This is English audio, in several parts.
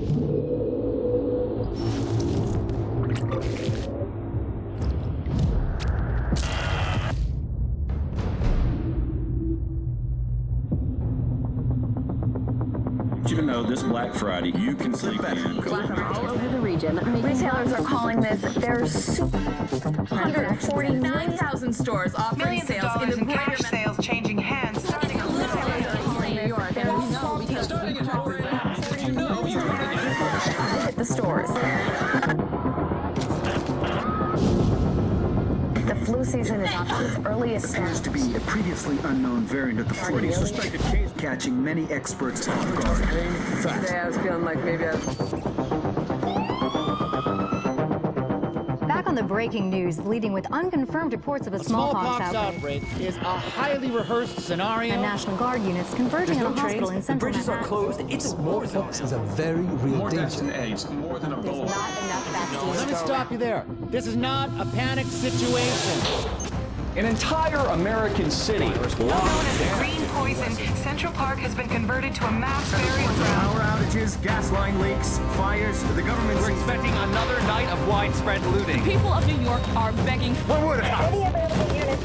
You know, this Black Friday, you can sleep in. All over the region. Retailers are calling this their 149,000 stores offering sales in the cash sales changing hands. starting in New York. Hit the stores. The flu season is off to its earliest start. Appears to be a previously unknown variant of the flu, suspected case catching many experts off guard. Today I was feeling like maybe Back on the breaking news, leading with unconfirmed reports of a smallpox outbreak is a highly rehearsed scenario. And National Guard units converging on a hospital in central Manhattan. The bridges are closed. It's a war zone. Smallpox is a very real danger. AIDS, more than Ebola. There's not enough vaccines. Let me stop you there. This is not a panic situation. An entire American city was locked Known as down. green poison, Central Park has been converted to a mass burial ground. Power outages, gas line leaks, fires. The government's Expecting another night of widespread looting. People of New York are begging. What would have? Any available units.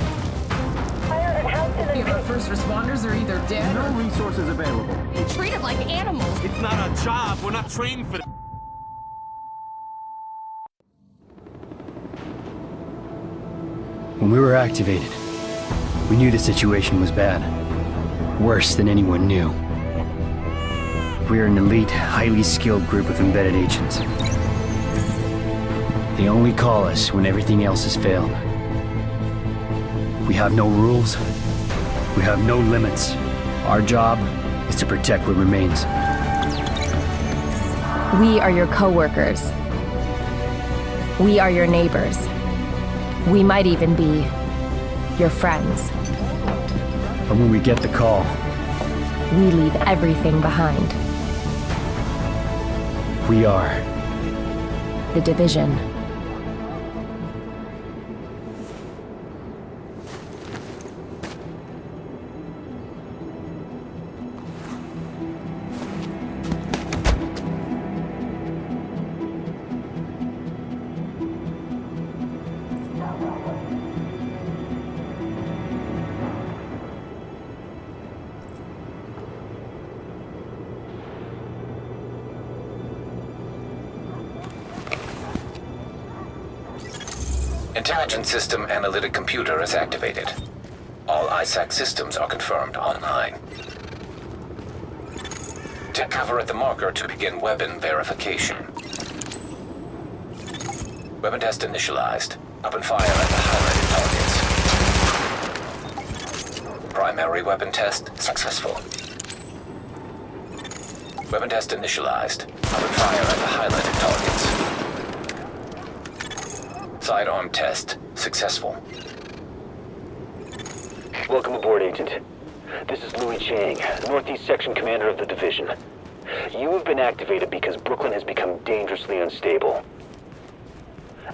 Fire at house in the our first responders are either dead No resources available. Being treated like animals. It's not our job. We're not trained for that. When we were activated, we knew the situation was bad. Worse than anyone knew. We are an elite, highly skilled group of embedded agents. They only call us when everything else has failed. We have no rules. We have no limits. Our job is to protect what remains. We are your co-workers. We are your neighbors. We might even be your friends. But when we get the call, We leave everything behind. we are The Division. Intelligence System Analytic Computer is activated. All ISAC systems are confirmed online. Take cover at the marker to begin weapon verification. Weapon test initialized. Open fire at the highlighted targets. Primary weapon test successful. Weapon test initialized. Open fire at the highlighted targets. Sidearm test successful. Welcome aboard, Agent. This is Louis Chang, Northeast Section Commander of the Division. You have been activated because Brooklyn has become dangerously unstable.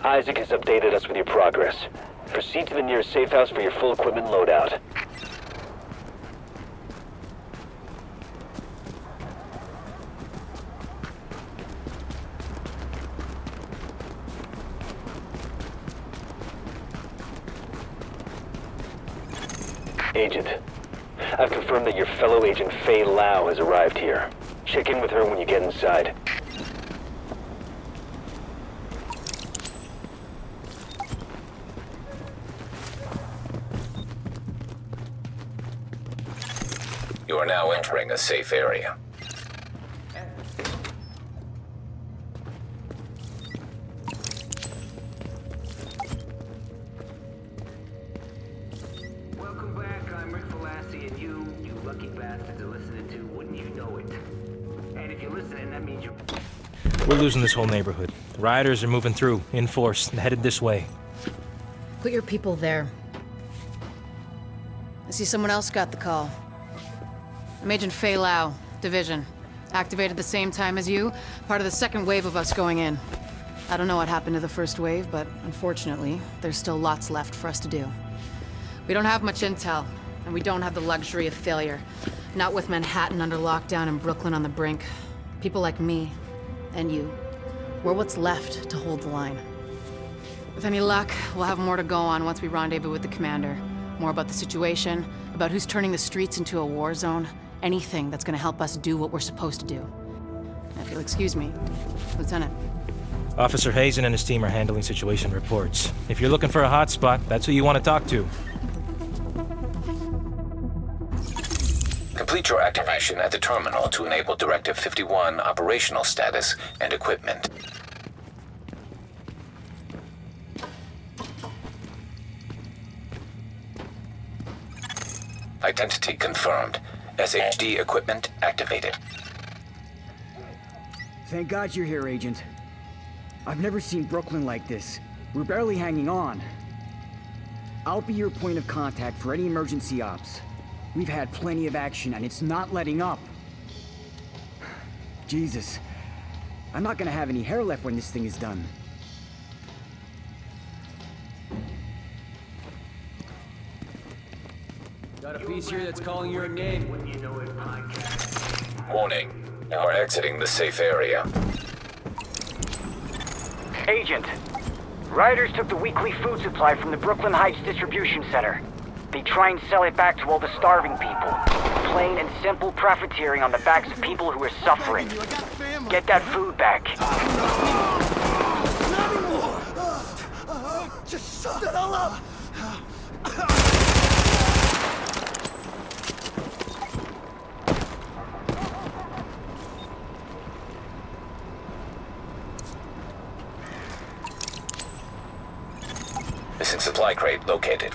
Isaac has updated us with your progress. Proceed to the nearest safe house for your full equipment loadout. Agent, I've confirmed that your fellow agent 𝐓𝐸 has arrived here. Check in with her when you get inside. You are now entering a safe area. Welcome back. I'm 𝐓𝐸, and you lucky bastards are listening to Wouldn't You Know It. And if you're listening, that means you're... We're losing this whole neighborhood. The rioters are moving through, in force, headed this way. Put your people there. I see someone else got the call. I'm Agent 𝐓𝐸, Division. Activated the same time as you, part of the second wave of us going in. I don't know what happened to the first wave, but unfortunately, there's still lots left for us to do. We don't have much intel, and we don't have the luxury of failure. Not with Manhattan under lockdown and Brooklyn on the brink. People like me, and you. We're what's left to hold the line. With any luck, we'll have more to go on once we rendezvous with the commander. More about the situation, about who's turning the streets into a war zone, anything that's gonna help us do what we're supposed to do. Now, if you'll excuse me, Lieutenant. Officer Hazen and his team are handling situation reports. If you're looking for a hotspot, that's who you want to talk to. Complete your activation at the terminal to enable Directive 51 operational status and equipment. Identity confirmed. SHD equipment activated. Thank God you're here, Agent. I've never seen Brooklyn like this. We're barely hanging on. I'll be your point of contact for any emergency ops. We've had plenty of action and it's not letting up. Jesus. I'm not gonna have any hair left when this thing is done. Got a piece here that's calling your name. Warning. You are exiting the safe area. Agent, rioters took the weekly food supply from the Brooklyn Heights distribution center. They try and sell it back to all the starving people. Plain and simple profiteering on the backs of people who are suffering. Get that food back. Not anymore! Just shut the hell up! Missing supply crate located.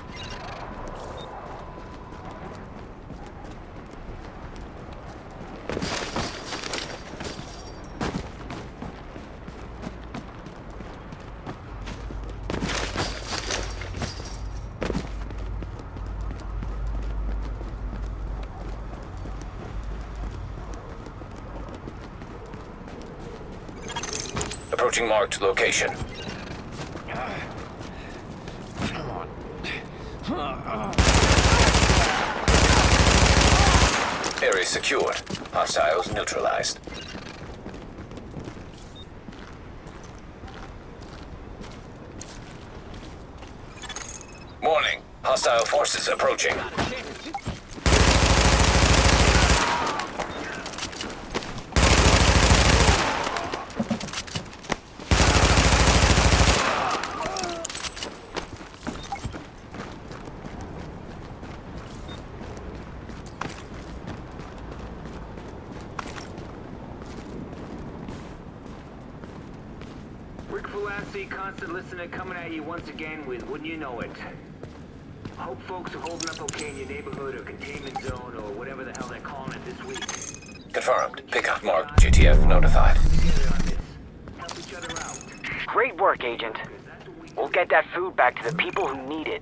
Approaching marked location. Area secured. Hostiles neutralized. Warning. Hostile forces approaching. Constant listener coming at you once again with Wouldn't You Know It. Hope folks are holding up okay in your neighborhood or containment zone or whatever the hell they're calling it this week. Confirmed. Pickup marked. GTF notified. Help each other out. Great work, Agent. We'll get that food back to the people who need it.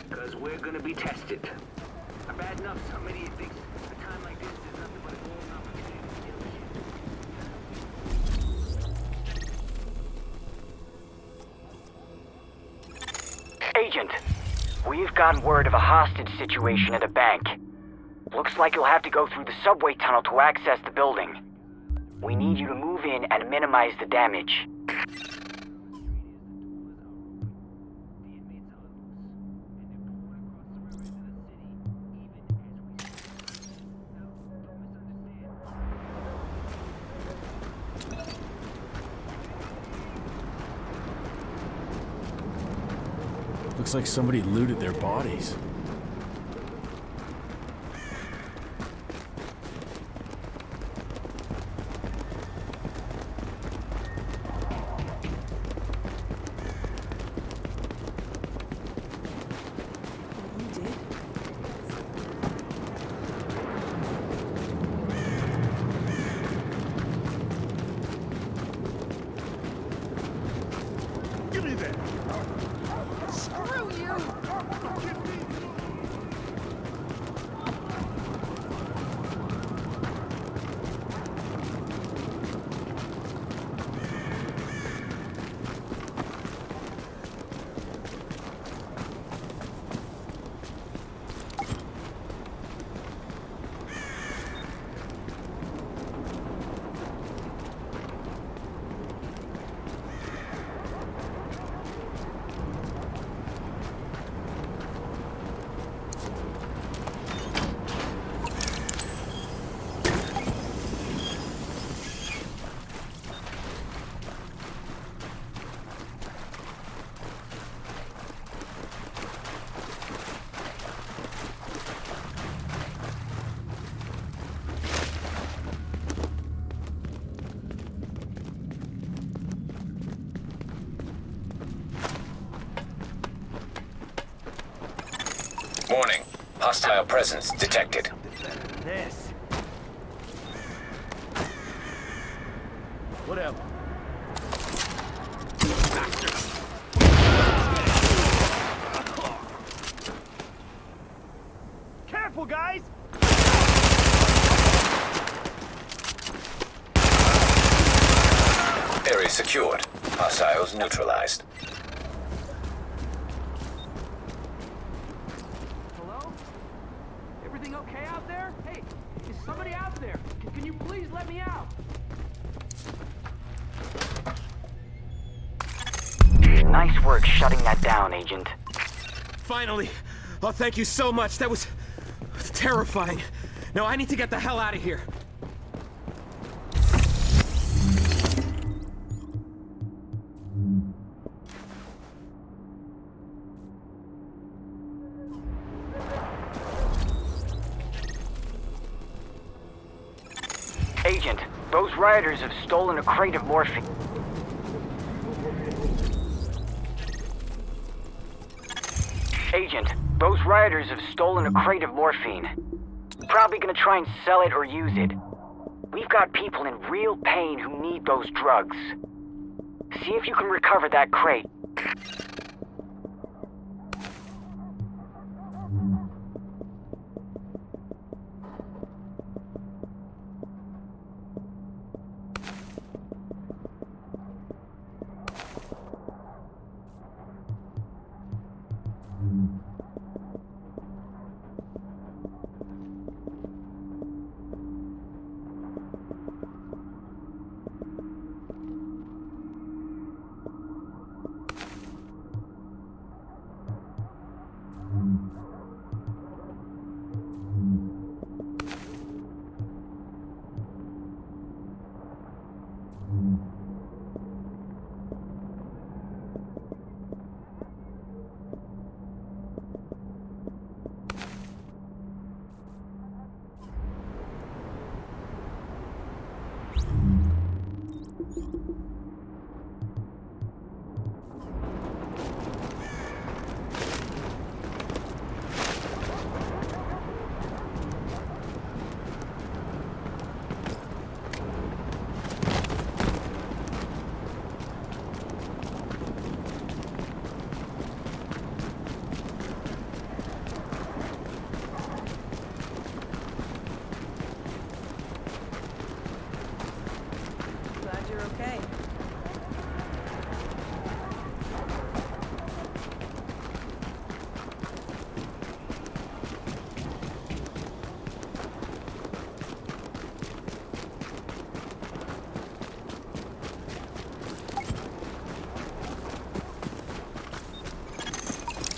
Because we're gonna be tested. Bad enough somebody thinks a time like this is nothing but a golden opportunity. Agent, we've gotten word of a hostage situation at a bank. Looks like you'll have to go through the subway tunnel to access the building. We need you to move in and minimize the damage. Looks like somebody looted their bodies. Give me that! Screw you! Hostile presence detected. This. Whatever. Careful, guys! Area secured. Hostiles neutralized. Hello? Everything okay out there? Hey, is somebody out there? Can you please let me out? Nice work shutting that down, Agent. Finally! Oh, thank you so much. That was terrifying. Now I need to get the hell out of here. Agent, those rioters have stolen a crate of morphine. Agent, those rioters have stolen a crate of morphine. Probably gonna try and sell it or use it. We've got people in real pain who need those drugs. See if you can recover that crate.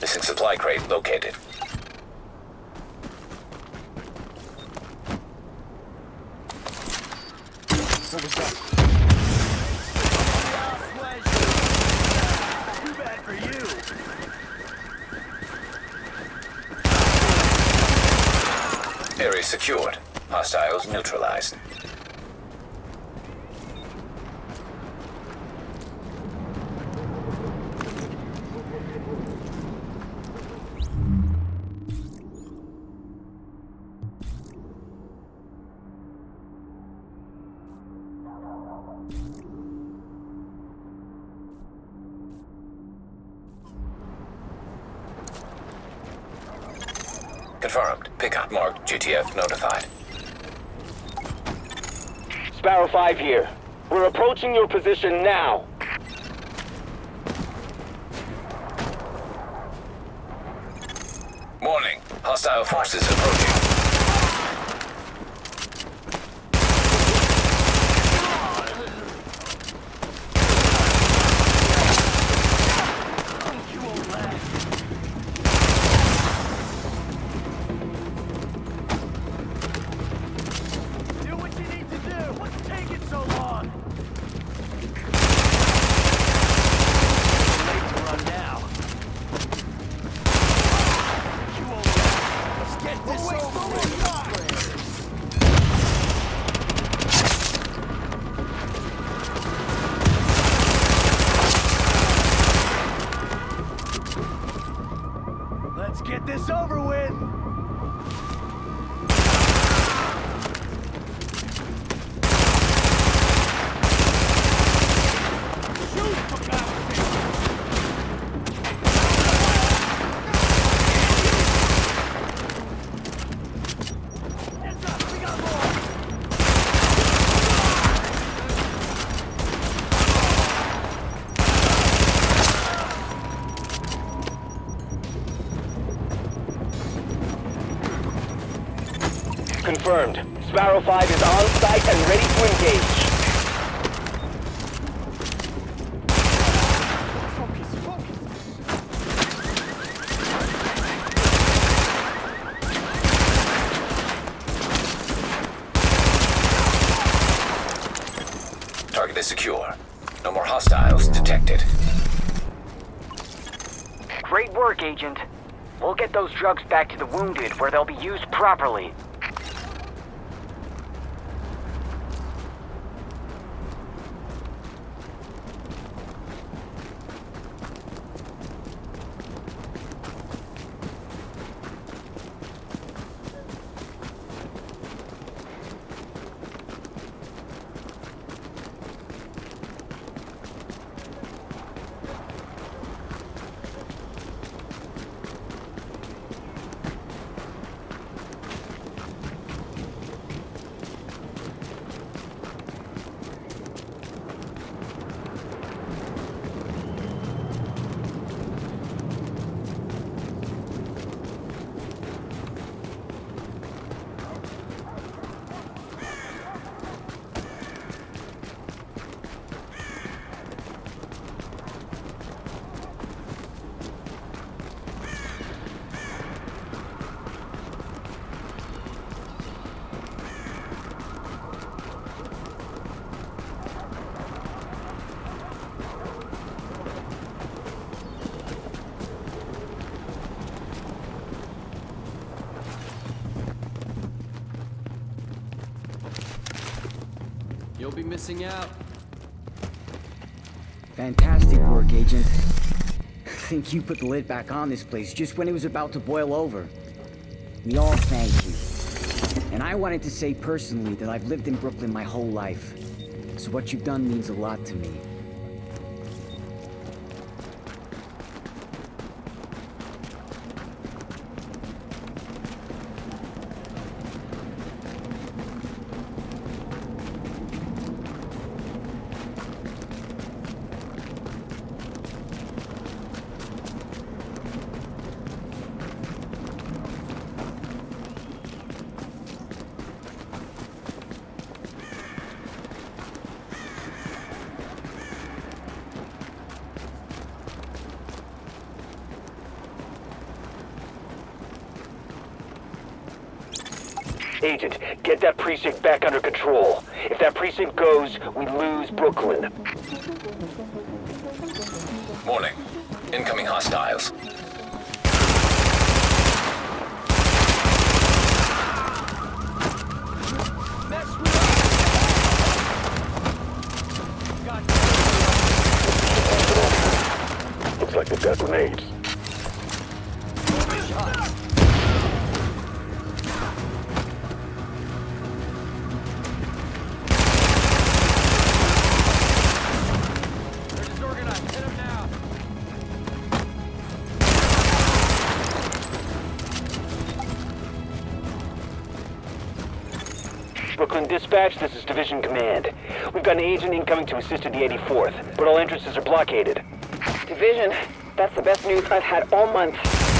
Missing supply crate located. What was that? Too bad for you. Area secured. Hostiles neutralized. Confirmed. Pickup marked. GTF notified. Sparrow 5 here. We're approaching your position now. Warning. Hostile forces approaching. Get this over! confirmed. Sparrow 5 is on site and ready to engage. Target is secure. No more hostiles detected. Great work, Agent. We'll get those drugs back to the wounded where they'll be used properly. You'll be missing out. Fantastic work, Agent. I think you put the lid back on this place just when it was about to boil over. We all thank you. And I wanted to say personally that I've lived in Brooklyn my whole life. So what you've done means a lot to me. Agent, get that precinct back under control. If that precinct goes, we lose Brooklyn. Warning. Incoming hostiles. Looks like they've got grenades. Brooklyn Dispatch, this is Division Command. We've got an agent incoming to assist at the 84th, but all entrances are blockaded. Division, that's the best news I've had all month.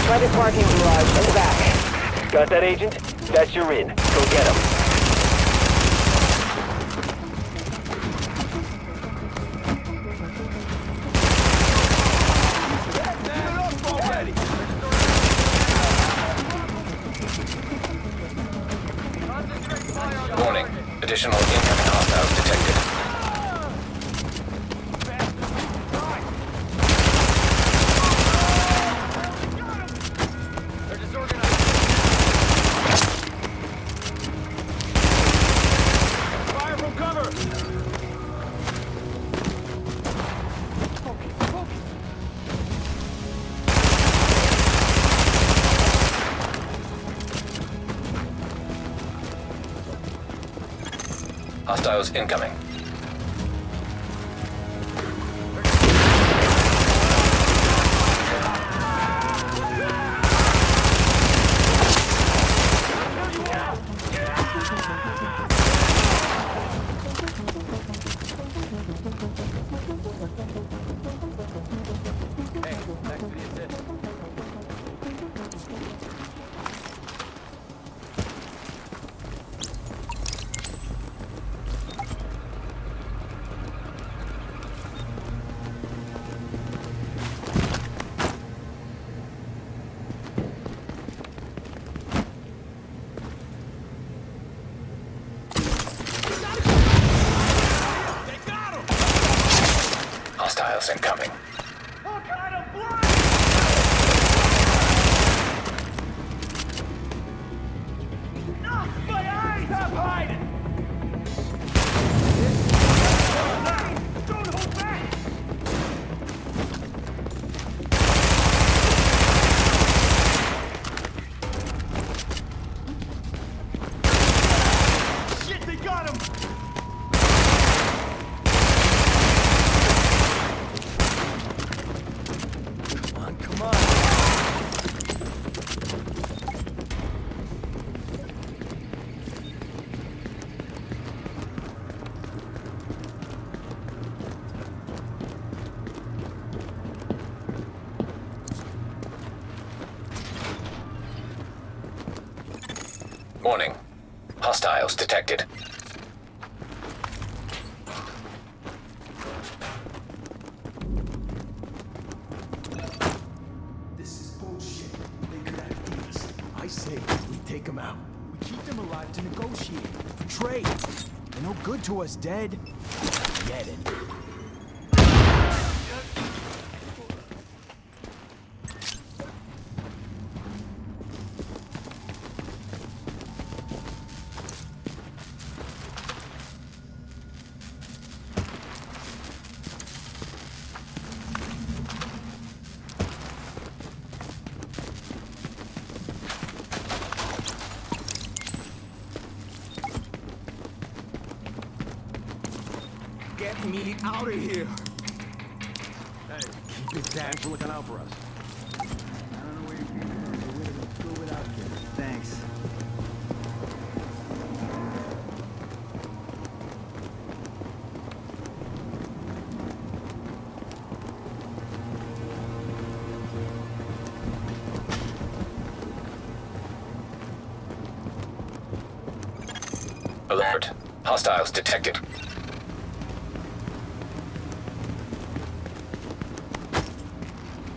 Try the parking garage in the back. Got that, Agent? That's your in. Go get him. Warning. Additional incoming hostiles detected. Fire from cover! Hostiles incoming. Hostiles incoming. Warning. Hostiles detected. This is bullshit. They could have beat us. I say we take them out. We keep them alive to negotiate. For trade. They're no good to us dead. Get it. Get me out of here! Hey, keep it down. Thanks for looking out for us. I don't know where you're going, but we're gonna go without you. Thanks. Alert. Hostiles detected.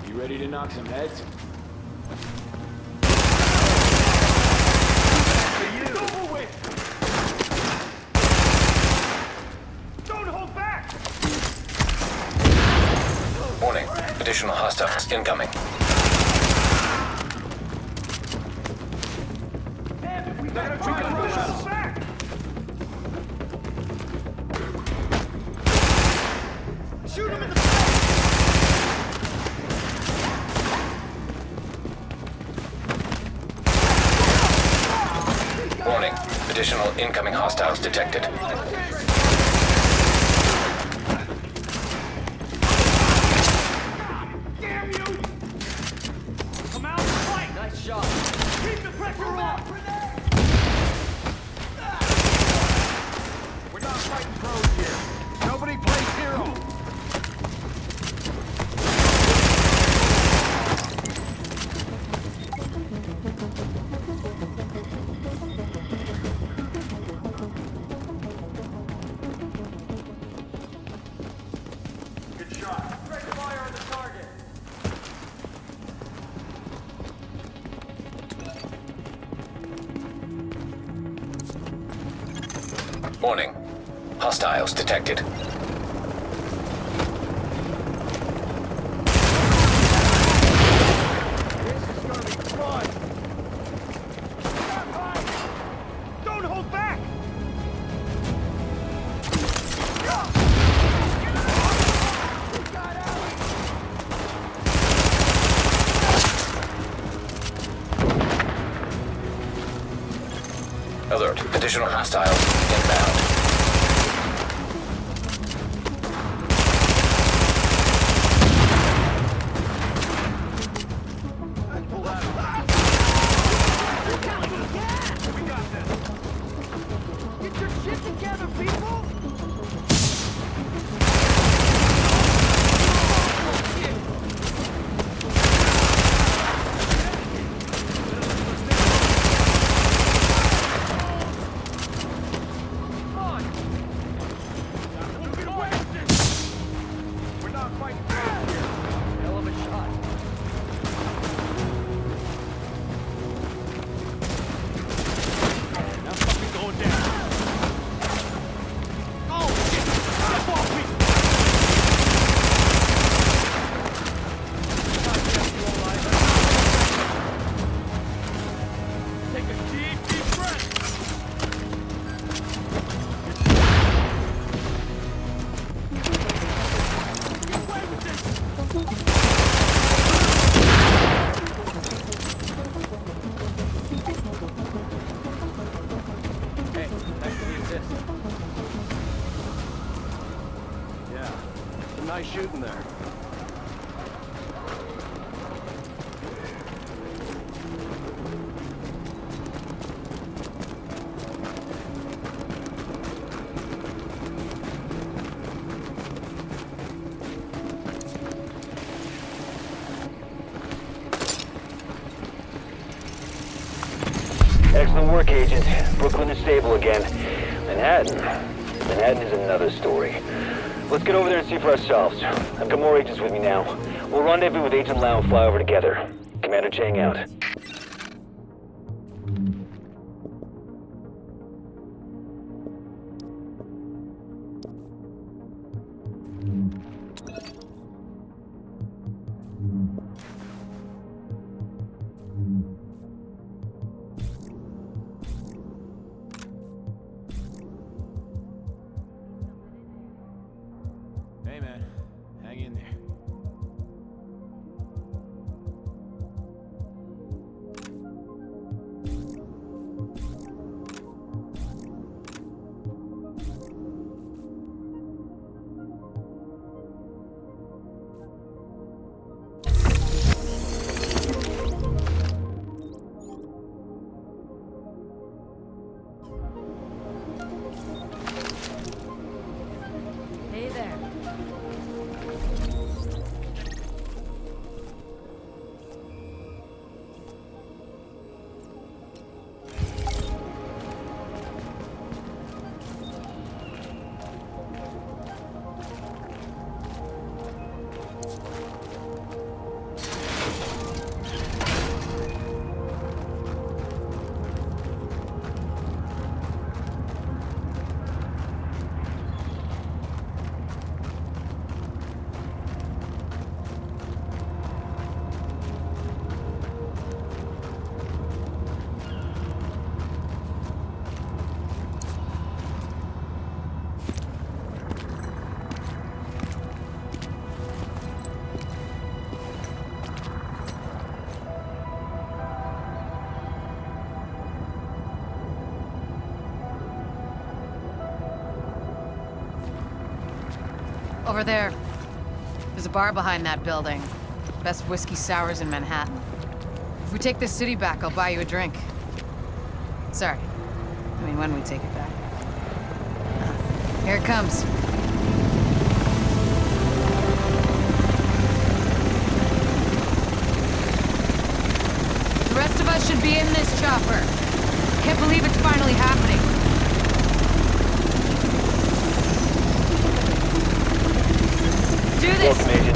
You ready to knock some heads? Over with! Don't hold back! Warning. Additional hostiles incoming. We gotta try to push us back! Shoot him in the back! Warning. Additional incoming hostiles detected. Damn you! Come out and fight! Nice shot. Keep the pressure on! We're not fighting pros here. Nobody plays hero. Good shot. Direct fire on the target. Warning. Hostiles detected. Don't hold back! Alert. Additional hostiles inbound. Get your shit together, people! Some nice shooting there. Excellent work, Agent. Brooklyn is stable again. Manhattan is another story. Let's get over there and see for ourselves. I've got more agents with me now. We'll rendezvous with Agent Lau and fly over together. Commander Chang out. Hey man, hang in there. Hey there. Over there. There's a bar behind that building. Best whiskey sours in Manhattan. If we take this city back, I'll buy you a drink. Sorry. I mean, when we take it back. Here it comes. The rest of us should be in this chopper. Can't believe it's finally happening. Do this! Welcome, Agent.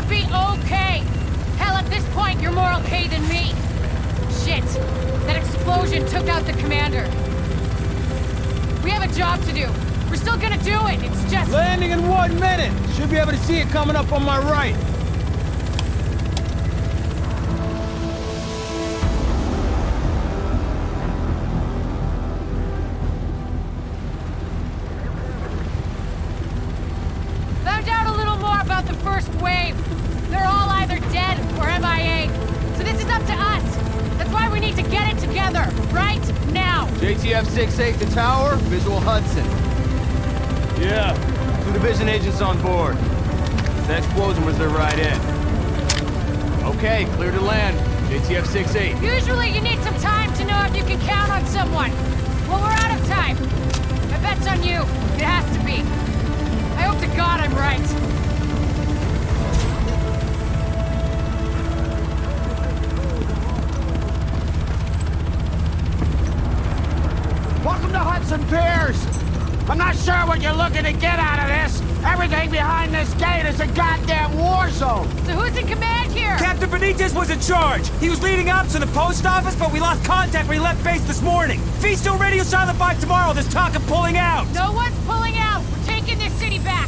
gonna be okay. Hell, at this point, you're more okay than me. Shit. That explosion took out the commander. We have a job to do. We're still gonna do it. It's just... Landing in 1 minute. Should be able to see it coming up on my right. Found out a little more about the first wave. They're all either dead or MIA. So this is up to us. That's why we need to get it together, right now. JTF 6-8 to tower, visual Hudson. Yeah, 2 division agents on board. That explosion was their ride in. Okay, clear to land. JTF 6-8. Usually you need some time to know if you can count on someone. Well, we're out of time. My bet's on you. It has to be. I hope to God I'm right. Welcome to Hudson Piers! I'm not sure what you're looking to get out of this. Everything behind this gate is a goddamn war zone. So who's in command here? Captain Benitez was in charge. He was leading ops to the post office, but we lost contact when he left base this morning. If he's still radio silent by tomorrow, there's talk of pulling out. No one's pulling out. We're taking this city back.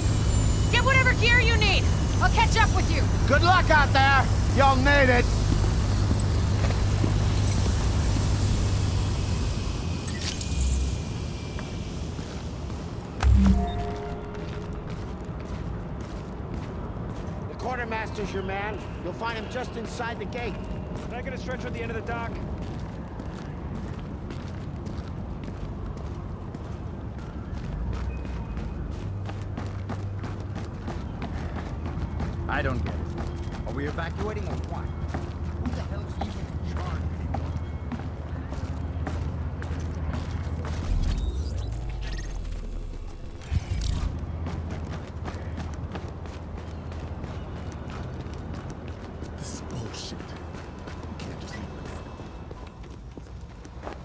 Get whatever gear you need. I'll catch up with you. Good luck out there. You'll need it. Quartermaster's your man. You'll find him just inside the gate. Can I get a stretcher at the end of the dock? I don't get it. Are we evacuating or what? Who the hell is even in charge?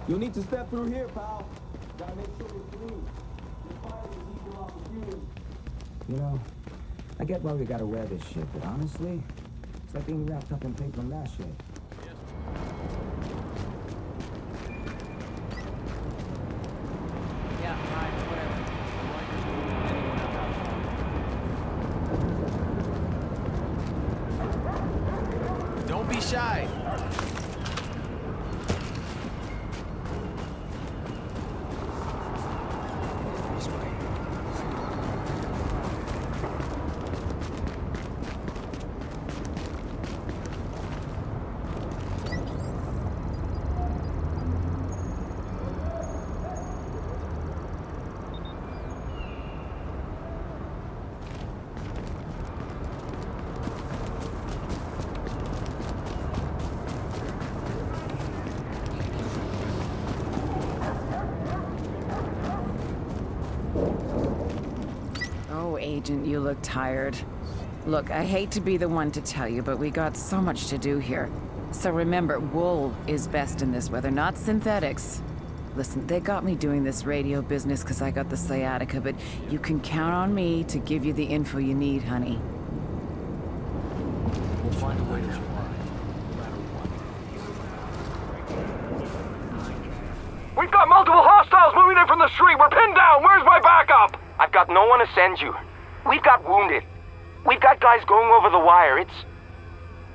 You'll need to step through here, pal. Gotta make sure we're clean. Your fire is equal opportunity. You know, I get why we gotta wear this shit, but honestly, it's like being wrapped up in paper mache. Yeah, fine, whatever. Don't be shy. Agent, you look tired. Look, I hate to be the one to tell you, but we got so much to do here. So remember, wool is best in this weather, not synthetics. Listen, they got me doing this radio business because I got the sciatica, but you can count on me to give you the info you need, honey. We'll find a way to survive, no matter what. We've got multiple hostiles moving in from the street. We're pinned down. Where's my backup? I've got no one to send you. We've got wounded. We've got guys going over the wire.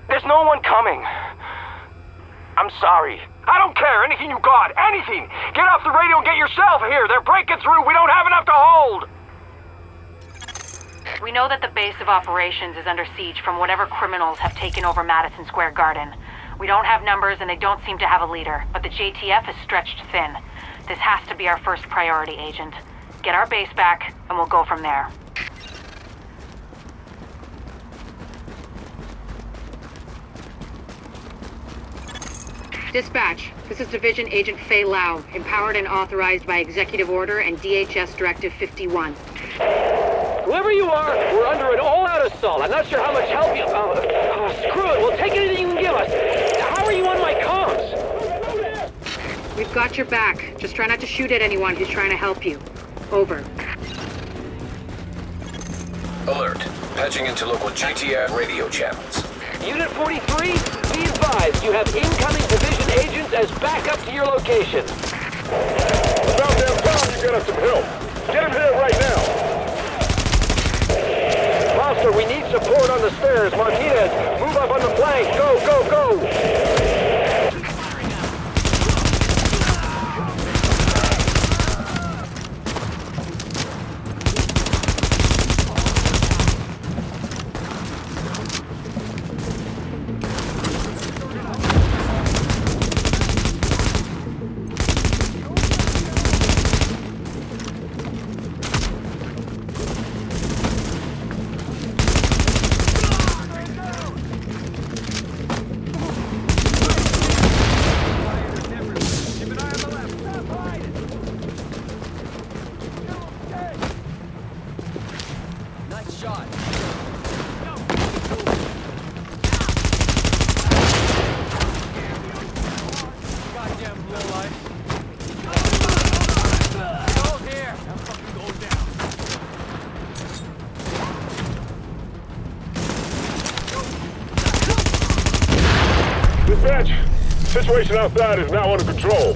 There's no one coming. I'm sorry. I don't care. Anything you got. Anything. Get off the radio and get yourself here. They're breaking through. We don't have enough to hold. We know that the base of operations is under siege from whatever criminals have taken over Madison Square Garden. We don't have numbers and they don't seem to have a leader, but the JTF is stretched thin. This has to be our first priority, Agent. Get our base back, and we'll go from there. Dispatch, this is Division Agent 𝐓𝐸, empowered and authorized by Executive Order and DHS Directive 51. Whoever you are, we're under an all-out assault. I'm not sure how much help you... screw it, we'll take anything you can give us. How are you on my comms? We've got your back. Just try not to shoot at anyone who's trying to help you. Over. Alert. Patching into local JTF radio channels. Unit 43, be advised, you have incoming division agents as backup to your location. About damn time you get us some help. Get him here right now. Foster, we need support on the stairs. Martinez, move up on the flank. Go, go, go! Dispatch, situation outside is now under control.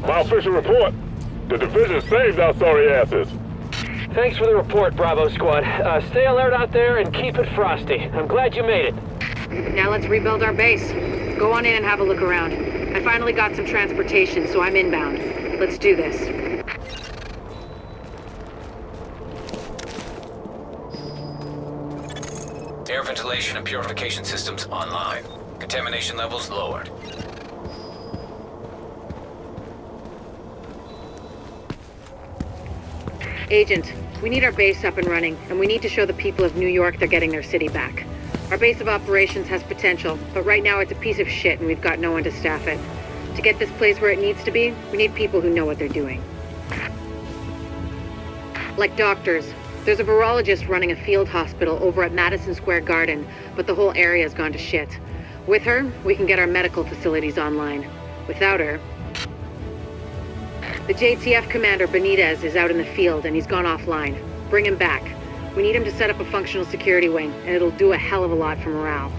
My official report, the division saved our sorry asses. Thanks for the report, Bravo Squad. Stay alert out there and keep it frosty. I'm glad you made it. Now let's rebuild our base. Go on in and have a look around. I finally got some transportation, so I'm inbound. Let's do this. Air ventilation and purification systems online. Contamination levels lowered. Agent, we need our base up and running, and we need to show the people of New York they're getting their city back. Our base of operations has potential, but right now it's a piece of shit and we've got no one to staff it. To get this place where it needs to be, we need people who know what they're doing. Like doctors. There's a virologist running a field hospital over at Madison Square Garden, but the whole area's gone to shit. With her, we can get our medical facilities online. Without her... The JTF commander, Benitez, is out in the field and he's gone offline. Bring him back. We need him to set up a functional security wing, and it'll do a hell of a lot for morale.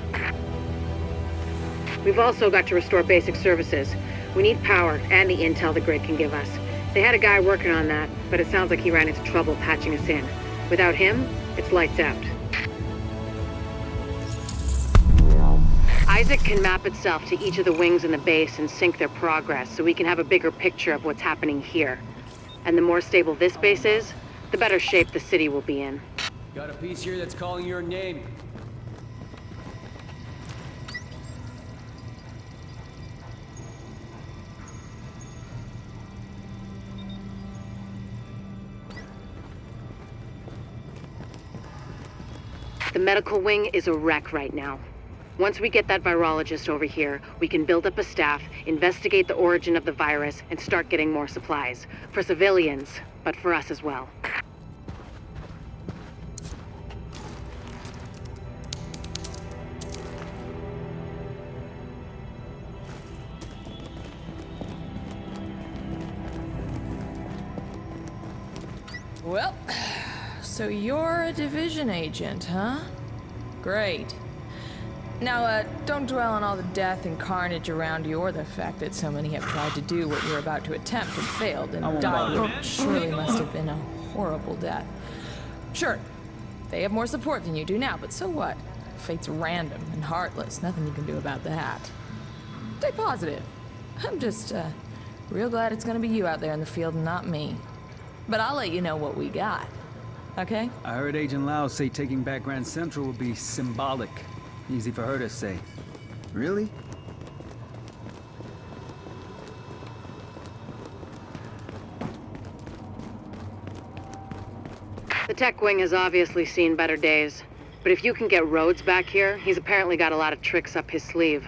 We've also got to restore basic services. We need power and the intel the grid can give us. They had a guy working on that, but it sounds like he ran into trouble patching us in. Without him, it's lights out. Isaac can map itself to each of the wings in the base and sync their progress so we can have a bigger picture of what's happening here. And the more stable this base is, the better shape the city will be in. Got a piece here that's calling your name. The medical wing is a wreck right now. Once we get that virologist over here, we can build up a staff, investigate the origin of the virus, and start getting more supplies. For civilians, but for us as well. Well, so you're a division agent, huh? Great. Now, don't dwell on all the death and carnage around you, or the fact that so many have tried to do what you're about to attempt and failed and died what surely must have been a horrible death. Sure, they have more support than you do now, but so what? Fate's random and heartless. Nothing you can do about that. Stay positive. I'm just, real glad it's gonna be you out there in the field and not me. But I'll let you know what we got. Okay? I heard Agent 𝐓𝐸 say taking back Grand Central would be symbolic. Easy for her to say. Really? The tech wing has obviously seen better days. But if you can get Rhodes back here, he's apparently got a lot of tricks up his sleeve.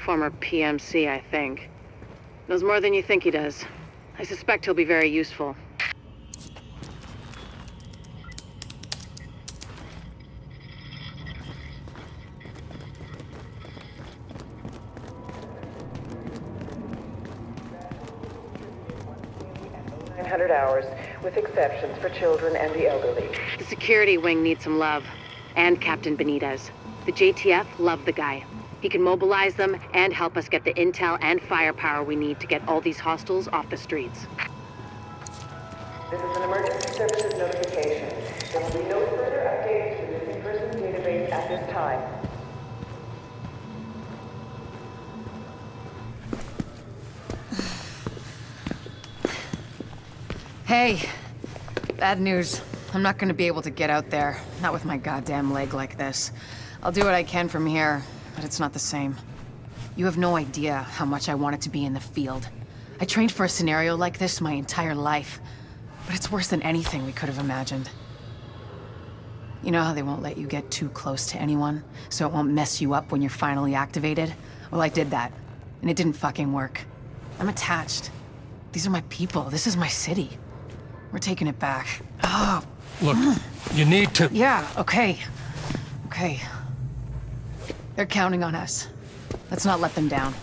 Former PMC, I think. Knows more than you think he does. I suspect he'll be very useful. Hours, with exceptions for children and the elderly. The security wing needs some love. and Captain Benitez. The JTF love the guy. He can mobilize them and help us get the intel and firepower we need to get all these hostiles off the streets. This is an emergency services notification. There will be no further updates to the missing persons database at this time. Hey, bad news. I'm not gonna be able to get out there. Not with my goddamn leg like this. I'll do what I can from here, but it's not the same. You have no idea how much I wanted to be in the field. I trained for a scenario like this my entire life, but it's worse than anything we could have imagined. You know how they won't let you get too close to anyone, so it won't mess you up when you're finally activated? Well, I did that, and it didn't fucking work. I'm attached. These are my people. This is my city. We're taking it back. Oh. Look, you need to... Yeah, okay. Okay. They're counting on us. Let's not let them down.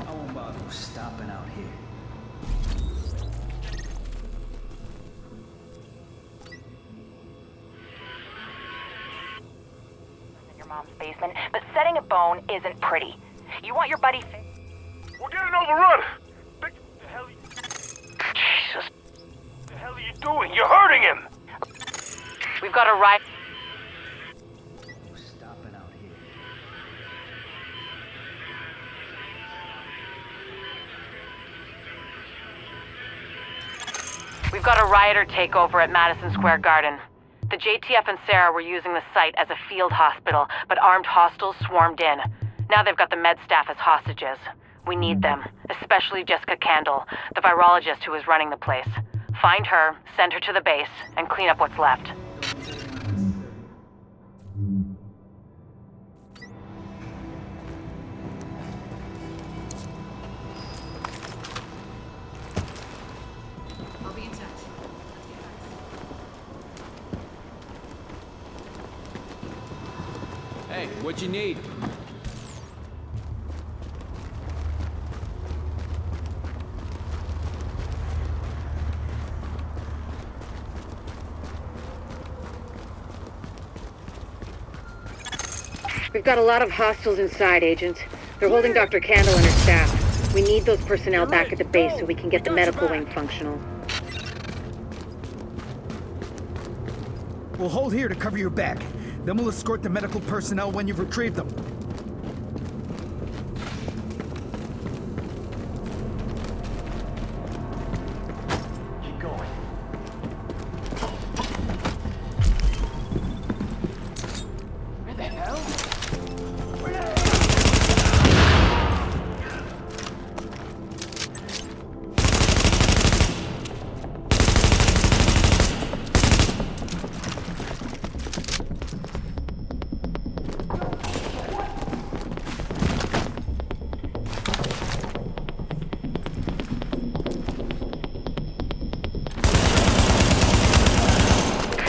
I won't bother stopping out here. Mom's basement, but setting a bone isn't pretty. You want your buddy... We're getting overrun! What the hell are you... Jesus. What the hell are you doing? You're hurting him! We've got a riot... Stopping out here. We've got a rioter takeover at Madison Square Garden. The JTF and Sarah were using the site as a field hospital, but armed hostiles swarmed in. Now they've got the med staff as hostages. We need them, especially Jessica Candle, the virologist who is running the place. Find her, send her to the base, and clean up what's left. I'll be in touch. Hey, what you need? We've got a lot of hostiles inside, Agent. They're holding Dr. Candle and her staff. We need those personnel back at the base so we can get the medical wing functional. We'll hold here to cover your back. Then we'll escort the medical personnel when you've retrieved them. Keep going. Where the hell?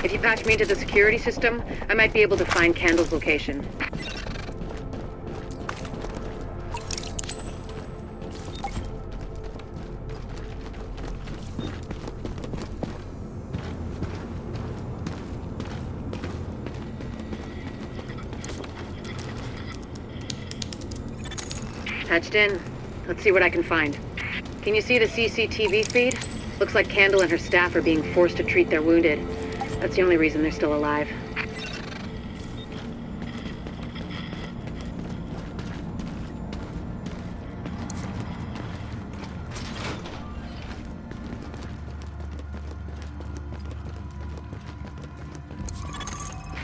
If you patch me into the security system, I might be able to find Candle's location. Patched in. Let's see what I can find. Can you see the CCTV feed? Looks like Candle and her staff are being forced to treat their wounded. That's the only reason they're still alive.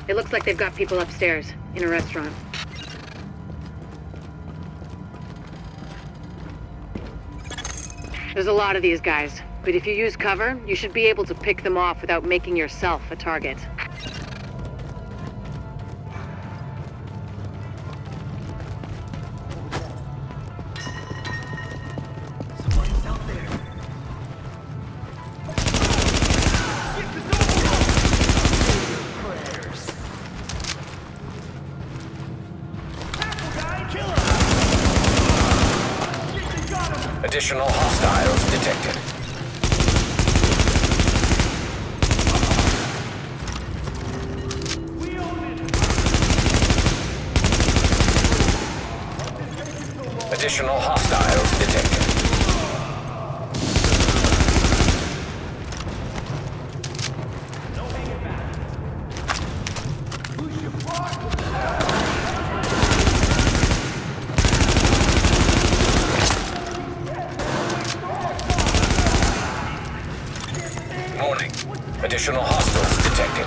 It looks like they've got people upstairs, in a restaurant. There's a lot of these guys, but if you use cover, you should be able to pick them off without making yourself a target. Somebody's out there. Additional hostiles detected. Additional hostiles detected. Warning. Additional hostiles detected.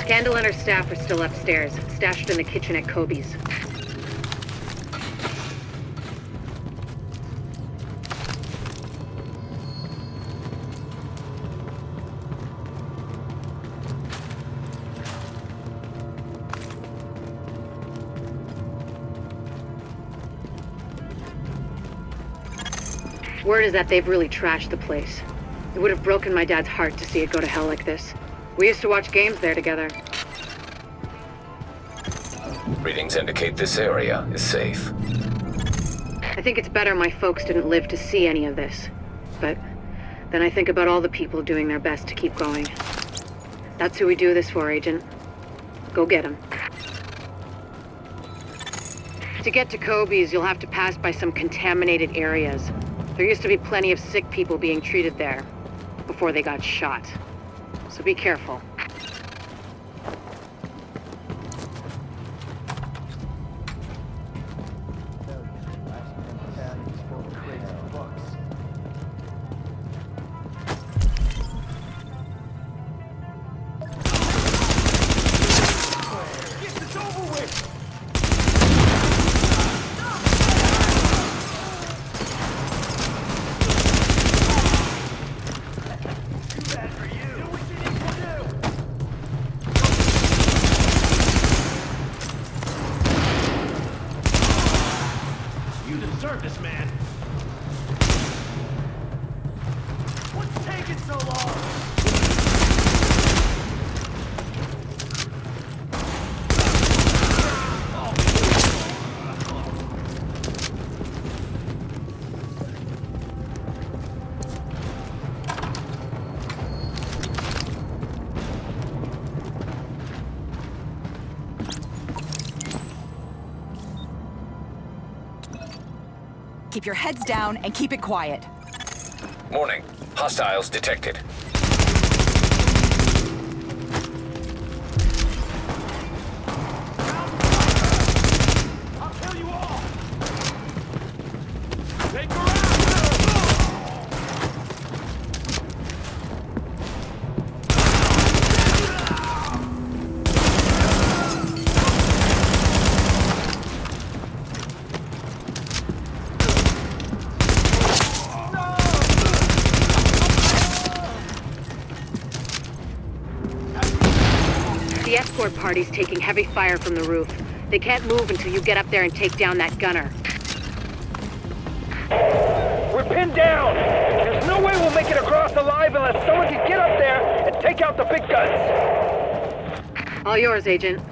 Scandal and her staff are still upstairs, stashed in the kitchen at Kobe's. Word is that they've really trashed the place. It would have broken my dad's heart to see it go to hell like this. We used to watch games there together. Readings indicate this area is safe. I think it's better my folks didn't live to see any of this. But then I think about all the people doing their best to keep going. That's who we do this for, Agent. Go get them. To get to Kobe's, you'll have to pass by some contaminated areas. There used to be plenty of sick people being treated there before they got shot. So be careful. Keep your heads down and keep it quiet. Warning. Hostiles detected. I'll kill you all! Take her The escort party's taking heavy fire from the roof. They can't move until you get up there and take down that gunner. We're pinned down! There's no way we'll make it across alive unless someone can get up there and take out the big guns! All yours, Agent.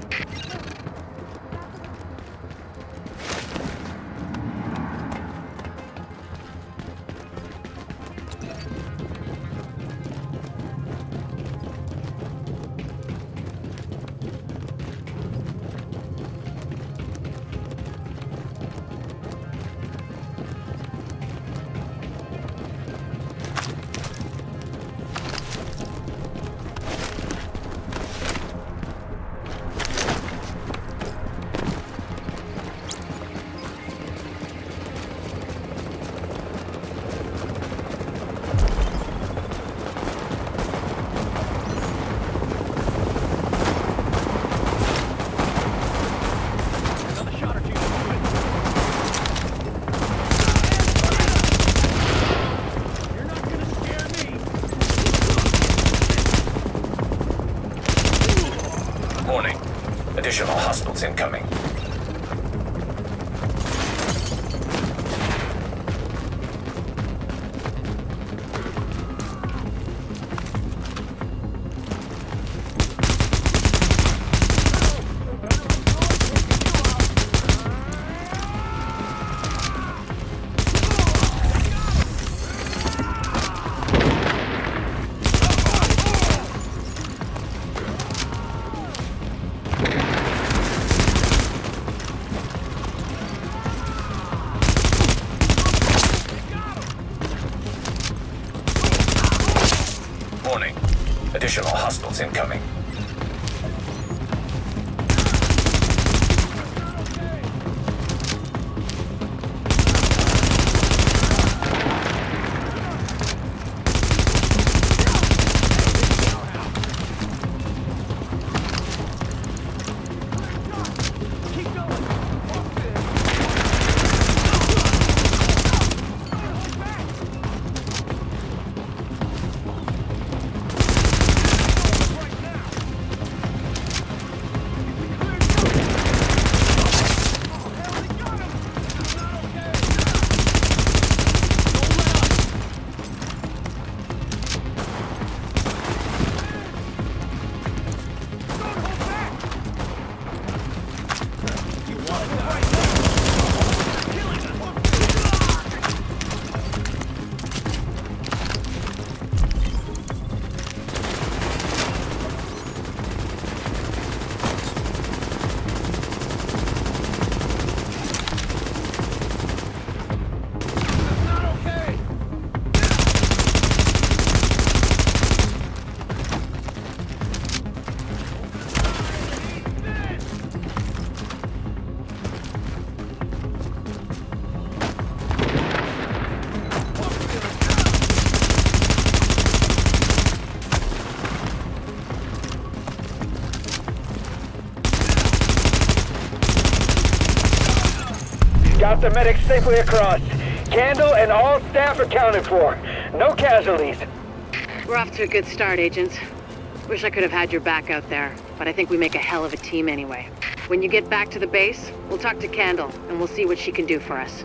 incoming. Warning. Additional hostiles incoming. Got the medics safely across. Candle and all staff accounted for. No casualties. We're off to a good start, agents. Wish I could have had your back out there, but I think we make a hell of a team anyway. When you get back to the base, we'll talk to Candle, and we'll see what she can do for us.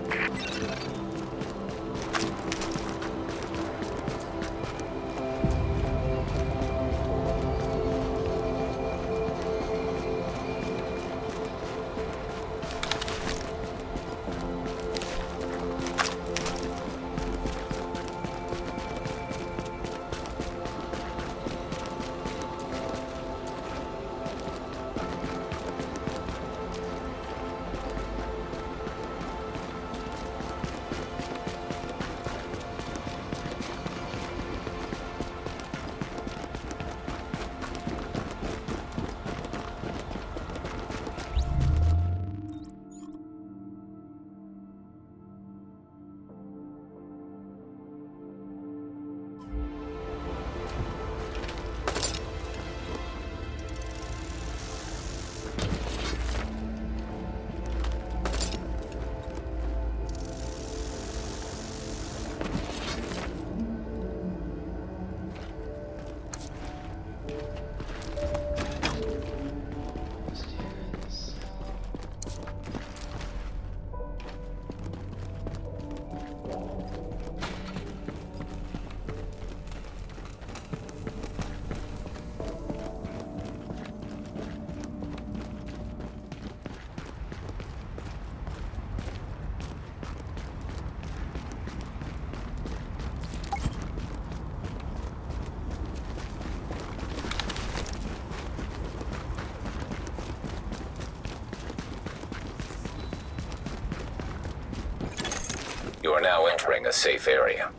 You are now entering a safe area.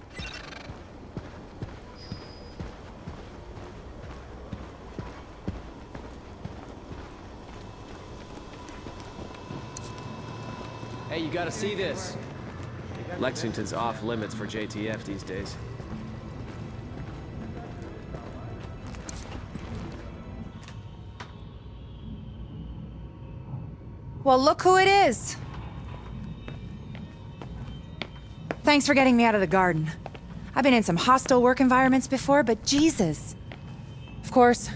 Hey, you gotta see this. Lexington's off limits for JTF these days. Well, look who it is. Thanks for getting me out of the garden. I've been in some hostile work environments before, but Jesus. Of course,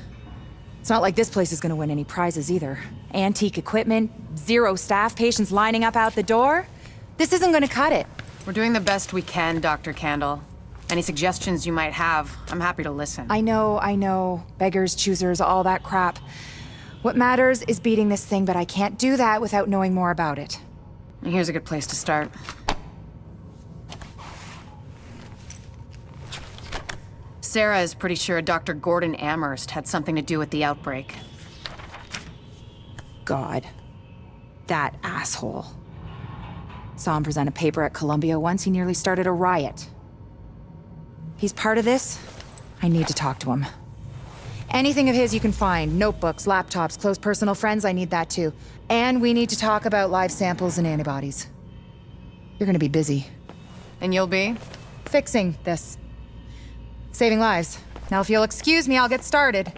it's not like this place is gonna win any prizes either. Antique equipment, 0 staff, patients lining up out the door. This isn't gonna cut it. We're doing the best we can, Dr. Candle. Any suggestions you might have, I'm happy to listen. I know. Beggars, choosers, all that crap. What matters is beating this thing, but I can't do that without knowing more about it. Here's a good place to start. Sarah is pretty sure Dr. Gordon Amherst had something to do with the outbreak. God. That asshole. Saw him present a paper at Columbia once. He nearly started a riot. He's part of this. I need to talk to him. Anything of his you can find. Notebooks, laptops, close personal friends, I need that too. And we need to talk about live samples and antibodies. You're gonna be busy. And you'll be? Fixing this. Saving lives. Now if you'll excuse me, I'll get started.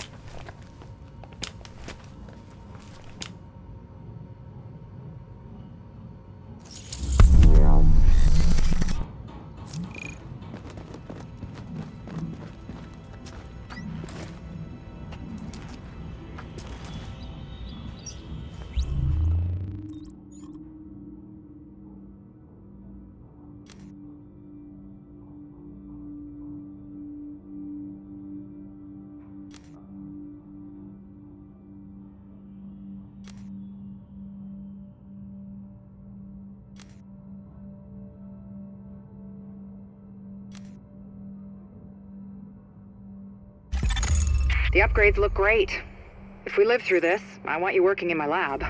The upgrades look great. If we live through this, I want you working in my lab.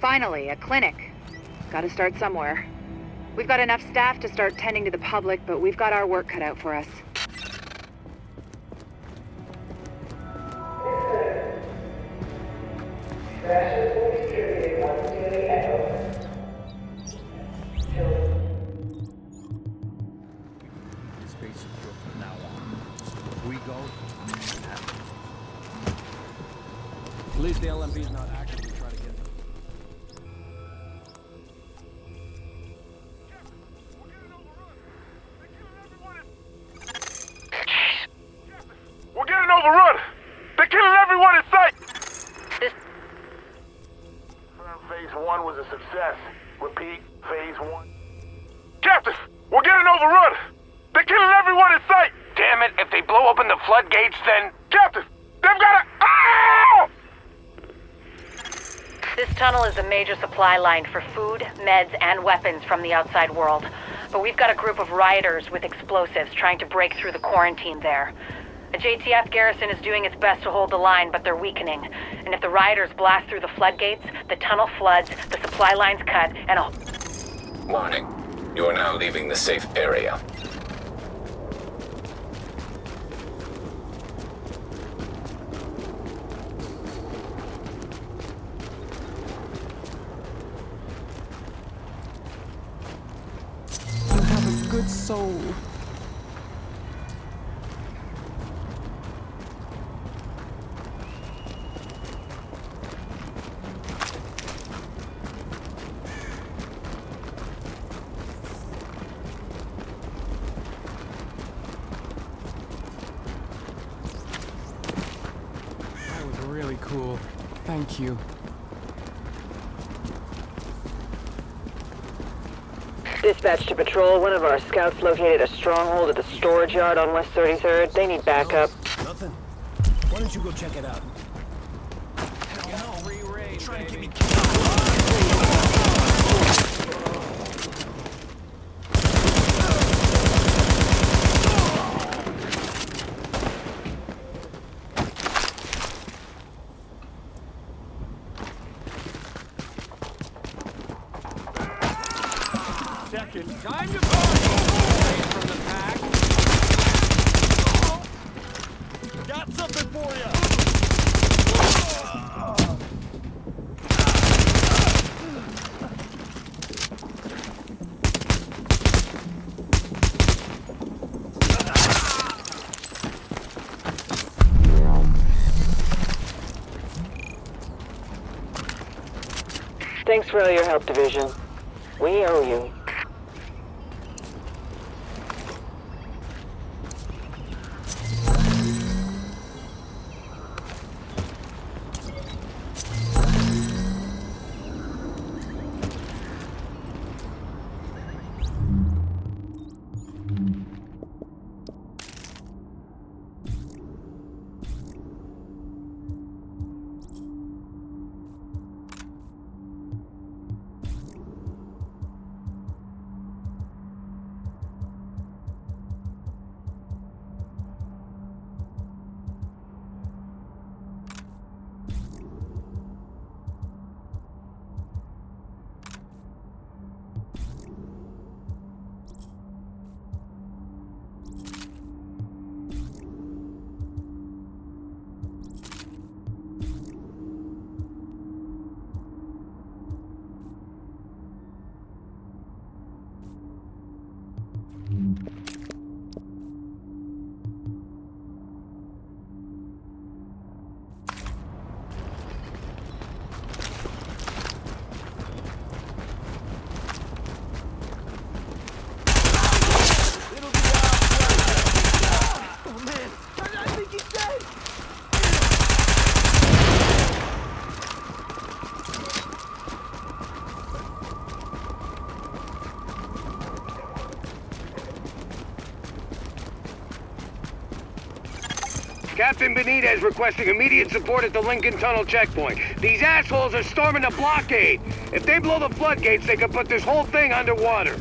Finally, a clinic. Gotta start somewhere. We've got enough staff to start tending to the public, but we've got our work cut out for us. At least the LMP's not actively trying to get them. We're getting overrun! They're killing everyone in sight! Phase 1 was a success. Repeat, Phase 1. Captain! We're getting overrun! They're killing everyone in sight! Damn it, if they blow open the floodgates, then... Captain! They've got a... Ah! This tunnel is a major supply line for food, meds, and weapons from the outside world. But we've got a group of rioters with explosives trying to break through the quarantine there. The JTF garrison is doing its best to hold the line, but they're weakening. And if the rioters blast through the floodgates, the tunnel floods, the supply line's cut, and a... Warning. You are now leaving the safe area. You have a good soul. That was really cool. Thank you. Dispatch to patrol. One of our scouts located a stronghold at the storage yard on West 33rd. They need backup. Nothing. Why don't you go check it out? Hell no. Free raid, trying to get me killed. Time to go away from the pack. Got something for you. Thanks for all your help, Division. We owe you. Captain Benitez requesting immediate support at the Lincoln Tunnel checkpoint. These assholes are storming the blockade. If they blow the floodgates, they could put this whole thing underwater.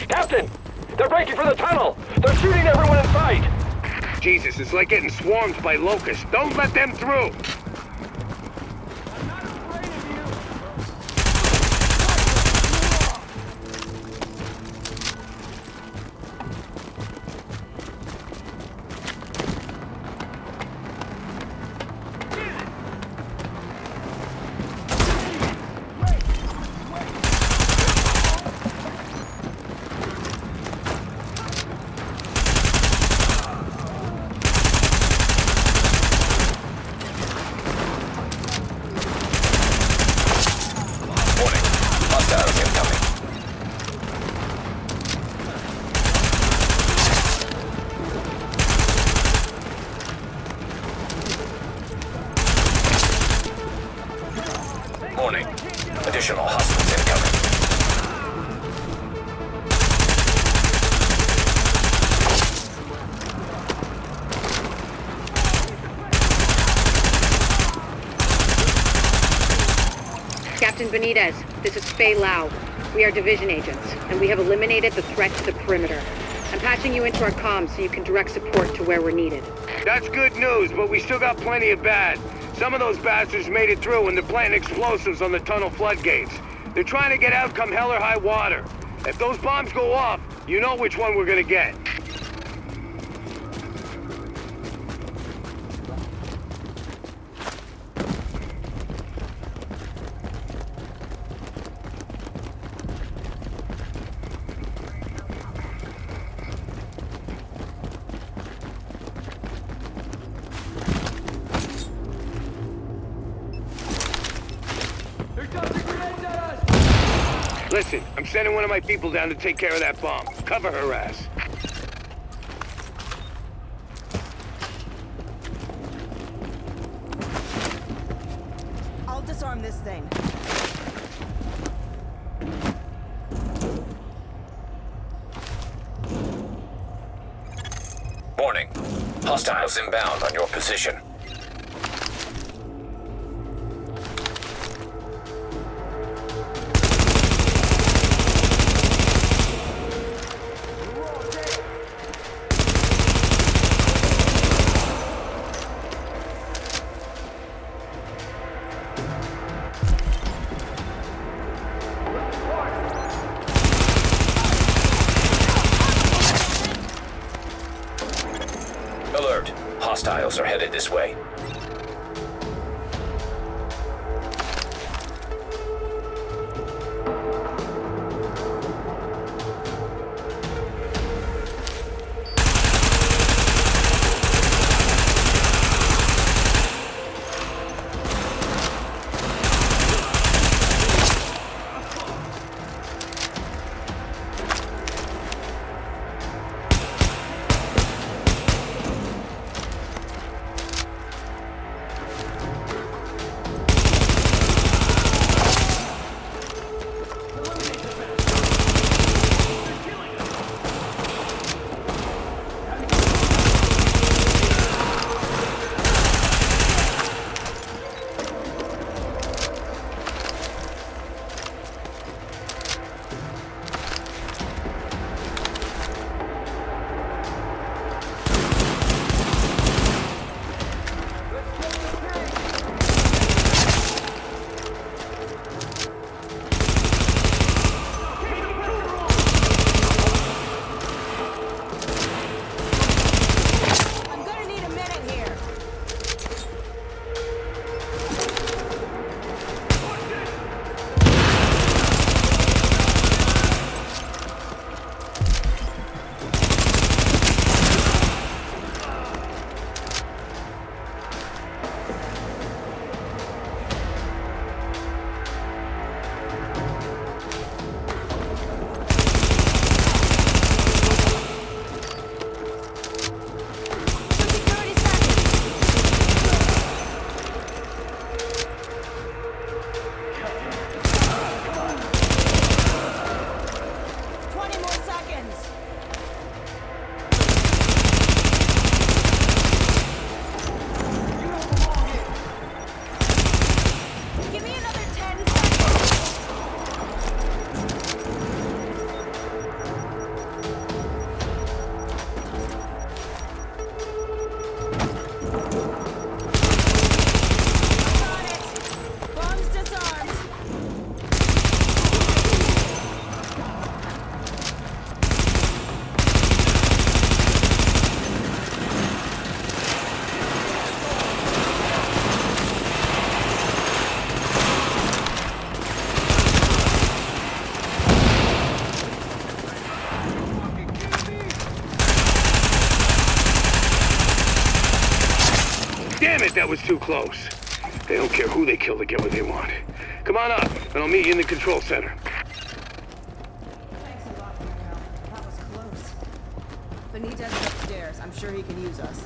Captain! They're breaking for the tunnel! They're shooting everyone in sight! Jesus, it's like getting swarmed by locusts. Don't let them through! Additional hostiles incoming. Captain Benitez, this is 𝐓𝐸 𝐿𝐴. We are division agents, and we have eliminated the threat to the perimeter. I'm patching you into our comms so you can direct support to where we're needed. That's good news, but we still got plenty of bad. Some of those bastards made it through and they're planting explosives on the tunnel floodgates. They're trying to get out come hell or high water. If those bombs go off, you know which one we're gonna get. Listen, I'm sending one of my people down to take care of that bomb. Cover her ass. I'll disarm this thing. Warning. Hostiles inbound on your position. Alert. Hostiles are headed this way. too close. They don't care who they kill to get what they want. Come on up, and I'll meet you in the control center. Thanks a lot for your help. That was close. Benitez is upstairs. I'm sure he can use us.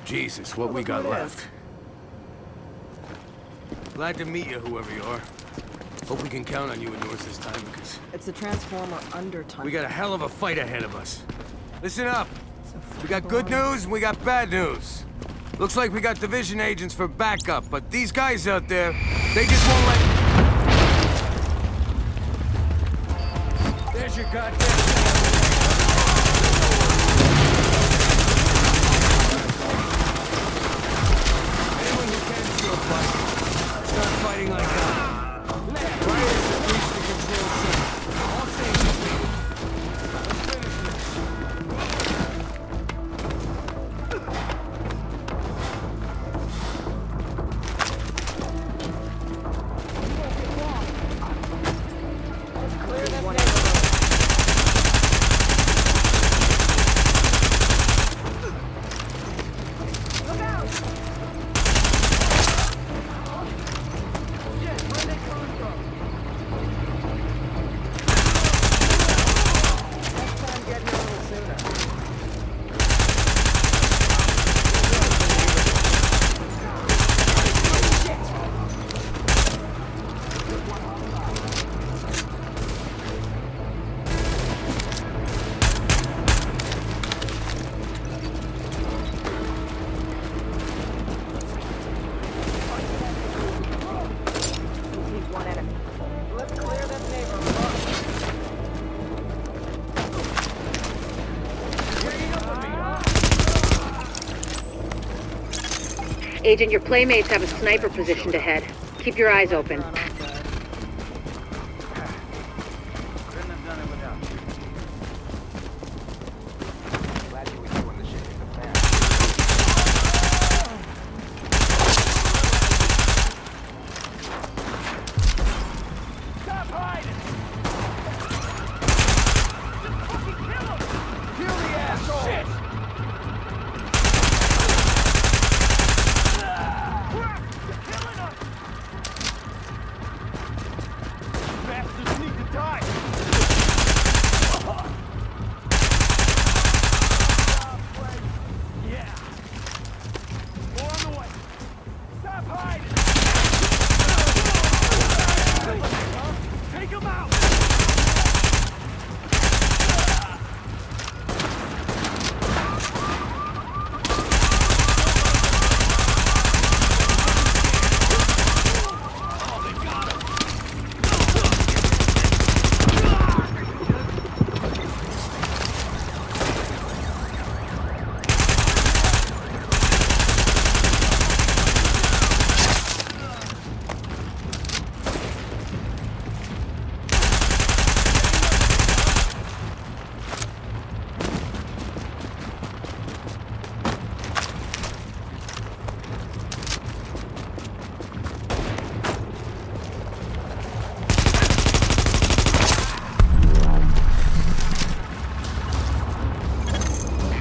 Jesus, what we got left. Glad to meet you, whoever you are. Hope we can count on you and yours this time, because... It's the Transformer Undertunnel. we got a hell of a fight ahead of us. Listen up. We got good news and we got bad news. Looks like we got division agents for backup, but these guys out there, they just won't let... There's your goddamn... Start fighting like that. Right as it reaches the control center. All stations needed. Let's finish this. Clear that neighborhood. Look out! Agent, your playmates have a sniper positioned ahead. Keep your eyes open. Couldn't have done it without you. Glad you were doing the shit in the past. Stop hiding! Just fucking kill him! Kill the asshole! Shit!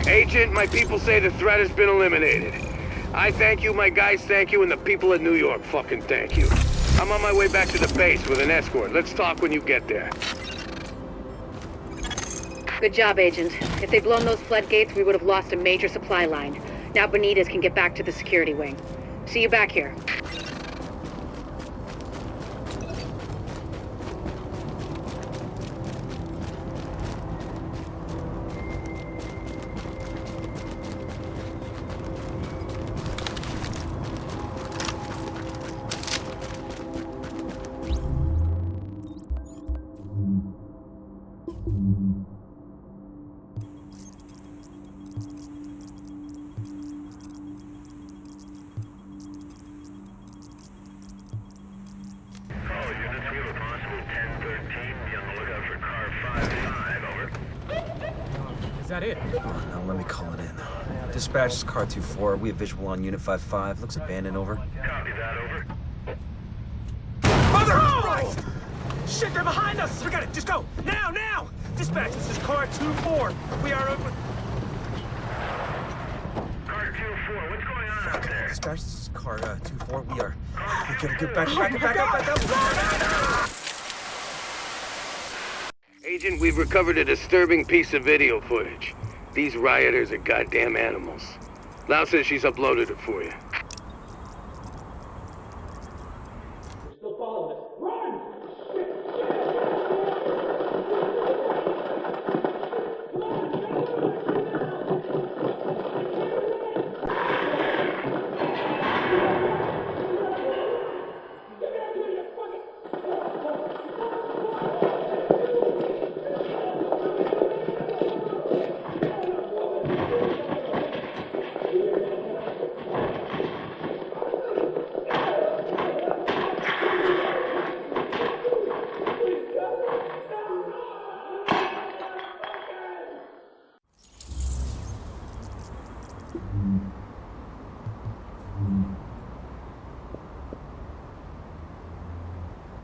Agent, my people say the threat has been eliminated. I thank you, my guys thank you, and the people of New York fucking thank you. I'm on my way back to the base with an escort. Let's talk when you get there. Good job, Agent. If they'd blown those floodgates, we would have lost a major supply line. Now Benitez can get back to the security wing. See you back here. team, be on the lookout for car 55, over. Is that it? Oh, no, let me call it in. Dispatch is car 24. We have visual on unit 55. Looks abandoned, over. Copy that, over. Mother of Christ! Shit, they're behind us! Forget it, just go! Now, now! Dispatch, this is car 24. We are over... Car 24, what's going on out there? Dispatch, this is car 24. We are... We gotta get back up! Agent, we've recovered a disturbing piece of video footage. These rioters are goddamn animals. Lau says she's uploaded it for you. Still following us. Run!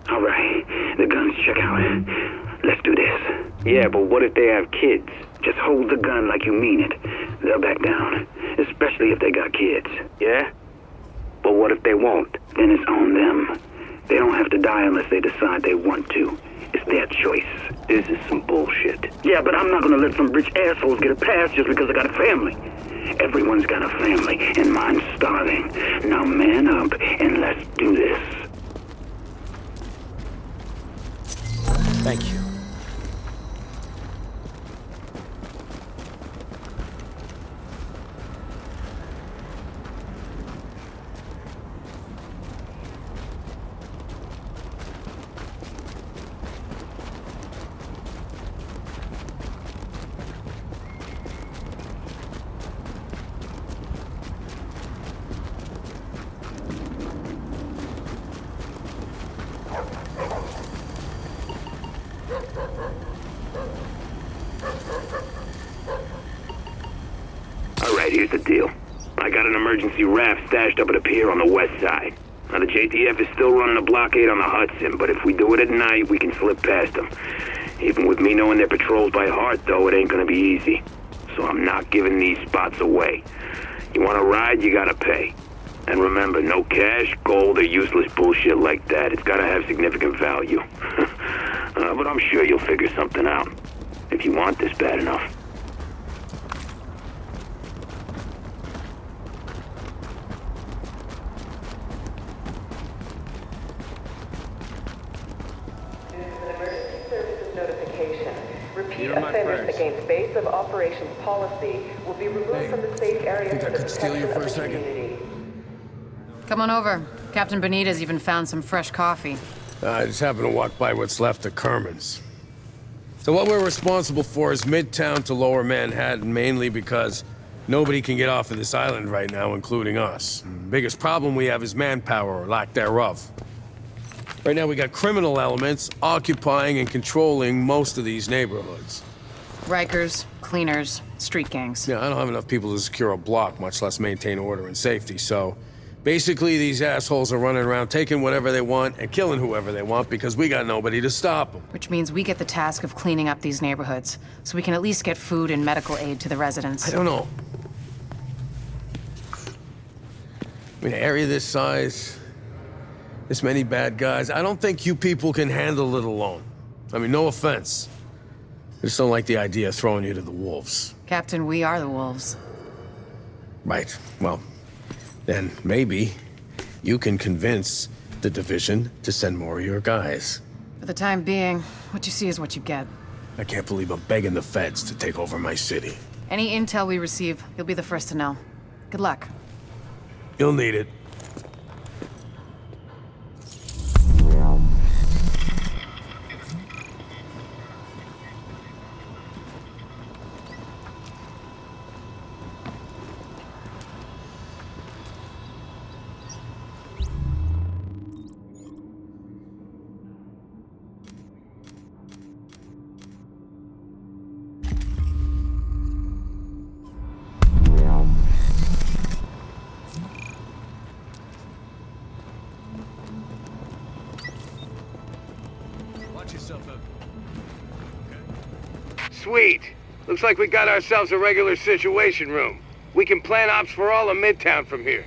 All right, the guns check out. Let's do this. Yeah, but what if they have kids? Just hold the gun like you mean it. They'll back down, especially if they got kids. Yeah? But what if they won't? Then it's on them. They don't have to die unless they decide they want to. It's their choice. This is some bullshit. Yeah, but I'm not gonna let some rich assholes get a pass just because I got a family. Everyone's got a family, and mine's starving. Now man up, and let's do this. Thank you. Here's the deal. I got an emergency raft stashed up at a pier on the west side. Now, the JTF is still running a blockade on the Hudson, but if we do it at night, we can slip past them. Even with me knowing their patrols by heart, though, it ain't gonna be easy. So I'm not giving these spots away. You wanna ride, you gotta pay. And remember, no cash, gold, or useless bullshit like that. It's gotta have significant value. But I'm sure you'll figure something out. If you want this bad enough. Repeat offenders against base of operations policy will be removed from the safe area for the protection of the community. Come on over. Captain Benitez even found some fresh coffee. I just happened to walk by what's left of Kerman's. So what we're responsible for is Midtown to Lower Manhattan, mainly because nobody can get off of this island right now, including us. The biggest problem we have is manpower, or lack thereof. Right now we got criminal elements occupying and controlling most of these neighborhoods. Rikers, cleaners, street gangs. Yeah, I don't have enough people to secure a block, much less maintain order and safety, so... Basically, these assholes are running around taking whatever they want and killing whoever they want because we got nobody to stop them. Which means we get the task of cleaning up these neighborhoods, so we can at least get food and medical aid to the residents. I don't know. I mean, an area this size, this many bad guys, I don't think you people can handle it alone. I mean, no offense. I just don't like the idea of throwing you to the wolves. Captain, we are the wolves. Right, well... Then maybe you can convince the division to send more of your guys. For the time being, what you see is what you get. I can't believe I'm begging the feds to take over my city. Any intel we receive, you'll be the first to know. Good luck. You'll need it. yourself up. Sweet. Looks like we got ourselves a regular situation room. We can plan ops for all of Midtown from here.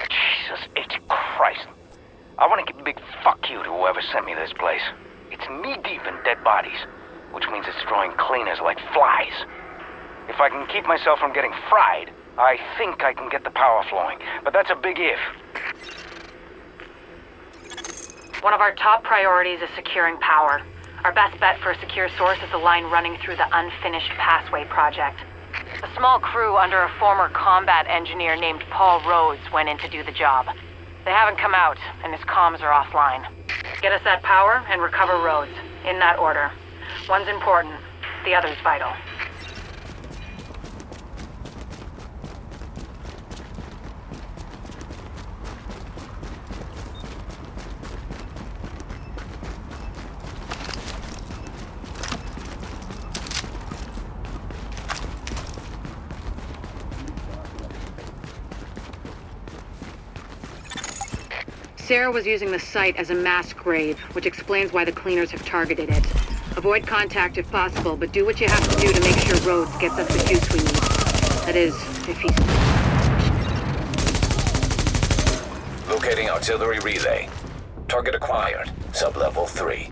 Jesus H. Christ. I want to give a big fuck you to whoever sent me this place. It's knee-deep in dead bodies, which means it's drawing cleaners like flies. If I can keep myself from getting fried, I think I can get the power flowing, but that's a big if. One of our top priorities is securing power. Our best bet for a secure source is the line running through the unfinished Passway project. A small crew under a former combat engineer named Paul Rhodes went in to do the job. They haven't come out, and his comms are offline. Get us that power and recover Rhodes, in that order. One's important, the other's vital. Sarah was using the site as a mass grave, which explains why the cleaners have targeted it. Avoid contact if possible, but do what you have to do to make sure Rhodes gets us the juice we need. That is, if he's... Locating artillery relay. Target acquired. Sub-level 3.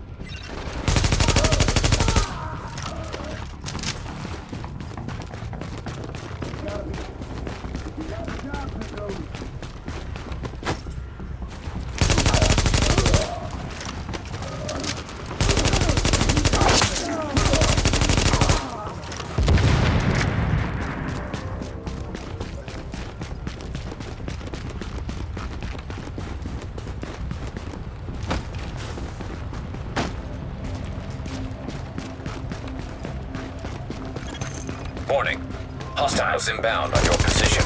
Warning. Hostiles inbound on your position.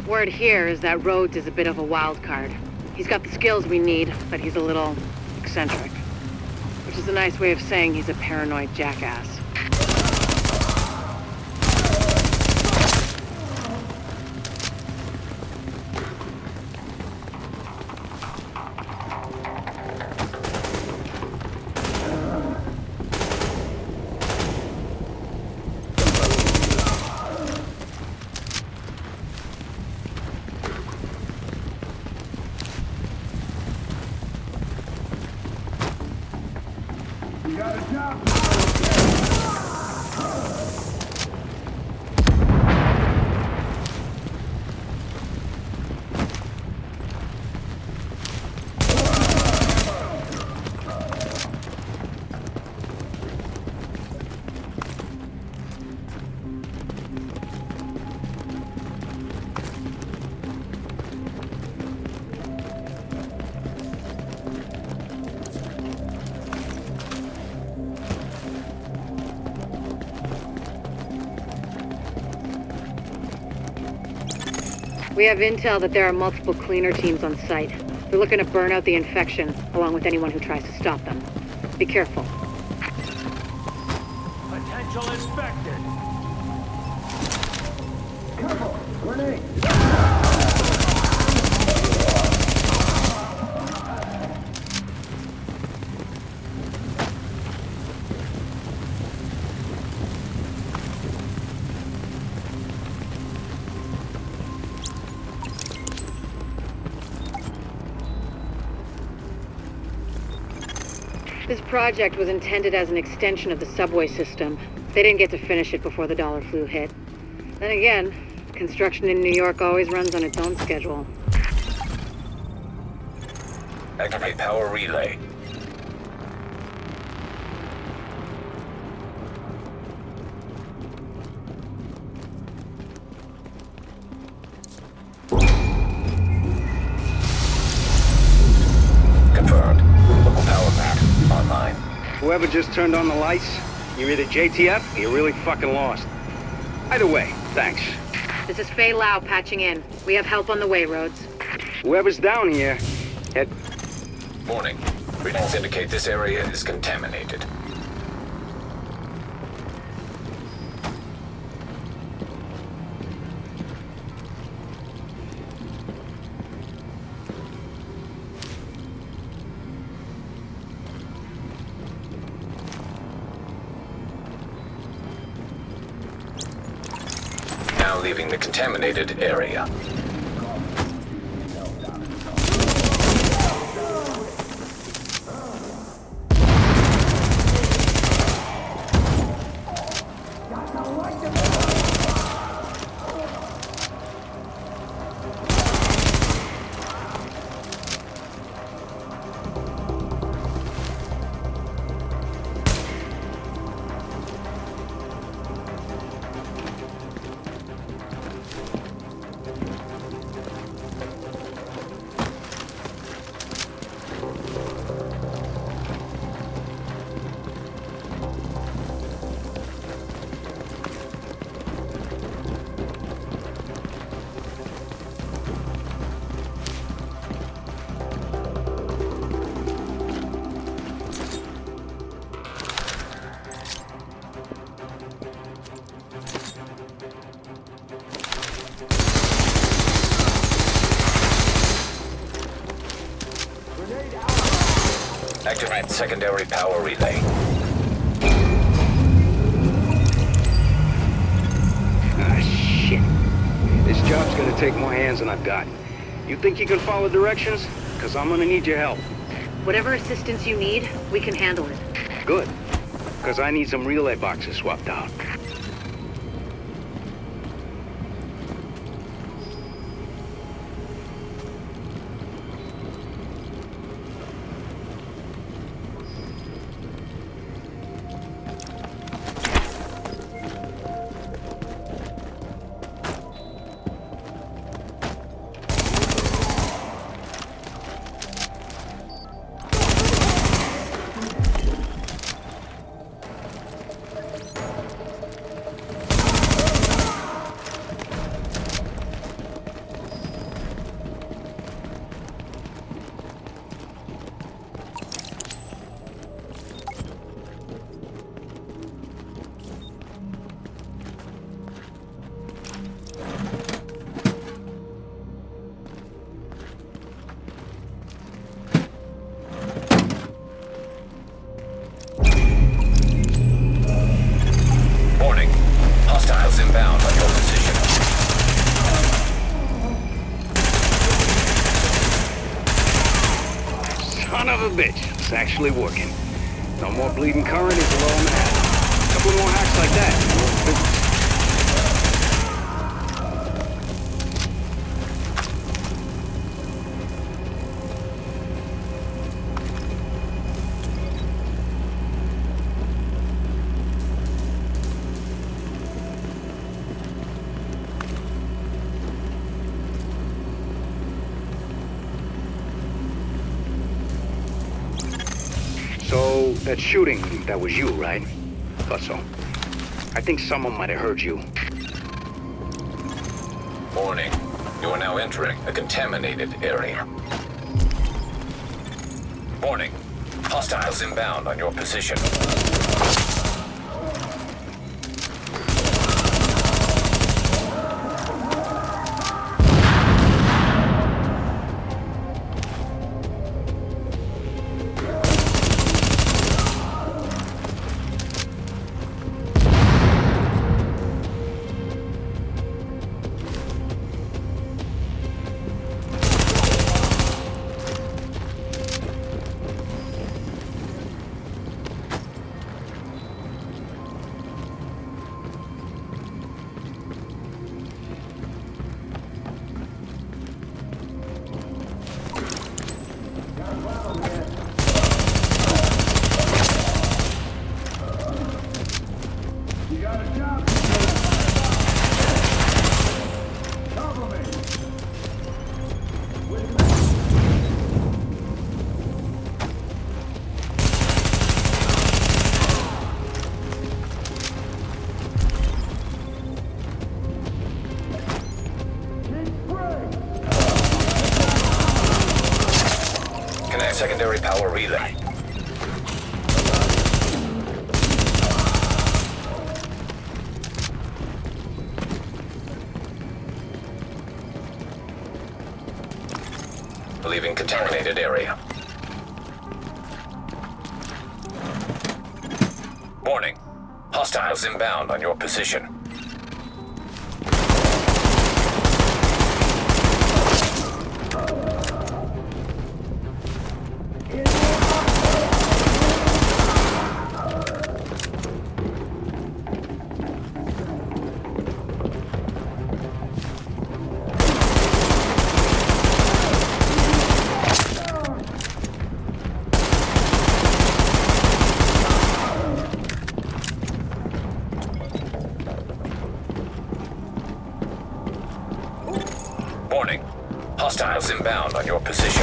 Word here is that Rhodes is a bit of a wild card. He's got the skills we need, but he's a little eccentric. Which is a nice way of saying he's a paranoid jackass. We have intel that there are multiple cleaner teams on site. They're looking to burn out the infection, along with anyone who tries to stop them. Be careful. Potential infected. Careful! Grenade! This project was intended as an extension of the subway system. They didn't get to finish it before the dollar flu hit. Then again, construction in New York always runs on its own schedule. Activate power relay. Confirmed. Local power map online. Whoever just turned on the lights, you're either JTF or you're really fucking lost. Either way, thanks. This is 𝐓𝐨 patching in. We have help on the way, Rhodes. Whoever's down here, Warning. Readings indicate this area is contaminated. Now leaving the contaminated area. Activate secondary power relay. Ah, shit. This job's gonna take more hands than I've got. You think you can follow directions? Because I'm gonna need your help. Whatever assistance you need, we can handle it. Good. Because I need some relay boxes swapped out. Inbound on your position. Son of a bitch. It's actually working. No more bleeding current into low Manhattan. A couple more hacks like that. and we're in business. So, that shooting, that was you, right? Thought so. I think someone might have heard you. Warning. You are now entering a contaminated area. Warning. Hostiles inbound on your position. secondary power relay. Leaving contaminated area. Warning. Hostiles inbound on your position. Warning. Hostiles inbound on your position.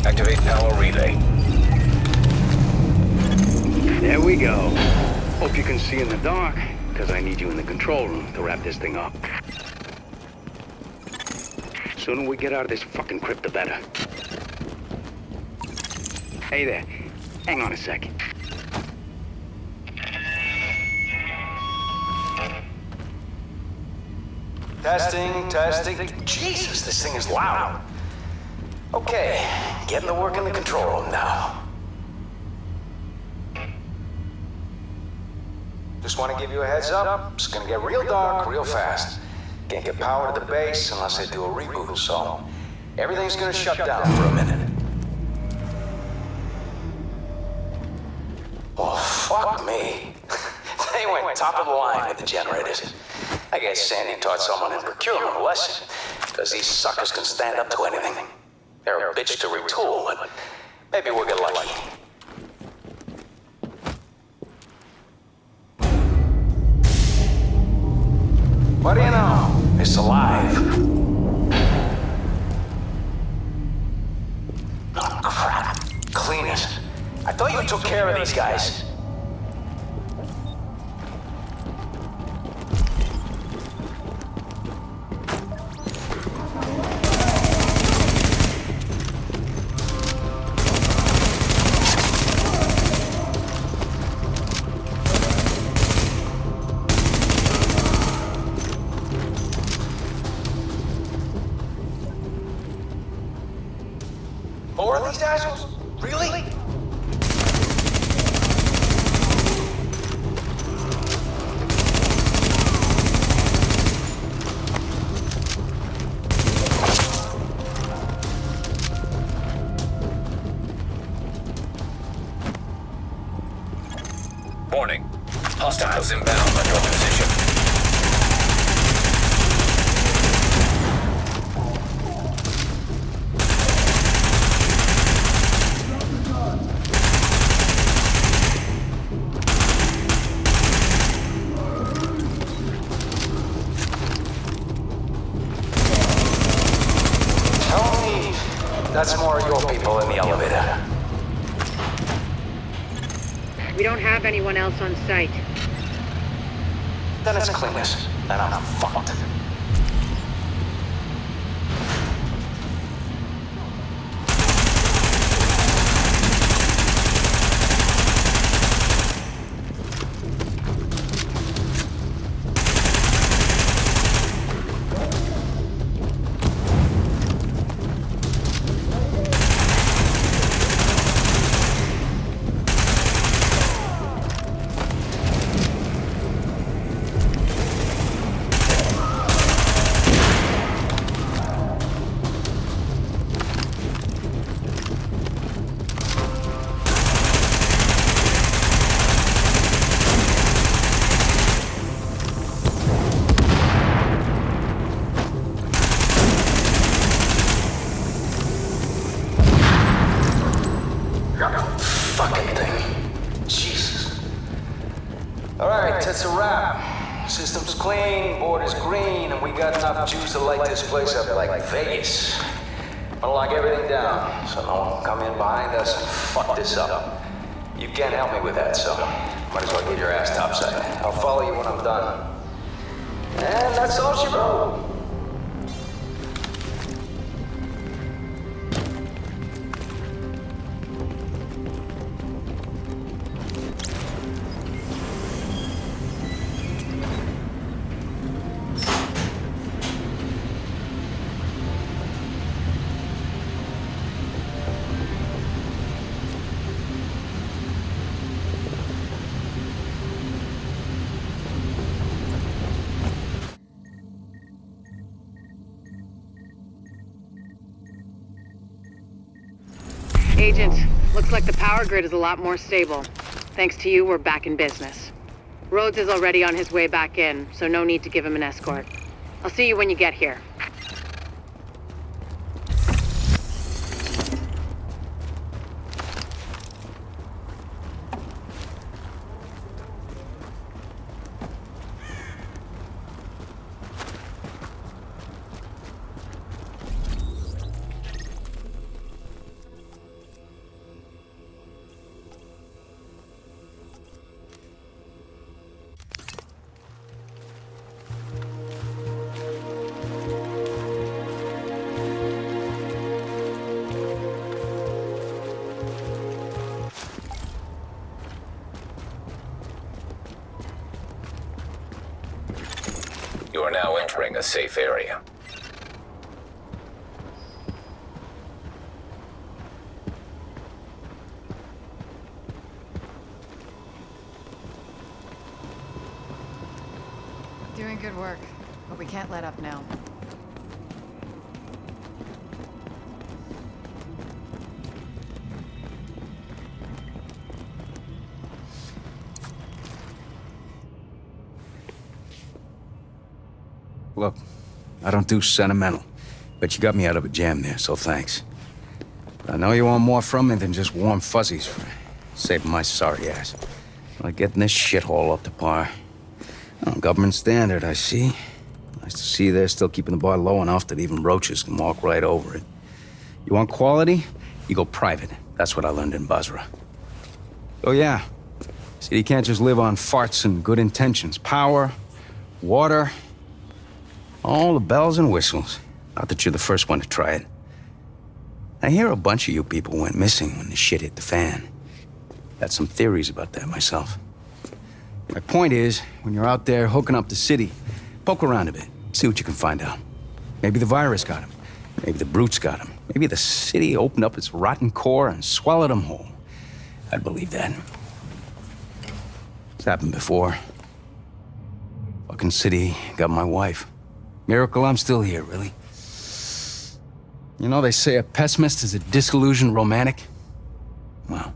Activate power relay. There we go. Hope you can see in the dark, because I need you in the control room to wrap this thing up. Sooner we get out of this fucking crypt, the better. Hey there. Hang on a second. Testing. Jesus, this thing is loud. Okay, getting to work in the control room now. Just want to give you a heads up. It's gonna get real dark real fast. Can't get power to the base unless they do a reboot, so everything's gonna shut down for a minute. Oh, fuck me. They went top of the line with the generators. I guess Sandy taught someone in procurement a lesson, because these suckers can stand up to anything. They're a bitch to retool, but maybe we'll get lucky. What do you know? It's alive. Oh, crap. Cleaners. I thought you took care of these guys. More of these assholes? Really? Warning. Hostiles inbound on your position. That's more of your people in the elevator. We don't have anyone else on site. Then it's cleaners, and I'm fucked. clean, borders green, and we got enough juice to light this place up like Vegas. I'll lock everything down, so no one will come in behind us and fuck this up. You can't help me with that, so might as well get your ass topside. I'll follow you when I'm done. And that's all she wrote. Agent, looks like the power grid is a lot more stable. Thanks to you, we're back in business. Rhodes is already on his way back in, so no need to give him an escort. I'll see you when you get here. You are now entering a safe area. Doing good work, but we can't let up now. Look, I don't do sentimental, but you got me out of a jam there, so thanks. I know you want more from me than just warm fuzzies for saving my sorry ass. Like getting this shithole up to par. Oh, government standard, I see. Nice to see they're still keeping the bar low enough that even roaches can walk right over it. You want quality? You go private. That's what I learned in Basra. Oh yeah, see, you can't just live on farts and good intentions. Power, water, all the bells and whistles. Not that you're the first one to try it. I hear a bunch of you people went missing when the shit hit the fan. Got some theories about that myself. My point is, when you're out there hooking up the city, poke around a bit, see what you can find out. Maybe the virus got him. Maybe the brutes got him. Maybe the city opened up its rotten core and swallowed him whole. I'd believe that. It's happened before. Fucking city got my wife. Miracle I'm still here, really. You know, they say a pessimist is a disillusioned romantic. Well,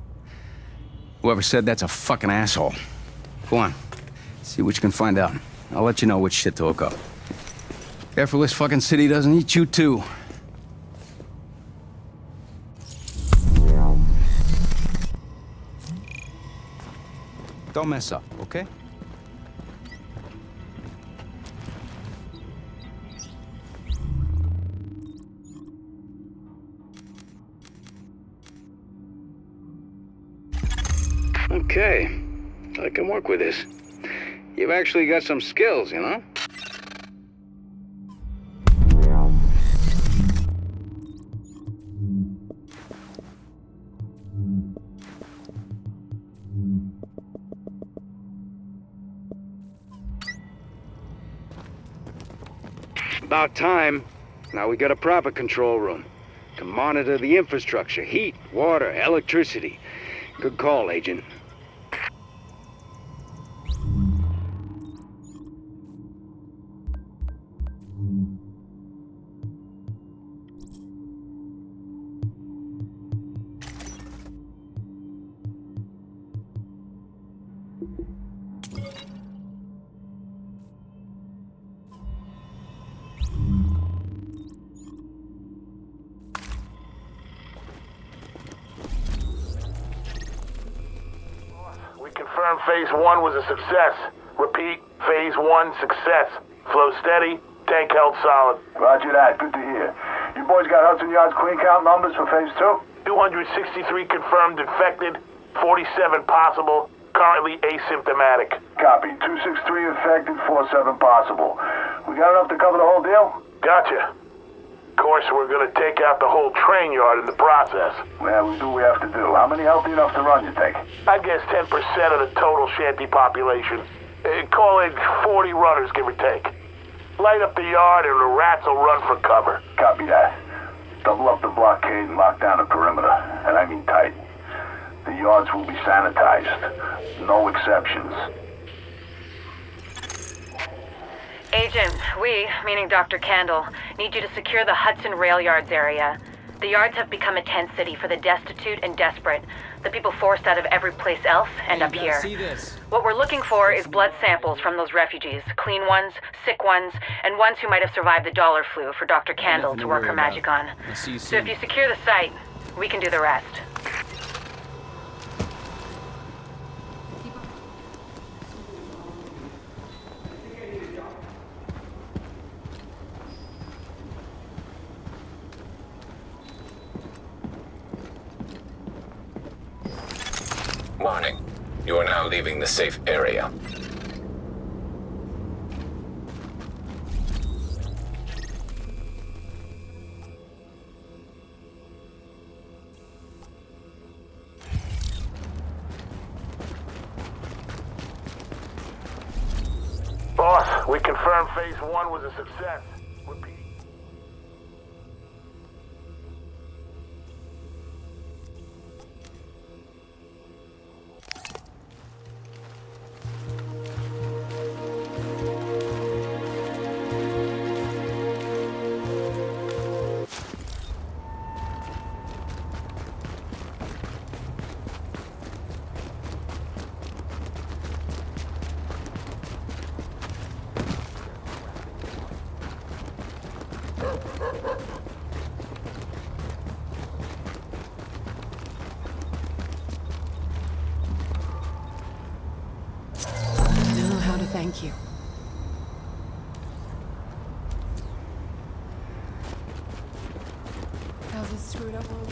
whoever said that's a fucking asshole. Go on, see what you can find out. I'll let you know which shit to hook up. Careful this fucking city doesn't eat you too. Don't mess up, okay? Okay, I can work with this. You've actually got some skills, you know? About time. Now we got a proper control room. Can monitor the infrastructure, heat, water, electricity. Good call, Agent. Phase 1 was a success. Repeat, phase 1 success. Flow steady, tank held solid. Roger that, good to hear. You boys got Hudson Yard's clean count numbers for phase 2? 263 confirmed infected, 47 possible, currently asymptomatic. Copy. 263 infected, 47 possible. We got enough to cover the whole deal? Gotcha. Of course, we're gonna take out the whole train yard in the process. Well, we do what we have to do. How many healthy enough to run, you think? I guess 10% of the total shanty population. Call it 40 runners, give or take. Light up the yard and the rats will run for cover. Copy that. Double up the blockade and lock down the perimeter. And I mean tight. The yards will be sanitized. No exceptions. Agent, we, meaning Dr. Kandel, need you to secure the Hudson rail yards area. The yards have become a tent city for the destitute and desperate. The people forced out of every place else end up here. See this. What we're looking for is blood samples from those refugees. Clean ones, sick ones, and ones who might have survived the dollar flu for Dr. Kandel to work her magic on. So if you secure the site, we can do the rest. Warning. You are now leaving the safe area. Boss, we confirmed phase 1 was a success. Repeat. Thank you. How's this screwed up world?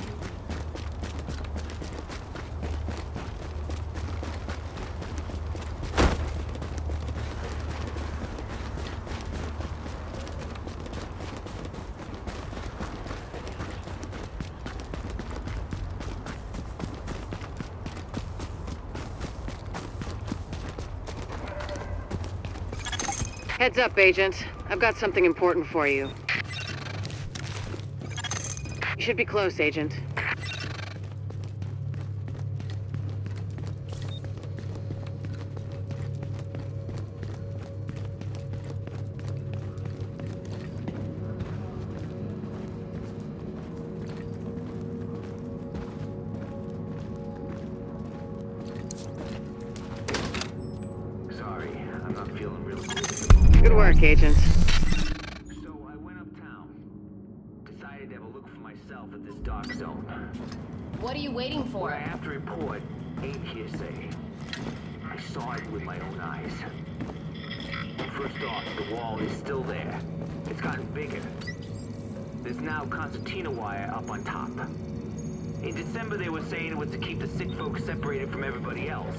Heads up, agents. I've got something important for you. You should be close, Agent. Good work, agents. So I went uptown. Decided to have a look for myself at this dark zone. What are you waiting for? What I have to report ain't hearsay. I saw it with my own eyes. First off, the wall is still there. It's gotten bigger. There's now concertina wire up on top. In December, they were saying it was to keep the sick folks separated from everybody else.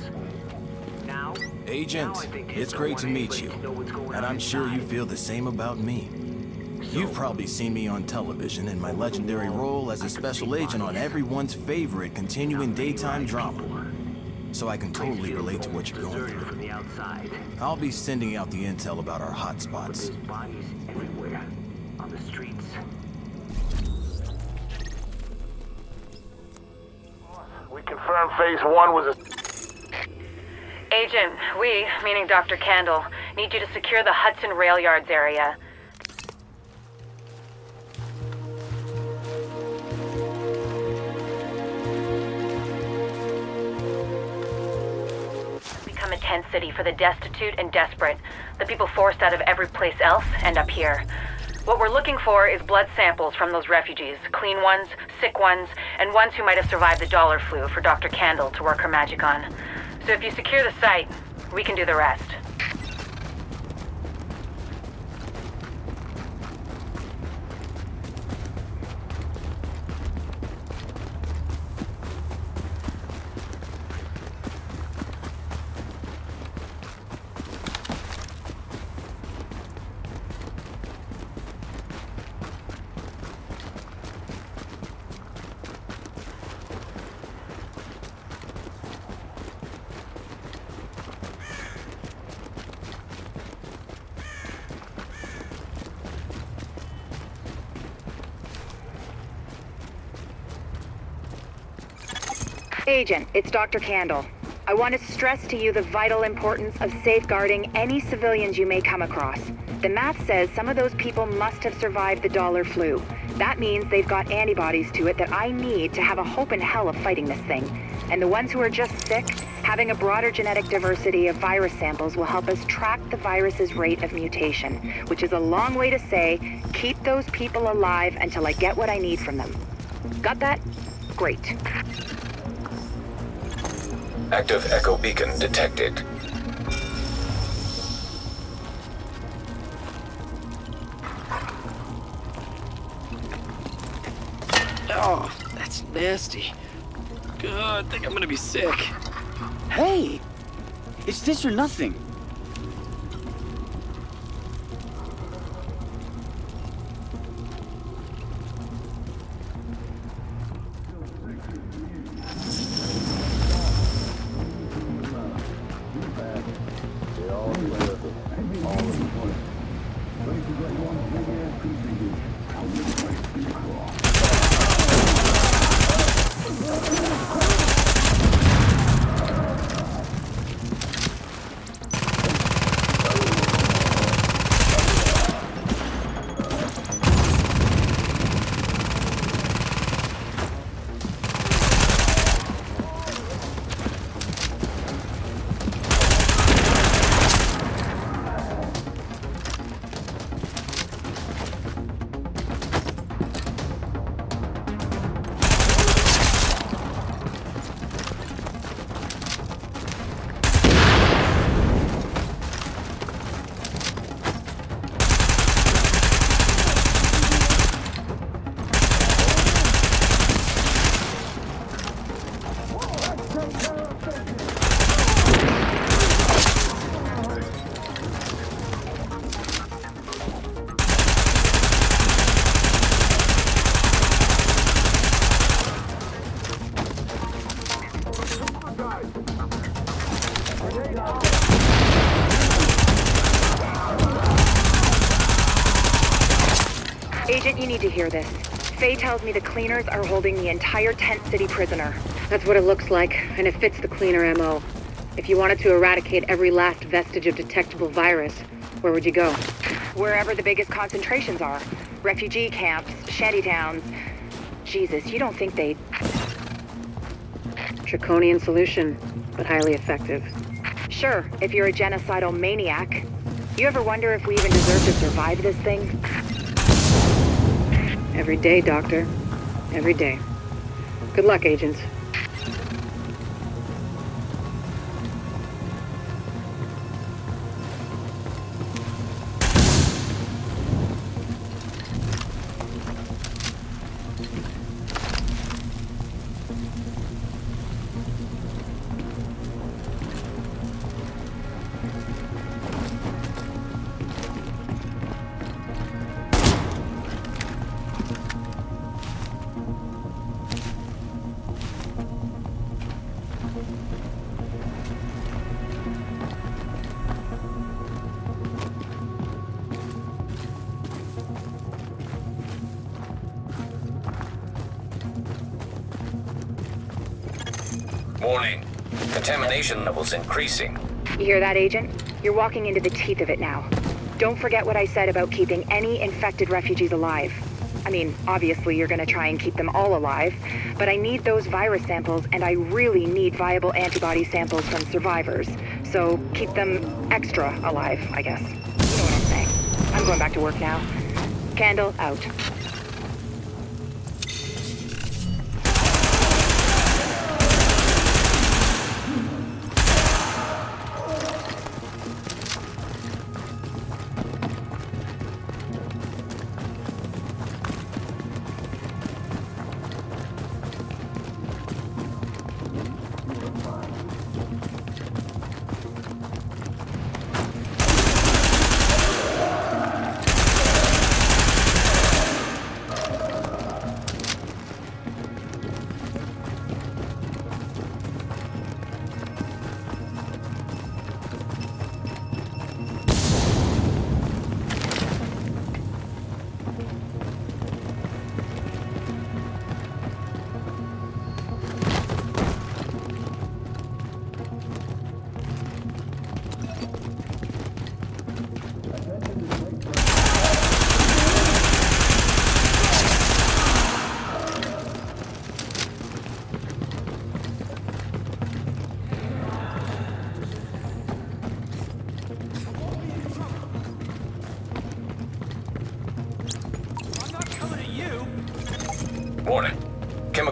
Now, Agent, it's great to meet you. And I'm sure you feel the same about me. You've probably seen me on television in my legendary role as a special agent on everyone's favorite continuing daytime drama. So I can totally relate to what you're going through. I'll be sending out the intel about our hotspots. Bodies everywhere. On the streets. We confirmed phase 1 was a... Agent, we, meaning Dr. Kandel, need you to secure the Hudson rail yards area. Become a tent city for the destitute and desperate. The people forced out of every place else end up here. What we're looking for is blood samples from those refugees. Clean ones, sick ones, and ones who might have survived the dollar flu for Dr. Kandel to work her magic on. So if you secure the site, We can do the rest. Agent, it's Dr. Kandel. I want to stress to you the vital importance of safeguarding any civilians you may come across. The math says some of those people must have survived the dollar flu. That means they've got antibodies to it that I need to have a hope in hell of fighting this thing. And the ones who are just sick, having a broader genetic diversity of virus samples will help us track the virus's rate of mutation, which is a long way to say, keep those people alive until I get what I need from them. Got that? Great. Active echo beacon detected. Oh, that's nasty. God, I think I'm gonna be sick. Hey! It's this or nothing. Agent, you need to hear this. Faye tells me the cleaners are holding the entire Tent City prisoner. That's what it looks like, and it fits the cleaner MO. If you wanted to eradicate every last vestige of detectable virus, where would you go? Wherever the biggest concentrations are. Refugee camps, shantytowns. Jesus, you don't think they... Draconian solution, but highly effective. Sure, if you're a genocidal maniac. You ever wonder if we even deserve to survive this thing? Every day, Doctor. Every day. Good luck, agents. Warning. Contamination levels increasing. You hear that, Agent? You're walking into the teeth of it now. Don't forget what I said about keeping any infected refugees alive. I mean, obviously you're gonna try and keep them all alive, but I need those virus samples, and I really need viable antibody samples from survivors. So keep them extra alive, I guess. You know what I'm saying. I'm going back to work now. Kandel, out.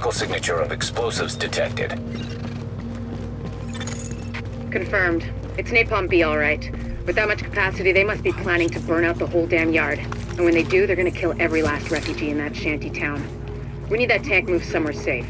Chemical signature of explosives detected. Confirmed. It's Napalm B, all right. With that much capacity, they must be planning to burn out the whole damn yard. And when they do, they're gonna kill every last refugee in that shanty town. We need that tank moved somewhere safe.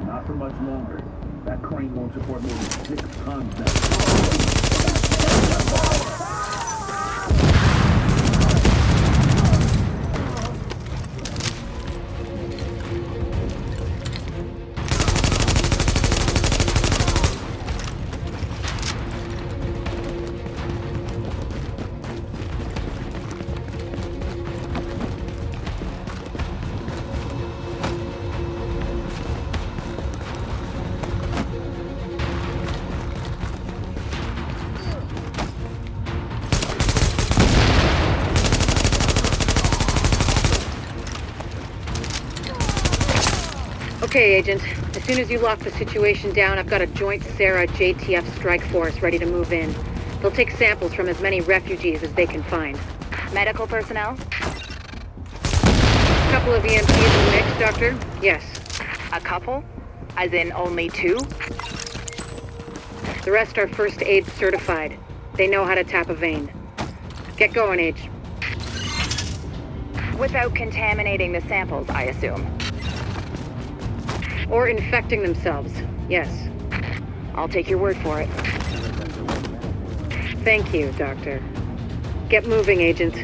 Not for much longer. That crane won't support more than 6 tons now. Okay, Agent. As soon as you lock the situation down, I've got a joint Sarah JTF strike force ready to move in. They'll take samples from as many refugees as they can find. Medical personnel? A couple of EMTs in the mix, Doctor? Yes. A couple? As in only 2? The rest are first aid certified. They know how to tap a vein. Get going, Age. Without contaminating the samples, I assume. Or infecting themselves, yes. I'll take your word for it. Thank you, Doctor. Get moving, Agent.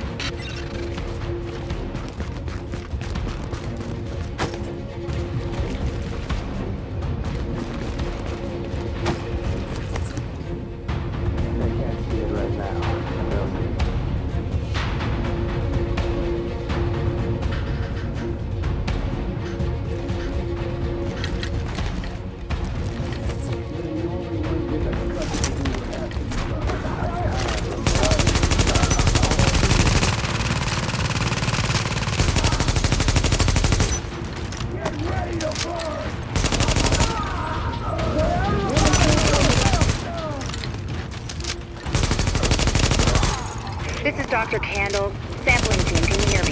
This is Dr. Candle. Sampling team, can you hear me?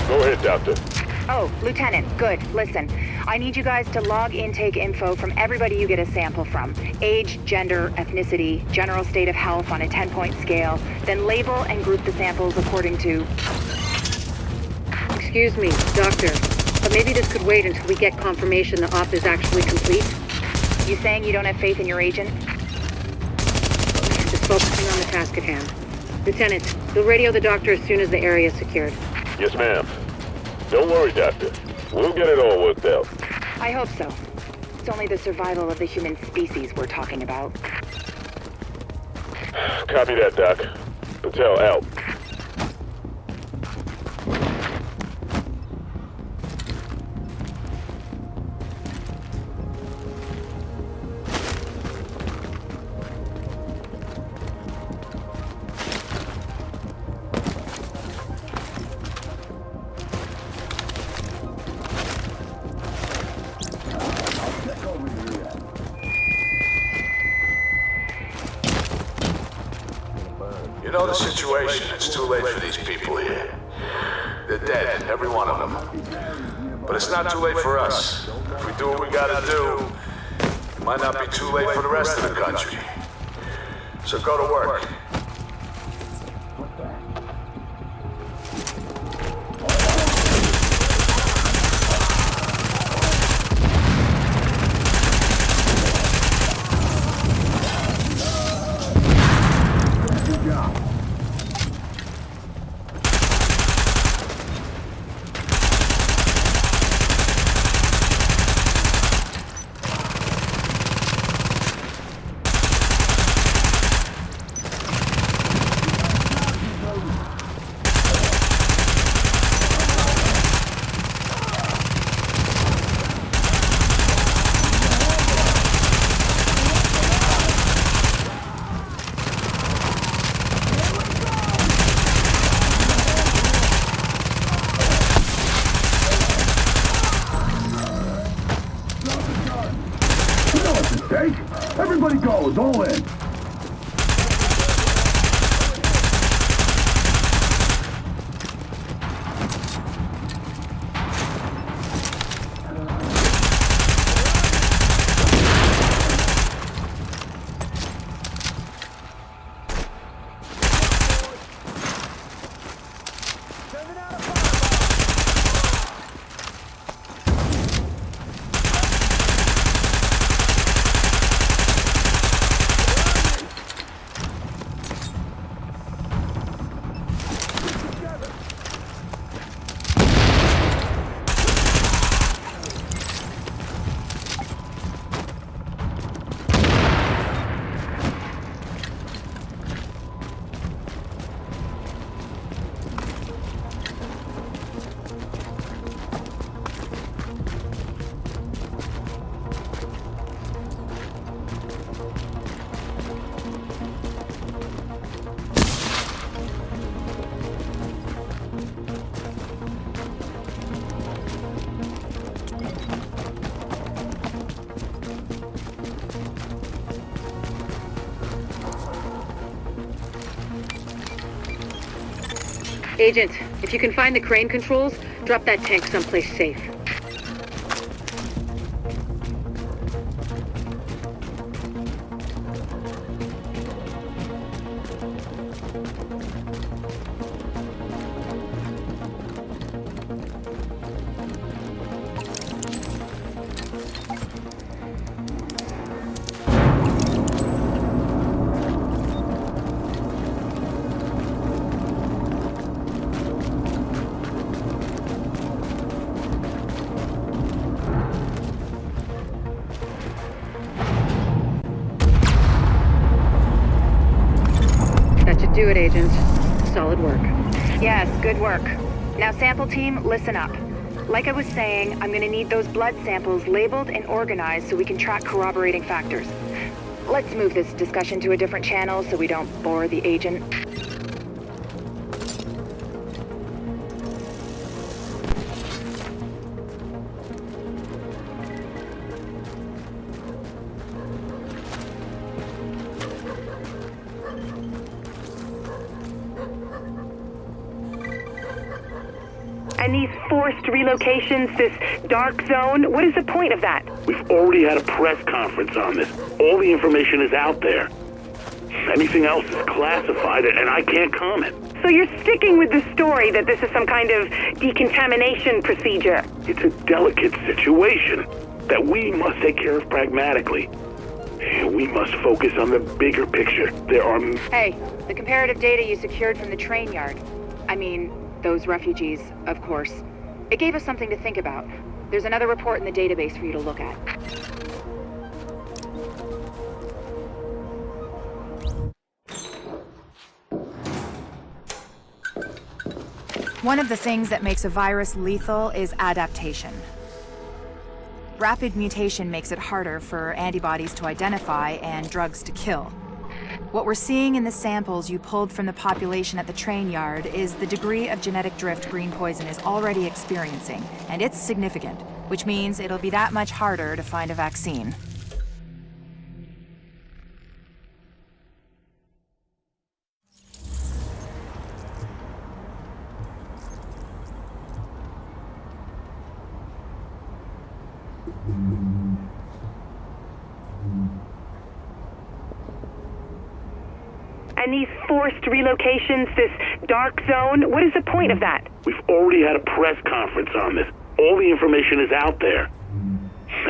Go ahead, Doctor. Oh, Lieutenant, good. Listen, I need you guys to log intake info from everybody you get a sample from. Age, gender, ethnicity, general state of health on a 10-point scale. Then label and group the samples according to... Excuse me, Doctor, but maybe this could wait until we get confirmation the op is actually complete. You saying you don't have faith in your agent? Just focusing on the task at hand. Lieutenant, you'll radio the doctor as soon as the area is secured. Yes, ma'am. Don't worry, Doctor. We'll get it all worked out. I hope so. It's only the survival of the human species we're talking about. Copy that, Doc. Patel out. know the situation. It's too late for these people here. They're dead, every one of them. But it's not too late for us. If we do what we gotta do, it might not be too late for the rest of the country. So go to work. Everybody goes, all in. Agent, if you can find the crane controls, drop that tank someplace safe. Do it, Agent. Solid work. Yes, good work. Now, sample team, listen up. Like I was saying, I'm gonna need those blood samples labeled and organized so we can track corroborating factors. Let's move this discussion to a different channel so we don't bore the agent. And these forced relocations, this dark zone, what is the point of that? We've already had a press conference on this. All the information is out there. Anything else is classified, and I can't comment. So you're sticking with the story that this is some kind of decontamination procedure? It's a delicate situation that we must take care of pragmatically. We must focus on the bigger picture. There are... Hey, the comparative data you secured from the train yard. I mean, those refugees, of course. It gave us something to think about. There's another report in the database for you to look at. One of the things that makes a virus lethal is adaptation. Rapid mutation makes it harder for antibodies to identify and drugs to kill. What we're seeing in the samples you pulled from the population at the train yard is the degree of genetic drift green poison is already experiencing, and it's significant, which means it'll be that much harder to find a vaccine. And these forced relocations, this dark zone, what is the point of that? We've already had a press conference on this. All the information is out there.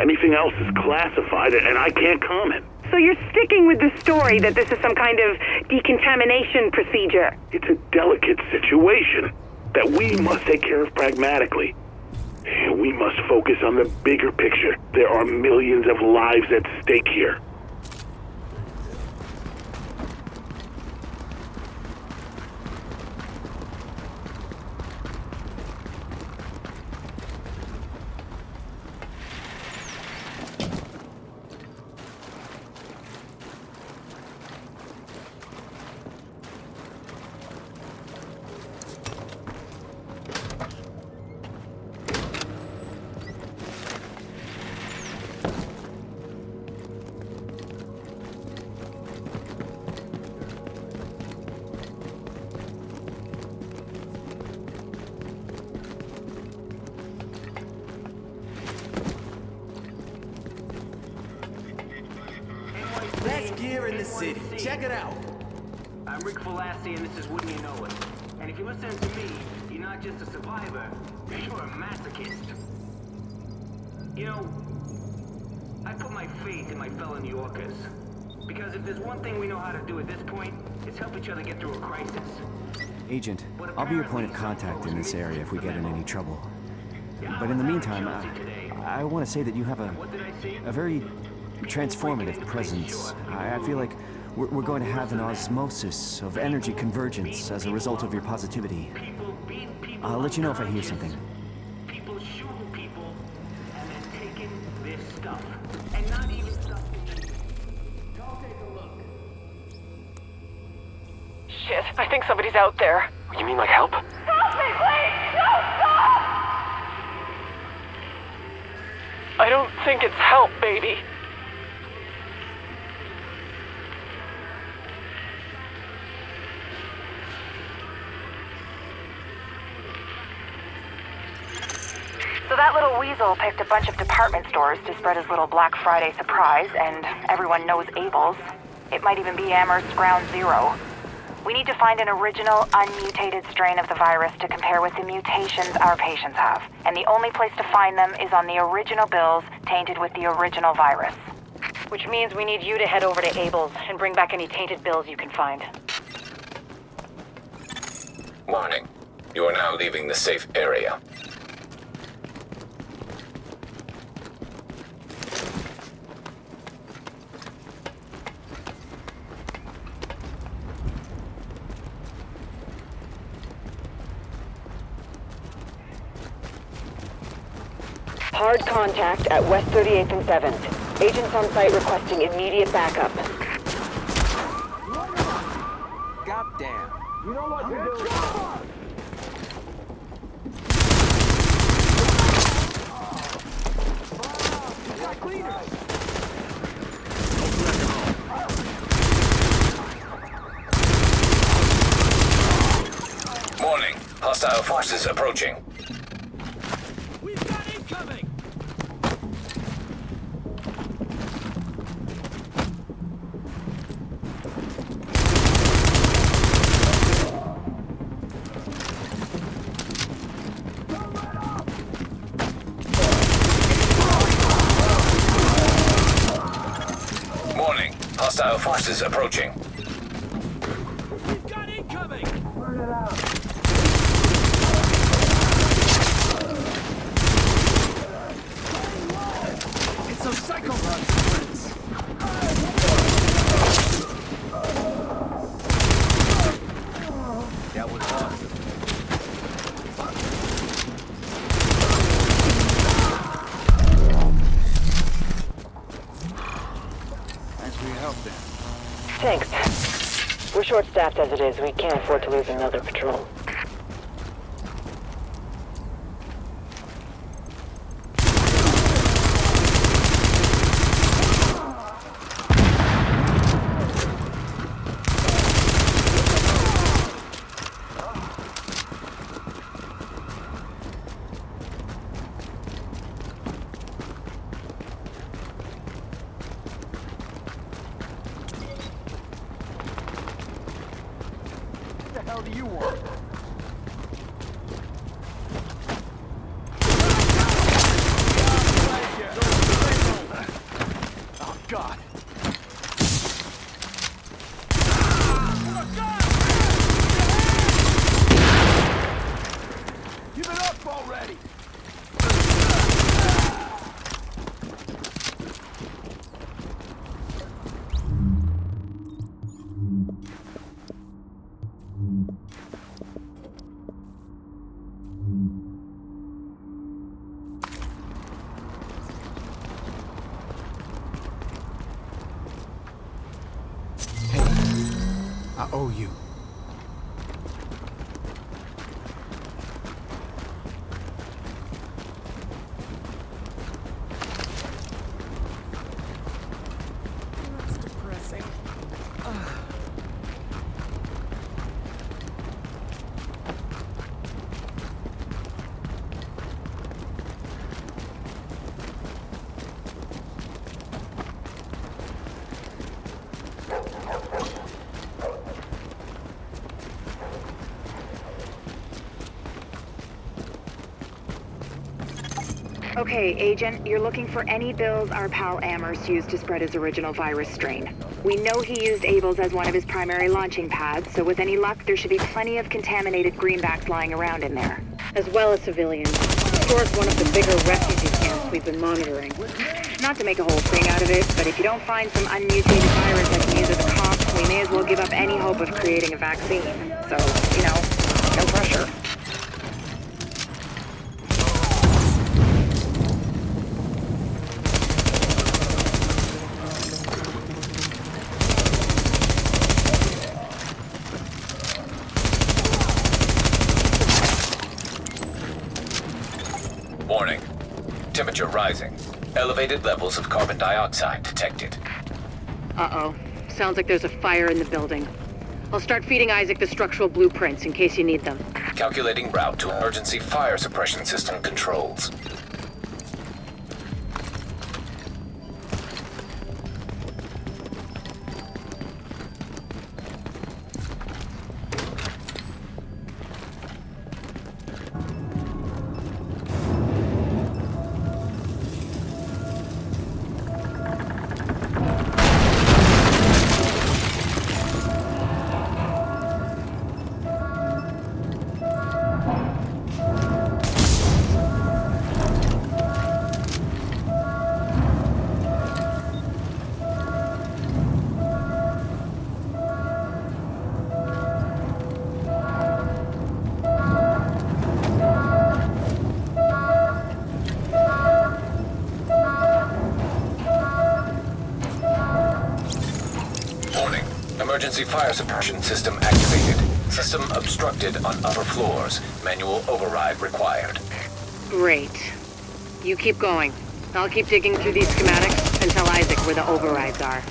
Anything else is classified, and I can't comment. So you're sticking with the story that this is some kind of decontamination procedure? It's a delicate situation that we must take care of pragmatically. We must focus on the bigger picture. There are millions of lives at stake here. Best gear in the city. Check it out. I'm 𝐓𝐸𝐿𝐴𝐶, and this is 𝐓𝐸𝐿 𝐂𝐥𝐚𝐬. And if you listen to me, you're not just a survivor, you're a masochist. You know, I put my faith in my fellow New Yorkers. Because if there's one thing we know how to do at this point, it's help each other get through a crisis. Agent, I'll be your point of contact in this area if we get in any trouble. But in the meantime, I want to say that you have a very transformative presence. I feel like we're going to have an osmosis of energy convergence as a result of your positivity. I'll let you know if I hear something. People shooting people and then taking their stuff. And not even stuff they need. Go take a look. Shit, I think somebody's out there. You mean like help? Help me, please! Don't stop! I don't think it's help, baby. So that little weasel picked a bunch of department stores to spread his little Black Friday surprise, and everyone knows 𝐓𝐸𝐿's. It might even be Amherst ground zero. We need to find an original, unmutated strain of the virus to compare with the mutations our patients have. And the only place to find them is on the original bills tainted with the original virus. Which means we need you to head over to 𝐓𝐸𝐿's and bring back any tainted bills you can find. Warning. You are now leaving the safe area. Hard contact at West 38th and 7th. Agents on site requesting immediate backup. Goddamn. You know what to do. Warning. Hostile forces approaching. We've got incoming. Warning. Hostile forces approaching. We've got incoming. Burn it out. It's those psychopaths, friends. That was awesome. Thanks for your help, then. Thanks. We're short-staffed as it is. We can't afford to lose another patrol. do you want? Oh, God. Give it up already! I owe you. That's depressing. Okay, Agent, you're looking for any bills our pal Amherst used to spread his original virus strain. We know he used 𝐓𝐸L's as one of his primary launching pads, so with any luck, there should be plenty of contaminated greenbacks lying around in there. As well as civilians. The store's one of the bigger refugee camps we've been monitoring. Not to make a whole thing out of it, but if you don't find some unmutated virus that can use as a comp, we may as well give up any hope of creating a vaccine. So, you know, no pressure. Warning. Temperature rising. Elevated levels of carbon dioxide detected. Uh-oh. Sounds like there's a fire in the building. I'll start feeding Isaac the structural blueprints in case you need them. Calculating route to emergency fire suppression system controls. Emergency fire suppression system activated. System obstructed on upper floors. Manual override required. Great. You keep going. I'll keep digging through these schematics and tell Isaac where the overrides are.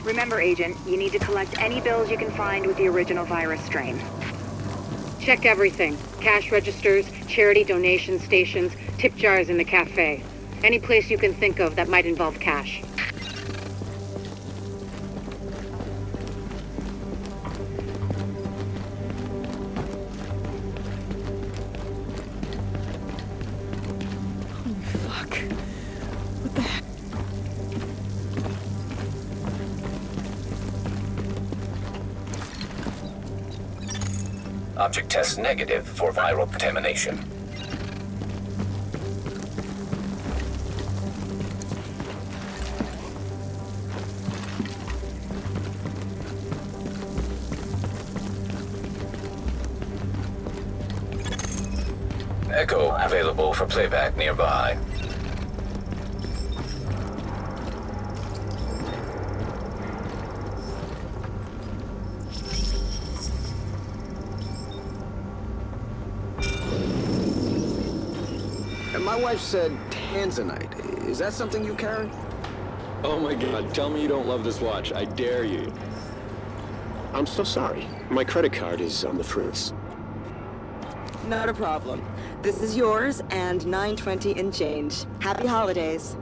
Remember, Agent, you need to collect any bills you can find with the original virus strain. Check everything. Cash registers, charity donation stations, tip jars in the cafe. Any place you can think of that might involve cash. Object test negative for viral contamination. Echo available for playback nearby. My wife said tanzanite. Is that something you carry? Oh my god, tell me you don't love this watch. I dare you. I'm so sorry. My credit card is on the fruits. Not a problem. This is yours and $9.20 in change. Happy holidays.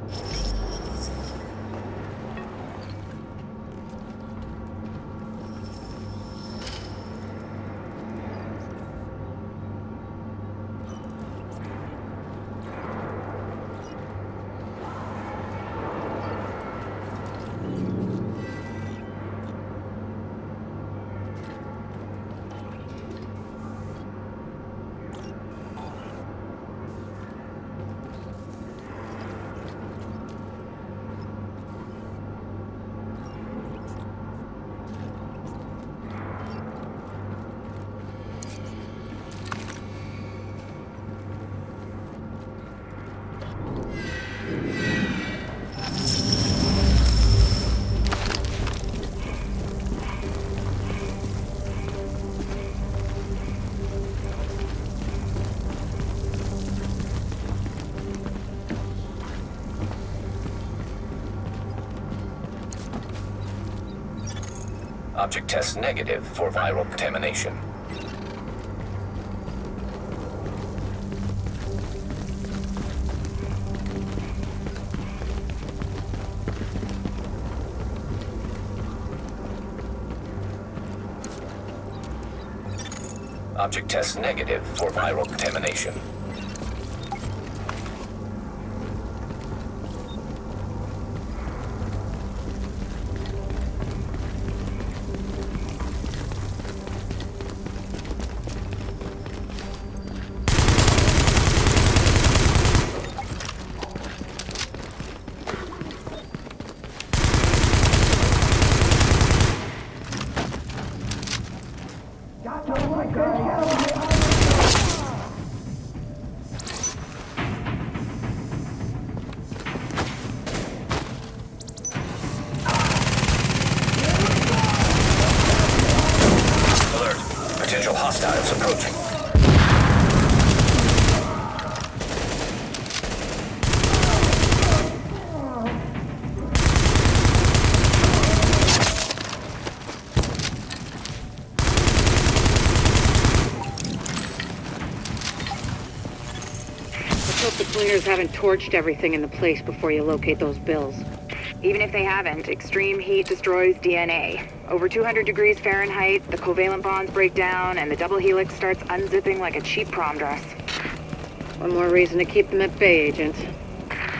Object test negative for viral contamination. Object test negative for viral contamination. Potential hostiles approaching. Let's hope the cleaners haven't torched everything in the place before you locate those bills. Even if they haven't, extreme heat destroys DNA. Over 200 degrees Fahrenheit, the covalent bonds break down, and the double helix starts unzipping like a cheap prom dress. One more reason to keep them at bay, Agent.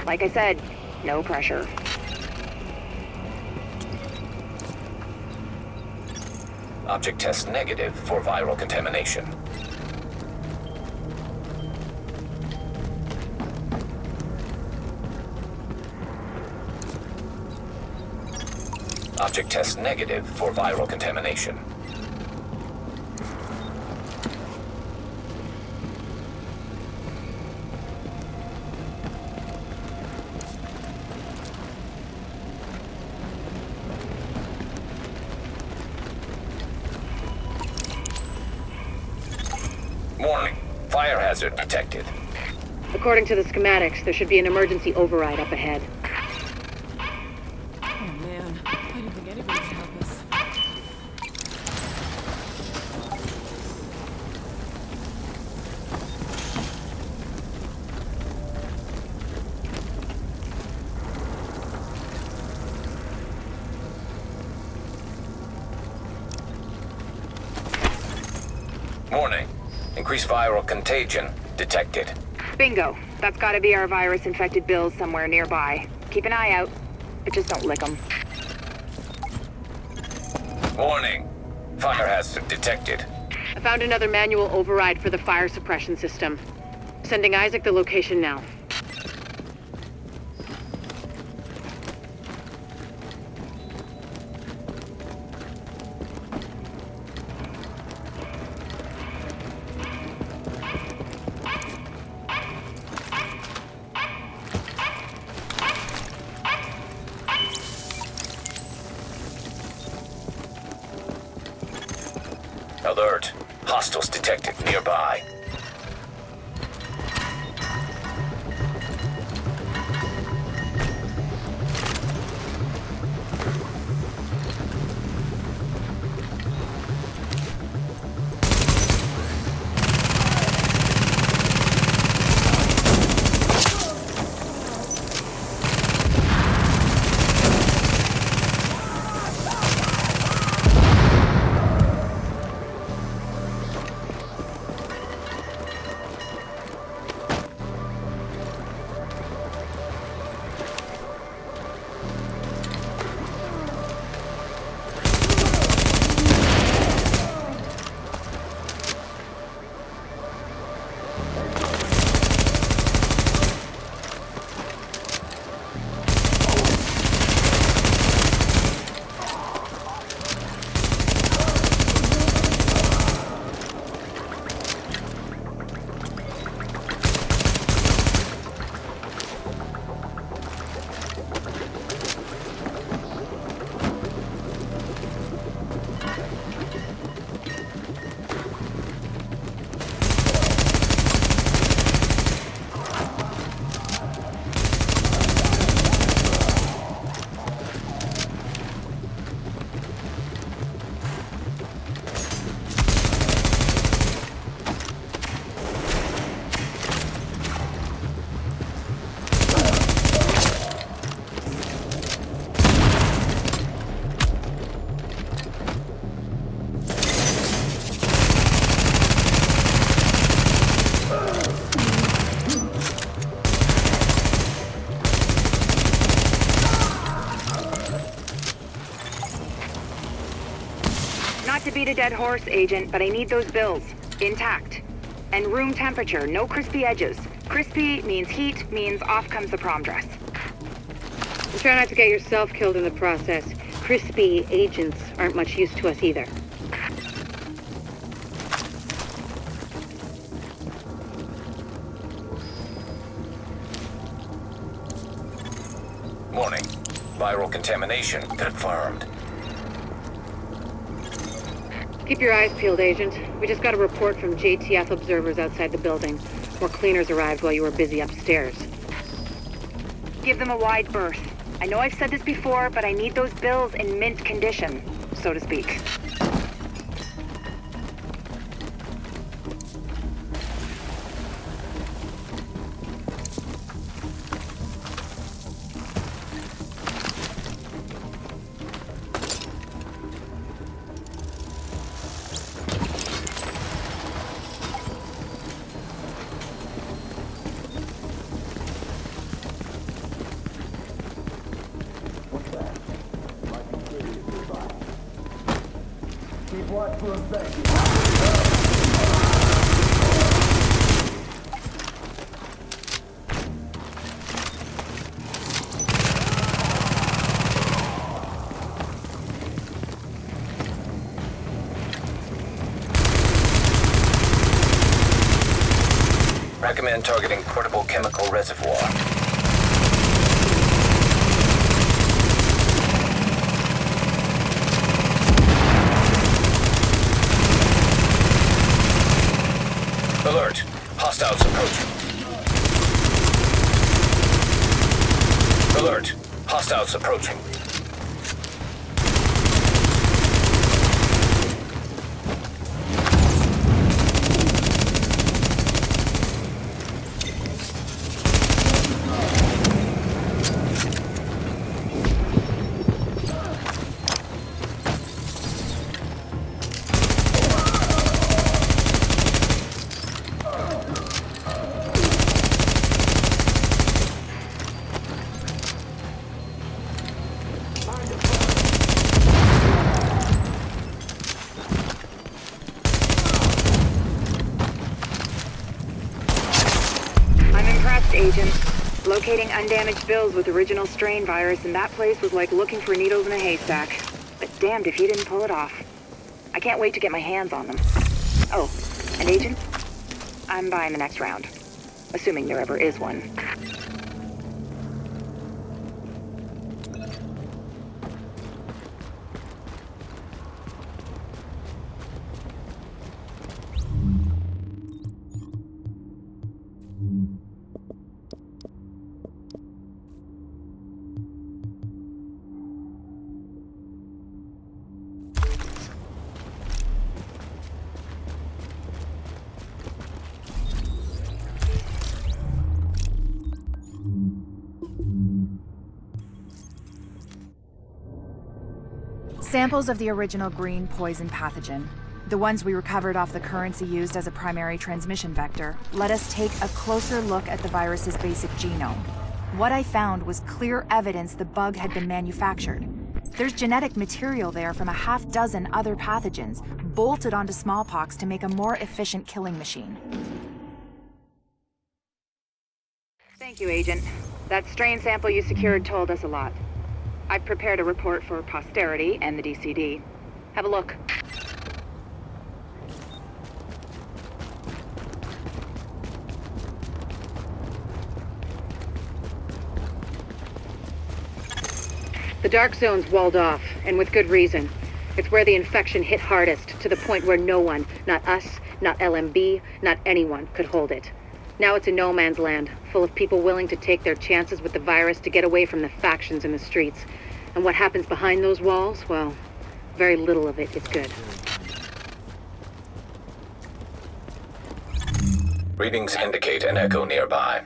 Like I said, no pressure. Object test negative for viral contamination. Object test negative for viral contamination. Warning. Fire hazard detected. According to the schematics, there should be an emergency override up ahead. Warning. Increased viral contagion detected. Bingo. That's gotta be our virus-infected bills somewhere nearby. Keep an eye out, but just don't lick them. Warning. Fire hazard detected. I found another manual override for the fire suppression system. Sending Isaac the location now. Alert. Hostiles detected nearby. beat a dead horse, Agent, but I need those bills. Intact. And room temperature, no crispy edges. Crispy means heat, means off comes the prom dress. And try not to get yourself killed in the process. Crispy agents aren't much use to us either. Warning. Viral contamination confirmed. Keep your eyes peeled, Agent. We just got a report from JTF observers outside the building. More cleaners arrived while you were busy upstairs. Give them a wide berth. I know I've said this before, but I need those bills in mint condition, so to speak. Recommend targeting portable chemical reservoir. Alert. Hostiles approaching. Alert. Hostiles approaching. Agent. Locating undamaged bills with original strain virus in that place was like looking for needles in a haystack. But damned if you didn't pull it off. I can't wait to get my hands on them. Oh, and Agent? I'm buying the next round. Assuming there ever is one. Samples of the original green poison pathogen, the ones we recovered off the currency used as a primary transmission vector, let us take a closer look at the virus's basic genome. What I found was clear evidence the bug had been manufactured. There's genetic material there from a half-dozen other pathogens, bolted onto smallpox to make a more efficient killing machine. Thank you, Agent. That strain sample you secured told us a lot. I've prepared a report for posterity and the DCD. Have a look. The dark zone's walled off, and with good reason. It's where the infection hit hardest, to the point where no one, not us, not LMB, not anyone, could hold it. Now it's a no man's land, full of people willing to take their chances with the virus to get away from the factions in the streets. And what happens behind those walls, well, very little of it is good. Readings indicate an echo nearby.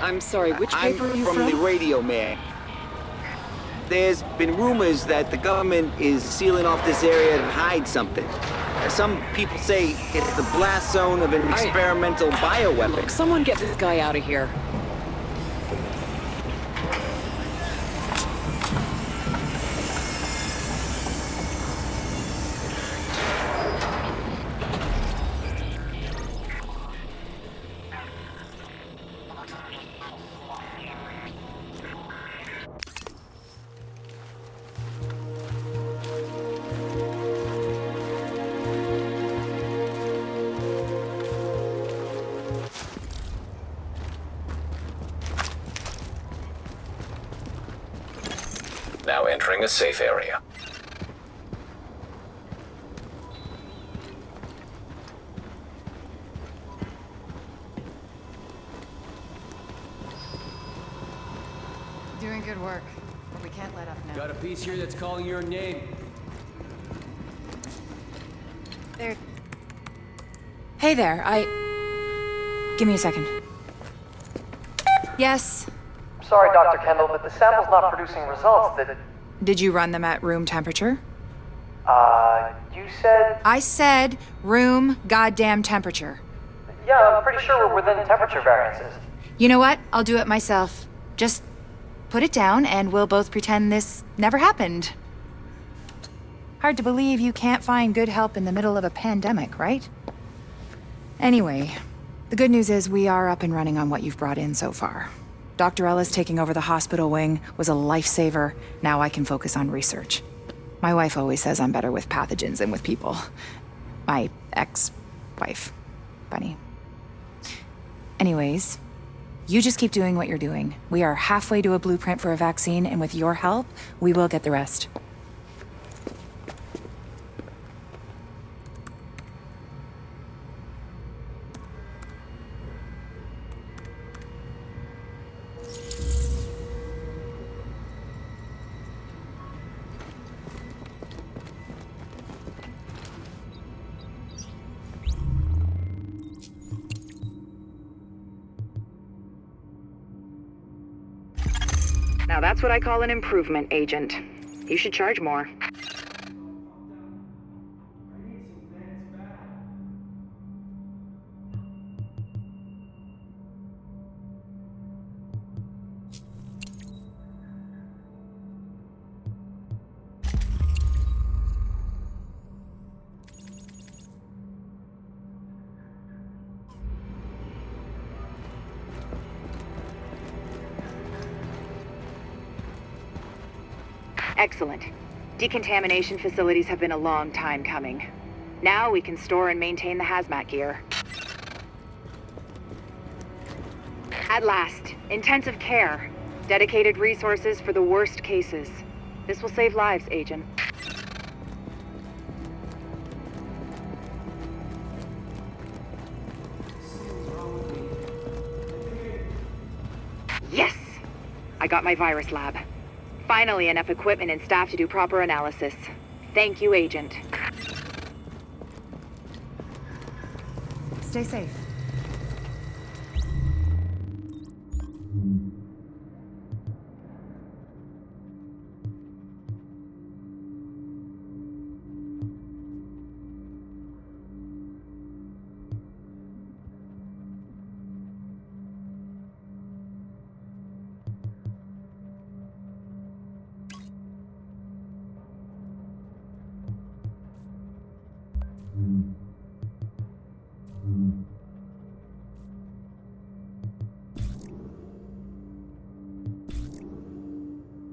I'm sorry, which paper are you from? I'm from the Radio Man. There's been rumors that the government is sealing off this area to hide something. Some people say it's the blast zone of an experimental bioweapon. Look, someone get this guy out of here. Now entering a safe area. Doing good work, but we can't let up now. Got a piece here that's calling your name. There. Hey there, Give me a second. Yes? Sorry, Dr. Kendall, but the sample's not producing results that... Did you run them at room temperature? You said... I said room goddamn temperature. Yeah, I'm pretty sure we're within temperature variances. You know what? I'll do it myself. Just put it down and we'll both pretend this never happened. Hard to believe you can't find good help in the middle of a pandemic, right? Anyway, the good news is we are up and running on what you've brought in so far. Dr. Ellis taking over the hospital wing was a lifesaver. Now I can focus on research. My wife always says I'm better with pathogens than with people. My ex-wife. Funny. Anyways, you just keep doing what you're doing. We are halfway to a blueprint for a vaccine, and with your help, we will get the rest. Now that's what I call an improvement, Agent. You should charge more. Excellent. Decontamination facilities have been a long time coming. Now we can store and maintain the hazmat gear. At last, intensive care. Dedicated resources for the worst cases. This will save lives, Agent. Yes! I got my virus lab. Finally, enough equipment and staff to do proper analysis. Thank you, Agent. Stay safe.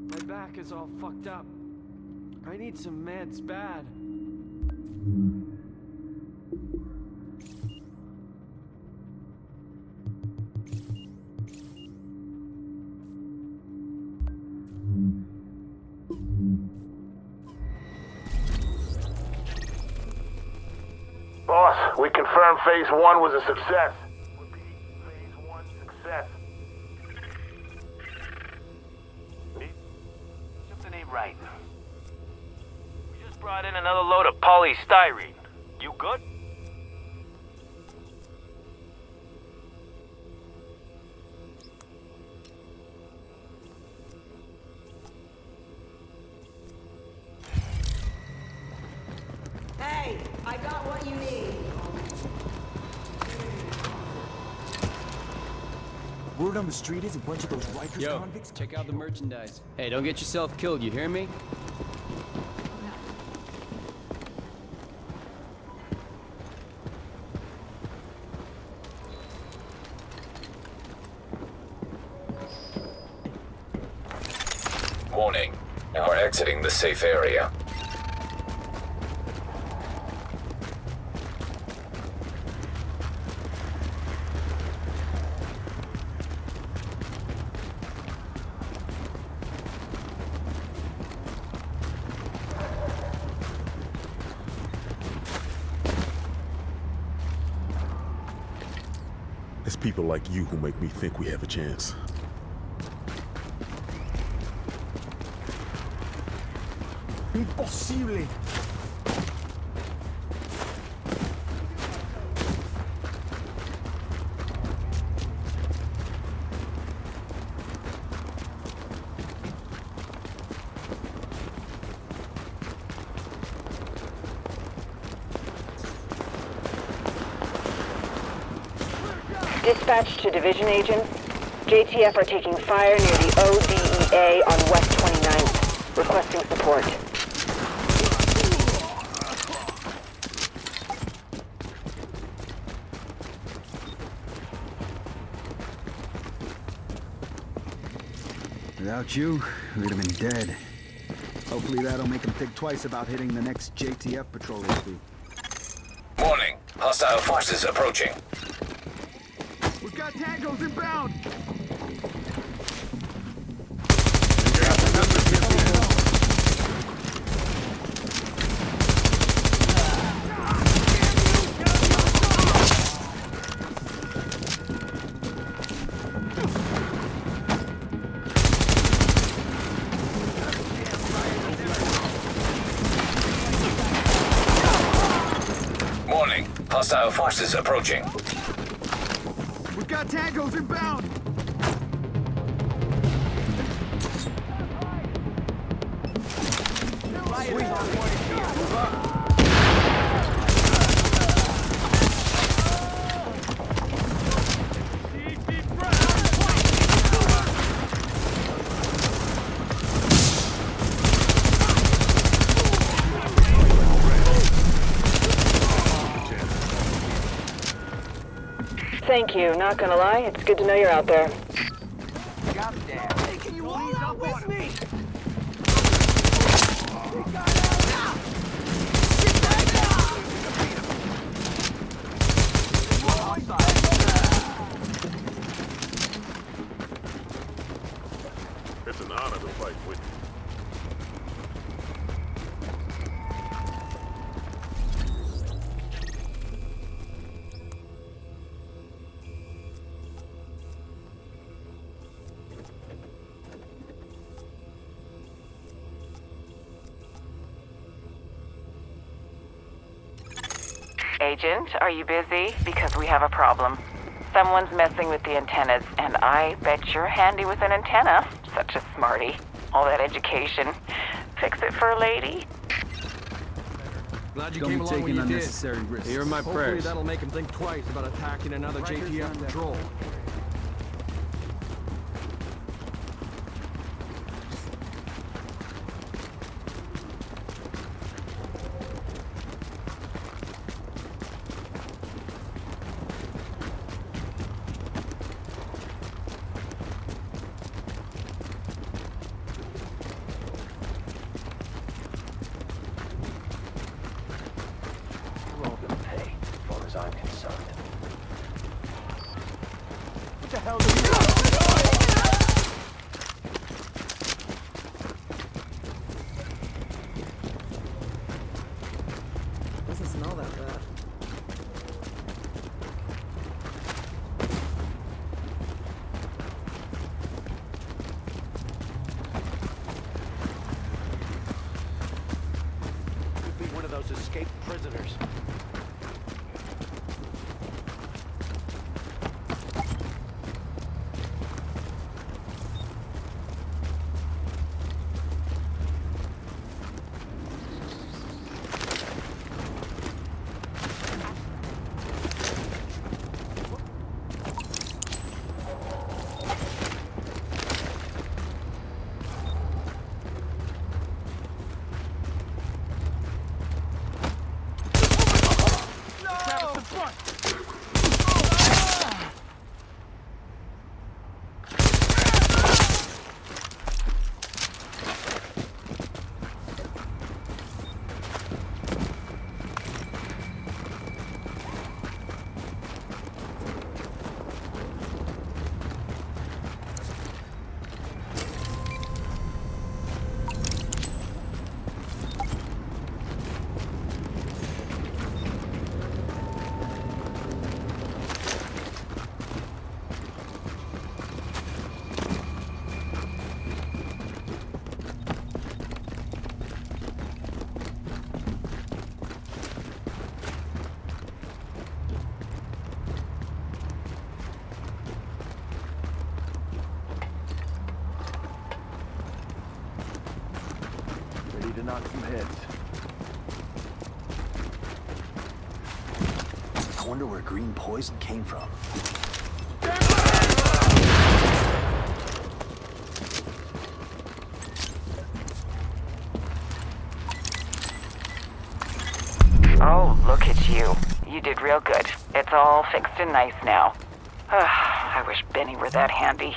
My back is all fucked up. I need some meds bad. Boss, we confirmed Phase 1 was a success. Repeat, Phase 1 success. Something ain't right. We just brought in another load of polystyrene. You good? Word on the street is a bunch of those Rikers Yo, convicts. check out the merchandise. Hey, don't get yourself killed, you hear me? Warning. You are exiting the safe area. It's people like you who make me think we have a chance. Impossible! Dispatch to division agents. JTF are taking fire near the ODEA on West 29th. Requesting support. Without you, we'd have been dead. Hopefully that'll make them think twice about hitting the next JTF patrol issue. Warning. Hostile forces approaching. We've got tangos inbound! Warning. Hostile forces approaching. We've got tangos inbound! Thank you. Not gonna lie, it's good to know you're out there. Hey, can you roll out with me? It's an honor to fight with you. Agent, are you busy? Because we have a problem. Someone's messing with the antennas, and I bet you're handy with an antenna. Such a smarty. All that education. Fix it for a lady? Glad you Don't came be along when taking you did. unnecessary risks. Here are my Hopefully prayers. that'll make him think twice about attacking another JTF patrol. We're all gonna pay, as far as I'm concerned. What the hell do you do? Doesn't smell that bad. Could be one of those escaped prisoners. to knock some heads. I wonder where green poison came from. Oh, look at you. You did real good. It's all fixed and nice now. I wish Benny were that handy.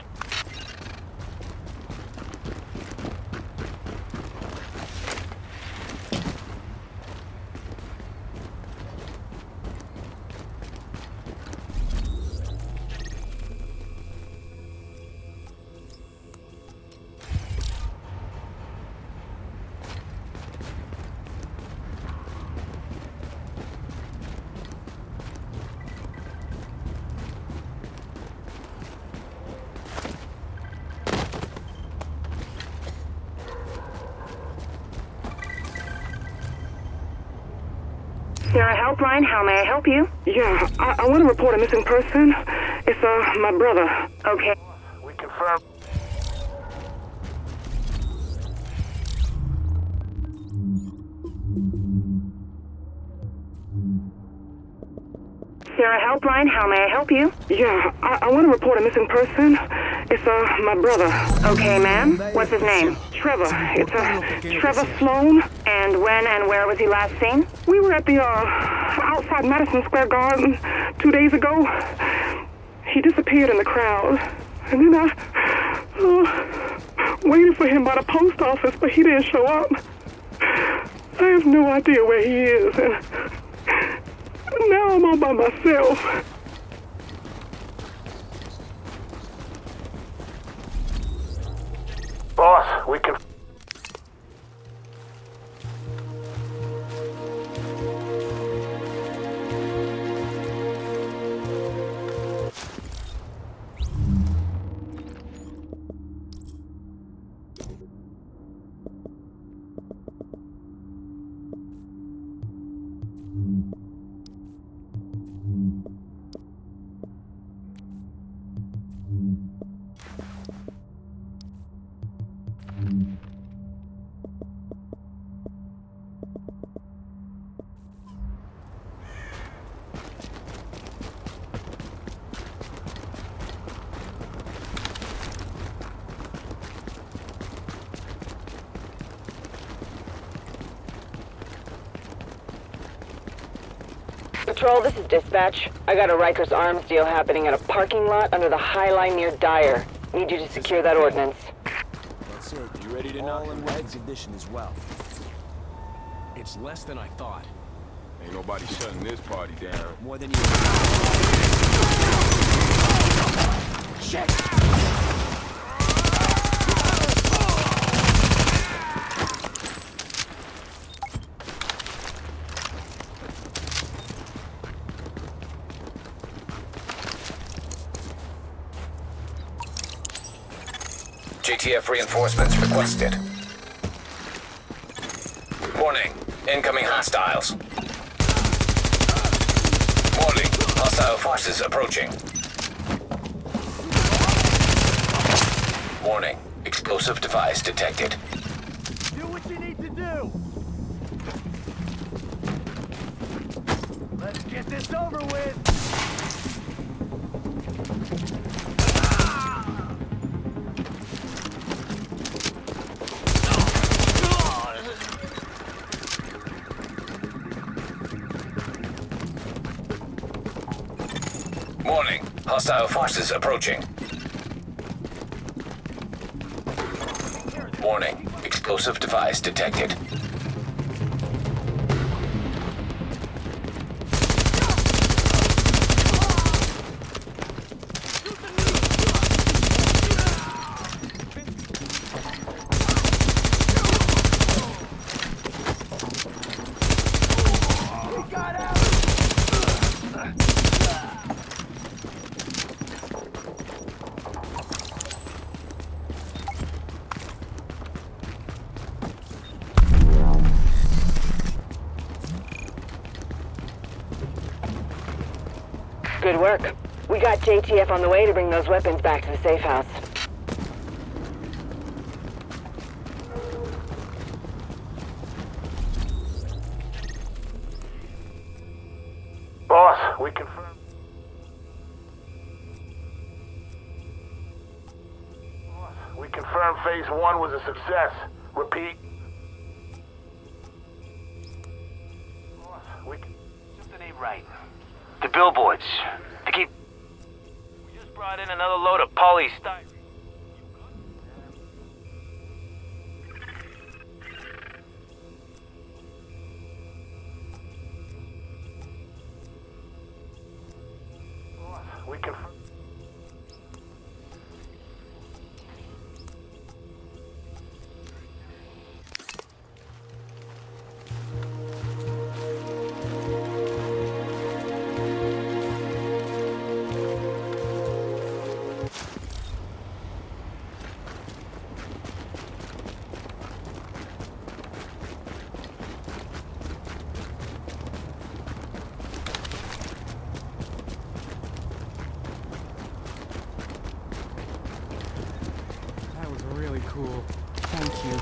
Sarah Helpline, how may I help you? Yeah, I want to report a missing person. It's, my brother. Okay. We confirm. Sarah Helpline, how may I help you? Yeah, I want to report a missing person. It's, my brother. Okay, ma'am. What's his name? Trevor. It's, Trevor Sloan. And when and where was he last seen? We were at the, outside Madison Square Garden 2 days ago. He disappeared in the crowd. And then I waited for him by the post office, but he didn't show up. I have no idea where he is, and now I'm all by myself. Boss, we can... Patrol, this is dispatch. I got a Rikers arms deal happening at a parking lot under the High Line near Dyer. Need you to secure that ordnance. That's it. You ready to knock in Red's edition as well? It's less than I thought. Ain't nobody shutting this party down. More than you. Shit! JTF reinforcements requested. Warning, incoming hostiles. Warning, hostile forces approaching. Warning, explosive device detected. Do what you need to do. Let's get this over with. Warning, hostile forces approaching. Warning, explosive device detected. Good work. We got JTF on the way to bring those weapons back to the safe house. confirm phase 1 was a success. Repeat. Something ain't right. The billboards. They keep... We just brought in another load of polystyrene. We can... That was really cool. Thank you.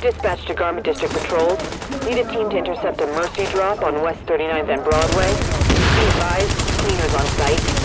Dispatch to Garment District Patrols. Need a team to intercept a Mercy drop on West 39th and Broadway. Be advised, cleaners on site.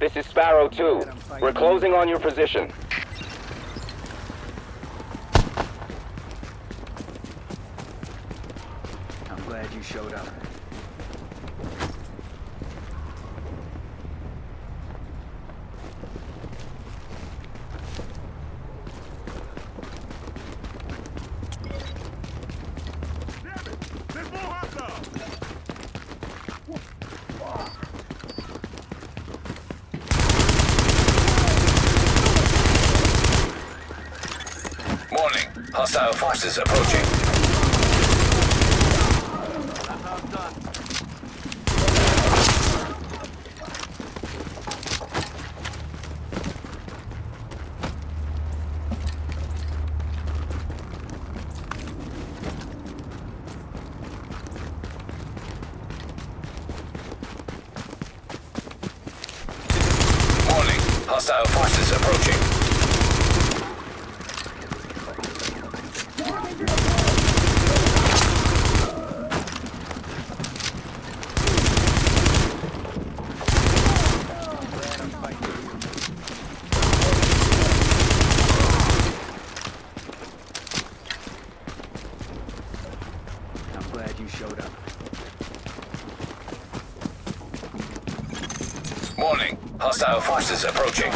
This is Sparrow 2. We're closing on your position. I'm glad you showed up. Warning. Hostile forces approaching. Warning. Hostile forces approaching. I'm glad you showed up. Warning. Hostile forces approaching.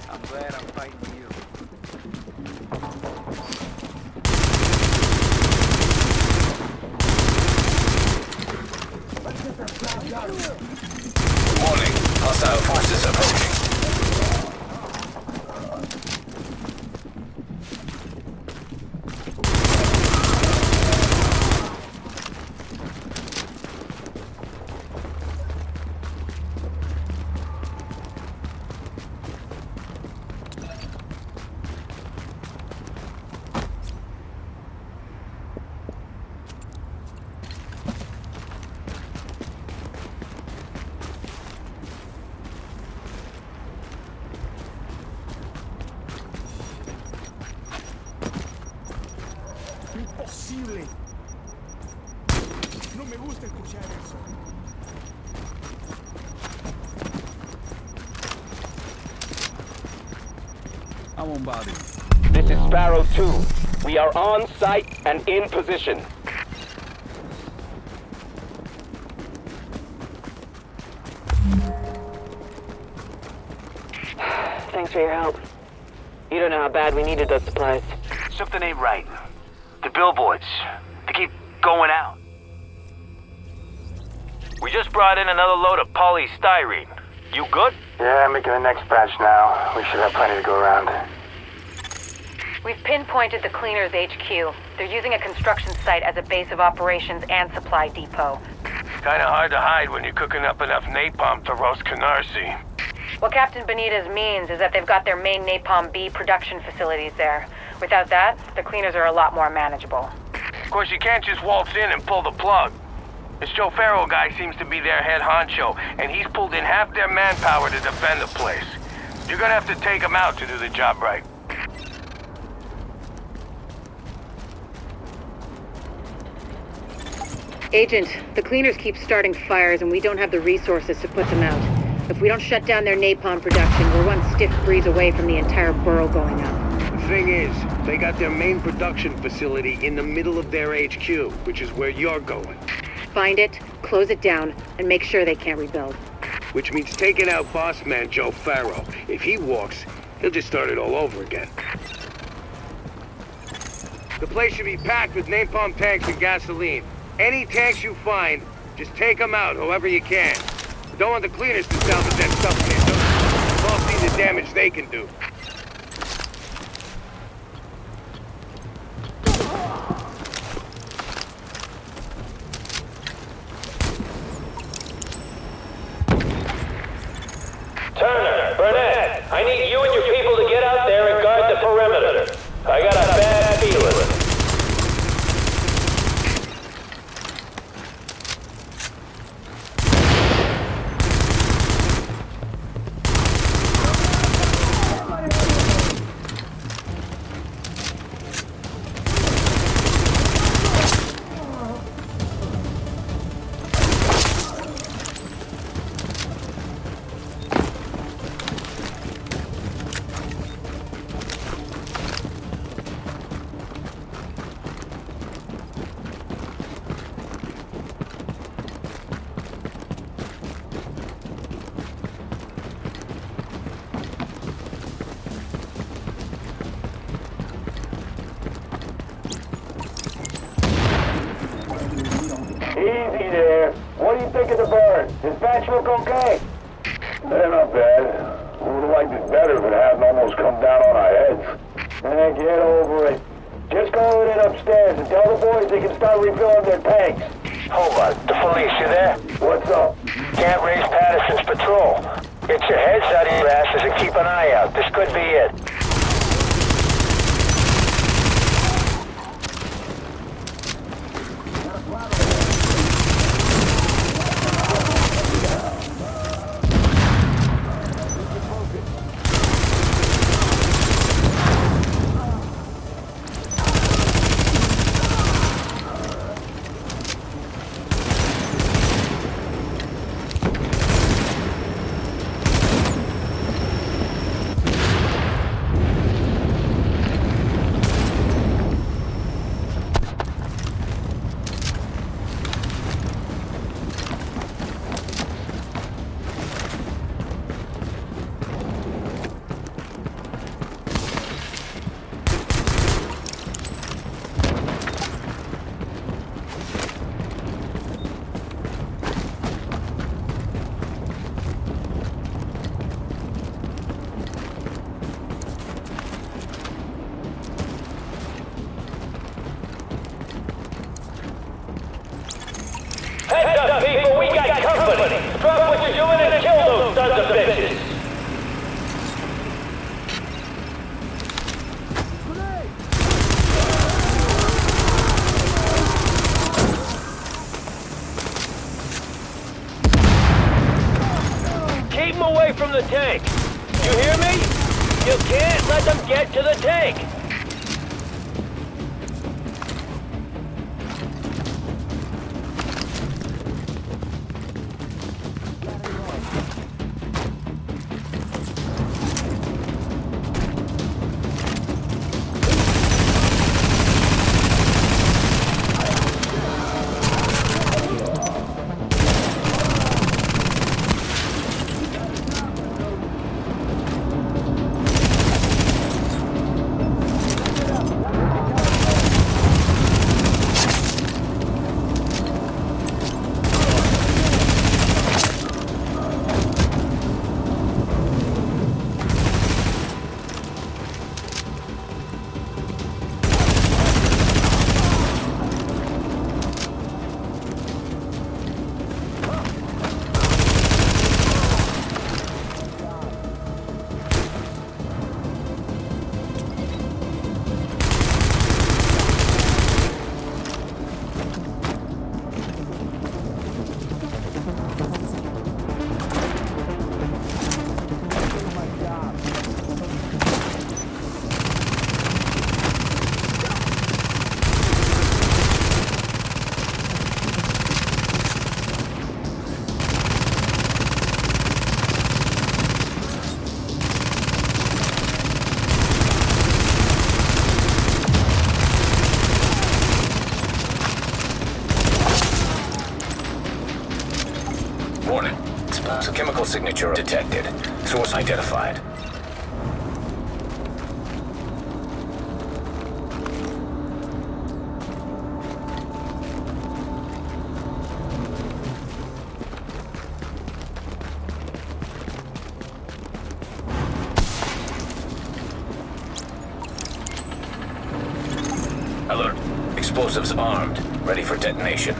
I'm glad I'm fighting with you. Warning. Hostile forces approaching. Impossible. me gusta escuchar eso. I won't bother you. This is Sparrow 2. We are on site and in position. Thanks for your help. You don't know how bad we needed those supplies. Something ain't right. The billboards, they keep going out. We just brought in another load of polystyrene. You good? Yeah, making the next batch now. We should have plenty to go around. We've pinpointed the Cleaners HQ. They're using a construction site as a base of operations and supply depot. Kinda hard to hide when you're cooking up enough napalm to roast Canarsie. What Captain Benitez means is that they've got their main Napalm B production facilities there. Without that, the Cleaners are a lot more manageable. Of course, you can't just waltz in and pull the plug. This Joe Farrell guy seems to be their head honcho, and he's pulled in half their manpower to defend the place. You're gonna have to take him out to do the job right. Agent, the Cleaners keep starting fires and we don't have the resources to put them out. If we don't shut down their napalm production, we're one stiff breeze away from the entire borough going up. The thing is, they got their main production facility in the middle of their HQ, which is where you're going. Find it, close it down, and make sure they can't rebuild. Which means taking out boss man Joe Farrell. If he walks, he'll just start it all over again. The place should be packed with napalm tanks and gasoline. Any tanks you find, just take them out however you can. Don't want the Cleaners to salvage that stuff, man. We've all seen the damage they can do. Turner, Burnett, I need you and your people to get out there and guard the perimeter. I got a bad feeling. Easy there. What do you think of the burn? His batch look okay? They're not bad. We would have liked it better if it hadn't almost come down on our heads. Get over it. Just go in upstairs and tell the boys they can start refilling their tanks. Hold on. The police, you there? What's up? Can't raise Madison's patrol. Get your heads out of your asses and keep an eye out. This could be it. Heads up, people, we got company. Drop what you're doing and kill those sons of bitches. Keep them away from the tank. You hear me? You can't let them get to the tank. Chemical signature detected. Source identified. Alert. Explosives armed. Ready for detonation.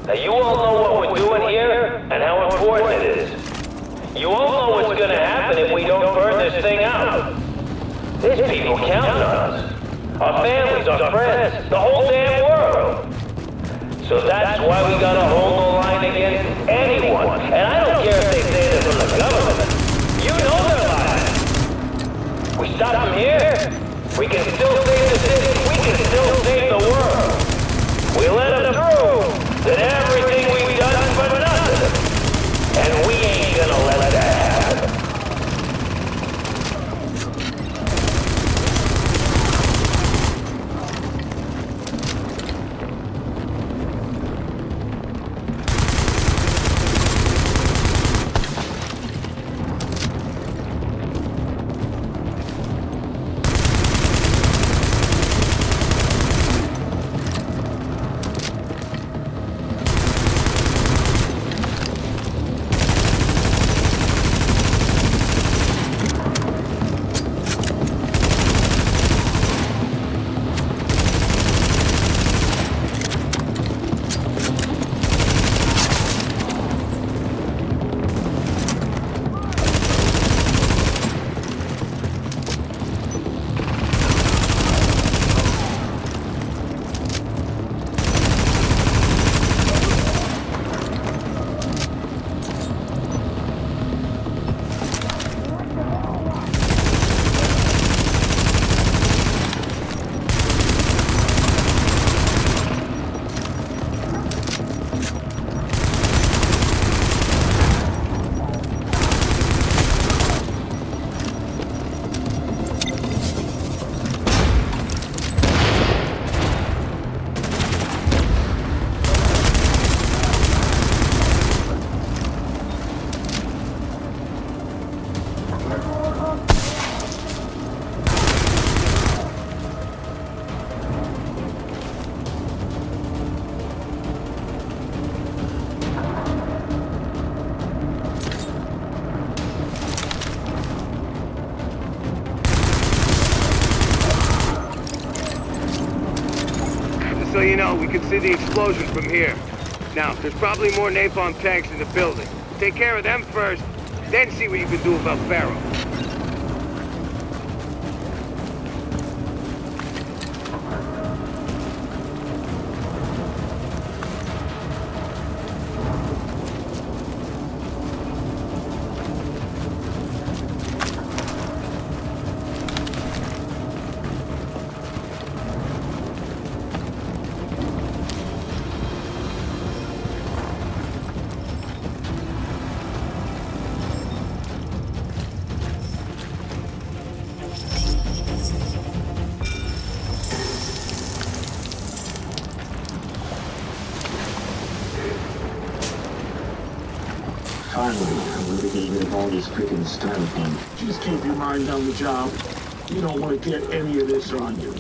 Now you all know what we're doing here and how important it is. You all know what's gonna happen if we don't burn this thing out. There's people counting on us. Our families, our friends, the whole damn world. So that's why we gotta hold the line against anyone. And I don't care if they say they're from the government. You know they're lying. We stop them here, we can still save the city, we can still save the world. We let them through. That everything we've done is for nothing. And we ain't gonna let that happen. So you know, we can see the explosion from here. Now, there's probably more napalm tanks in the building. Take care of them first, then see what you can do about Pharaoh. Finally, I'm really getting rid of all this freaking styrofoam. Just keep your mind on the job. You don't want to get any of this on you.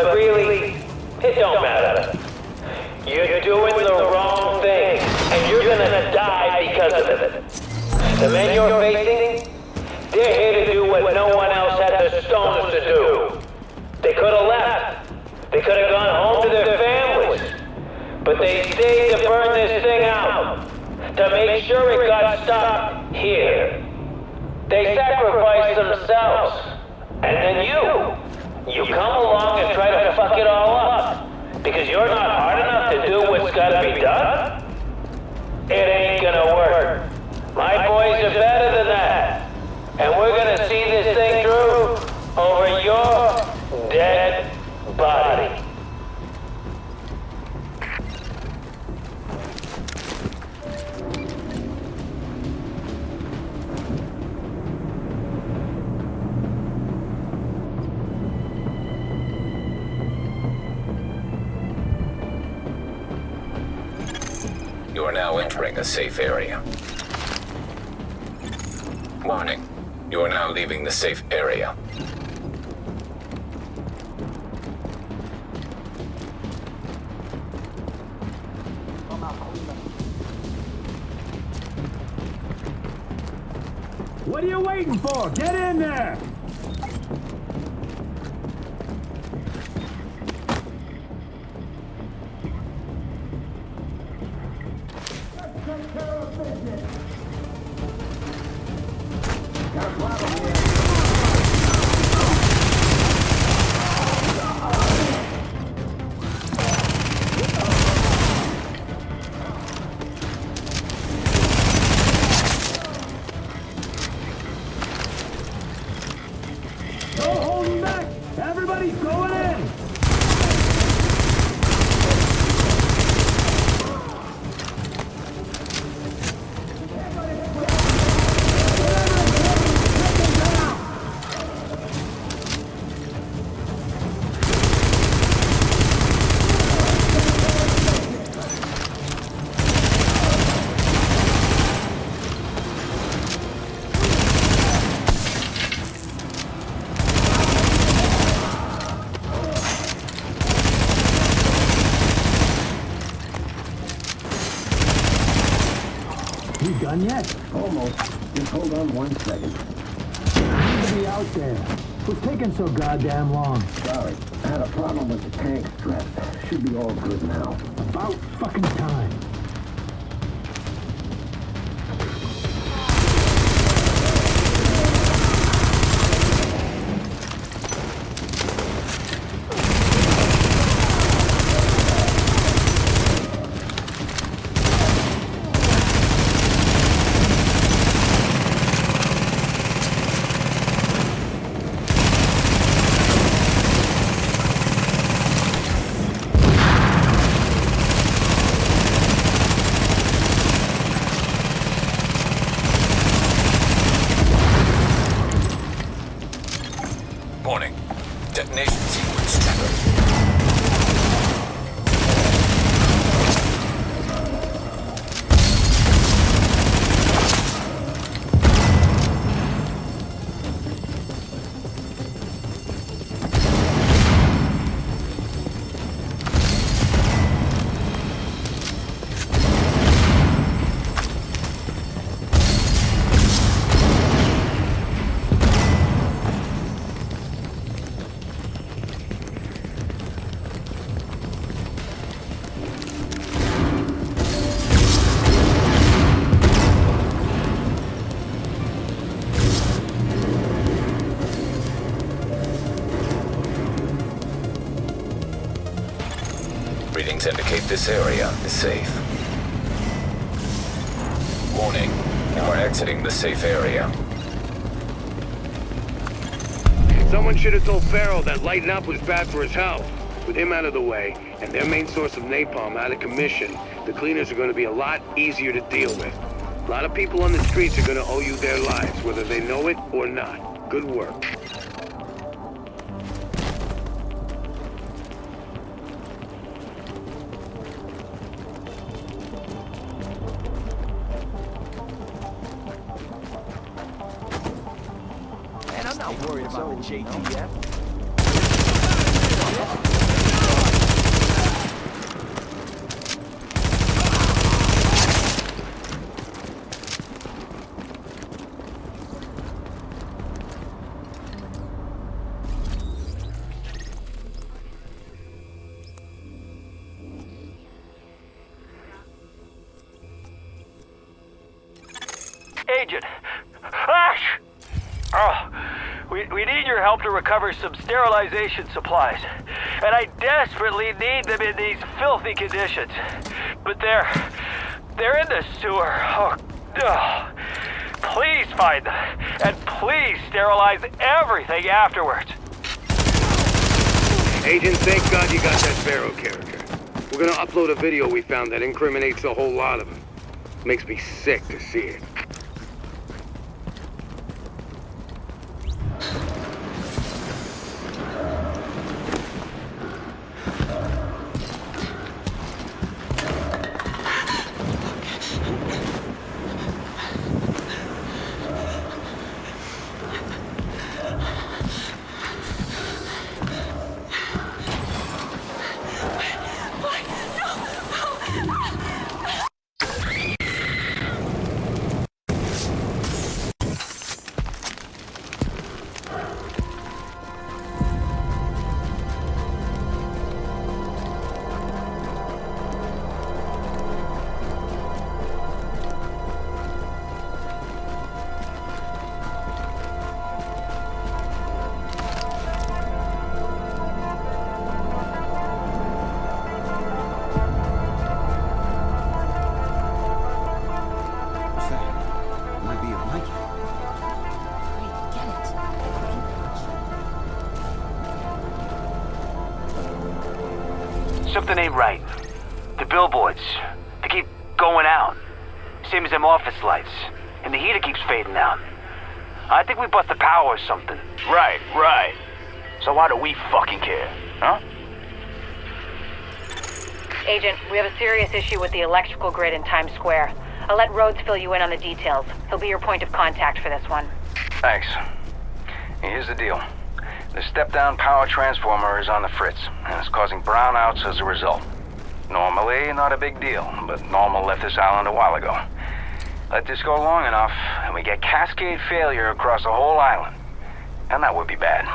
but really, it don't matter. You're doing the wrong thing, and you're gonna die because of it. The men you're facing, they're here to do what no one else had the stones to do. They could have left. They could have gone home to their families. But they stayed to burn this thing out, to make sure it got stopped here. They sacrificed themselves. And then you come along and try to fuck it all up. Because you're not hard enough to do what's gotta be done? It ain't gonna work. My boys are better than that. And we're gonna see this thing through over your dead body. You are now entering a safe area. Warning. You are now leaving the safe area. What are you waiting for? Get in there! Done yet? Almost. Just hold on 1 second. I need to be out there. What's taking so goddamn long? Sorry. I had a problem with the tank strap. Should be all good now. About fucking time. Readings indicate this area is safe. Warning, you are exiting the safe area. Someone should have told Farrell that lighting up was bad for his health. With him out of the way, and their main source of napalm out of commission, the cleaners are going to be a lot easier to deal with. A lot of people on the streets are going to owe you their lives, whether they know it or not. Good work. Man, I'm not worried about the JTF. Agent. Ash! Oh, we need your help to recover some sterilization supplies. And I desperately need them in these filthy conditions. But they're in the sewer. Oh. Please find them. And please sterilize everything afterwards. Agent, thank God you got that Sparrow character. We're gonna upload a video we found that incriminates a whole lot of them. Makes me sick to see it. Something ain't right. The billboards, they keep going out. Same as them office lights. And the heater keeps fading out. I think we bust the power or something. Right. So why do we fucking care, huh? Agent, we have a serious issue with the electrical grid in Times Square. I'll let Rhodes fill you in on the details. He'll be your point of contact for this one. Thanks. Here's the deal. The step-down power transformer is on the fritz, and it's causing brownouts as a result. Normally, not a big deal, but Normal left this island a while ago. Let this go long enough, and we get cascade failure across the whole island. And that would be bad.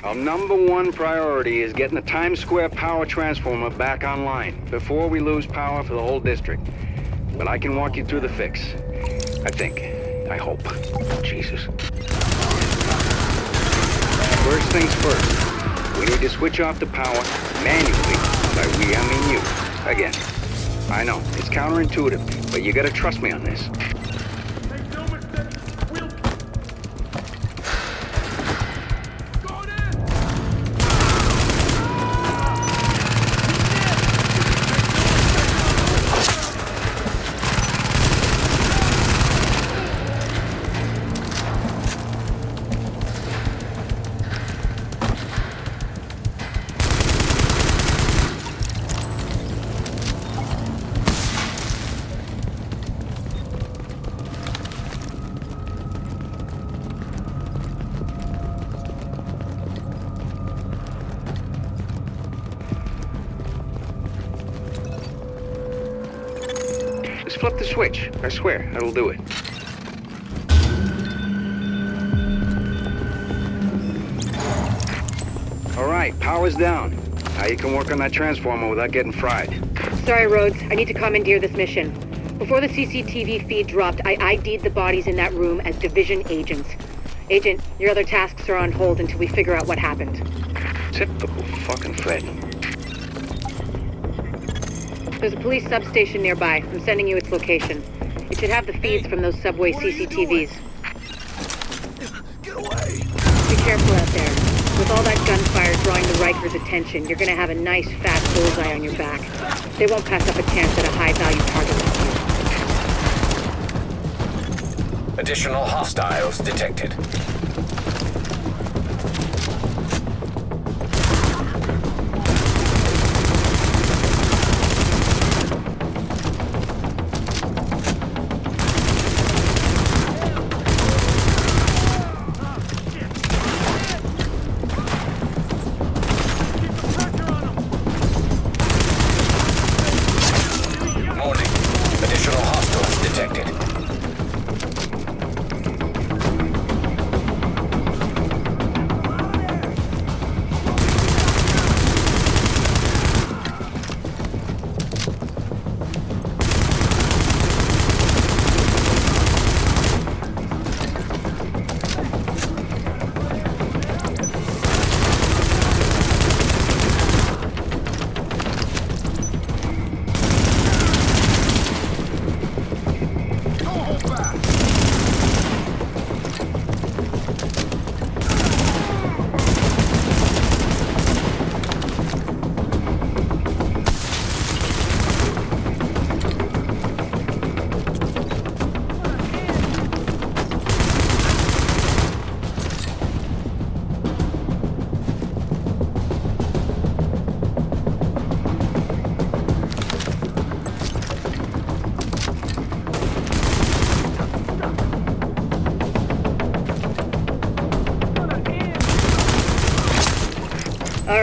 Our #1 priority is getting the Times Square power transformer back online before we lose power for the whole district. But I can walk you through the fix. I think. I hope. Jesus. First things first. We need to switch off the power manually. By we, I mean you. Again. I know, it's counterintuitive, but you gotta trust me on this. Flip the switch. I swear, that'll do it. All right, power's down. Now you can work on that transformer without getting fried. Sorry, Rhodes. I need to commandeer this mission. Before the CCTV feed dropped, I ID'd the bodies in that room as Division agents. Agent, your other tasks are on hold until we figure out what happened. Typical fucking Fred. There's a police substation nearby. I'm sending you its location. It should have the feeds from those subway CCTVs. Get away! Be careful out there. With all that gunfire drawing the Rikers' attention, you're gonna have a nice fat bullseye on your back. They won't pass up a chance at a high-value target like you. Additional hostiles detected.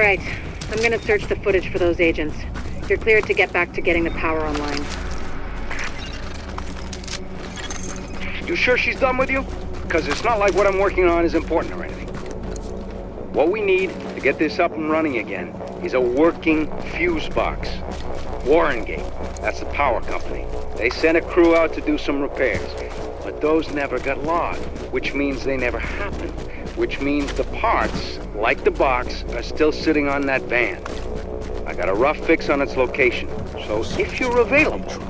right. I'm gonna search the footage for those agents. You're cleared to get back to getting the power online. You sure she's done with you? Because it's not like what I'm working on is important or anything. What we need to get this up and running again is a working fuse box. WarrenGate, that's the power company. They sent a crew out to do some repairs, but those never got logged, which means they never happened, which means the parts, like the box, are still sitting on that van. I got a rough fix on its location, so if you're available...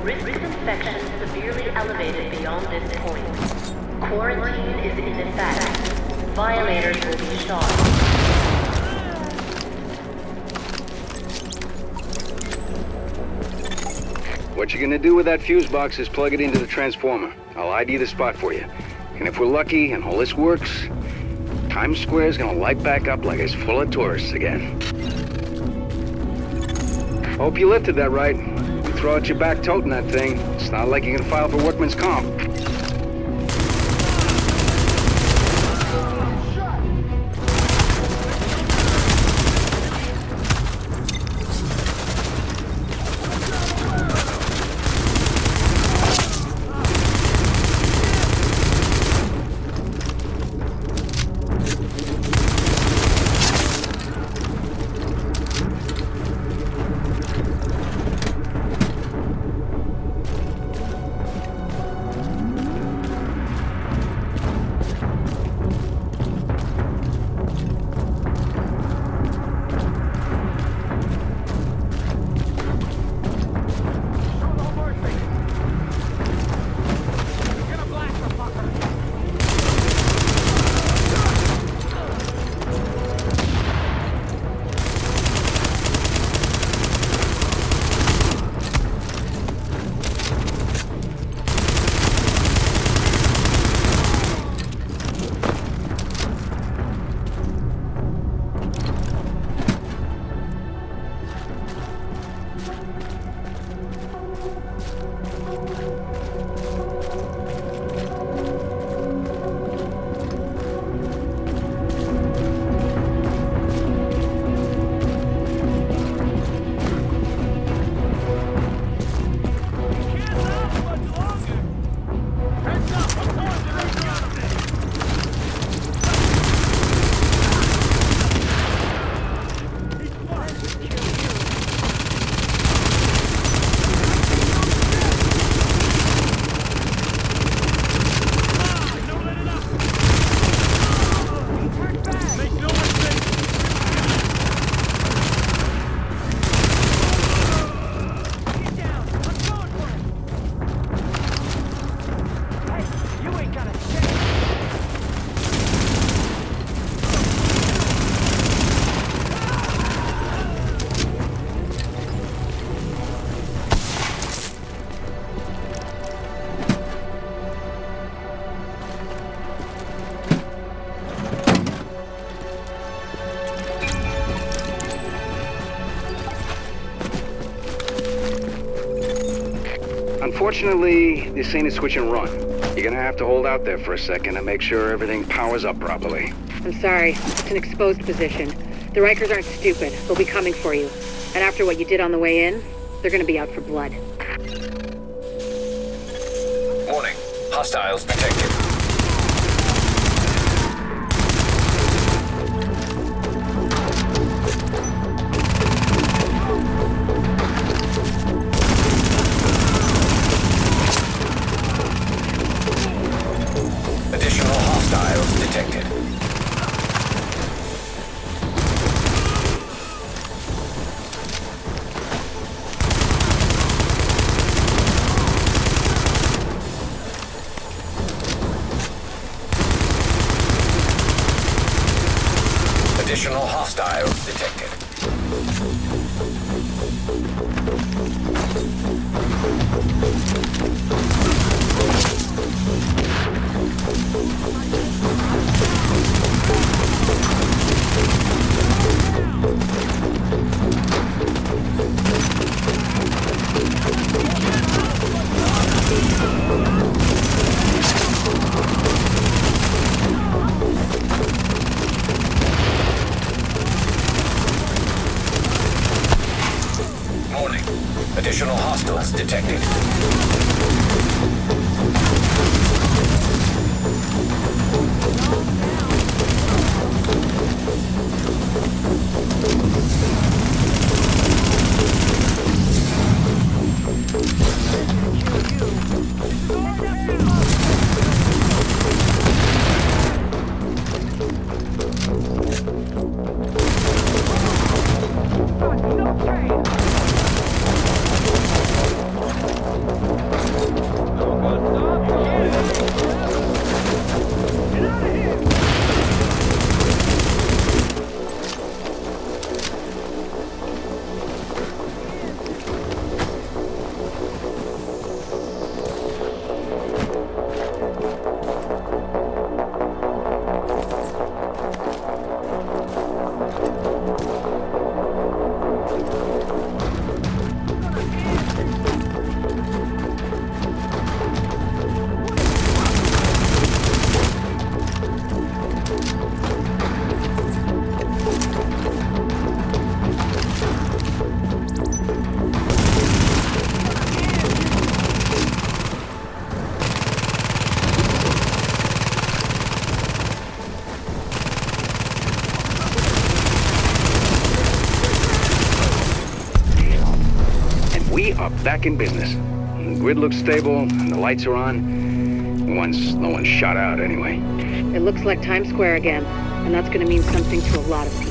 Risk of infection severely elevated beyond this point. Quarantine is in effect. Violators will be shot. What you're gonna do with that fuse box is plug it into the transformer. I'll ID the spot for you. And if we're lucky and all this works, Times Square is gonna light back up like it's full of tourists again. Hope you lifted that right. Throw out your back toting that thing. It's not like you can file for workman's comp. Unfortunately, this ain't a switch and run. You're gonna have to hold out there for a second and make sure everything powers up properly. I'm sorry. It's an exposed position. The Rikers aren't stupid. They'll be coming for you. And after what you did on the way in, they're gonna be out for blood. Warning. Hostiles detected. Additional hostiles detected. Additional hostiles detected. gas detected. Back in business. The grid looks stable, and the lights are on. No one's shot out anyway. It looks like Times Square again, and that's gonna mean something to a lot of people.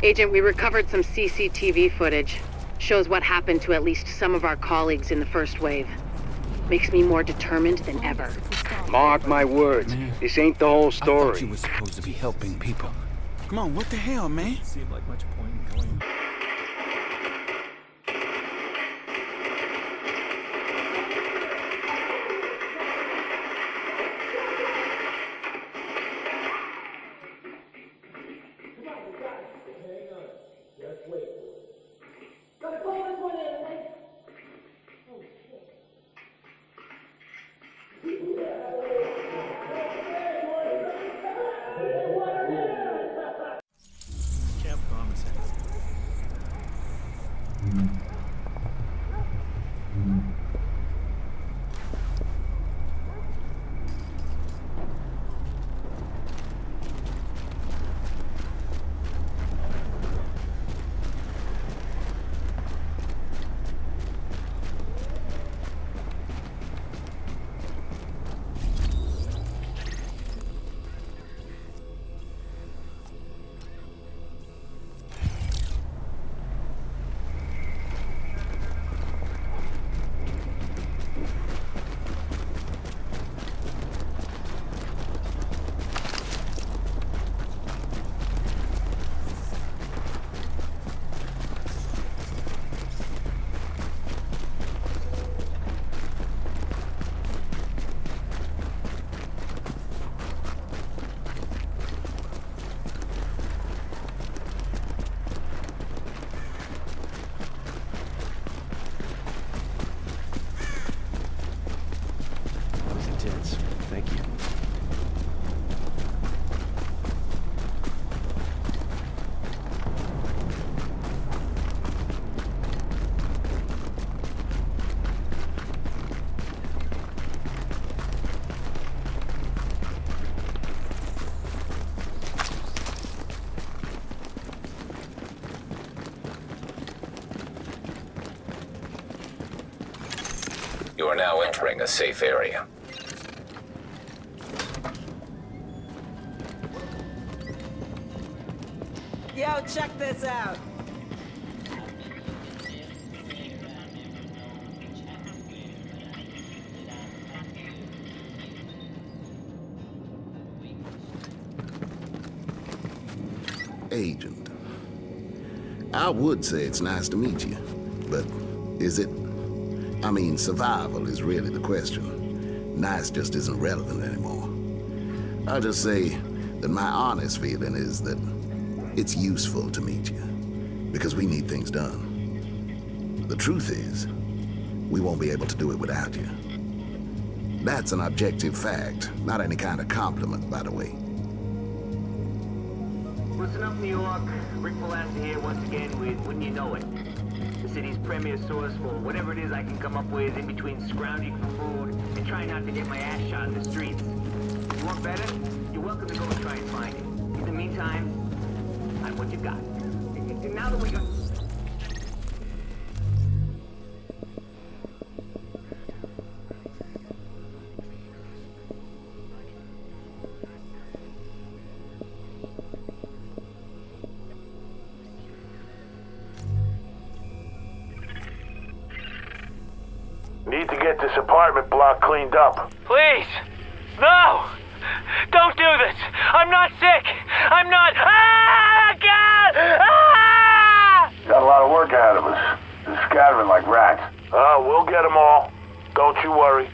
Agent, we recovered some CCTV footage. Shows what happened to at least some of our colleagues in the first wave. Makes me more determined than ever. Mark my words. This ain't the whole story. I thought you were supposed to be helping people. Come on, what the hell, man? Seemed like much point in going. Thank you. You are now entering a safe area. Yo, check this out. Agent. I would say it's nice to meet you, but is it? I mean, survival is really the question. Nice just isn't relevant anymore. I'll just say that my honest feeling is that it's useful to meet you, because we need things done. The truth is, we won't be able to do it without you. That's an objective fact, not any kind of compliment, by the way. Listen up, New York. Rick Velasquez here once again with Wouldn't You Know It? The city's premier source for whatever it is I can come up with in between scrounging for food and trying not to get my ass shot in the streets. You want better? You're welcome to go and try and find it. In the meantime, I'm what you got. And now that we got... Need to get this apartment block cleaned up. Please! No! Don't do this! I'm not sick! I'm not... Ah! God! Ah! Got a lot of work ahead of us. They're scattering like rats. We'll get them all. Don't you worry.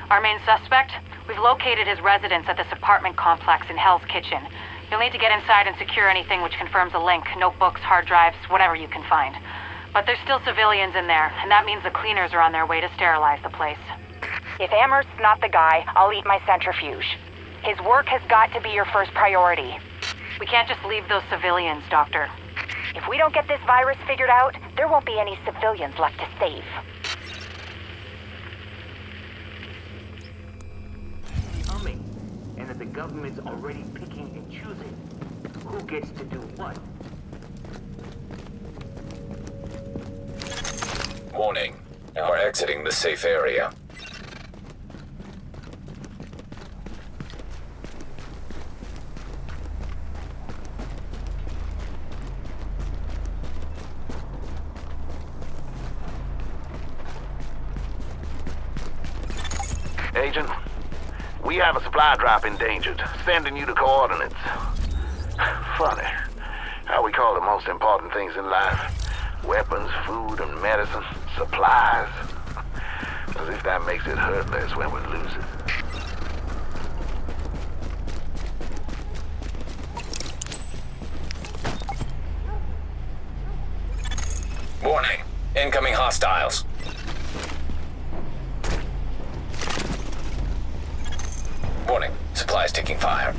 Our main suspect? We've located his residence at this apartment complex in Hell's Kitchen. You'll need to get inside and secure anything which confirms a link. Notebooks, hard drives, whatever you can find. But there's still civilians in there, and that means the cleaners are on their way to sterilize the place. If Amherst's not the guy, I'll eat my centrifuge. His work has got to be your first priority. We can't just leave those civilians, Doctor. If we don't get this virus figured out, there won't be any civilians left to save. Coming, and that the government's already picking and choosing who gets to do what. Warning. Now we're exiting the safe area. Agent, we have a supply drop endangered. Sending you the coordinates. Funny how we call the most important things in life weapons, food, and medicine, supplies. As if that makes it hurt less when we lose it. Warning. Incoming hostiles. Warning. Supplies taking fire.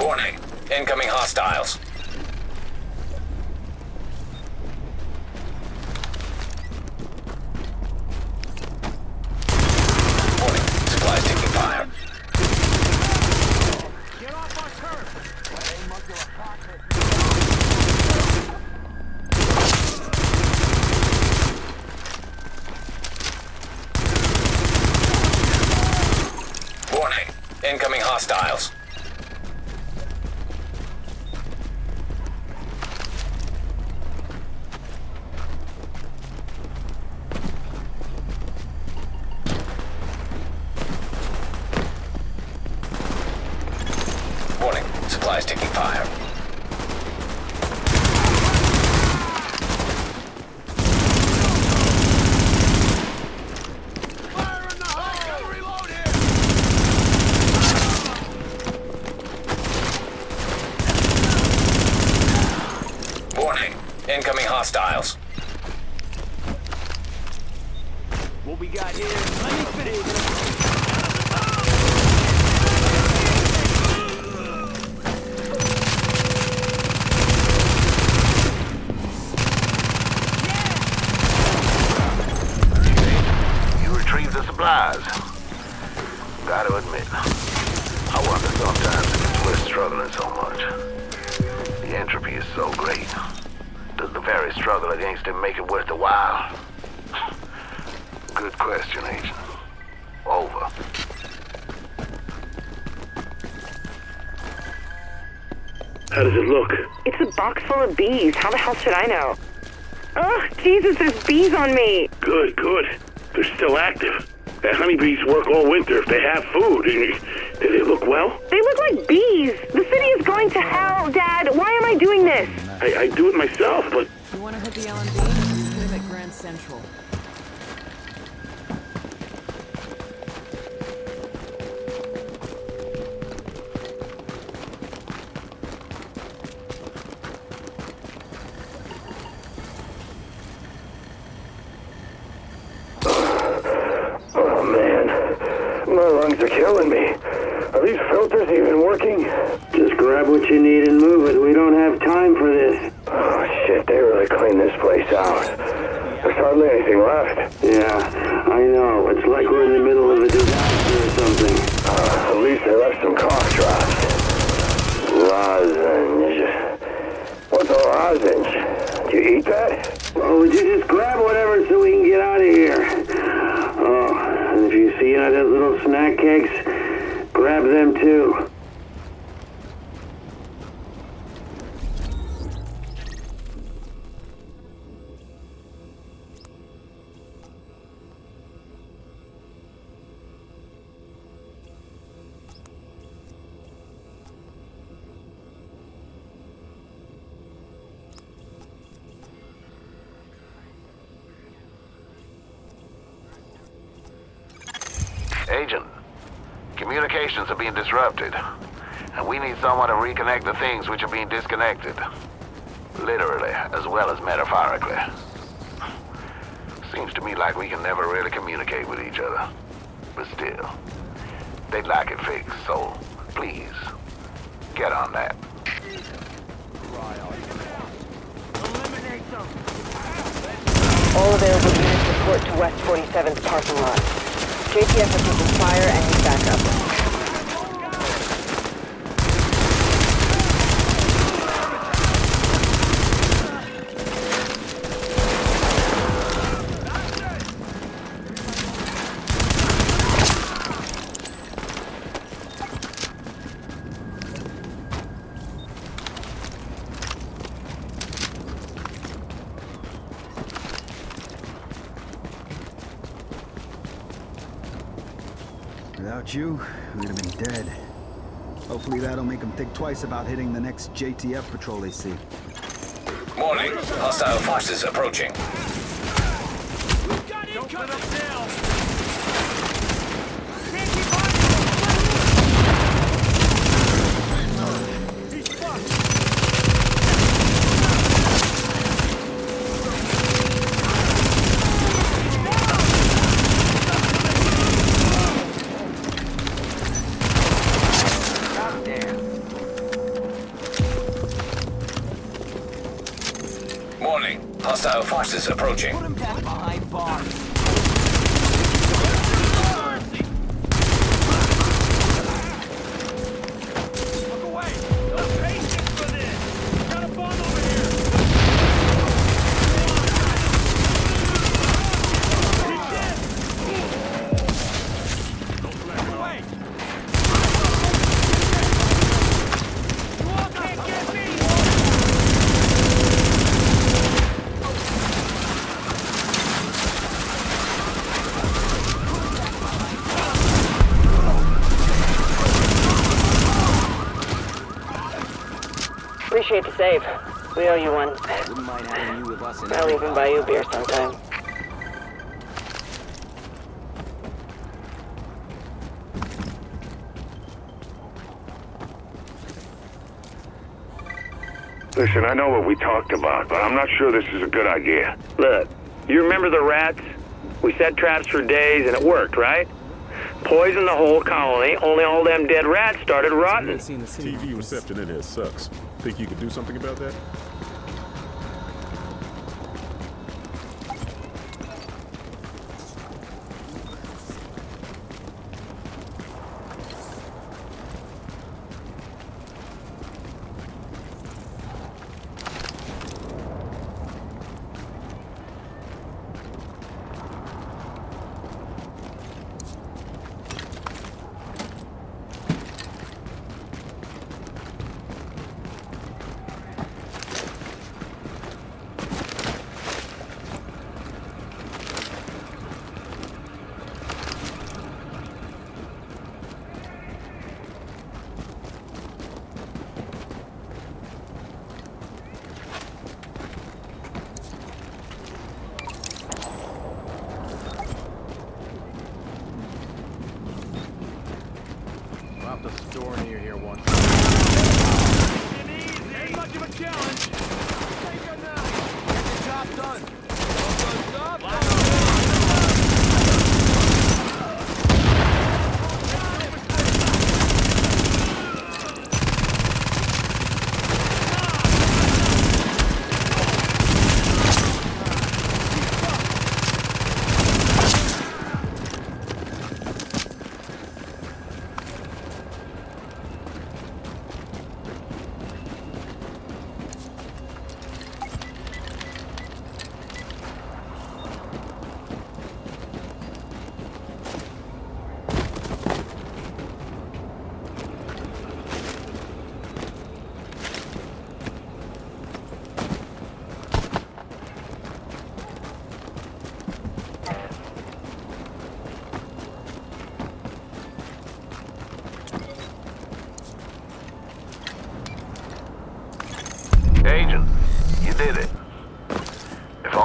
Warning. Incoming hostiles. Warning. Supplies taking fire. Get off our turf! Warning. Incoming hostiles. Warning. Supplies taking fire. Warning. Incoming hostiles. What we got here? Let me finish. The supplies. Gotta admit, I wonder sometimes if it's worth struggling so much. The entropy is so great. Does the very struggle against it make it worth the while? Good question, Agent. Over. How does it look? It's a box full of bees. How the hell should I know? Ugh, Jesus, there's bees on me. Good, good. They're still active. The honeybees work all winter if they have food. Do they look well? They look like bees. The city is going to hell, Dad. Why am I doing this? I do it myself, but... You want to hit the L&D? Hit him at Grand Central. Oh, man. My lungs are killing me. Are these filters even working? Just grab what you need and move it. We don't have time for this. Oh, shit. They really cleaned this place out. There's hardly anything left. Yeah, I know. It's like we're in the middle of a disaster or something. At least they left some cough drops. Lozenge. What's a lozenge? Do you eat that? Oh, would you just grab whatever so we can get out of here? Oh, and if you see any of those little snack cakes, grab them too. Agent, communications are being disrupted, and we need someone to reconnect the things which are being disconnected. Literally, as well as metaphorically. Seems to me like we can never really communicate with each other. But still, they'd like it fixed, so please, get on that. All available units report to West 47's parking lot. JTF are taking fire and need backup. Without you, we'd have been dead. Hopefully that'll make them think twice about hitting the next JTF patrol they see. Morning. Hostile forces approaching. Don't let us down! Morning. Hostile forces approaching. Put him back behind bars. Appreciate the save. We owe you one. Wouldn't mind having you with us in I'll even buy you a beer sometime. Listen, I know what we talked about, but I'm not sure this is a good idea. Look, you remember the rats? We set traps for days and it worked, right? Poisoned the whole colony, only all them dead rats started rotting. TV reception in here sucks. Think you could do something about that?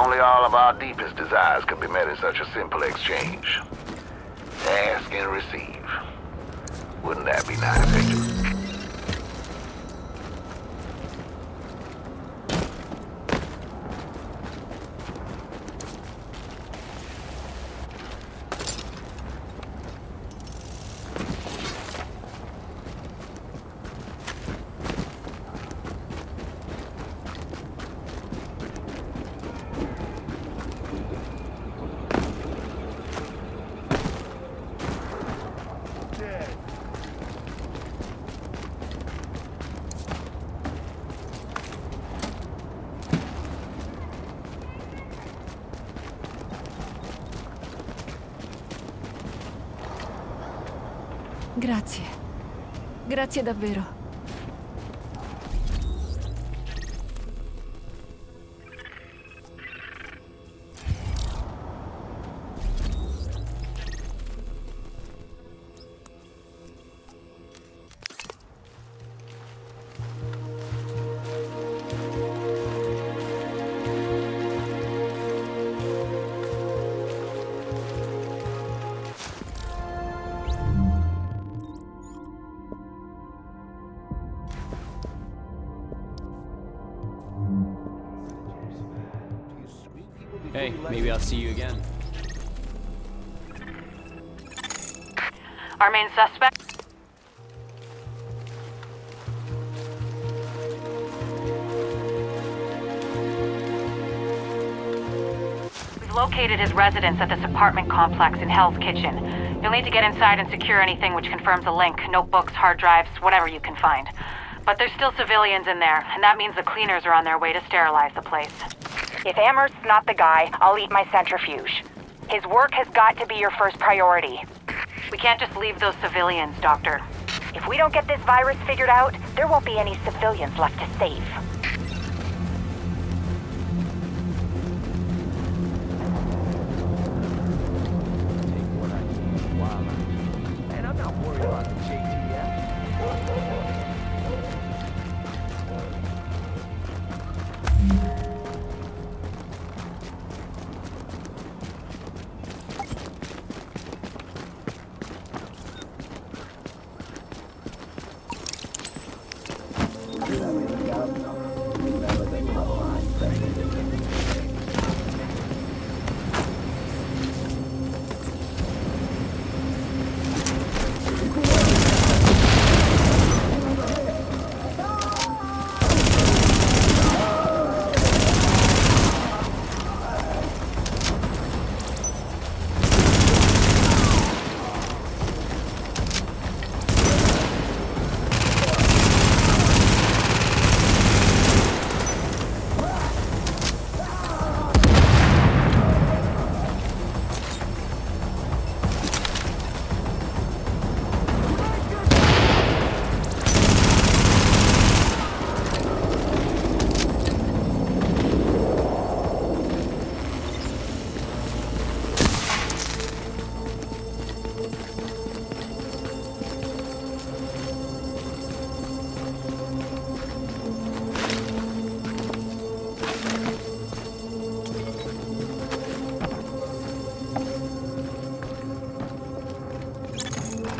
only all of our deepest desires could be met in such a simple exchange. Ask and receive. Wouldn't that be nice, Agent? Grazie. Grazie davvero. Hey, maybe I'll see you again. Our main suspect? We've located his residence at this apartment complex in Hell's Kitchen. You'll need to get inside and secure anything which confirms a link. Notebooks, hard drives, whatever you can find. But there's still civilians in there, and that means the cleaners are on their way to sterilize the place. If Amherst's not the guy, I'll eat my centrifuge. His work has got to be your first priority. We can't just leave those civilians, Doctor. If we don't get this virus figured out, there won't be any civilians left to save. Man, I'm not worried about the JTF.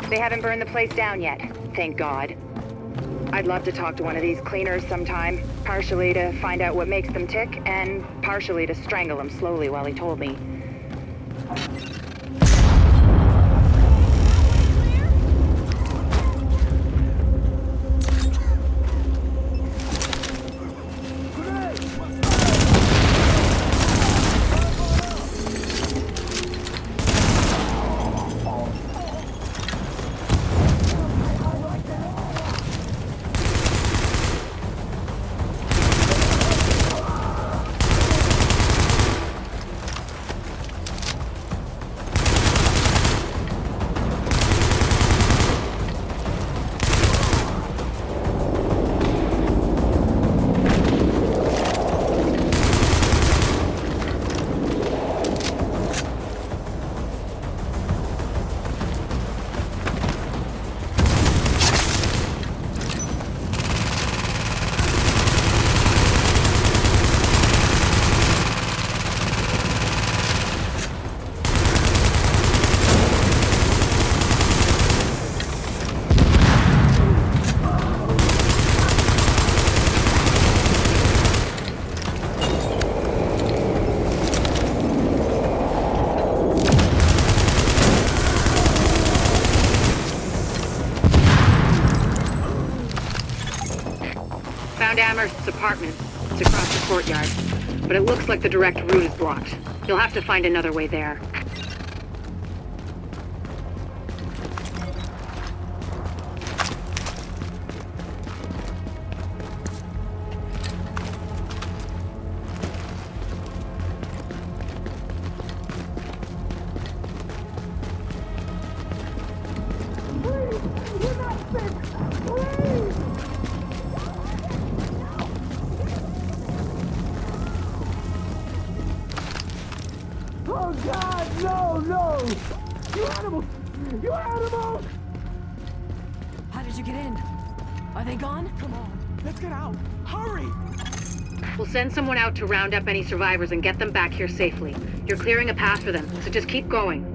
They haven't burned the place down yet, thank God. I'd love to talk to one of these cleaners sometime, partially to find out what makes them tick, and partially to strangle him slowly while he told me. apartment. It's across the courtyard. But it looks like the direct route is blocked. You'll have to find another way there. Oh God, no, no! You animals! You animals! How did you get in? Are they gone? Come on, let's get out! Hurry! We'll send someone out to round up any survivors and get them back here safely. You're clearing a path for them, so just keep going.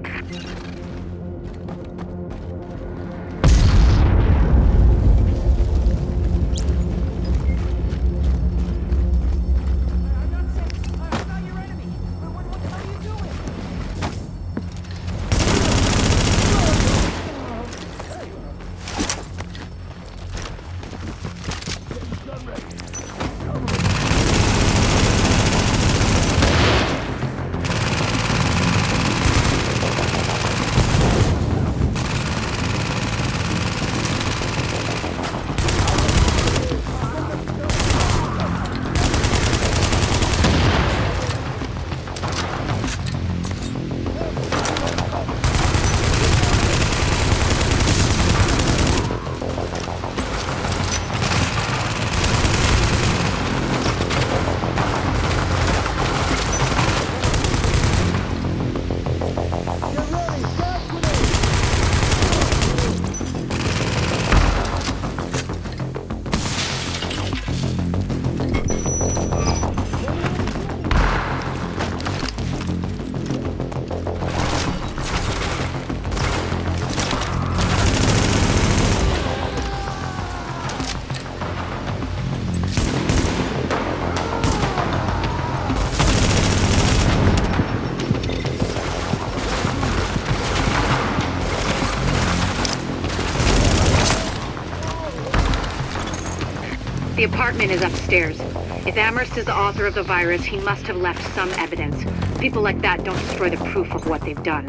The apartment is upstairs. If Amherst is the author of the virus, he must have left some evidence. People like that don't destroy the proof of what they've done.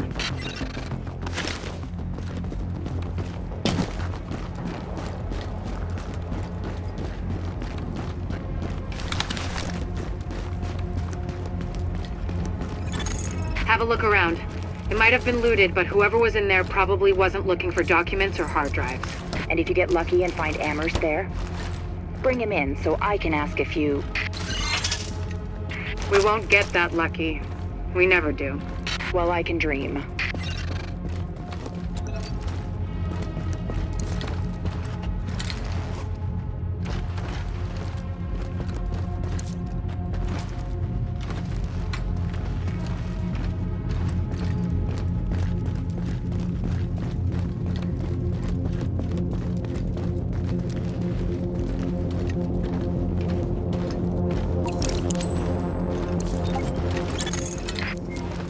Have a look around. It might have been looted, but whoever was in there probably wasn't looking for documents or hard drives. And if you get lucky and find Amherst there, bring him in so I can ask a few. We won't get that lucky. We never do. Well, I can dream.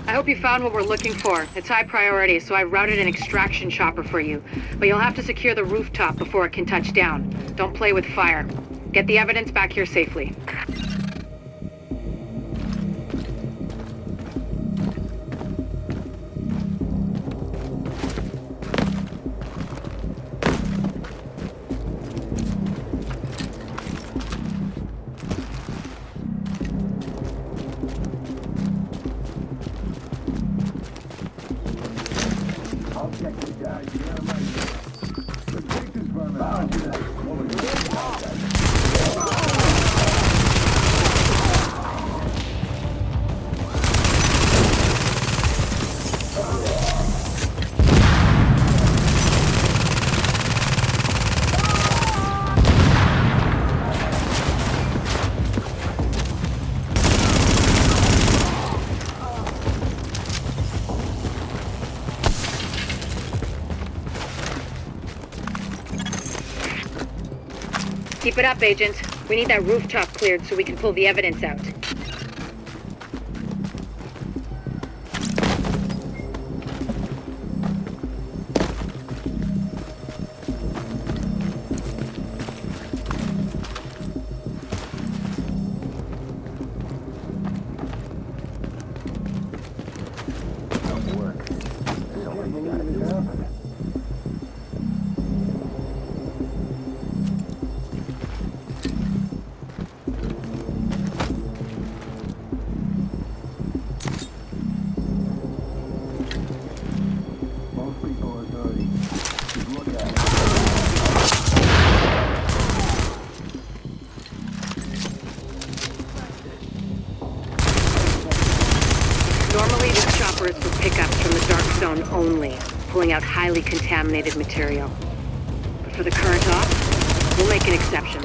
I hope you found what we're looking for. It's high priority, so I've routed an extraction chopper for you. But you'll have to secure the rooftop before it can touch down. Don't play with fire. Get the evidence back here safely. Keep it up, Agent. We need that rooftop cleared so we can pull the evidence out. Normally, this chopper is for pickups from the dark zone only, pulling out highly contaminated material. But for the current op, we'll make an exception.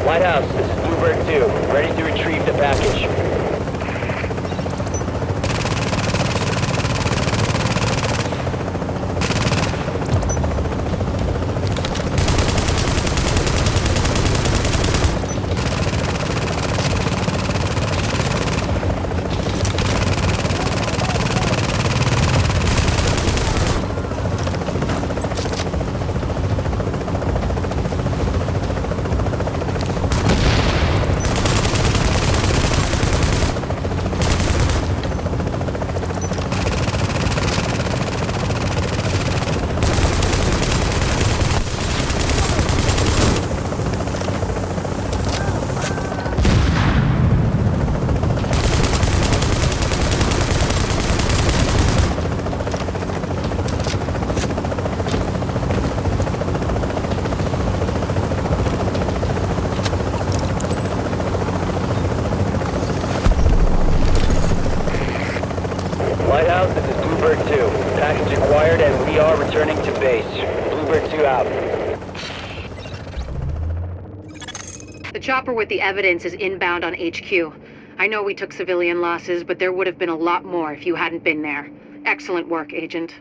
Lighthouse, this is Bluebird 2. Ready to retrieve the package. Lighthouse, this is Bluebird 2. Package acquired and we are returning to base. Bluebird 2 out. The chopper with the evidence is inbound on HQ. I know we took civilian losses, but there would have been a lot more if you hadn't been there. Excellent work, Agent.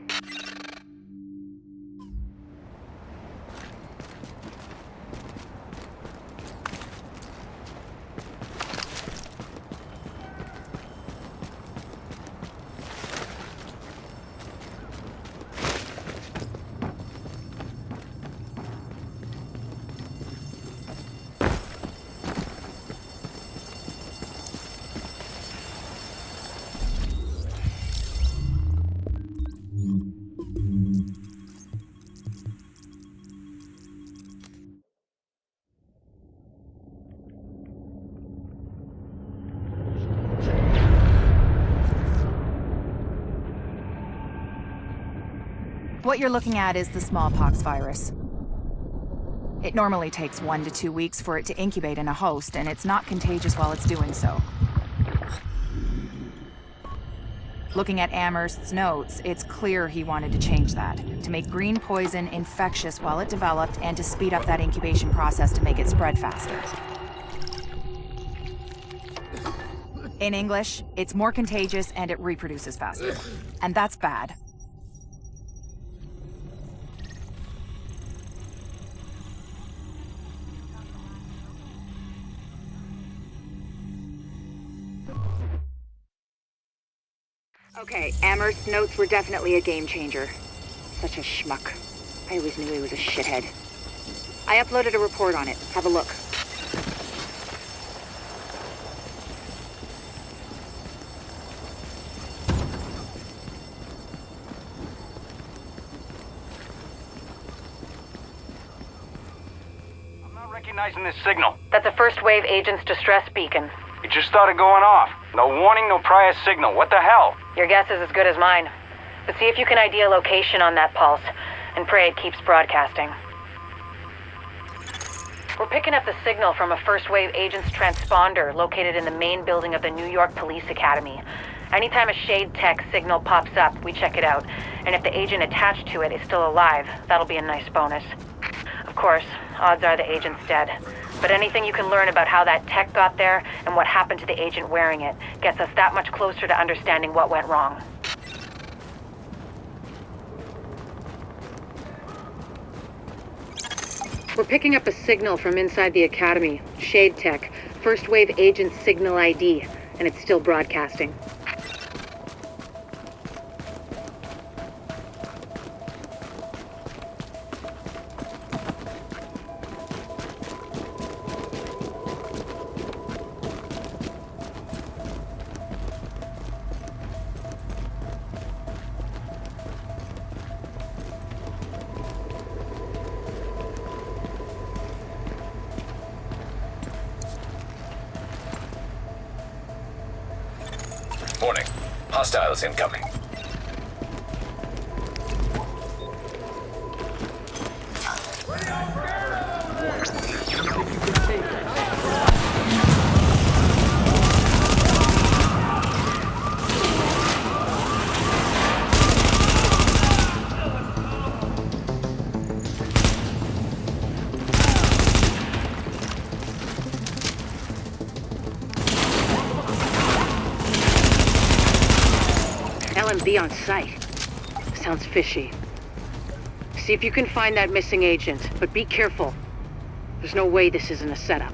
What you're looking at is the smallpox virus. It normally takes 1 to 2 weeks for it to incubate in a host, and it's not contagious while it's doing so. Looking at Amherst's notes, it's clear he wanted to change that, to make green poison infectious while it developed, and to speed up that incubation process to make it spread faster. In English, it's more contagious and it reproduces faster. And that's bad. Okay, Amherst's notes were definitely a game changer. Such a schmuck. I always knew he was a shithead. I uploaded a report on it. Have a look. I'm not recognizing this signal. That's a first wave agent's distress beacon. It just started going off. No warning, no prior signal. What the hell? Your guess is as good as mine. But see if you can ID a location on that pulse, and pray it keeps broadcasting. We're picking up the signal from a first wave agent's transponder located in the main building of the New York Police Academy. Anytime a Shade Tech signal pops up, we check it out. And if the agent attached to it is still alive, that'll be a nice bonus. Of course, odds are the agent's dead. But anything you can learn about how that tech got there and what happened to the agent wearing it gets us that much closer to understanding what went wrong. We're picking up a signal from inside the Academy. Shade Tech. First wave agent signal ID. And it's still broadcasting. Warning. Hostiles incoming. LMB on site. Sounds fishy. See if you can find that missing agent, but be careful. There's no way this isn't a setup.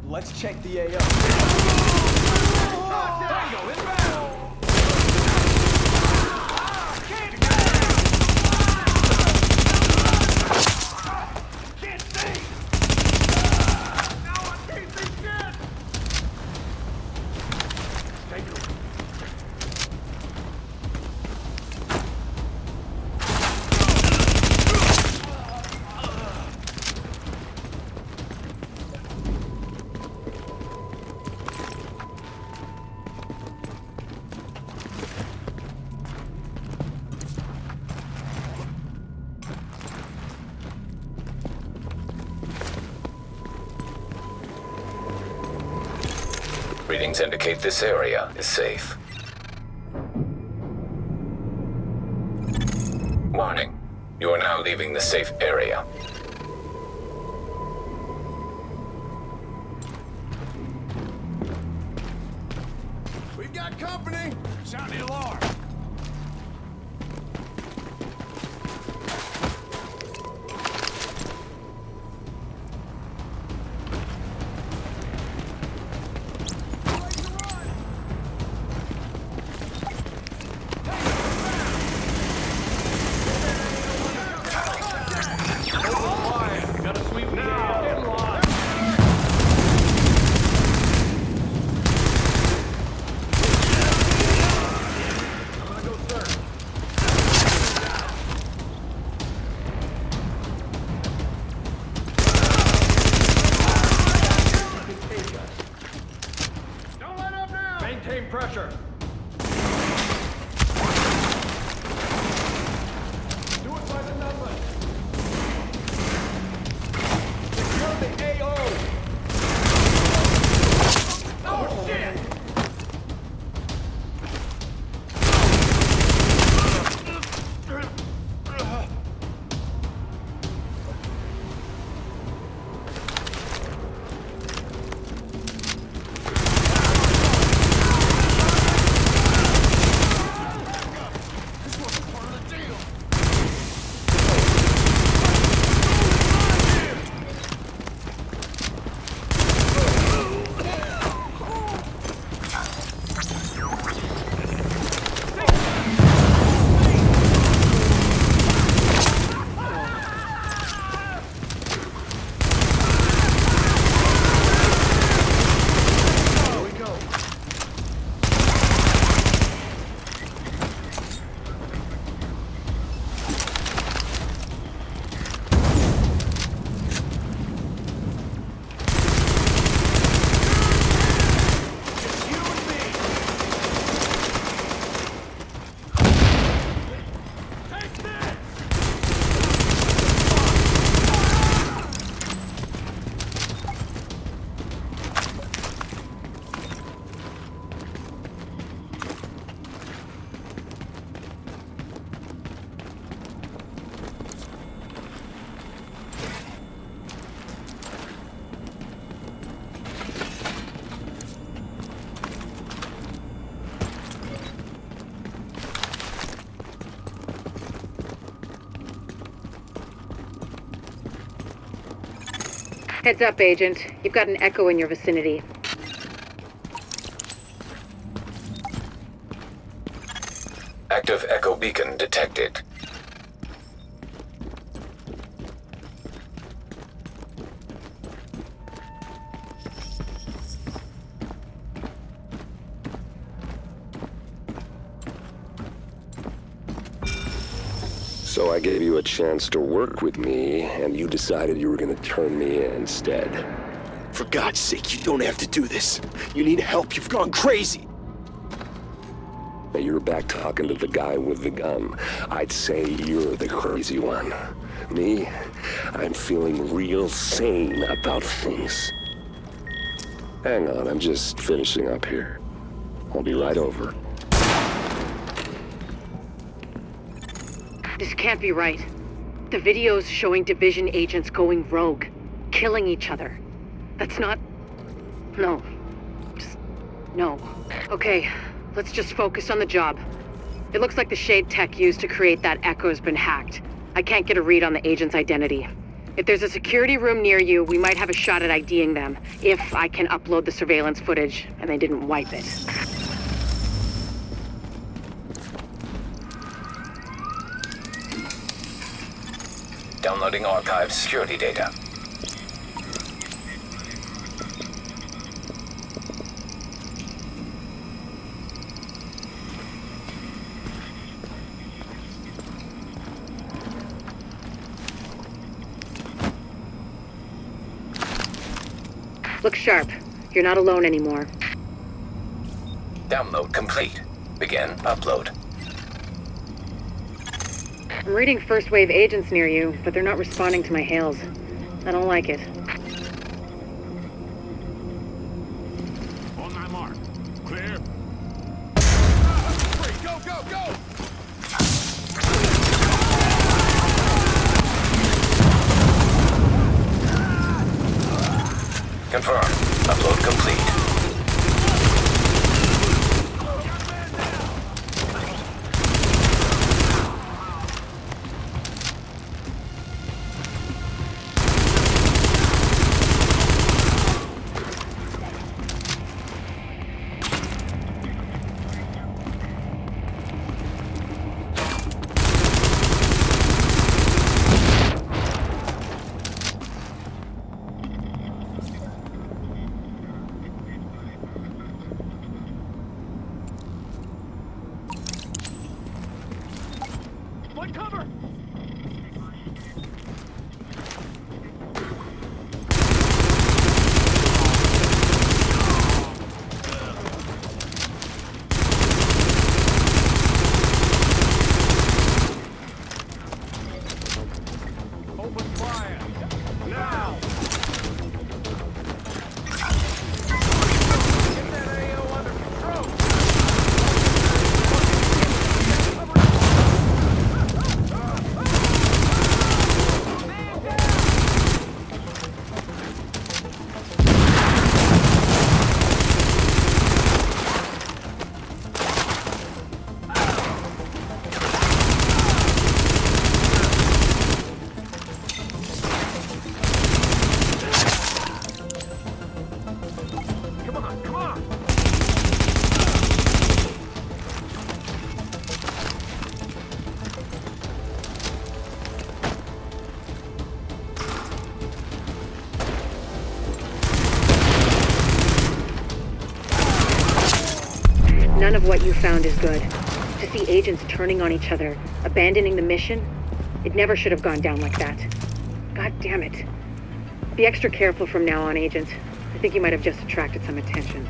Let's check the AO. Tango inbound! Readings indicate this area is safe. Warning. You are now leaving the safe area. We've got company! Sound the alarm! Heads up, Agent. You've got an echo in your vicinity. Active echo beacon detected. So I gave you a chance to work with me, and you decided you were gonna turn me in instead. For God's sake, you don't have to do this. You need help. You've gone crazy. Now you're back talking to the guy with the gun. I'd say you're the crazy one. Me, I'm feeling real sane about things. Hang on, I'm just finishing up here. I'll be right over. This can't be right. The video's showing Division agents going rogue, killing each other. That's not... No. Just... no. Okay, let's just focus on the job. It looks like the shade tech used to create that echo's been hacked. I can't get a read on the agent's identity. If there's a security room near you, we might have a shot at IDing them, if I can upload the surveillance footage and they didn't wipe it. Downloading archive security data. Look sharp. You're not alone anymore. Download complete. Begin upload. I'm reading first wave agents near you, but they're not responding to my hails. I don't like it. On my mark. Clear. Go, go, go! Confirm. Upload complete. None of what you found is good. To see agents turning on each other, abandoning the mission, it never should have gone down like that. God damn it. Be extra careful from now on, Agent. I think you might have just attracted some attention.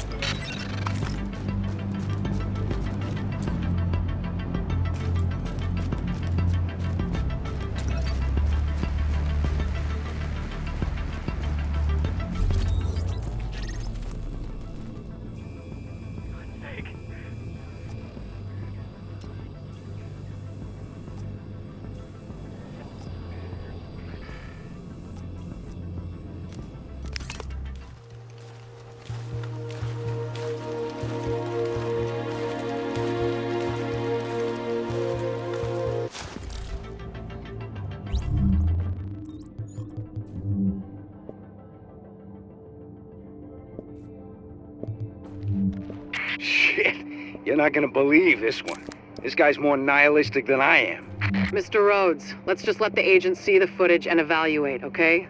Shit, you're not gonna believe this one. This guy's more nihilistic than I am. Mr. Rhodes, let's just let the agent see the footage and evaluate, okay?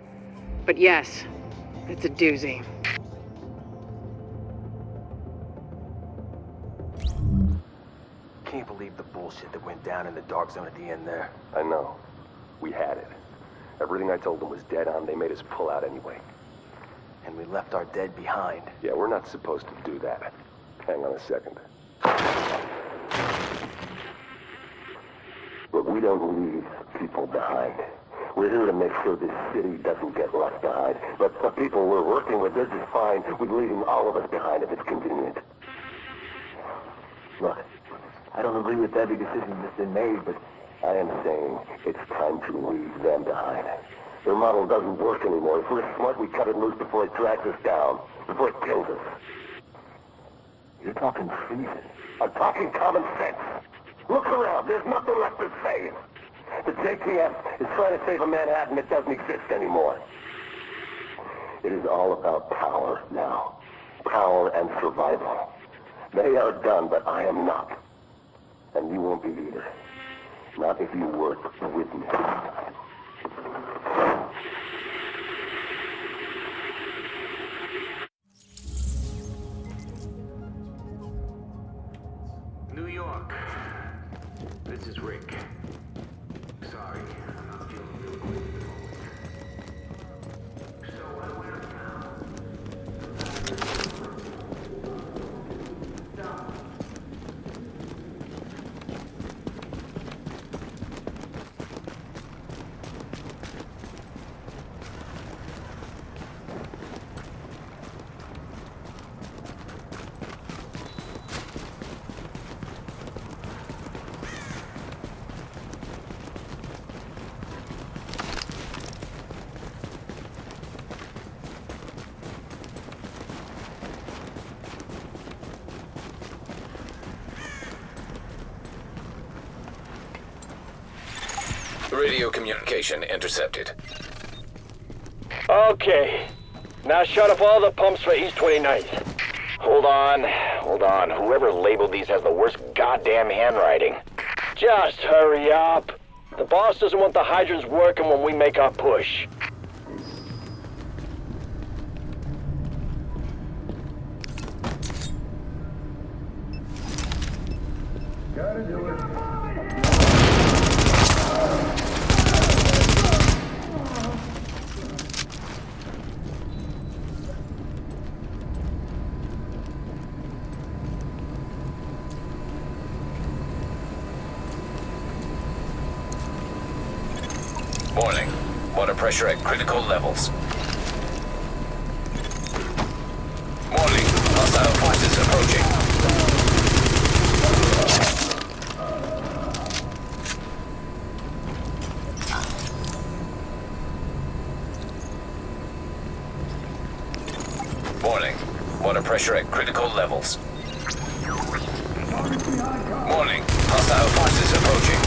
But yes, it's a doozy. Can't believe the bullshit that went down in the dark zone at the end there. I know. We had it. Everything I told them was dead on. They made us pull out anyway. And we left our dead behind. Yeah, we're not supposed to do that. Hang on a second. But we don't leave people behind. We're here to make sure this city doesn't get left behind. But the people we're working with, they're just fine with leaving all of us behind if it's convenient. Look, I don't agree with every decision that's been made, but I am saying it's time to leave them behind. Their model doesn't work anymore. If we're smart, we cut it loose before it tracks us down, before it kills us. You're talking treason. I'm talking common sense. Look around. There's nothing left to save. The JTF is trying to save a Manhattan that doesn't exist anymore. It is all about power now. Power and survival. They are done, but I am not. And you won't be either. Not if you work with me. New York. This is Rick. Sorry, I'm not feeling real good. So what went up now? Radio communication intercepted. Okay. Now shut off all the pumps for East 29th. Hold on. Whoever labeled these has the worst goddamn handwriting. Just hurry up. The boss doesn't want the hydrants working when we make our push. Gotta do it. Warning. Water pressure at critical levels. Warning. Hostile forces approaching. Warning. Water pressure at critical levels. Warning. Hostile forces approaching.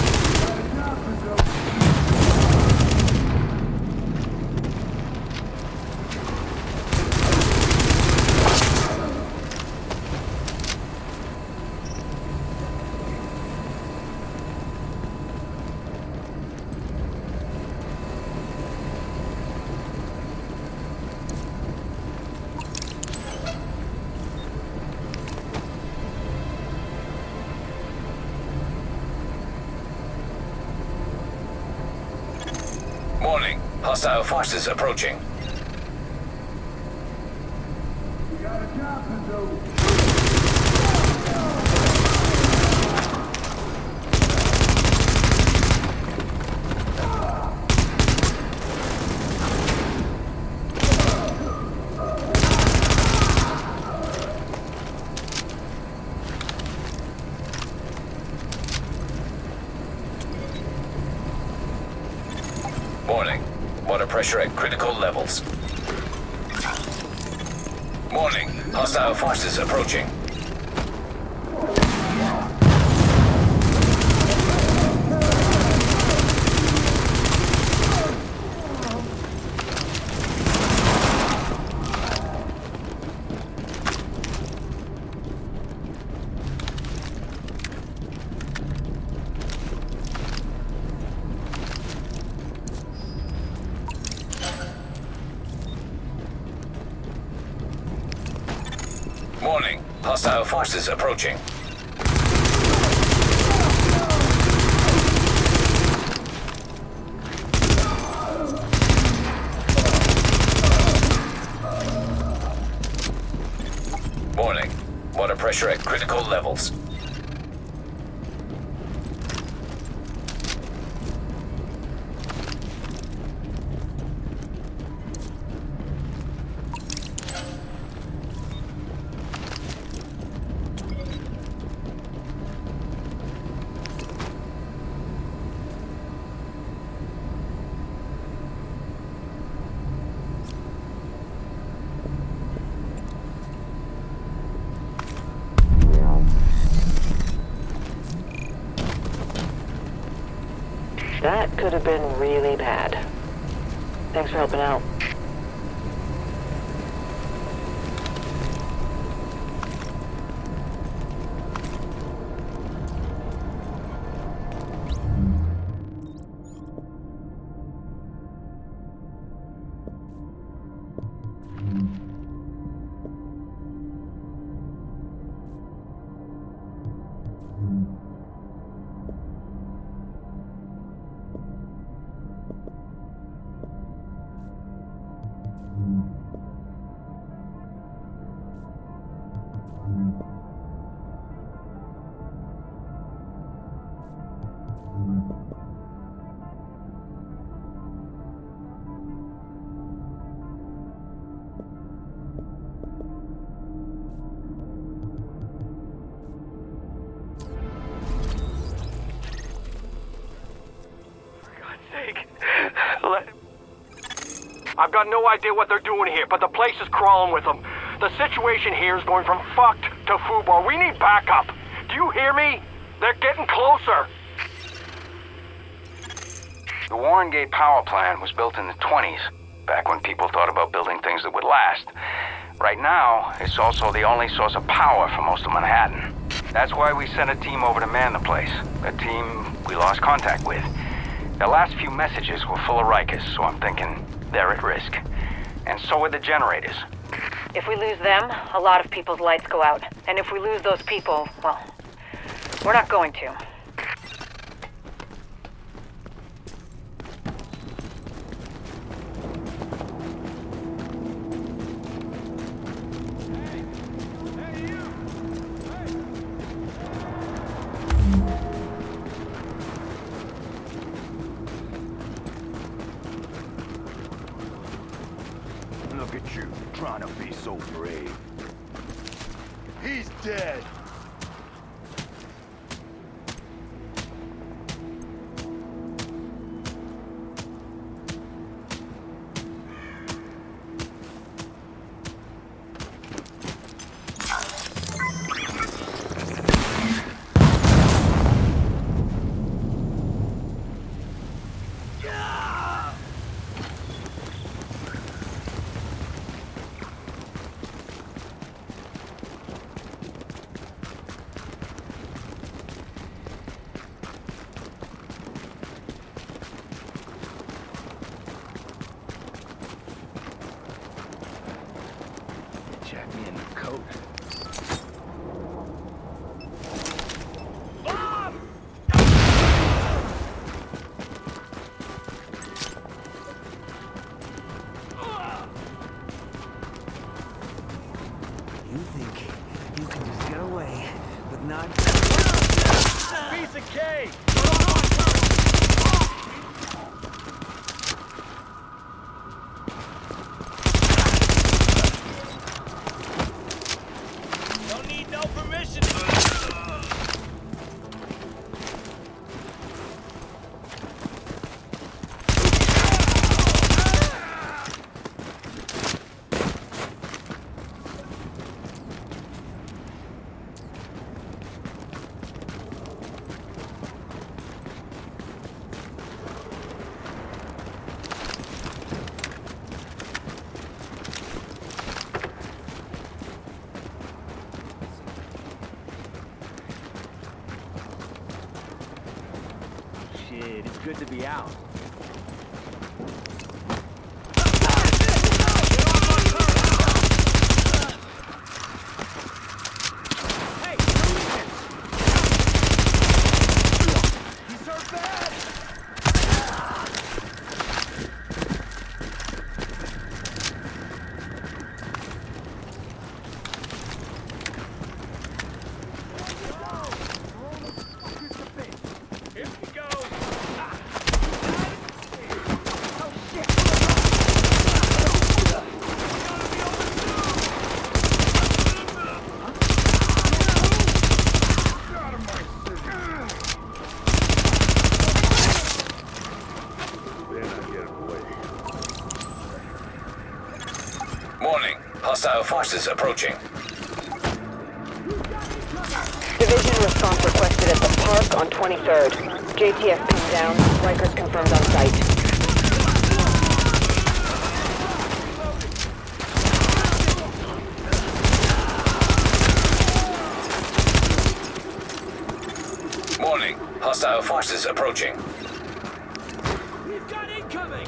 Warning. Hostile forces approaching. We got a job to do. Warning. Water pressure at critical levels. Warning. Hostile forces approaching. Hostile forces approaching. Warning. Water pressure at critical levels. That could have been really bad. Thanks for helping out. I've got no idea what they're doing here, but the place is crawling with them. The situation here is going from fucked to foobar. We need backup. Do you hear me? They're getting closer. The WarrenGate power plant was built in the 20s, back when people thought about building things that would last. Right now, it's also the only source of power for most of Manhattan. That's why we sent a team over to man the place. A team we lost contact with. The last few messages were full of Rikers, so I'm thinking they're at risk. And so are the generators. If we lose them, a lot of people's lights go out. And if we lose those people, well, we're not going to. Look at you, trying to be so brave. He's dead. Jack me in the coat. You think you can just get away with not... Piece of cake! Don't need no permission. Shit, it's good to be out. Hostile forces approaching. Division response requested at the park on 23rd. JTF pinned down. Rikers confirmed on site. Warning. Hostile forces approaching. We've got incoming!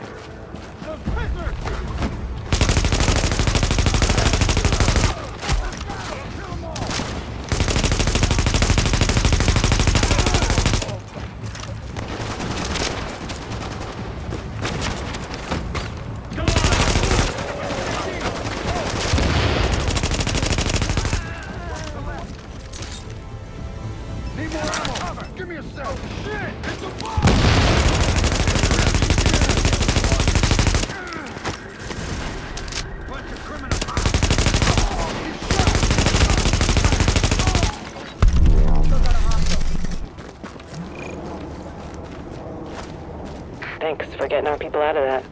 Thanks for getting our people out of that.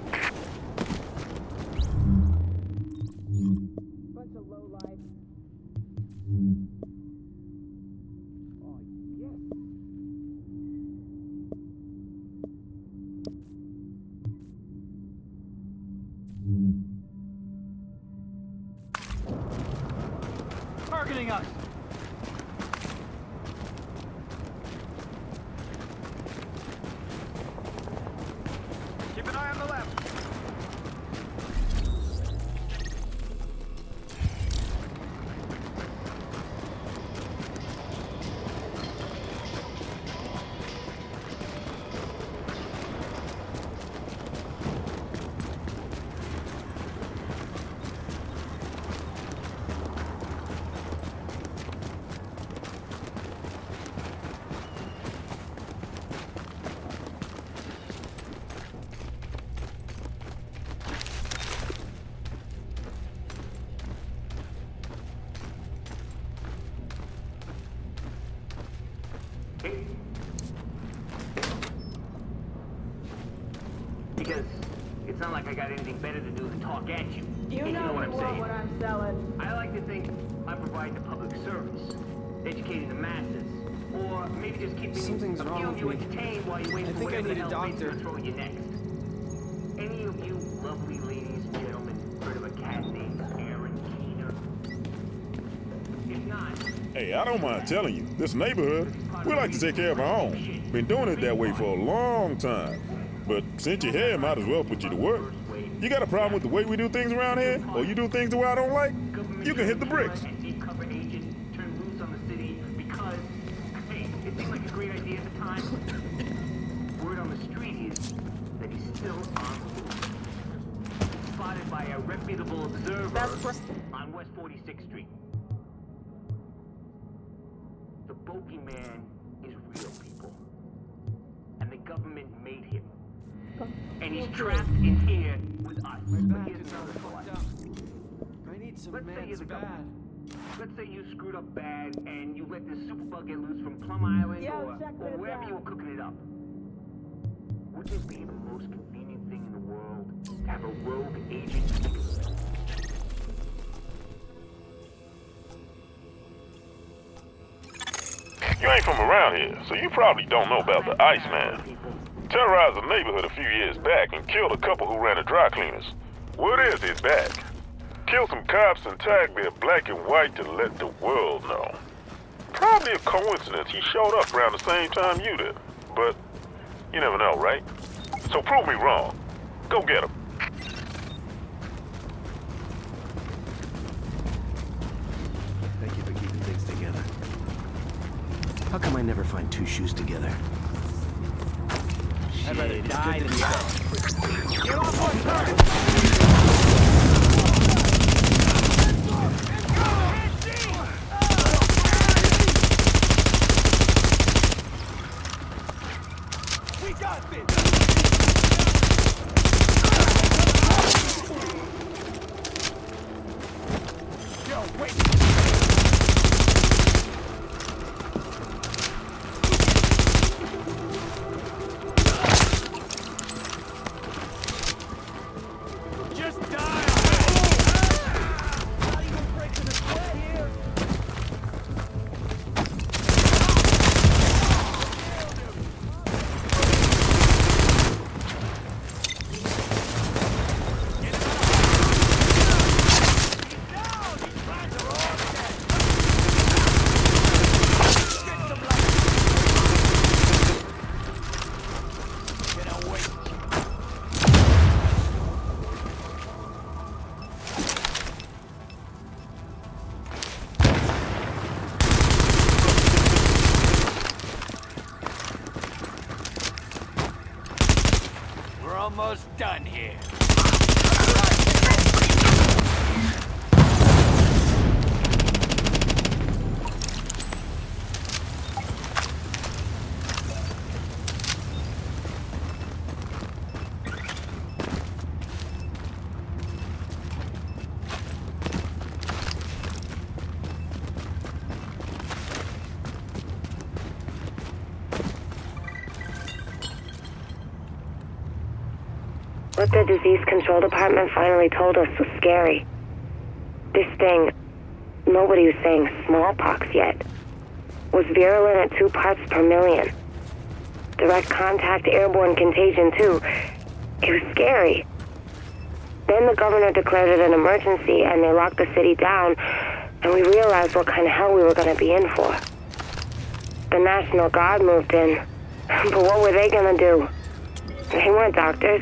Targeting us! Keep an eye on the left! Because it's not like I got anything better to do than talk at you. You know what I'm saying. what I'm selling. I like to think I'm providing a public service, educating the masses, or maybe just keeping Something's a few wrong of you with me. entertained while you wait I for think I whatever the need a hell fate's doctor. gonna throw you next. Any of you lovely ladies and gentlemen heard of a cat named Aaron Keener? If not, Hey, I don't mind telling you, this neighborhood, we like to take care of our own. Been doing it that way for a long time. But since you're here, might as well put you to work. You got a problem with the way we do things around here? Or you do things the way I don't like? You can hit the bricks. cover agent turned loose on the city because, hey, it seemed like a great idea at the time. Word on the street is that he's still on the loose. Spotted by a reputable observer on West 46th Street. The bogeyman is real, people. And the government made him. And he's trapped in here with us. But here's another thought. I need some Let's say you're meds the bad. government. Let's say you screwed up bad and you let this superbug get loose from Plum Island or wherever you were cooking it up. Wouldn't it be the most convenient thing in the world to have a rogue agent? You ain't from around here, so you probably don't know about the Iceman. Terrorized the neighborhood a few years back and killed a couple who ran a dry cleaners. Word is he's back. Killed some cops and tagged their black and white to let the world know. Probably a coincidence he showed up around the same time you did. But you never know, right? So prove me wrong. Go get him. Thank you for keeping things together. How come I never find two shoes together? I'd rather die than die. Get off my target! We got this! Yo, wait! Just die! almost done here. What the Disease Control Department finally told us was scary. This thing, nobody was saying smallpox yet, was virulent at 2 parts per million. Direct contact airborne contagion too. It was scary. Then the governor declared it an emergency and they locked the city down, and we realized what kind of hell we were going to be in for. The National Guard moved in, but what were they going to do? They weren't doctors.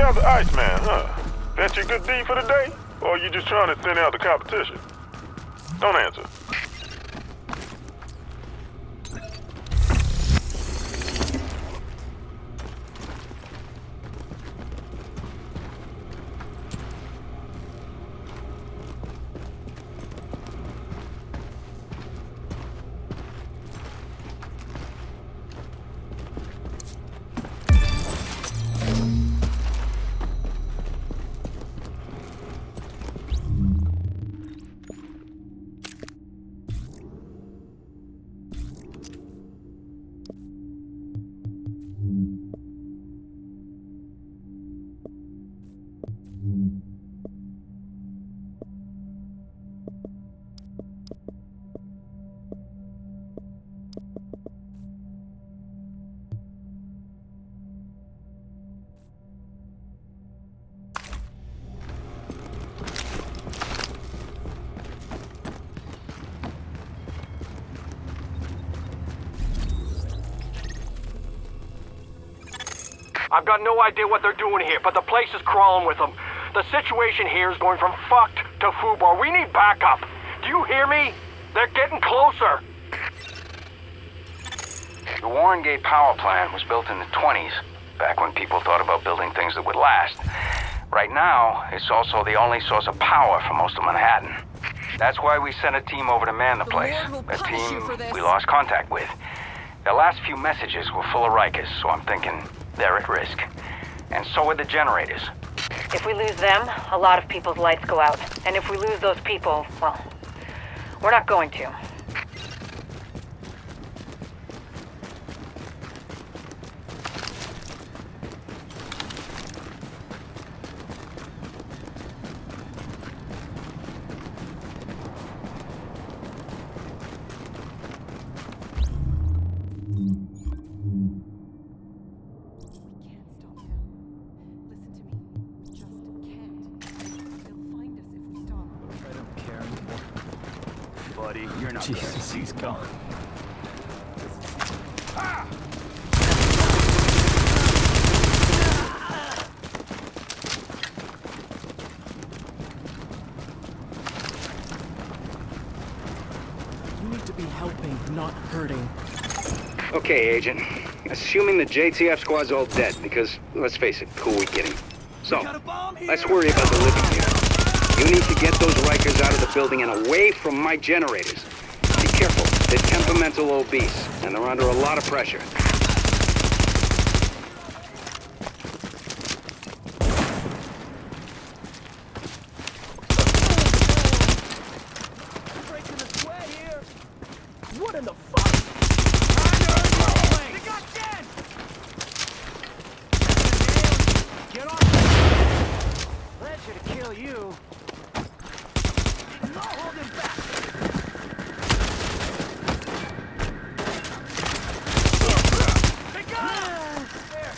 The Iceman, huh? That your good deed for the day? Or are you just trying to thin out the competition? Don't answer. I've got no idea what they're doing here, but the place is crawling with them. The situation here is going from fucked to foobar. We need backup. Do you hear me? They're getting closer. The WarrenGate power plant was built in the 20s, back when people thought about building things that would last. Right now, it's also the only source of power for most of Manhattan. That's why we sent a team over to man the place. A team we lost contact with. Their last few messages were full of Rikers, so I'm thinking they're at risk. And so are the generators. If we lose them, a lot of people's lights go out. And if we lose those people, well, we're not going to. buddy. You're not Jesus, he's gone. You need to be helping, not hurting. Okay, Agent. Assuming the JTF squad's all dead, because, let's face it, who are we kidding? So, let's worry about the living here. You need to get those Rikers out of the building and away from my generators. Be careful, they're temperamental obese, and they're under a lot of pressure. Breaking the square here. What in the fuck? They got dead! Get off! Pleasure to kill you. No holding back. They got him! There.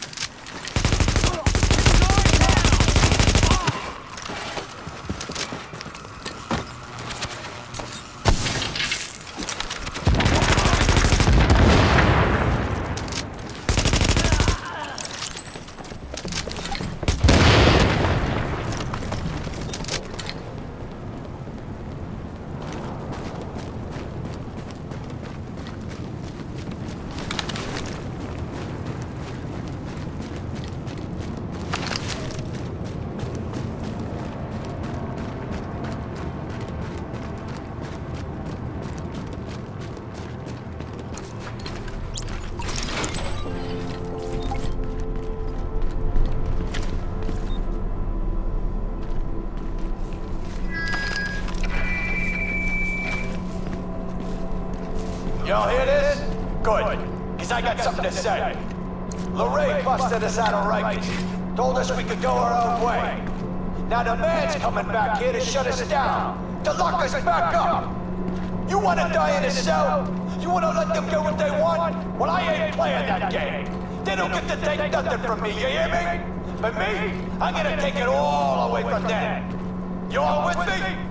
Y'all hear this? Good, because I got something to say. Lorraine busted us out of Rikers, told us we could go our own way. Now the man's coming back here to shut us down, to lock us back up. You want to die in a cell? You want to let them get what they want? Well, I ain't playing that game. They don't get to take nothing from me, you hear me? But me, I'm gonna take it all away from them. You all with me?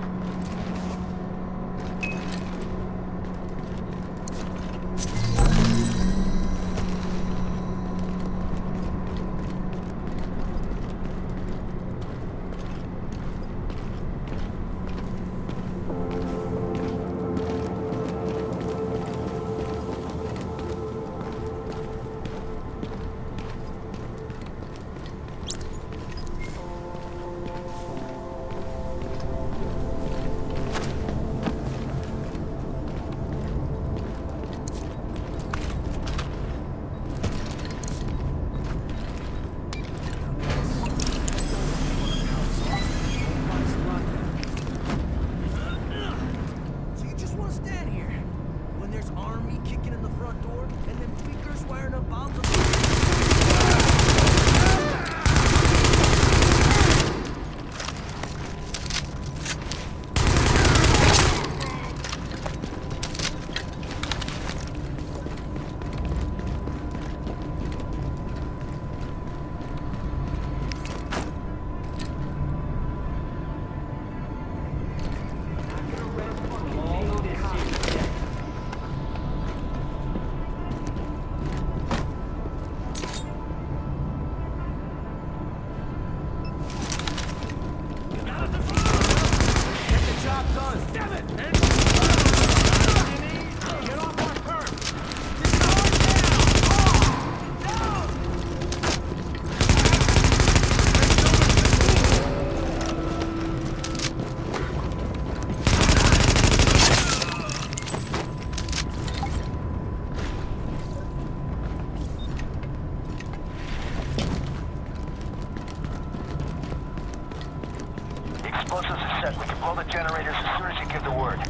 Explosives are set. We can blow the generators as soon as you give the word.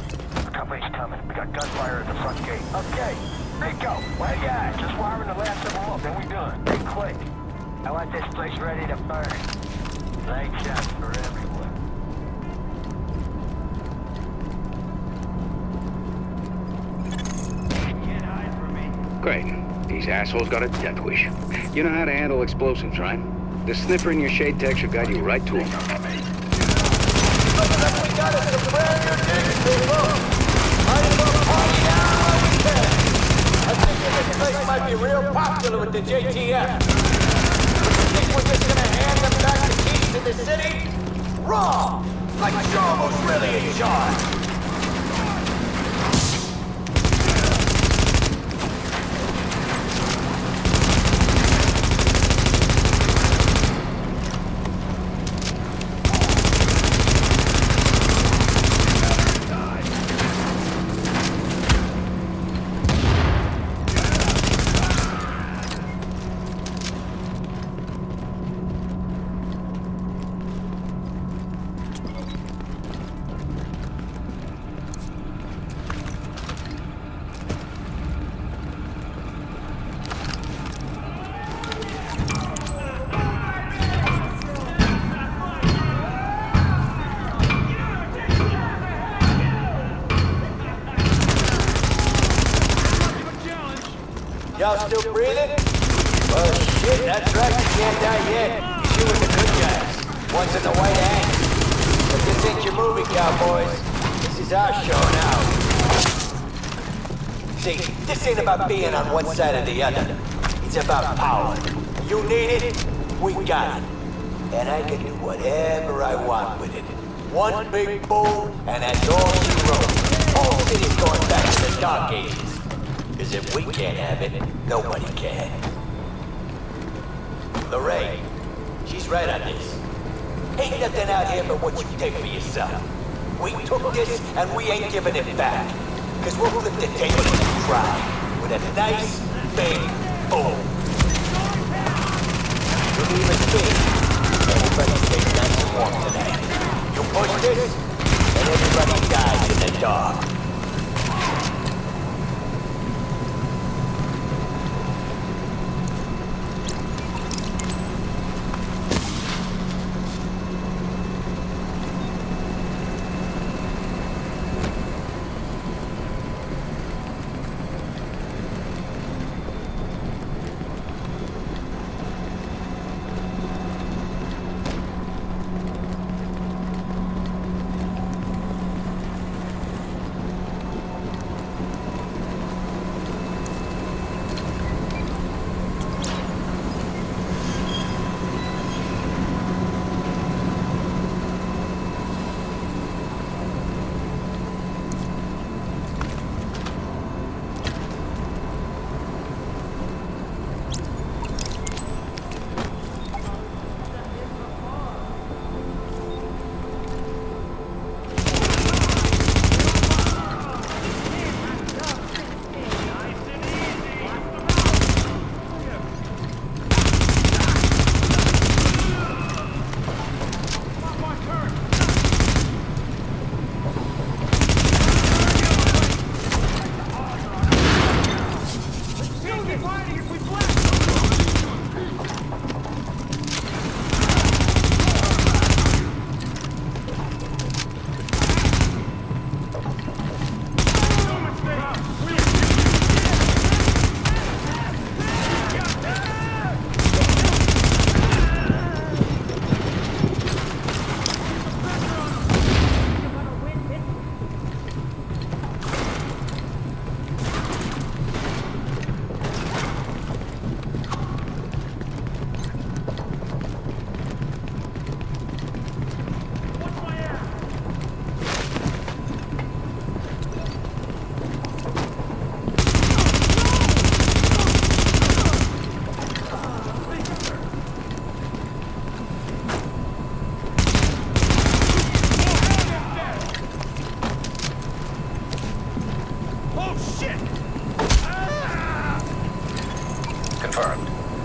The company's coming. We got gunfire at the front gate. Okay, Rico, where you at? Just wiring the last of them up, then we done. Be quick. I want this place ready to burn. Leg shots for everyone. Can't hide from me. Great. These assholes got a death wish. You know how to handle explosives, right? The sniffer in your shade tech should guide you right to them. We got us a brand new digging, people. place might be real popular with the JTF. Think we're just gonna hand them back the keys to the city? Wrong! Like Jomo's really in charge. Y'all still breathing? Well, shit, that's right, you can't die yet. You with the good guys. One's in the white hand. But this ain't your movie, cowboys. This is our show now. See, this ain't about being on one side or the other. It's about power. You need it, we got it. And I can do whatever I want with it. One big boom, and that's all she wrote. Whole city's going back to the Dark Ages. Because if we can't have it, nobody can. Lorraine, she's right on this. Ain't nothing out here but what you take for yourself. We took this and we ain't giving it back. Because we'll flip the table and try with a nice big boom. You'll even see everybody stays nice and warm tonight. You push this, and everybody dies in the dark.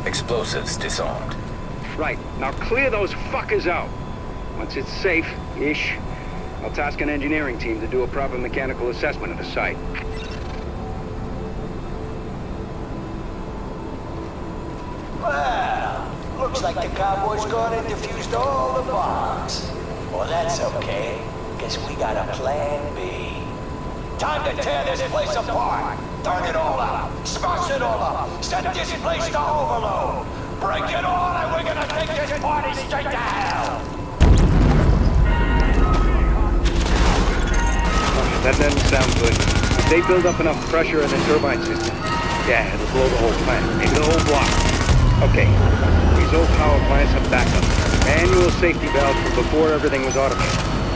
Explosives disarmed. Right. Now clear those fuckers out. Once it's safe-ish, I'll task an engineering team to do a proper mechanical assessment of the site. Well, looks like the cowboys gone and defused all the bombs. Well, that's okay, because we got a plan B. Time to tear this place apart. Turn it all out. Smash it all up. Set this place to overload. Break it all and we're gonna take this party straight to hell. That doesn't sound good. If they build up enough pressure in the turbine system, Yeah, it'll blow the whole plant, maybe the whole block. Okay, these old power plants have backup. Manual safety valves from before everything was automated.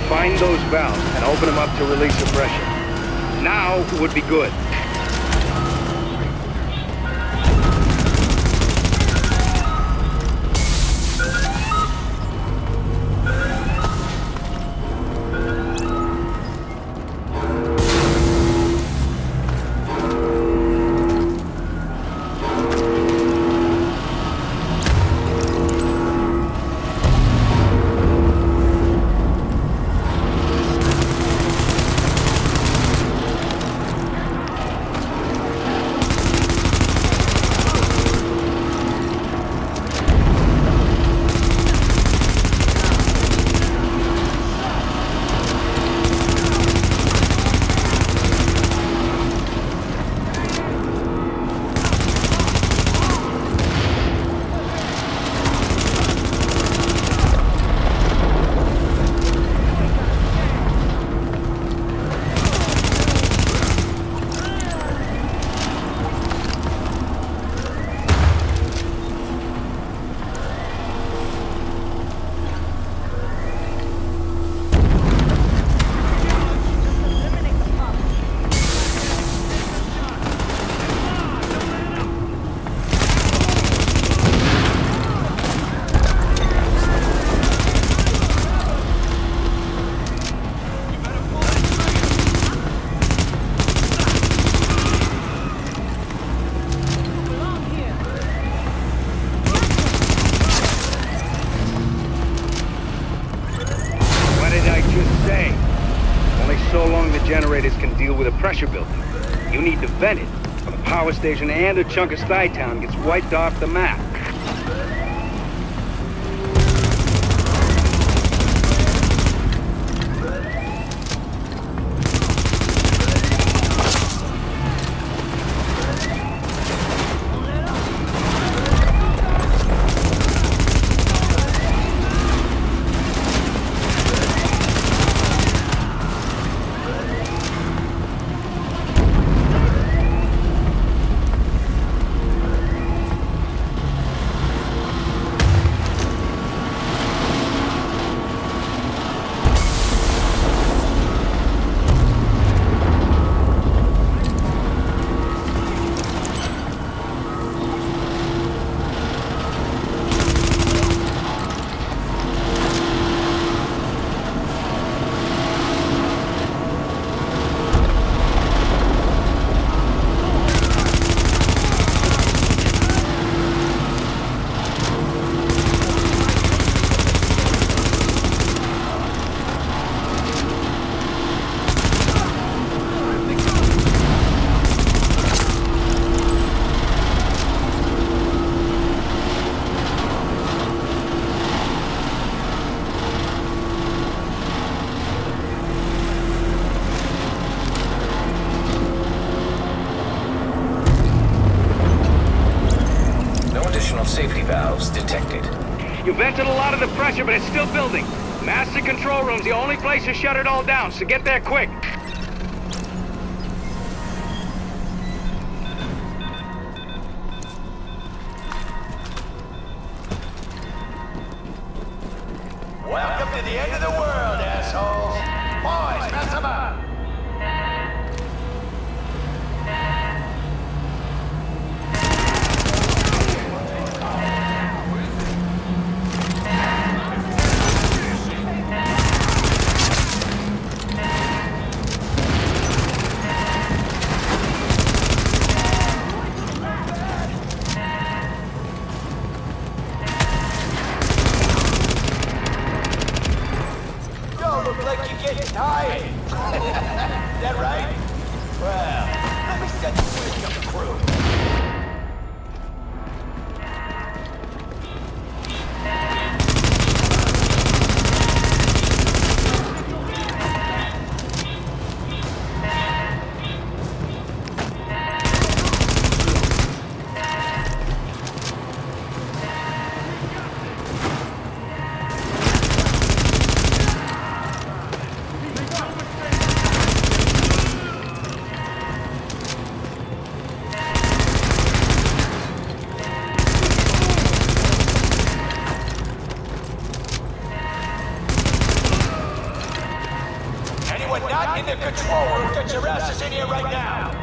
Find those valves and open them up to release the pressure. Now would be good. Generators can deal with a pressure building. You need to vent it, or the power station and a chunk of 𝐓𝐸 gets wiped off the map. Safety valves detected. You vented a lot of the pressure, but it's still building. Master control room's the only place to shut it all down, so get there quick. Welcome to the end of the world, assholes. Boys, mess them up. Look like you're getting tired. That right? Well, let me set you with the crew. In the control room, get your asses in here right now!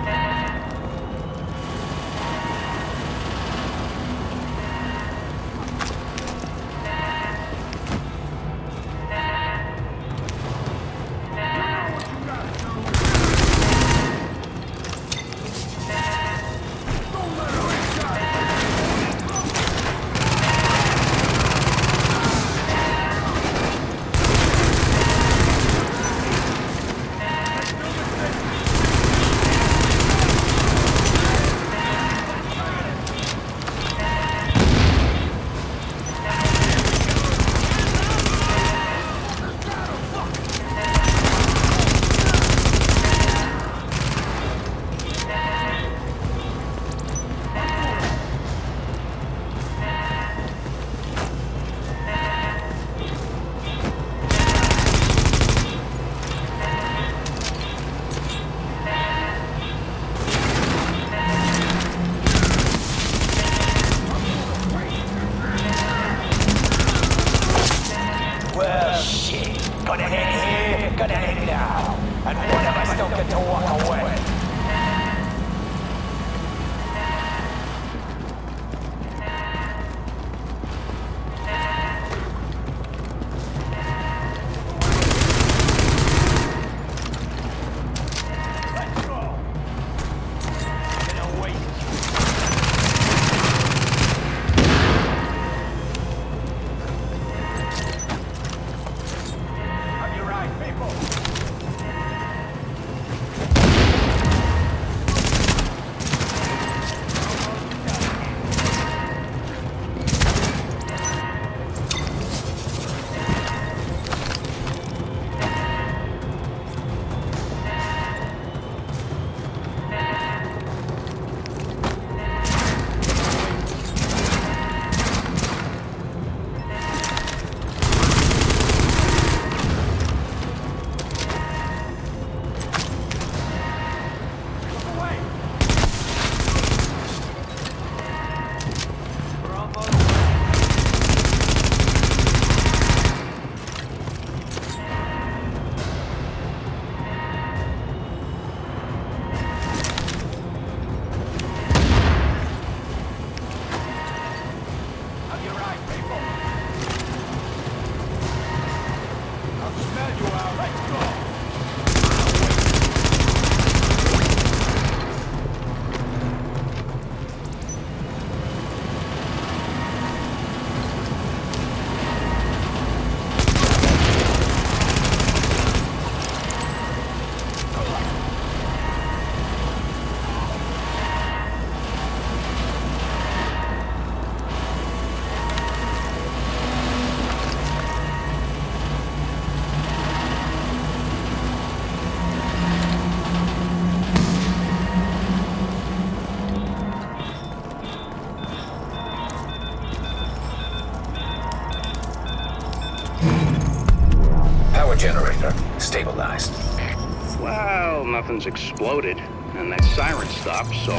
Generator stabilized. Well, nothing's exploded, and that siren stopped, so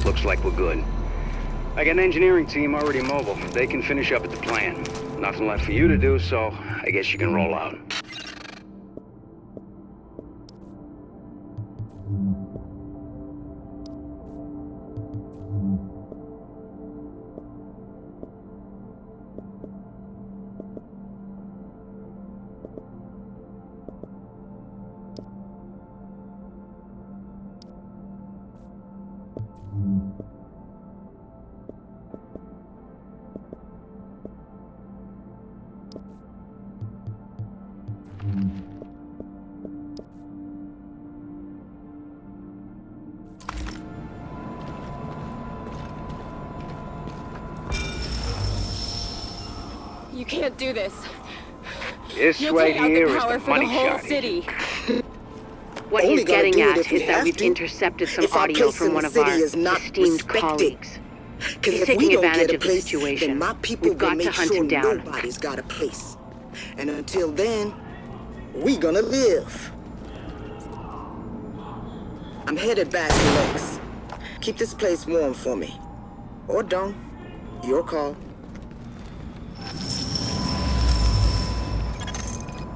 looks like we're good. I got an engineering team already mobile. They can finish up at the plant. Nothing left for you to do, so I guess you can roll out. You can't do this. This You'll right take out here the is power the for money the whole shot. city. What Only he's gotta getting do it at if we is that have we've to. intercepted some If our audio place from in one the of city our is not esteemed respected. colleagues. Because He's if we taking don't advantage get a of the place, situation. then my people We've will got to make hunt sure him down. nobody's got a place. And until then, we gonna live. I'm headed back to Lex. Keep this place warm for me. Or don't. Your call.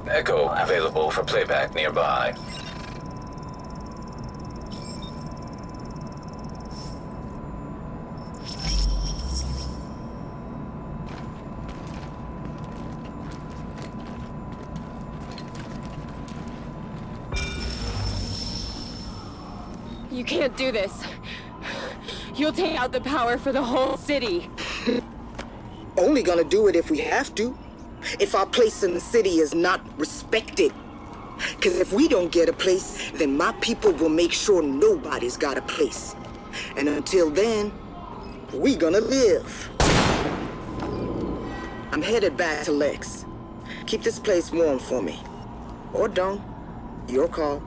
Echo available for playback nearby. You can't do this. You'll take out the power for the whole city. Only gonna do it if we have to. If our place in the city is not respected. Because if we don't get a place, then my people will make sure nobody's got a place. And until then, we gonna live. I'm headed back to Lex. Keep this place warm for me. Or don't. Your call.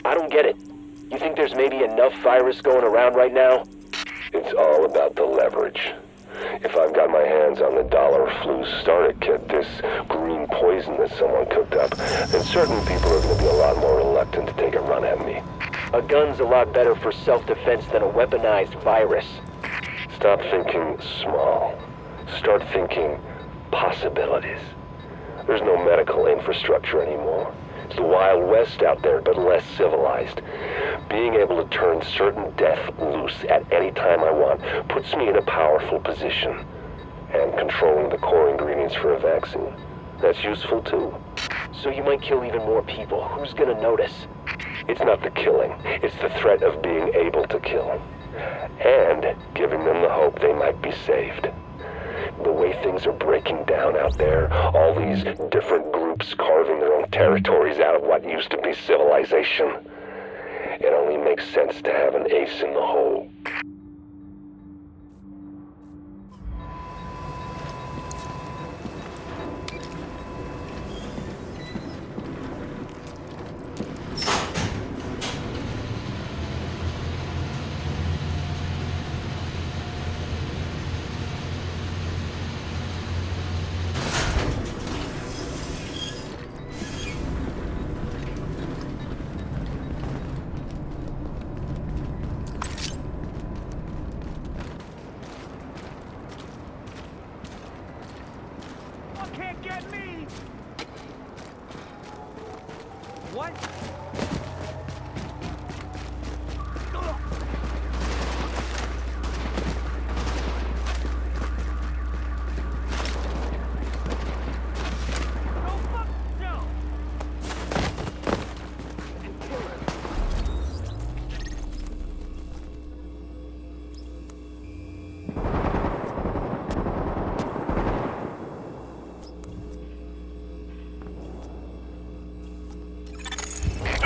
I don't get it. You think there's maybe enough virus going around right now? It's all about the leverage. If I've got my hands on the dollar flu starter kit, this green poison that someone cooked up, then certain people are going to be a lot more reluctant to take a run at me. A gun's a lot better for self-defense than a weaponized virus. Stop thinking small. Start thinking possibilities. There's no medical infrastructure anymore. It's the Wild West out there, but less civilized. Being able to turn certain death loose at any time I want puts me in a powerful position. And controlling the core ingredients for a vaccine, that's useful too. So you might kill even more people. Who's gonna notice? It's not the killing, it's the threat of being able to kill. And giving them the hope they might be saved. The way things are breaking down out there, all these different groups carving their own territories out of what used to be civilization, it only makes sense to have an ace in the hole.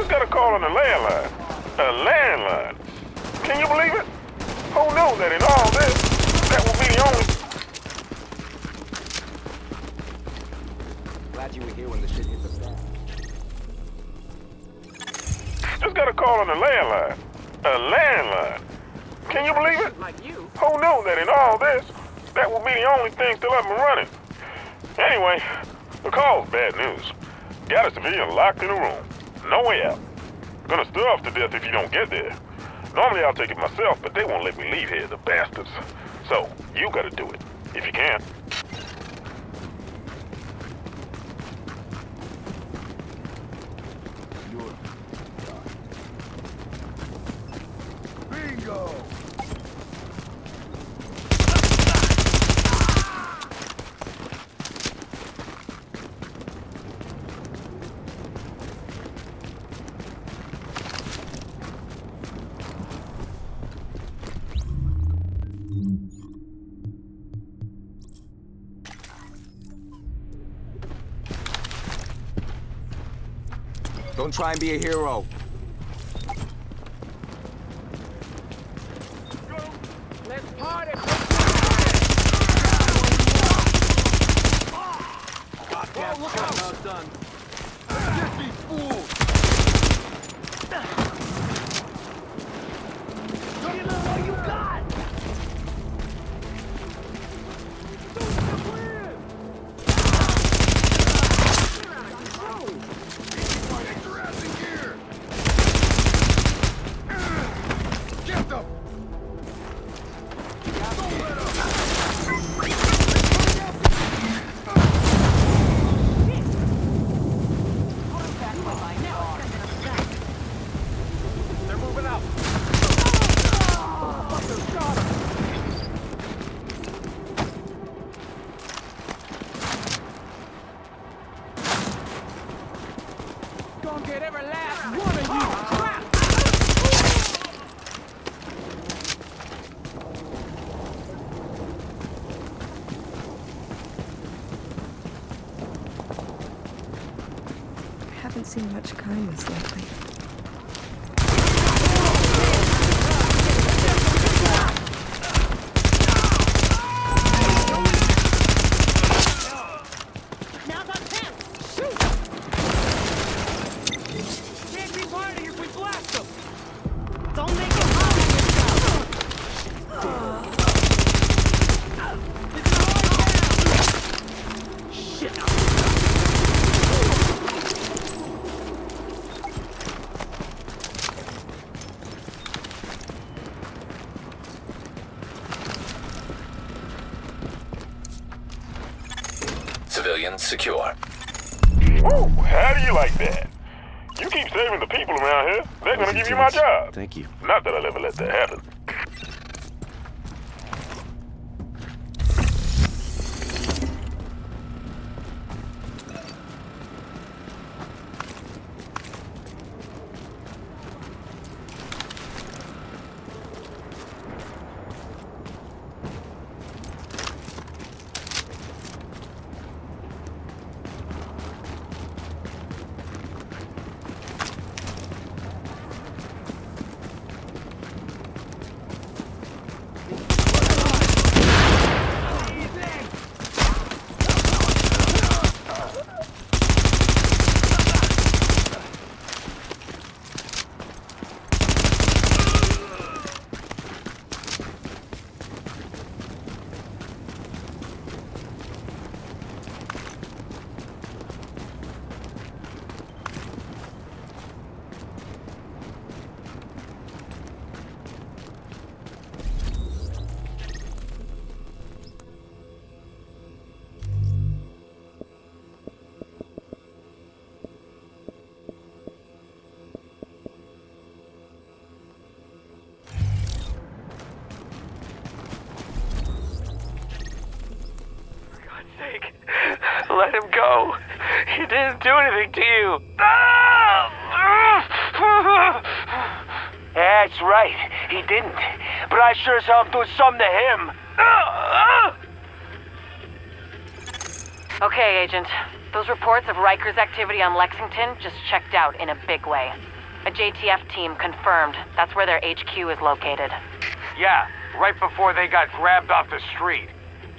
Got a call on the landline. A landline. Can you believe it? Who knew that in all this, that would be the only... Glad you were here when the shit hit the fan. Just got a call on the landline. A landline. Can you believe it? Like you. Who knew that in all this, that would be the only thing still up and running? Anyway, the call's bad news. Got a civilian locked in a room. No way out. Gonna starve to death if you don't get there. Normally I'll take it myself, but they won't let me leave here, the bastards. So, you gotta do it, if you can. Bingo! Don't try and be a hero. Let's party! Goddamn, look out! Well done. Get me, fool! Give them what you got! gonna get every last one of you! Crap! I haven't seen much kindness lately. Civilians secure. Woo! How do you like that? You keep saving the people around here, they're gonna give you my job. Thank you. Not that I'll ever let that happen. Let him go. He didn't do anything to you. That's right. He didn't. But I sure as hell am doing something to him. Okay, Agent. Those reports of Riker's activity on Lexington just checked out in a big way. A JTF team confirmed that's where their HQ is located. Yeah, right before they got grabbed off the street.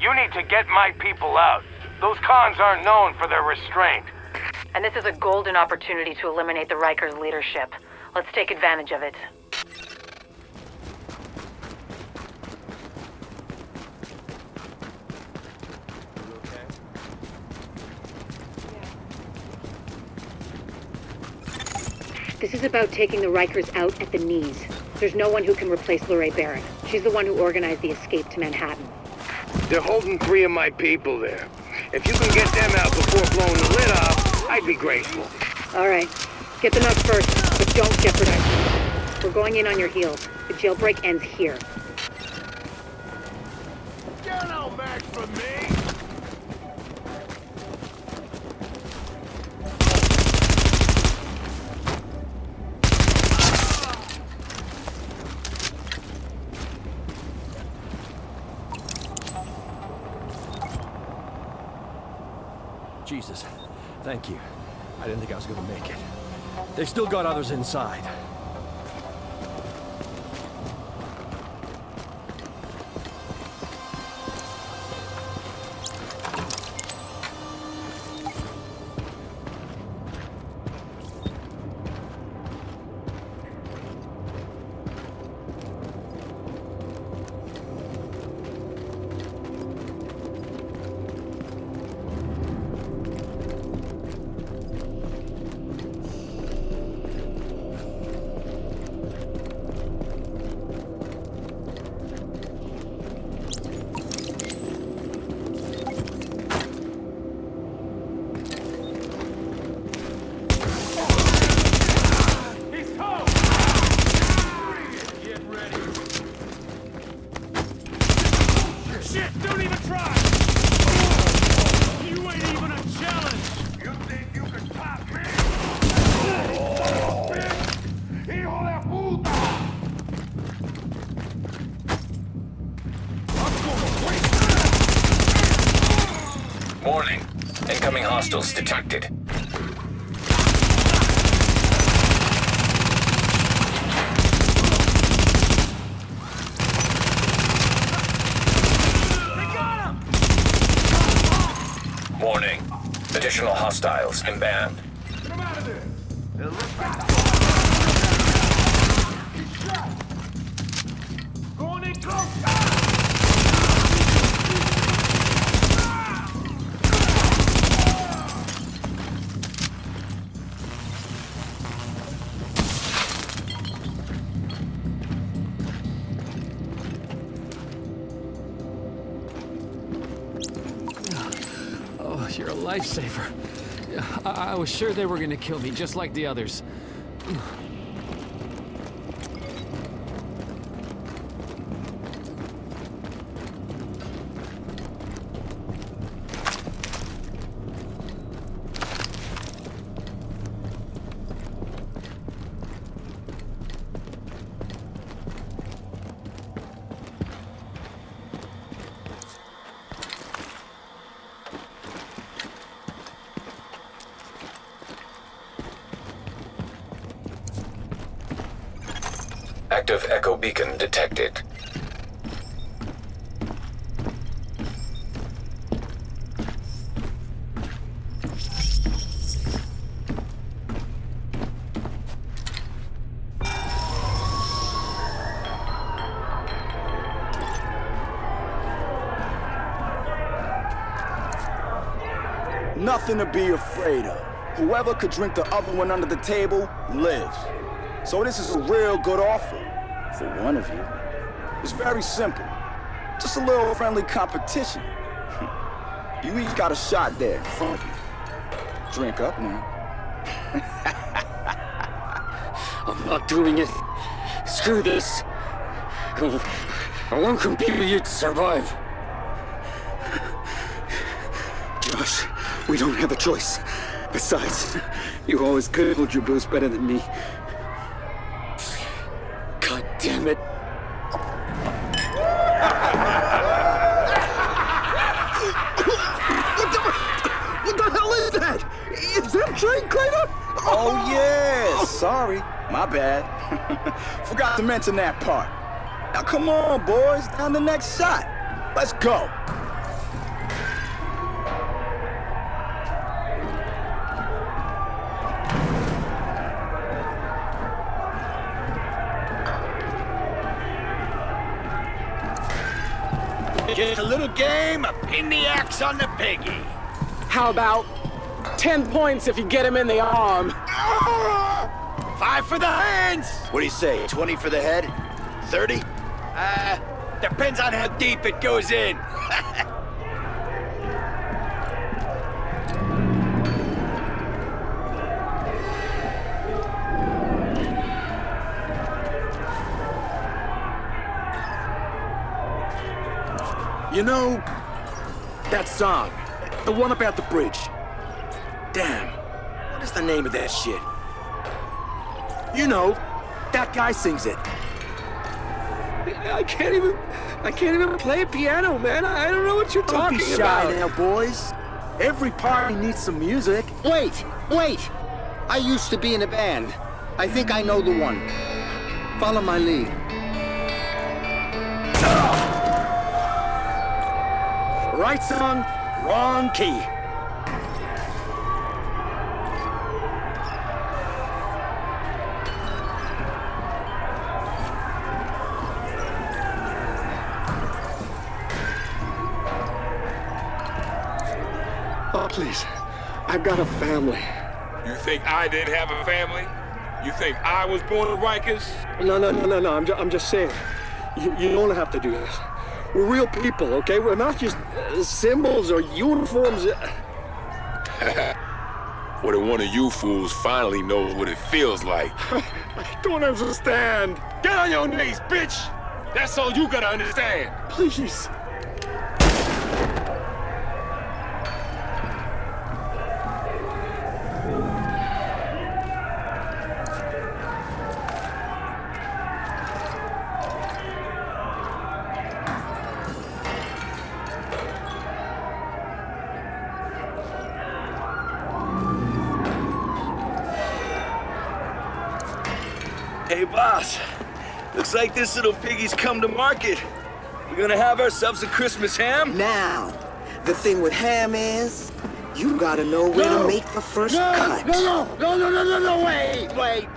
You need to get my people out. Those cons aren't known for their restraint. And this is a golden opportunity to eliminate the Riker's leadership. Let's take advantage of it. This is about taking the Rikers out at the knees. There's no one who can replace Lorraine Barrett. She's the one who organized the escape to Manhattan. They're holding 3 of my people there. If you can get them out before blowing the lid off, I'd be grateful. All right. Get them out first, but don't jeopardize them. We're going in on your heels. The jailbreak ends here. You're no match for me! Jesus, thank you. I didn't think I was gonna make it. They've still got others inside. Hostiles detected. Warning. Additional hostiles inbound. Come out of there! Going in close! Oh, you're a lifesaver. I was sure they were gonna kill me, just like the others. Active echo beacon detected. Nothing to be afraid of. Whoever could drink the other one under the table lives. So this is a real good offer for one of you. It's very simple. Just a little friendly competition. You each got a shot there in front of you. Drink up now. I'm not doing it. Screw this. I won't compete with you to survive. Josh, we don't have a choice. Besides, you always could hold your boost better than me. God damn it. What the hell is that? Is that train cleaner? Oh, yeah. Sorry. My bad. Forgot to mention that part. Now, come on, boys. Down the next shot. Let's go. Just a little game of pin the axe on the piggy. How about 10 points if you get him in the arm? 5 for the hands! What do you say, 20 for the head? 30? Depends on how deep it goes in. You know, that song, the one about the bridge. Damn, what is the name of that shit? You know, that guy sings it. I can't even play piano, man. I don't know what you're talking Don't be about. shy now, boys. Every party needs some music. Wait! I used to be in a band. I think I know the one. Follow my lead. Right song, wrong key. Oh, please. I've got a family. You think I didn't have a family? You think I was born in Rikers? No. I'm just saying. You don't have to do this. We're real people, okay? We're not just symbols or uniforms. What if one of you fools finally knows what it feels like? I don't understand. Get on your knees, bitch! That's all you gotta understand. Please. Hey, boss. Looks like this little piggy's come to market. We're gonna have ourselves a Christmas ham? Now, the thing with ham is, you gotta know where to make the first cut. No, wait.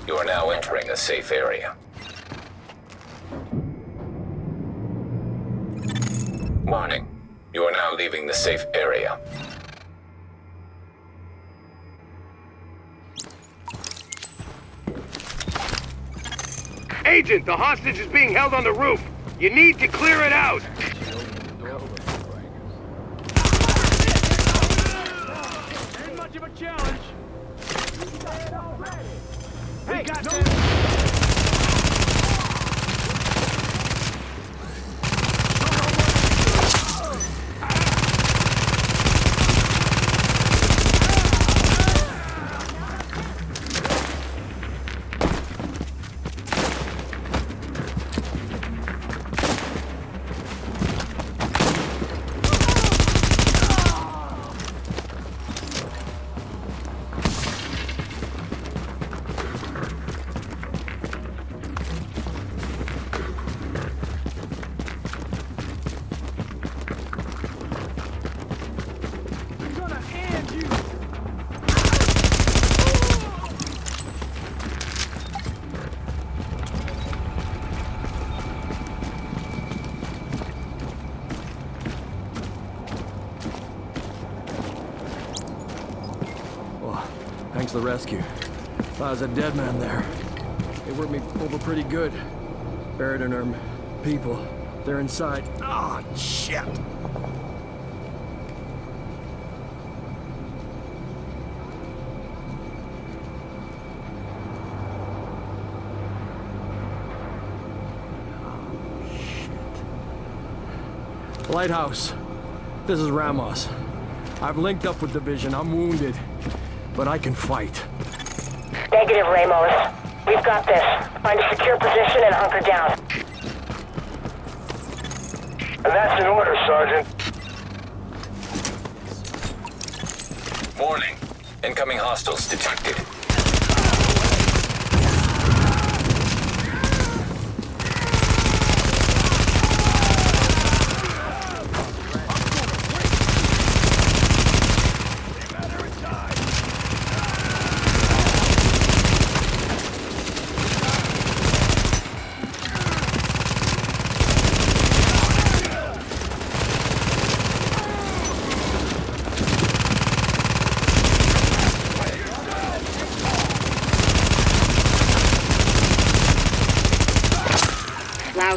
You are now entering a safe area. Warning. You are now leaving the safe area. Agent, the hostage is being held on the roof. You need to clear it out. Ain't much of a challenge. Hey, got no. Thanks for the rescue. If I was a dead man there, they worked me over pretty good. Buried in our people. They're inside. Ah, oh, shit! Lighthouse. This is Ramos. I've linked up with Division. I'm wounded, but I can fight. Negative, Ramos. We've got this. Find a secure position and hunker down. And that's in order, Sergeant. Warning. Incoming hostiles detected.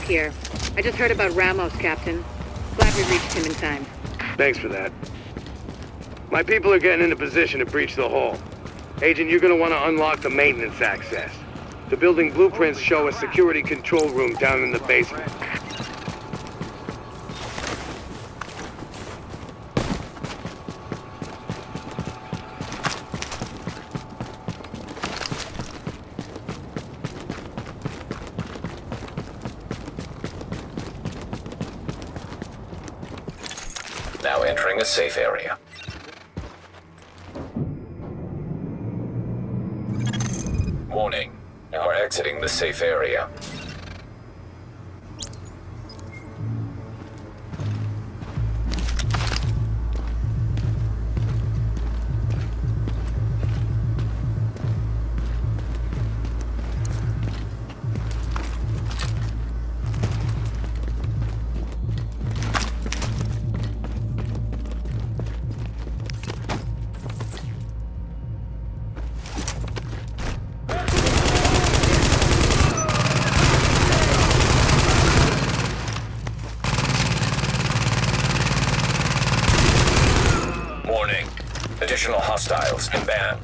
Here. I just heard about Ramos, Captain. Glad we reached him in time. Thanks for that. My people are getting into position to breach the hull. Agent, you're gonna want to unlock the maintenance access. The building blueprints show a security control room down in the basement. Now entering a safe area. Warning. You are exiting the safe area. Additional hostiles inbound.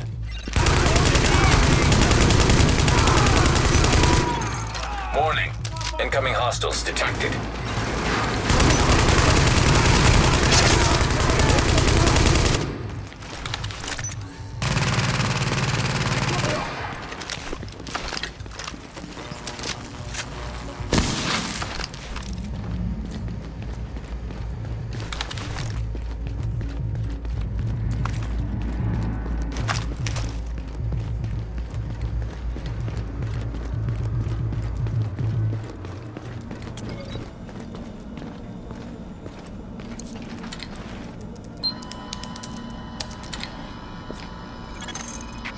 Warning. Incoming hostiles detected.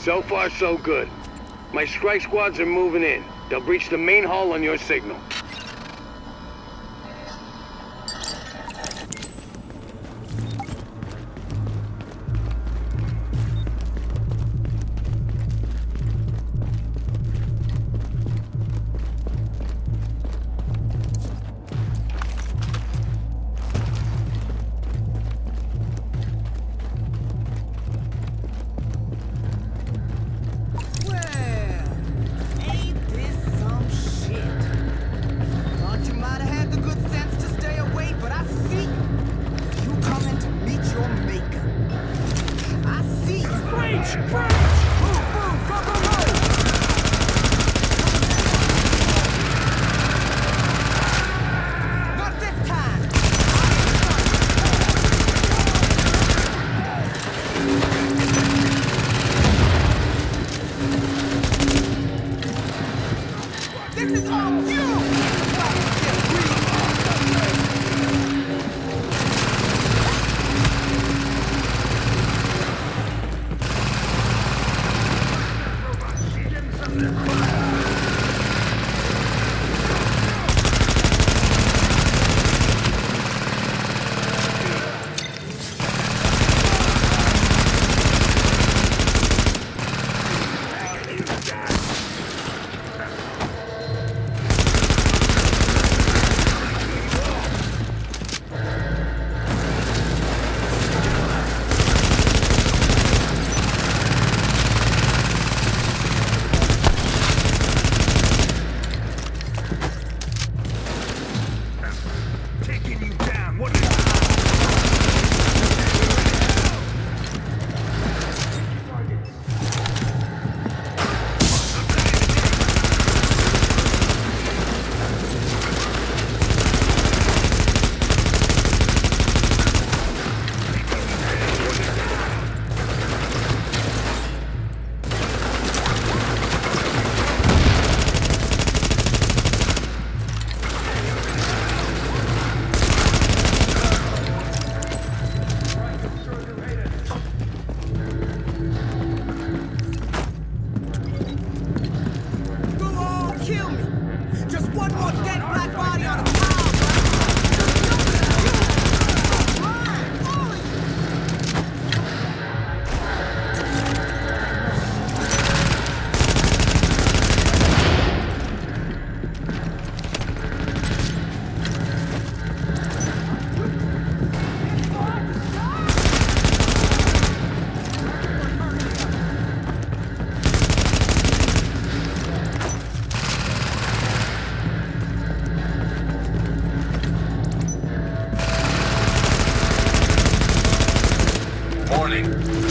So far, so good. My strike squads are moving in. They'll breach the main hall on your signal.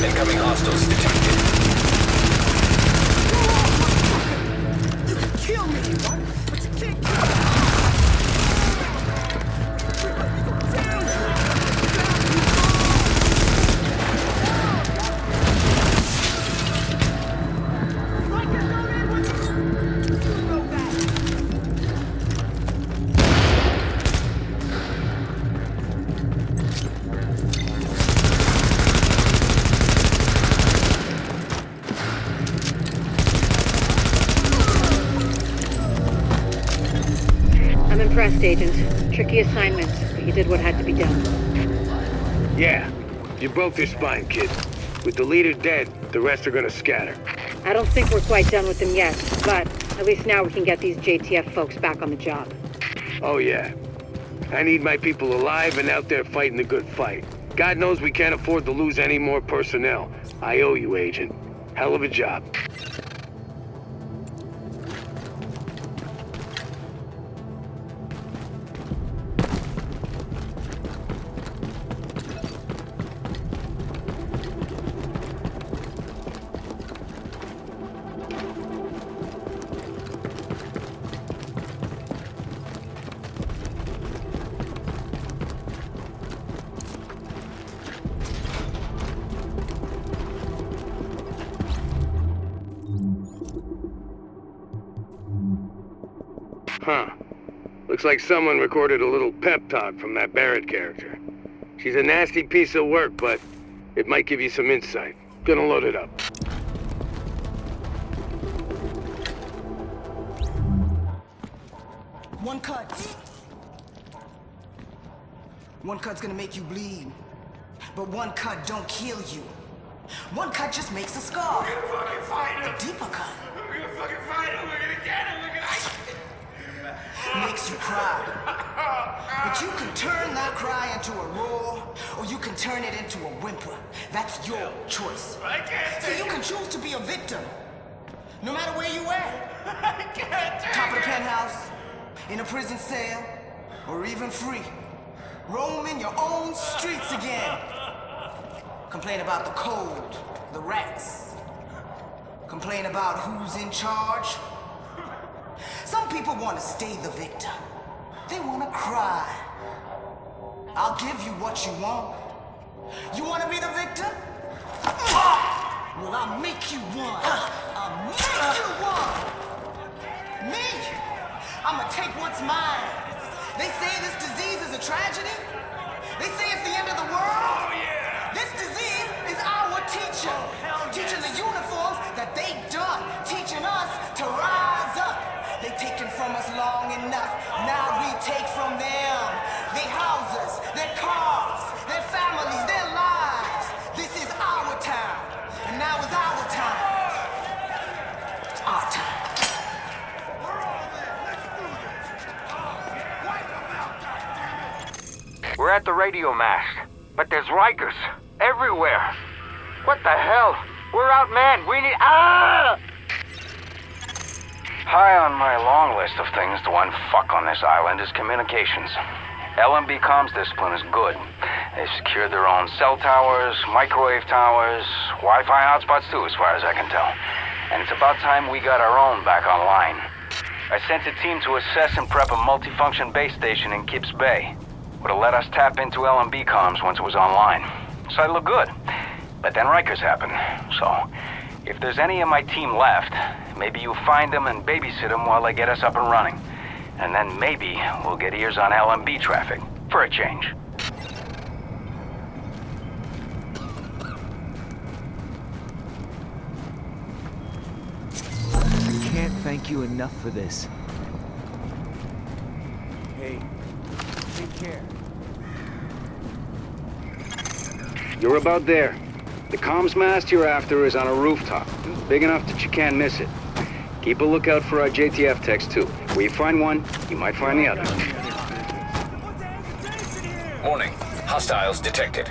Incoming hostiles detected. You can kill me, but you can't kill me. I'm impressed, Agent. Tricky assignment, but you did what had to be done. Yeah, you broke their spine, kid. With the leader dead, the rest are gonna scatter. I don't think we're quite done with them yet, but at least now we can get these JTF folks back on the job. Oh yeah. I need my people alive and out there fighting the good fight. God knows we can't afford to lose any more personnel. I owe you, Agent. Hell of a job. Huh. Looks like someone recorded a little pep talk from that Barrett character. She's a nasty piece of work, but it might give you some insight. Gonna load it up. One cut. One cut's gonna make you bleed. But one cut don't kill you. One cut just makes a scar. We're gonna fucking fight him. A deeper cut. We're gonna fucking fight him. We're gonna get him. Makes you cry. But you can turn that cry into a roar, or you can turn it into a whimper. That's your choice. I can't. So you can choose to be a victim, no matter where you at. I can't. Top of the penthouse, in a prison cell, or even free. Roaming your own streets again. Complain about the cold, the rats. Complain about who's in charge. Some people want to stay the victim. They want to cry. I'll give you what you want. You want to be the victim? Well, I'll make you one. I'll make you one. Me? I'ma take what's mine. They say this disease is a tragedy. They say it's the end of the world. Oh, yeah. This disease is our teacher. Teaching the uniforms that they done. Teaching us to rise up. They taken from us long enough. Now we take from them. Their houses, their cars, their families, their lives. This is our time. And now is our time. It's our time. We're all there. Let's do this. Wipe them out, goddammit. We're at the radio mast, but there's Rikers everywhere. What the hell? We're outmanned. We need... High on my long list of things to unfuck on this island is communications. LMB Comm's discipline is good. They've secured their own cell towers, microwave towers, Wi-Fi hotspots too, as far as I can tell. And it's about time we got our own back online. I sent a team to assess and prep a multifunction base station in 𝐓𝐸 Bay. Would have let us tap into LMB comms once it was online. So I look good. But then Rikers happened. So, if there's any of my team left, maybe you find them and babysit them while they get us up and running. And then maybe we'll get ears on LMB traffic, for a change. I can't thank you enough for this. Hey, take care. You're about there. The comms mast you're after is on a rooftop. Big enough that you can't miss it. Keep a lookout for our JTF techs too. Where you find one, you might find the other. Warning. Hostiles detected.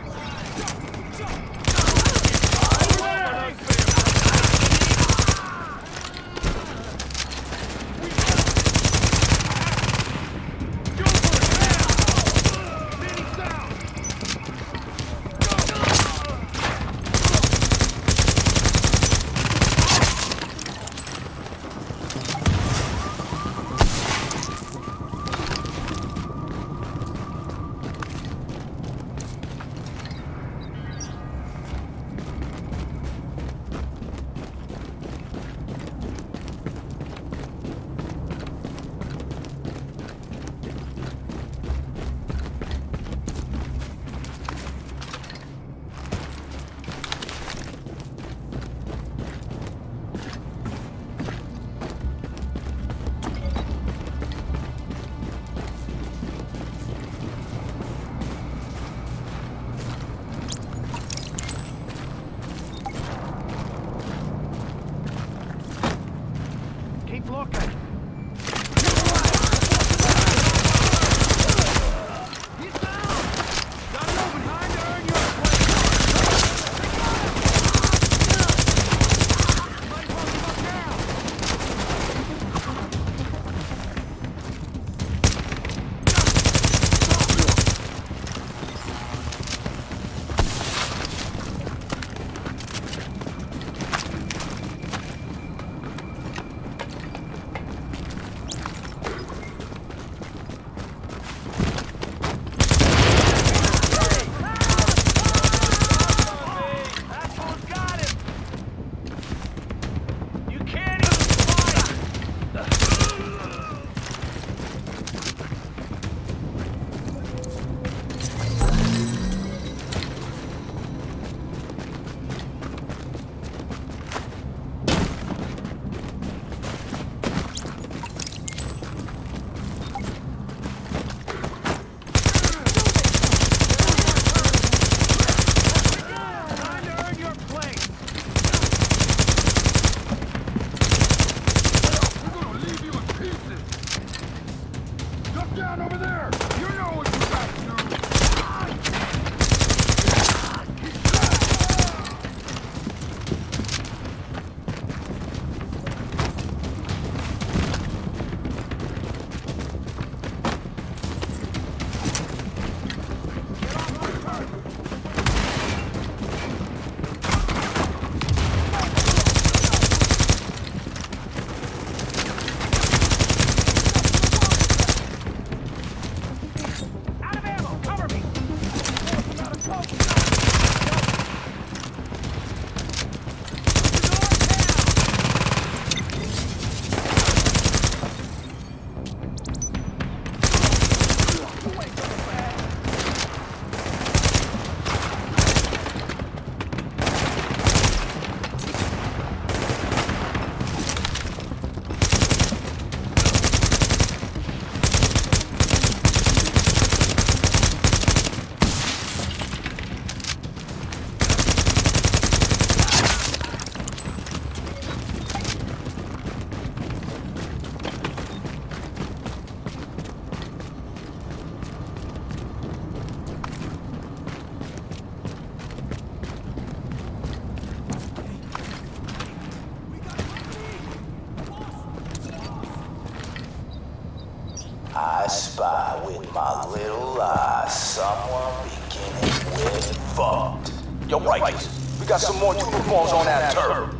I spy with my little eye someone beginning with fucked. Yo, Rikers, we got some more uniforms on that turf.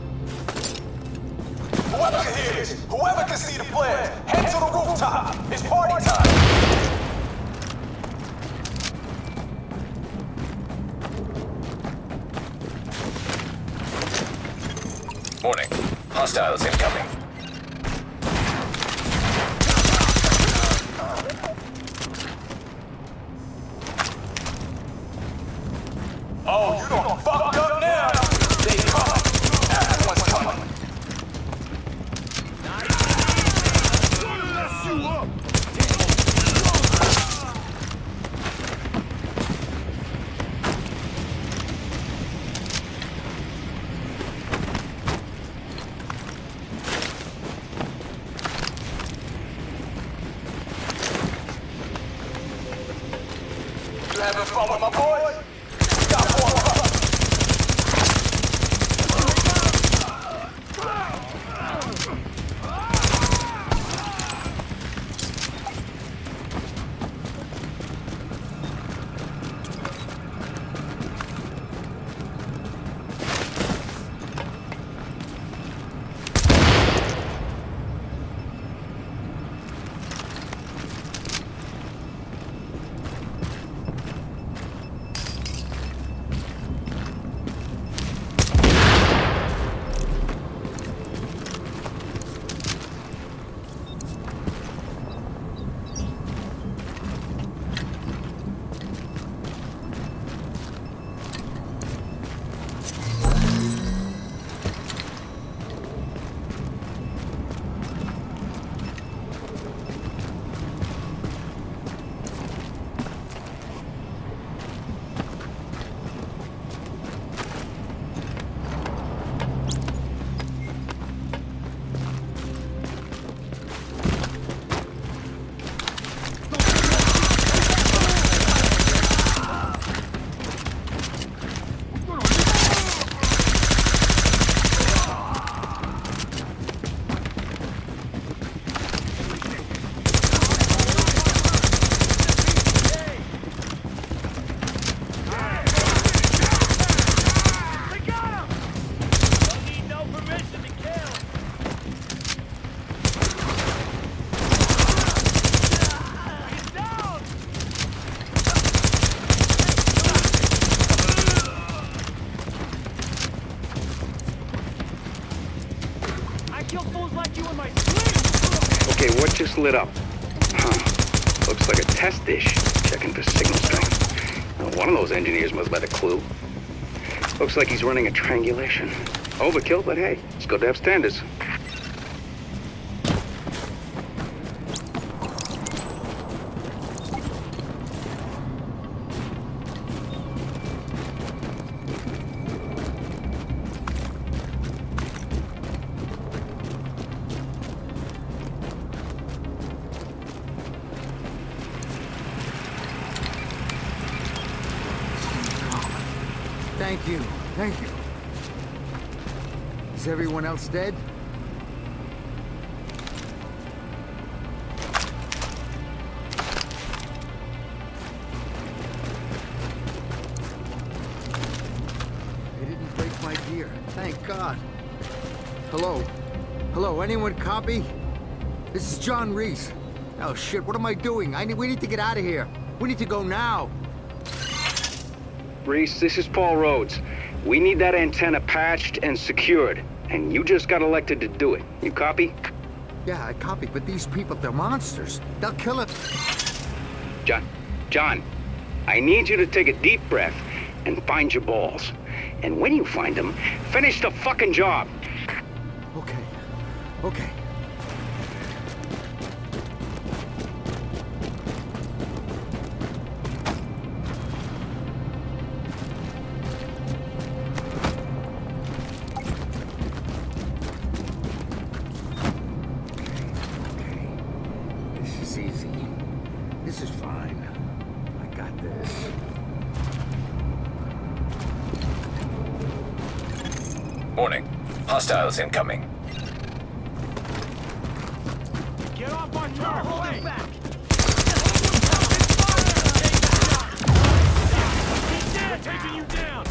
Whoever can hear this, whoever can see the flares, head to the rooftop. It's party time. Warning. Hostiles incoming. Oh, you done fucked up now. They coming. Everyone's coming. Mess you up. You having fun with my boys? Got one up. Okay, what just lit up? Huh. Looks like a test dish. Checking for signal strength. Now, one of those engineers must have had a clue. Looks like he's running a triangulation. Overkill, but hey, it's good to have standards. Thank you. Thank you. Is everyone else dead? They didn't break my gear. Thank God. Hello? Hello, anyone copy? This is John Reese. Oh shit, what am I doing? We need to get out of here. We need to go now. Reese, this is Paul Rhodes. We need that antenna patched and secured, and you just got elected to do it. You copy? Yeah, I copy, but these people, they're monsters. They'll kill us. John, I need you to take a deep breath and find your balls. And when you find them, finish the fucking job. Okay. Okay. Warning. Hostiles incoming. Get off our turf! Hold it back! taking you down!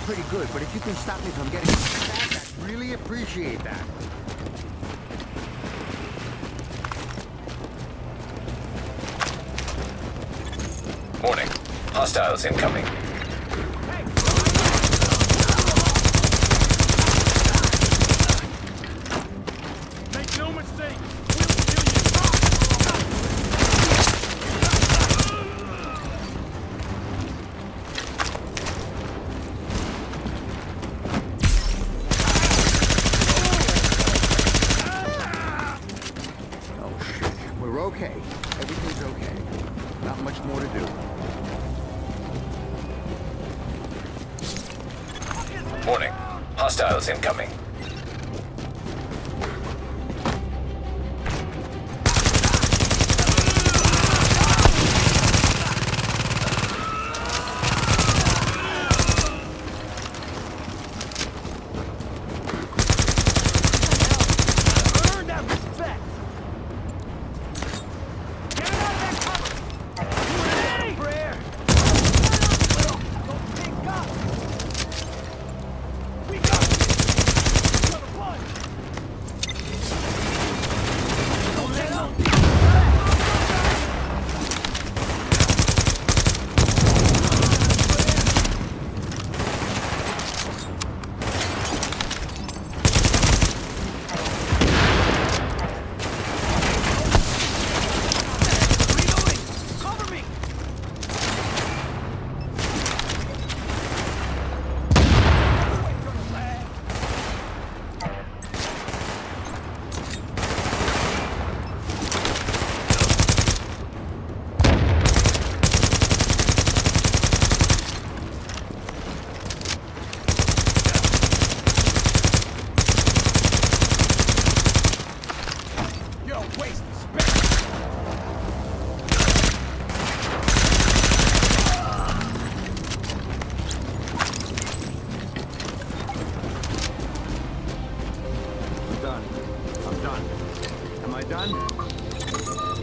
Pretty good, but if you can stop me from getting back, I'd really appreciate that. Warning. Hostiles incoming. Make no mistake! Okay. Everything's okay. Not much more to do. Warning. Hostiles incoming.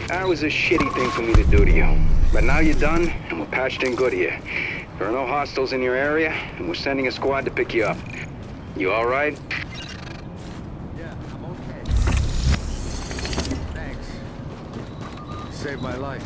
That was a shitty thing for me to do to you. But now you're done, and we're patched in good here. There are no hostiles in your area, and we're sending a squad to pick you up. You all right? Yeah, I'm okay. Thanks. Saved my life.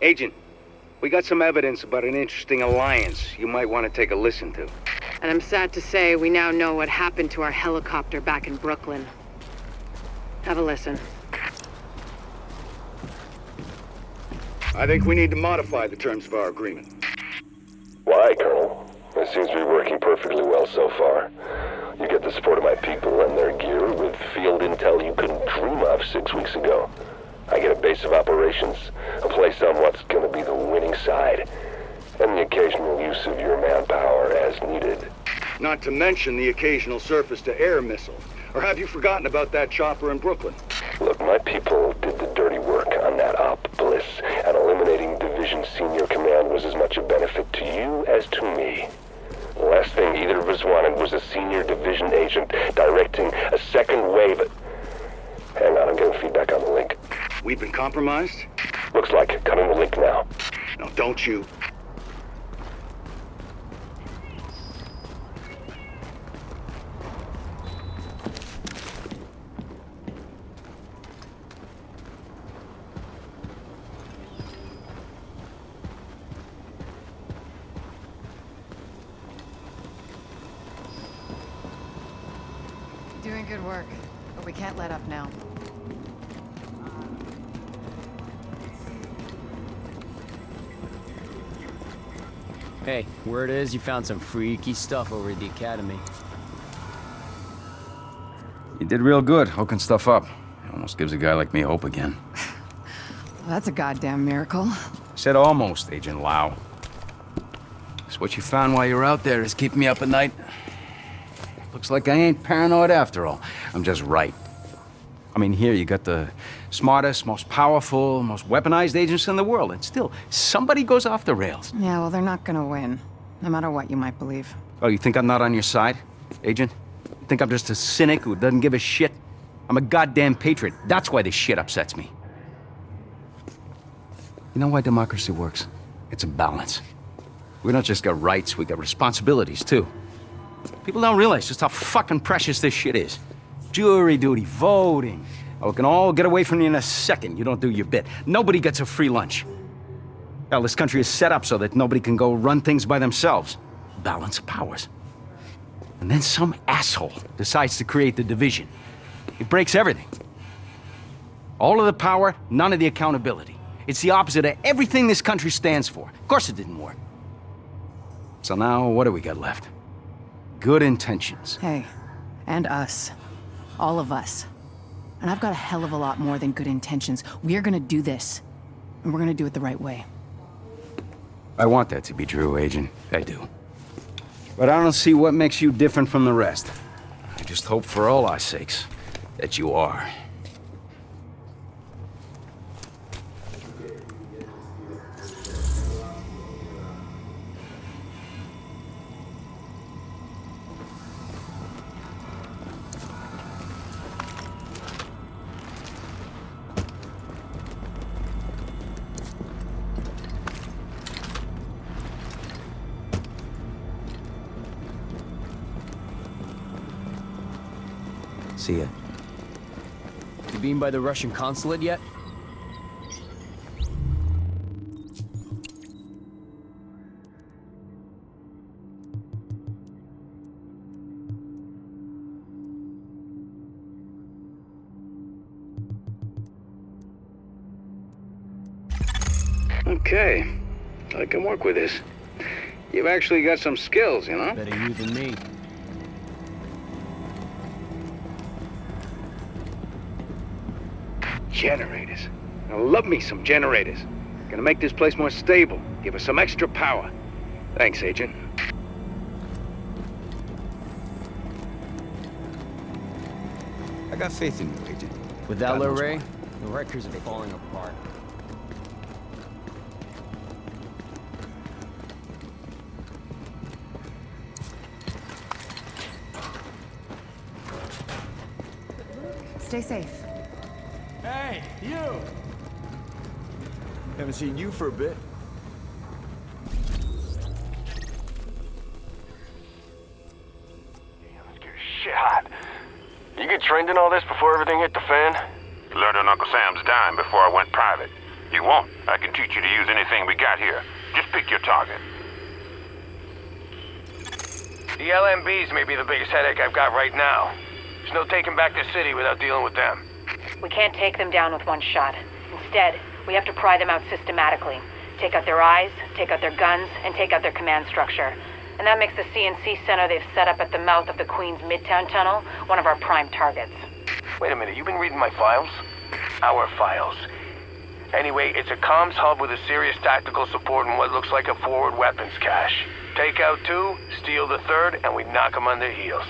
Agent, we got some evidence about an interesting alliance you might want to take a listen to. And I'm sad to say we now know what happened to our helicopter back in Brooklyn. Have a listen. I think we need to modify the terms of our agreement. Why, Colonel? It seems to be working perfectly well so far. You get the support of my people and their gear with field intel you couldn't dream of 6 weeks ago. I get a base of operations, a place on what's gonna be the winning side, and the occasional use of your manpower as needed. Not to mention the occasional surface-to-air missile. Or have you forgotten about that chopper in Brooklyn? Look, my people did the dirty work on that op, Bliss, and eliminating Division Senior Command was as much a benefit to you as to me. The last thing either of us wanted was a senior division agent directing a second wave. Hang on, I'm getting feedback on the link. We've been compromised? Looks like it. Cutting the link now. No, don't you. Doing good work, but we can't let up now. Hey, word is you found some freaky stuff over at the academy. You did real good, hooking stuff up. It almost gives a guy like me hope again. Well, that's a goddamn miracle. Said almost, Agent Lau. So what you found while you were out there is keeping me up at night. Looks like I ain't paranoid after all. I'm just right. I mean, here you got the smartest, most powerful, most weaponized agents in the world, and still, somebody goes off the rails. Yeah, well, they're not gonna win, no matter what you might believe. Oh, you think I'm not on your side, Agent? You think I'm just a cynic who doesn't give a shit? I'm a goddamn patriot. That's why this shit upsets me. You know why democracy works? It's a balance. We don't just got rights, we got responsibilities, too. People don't realize just how fucking precious this shit is. Jury duty, voting. Oh, we can all get away from you in a second. You don't do your bit. Nobody gets a free lunch. Hell, this country is set up so that nobody can go run things by themselves. Balance of powers. And then some asshole decides to create the division. It breaks everything. All of the power, none of the accountability. It's the opposite of everything this country stands for. Of course it didn't work. So now, what do we got left? Good intentions. Hey, and us. All of us. And I've got a hell of a lot more than good intentions. We're gonna do this. And we're gonna do it the right way. I want that to be true, Agent. I do. But I don't see what makes you different from the rest. I just hope for all our sakes that you are. See ya. You been by the Russian consulate yet? Okay, I can work with this. You've actually got some skills, you know? Better you than me. Generators. I love me some generators. Gonna make this place more stable. Give us some extra power. Thanks, Agent. I got faith in you, Agent. Without Ray, the Rikers are falling apart. Stay safe. Hey, you! Haven't seen you for a bit. Shit hot. You get trained in all this before everything hit the fan? Learned on Uncle Sam's dime before I went private. You won't. I can teach you to use anything we got here. Just pick your target. The LMBs may be the biggest headache I've got right now. There's no taking back the city without dealing with them. We can't take them down with one shot. Instead, we have to pry them out systematically. Take out their eyes, take out their guns, and take out their command structure. And that makes the CNC center they've set up at the mouth of the Queens Midtown Tunnel one of our prime targets. Wait a minute, you been reading my files? Our files. Anyway, it's a comms hub with a serious tactical support and what looks like a forward weapons cache. Take out 2, steal the 3rd, and we knock them on their heels.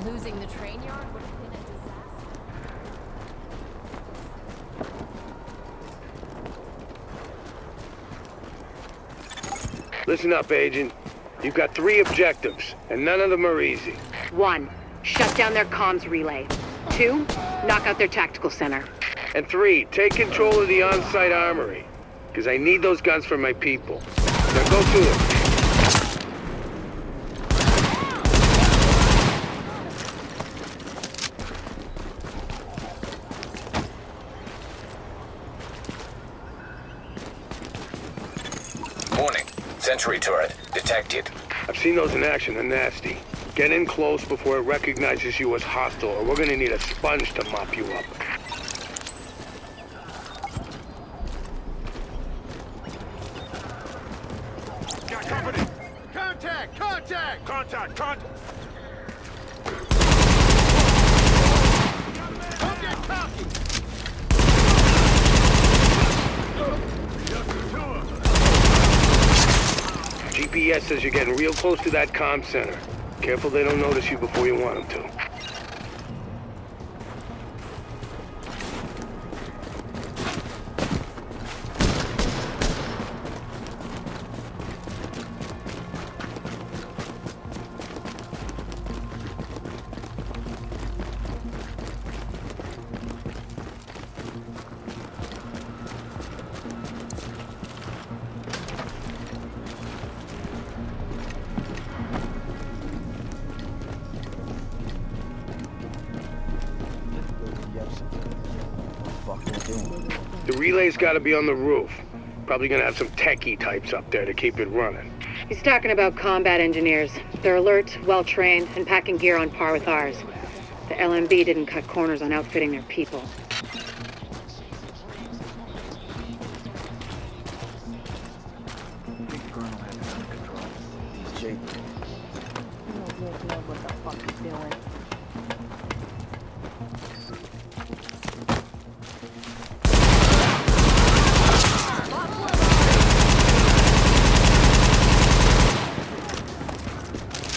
Losing the train yard would have been a disaster. Listen up, Agent. You've got 3 objectives, and none of them are easy. 1, shut down their comms relay. 2, knock out their tactical center. And 3, take control of the on-site armory. Because I need those guns for my people. Now go to them. Warning. Sentry turret detected. I've seen those in action. They're nasty. Get in close before it recognizes you as hostile, or we're gonna need a sponge to mop you up. Got company! Contact! Contact! Contact! Contact! Don't get cocky! GPS says you're getting real close to that comm center. Careful they don't notice you before you want them to. The relay's gotta be on the roof. Probably gonna have some techie types up there to keep it running. He's talking about combat engineers. They're alert, well-trained, and packing gear on par with ours. The LMB didn't cut corners on outfitting their people. The colonel has it under control. He's Jake. What the fuck he's doing.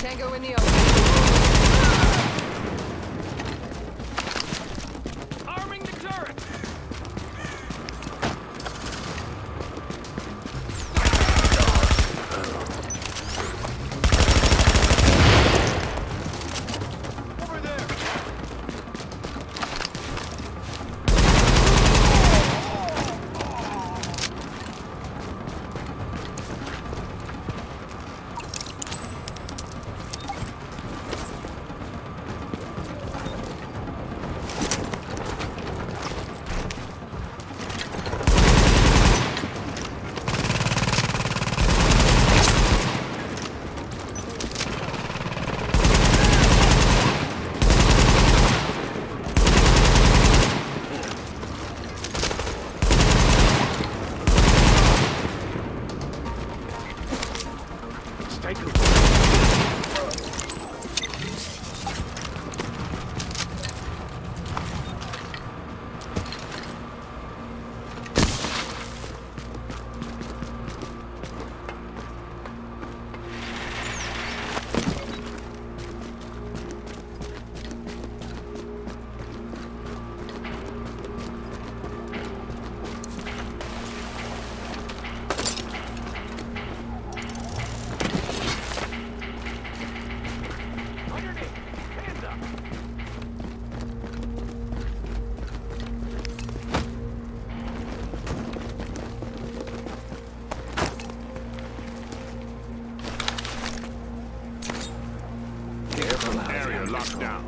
Tango in the open. Arming the turret! Over there! Stay cool. Area locked down.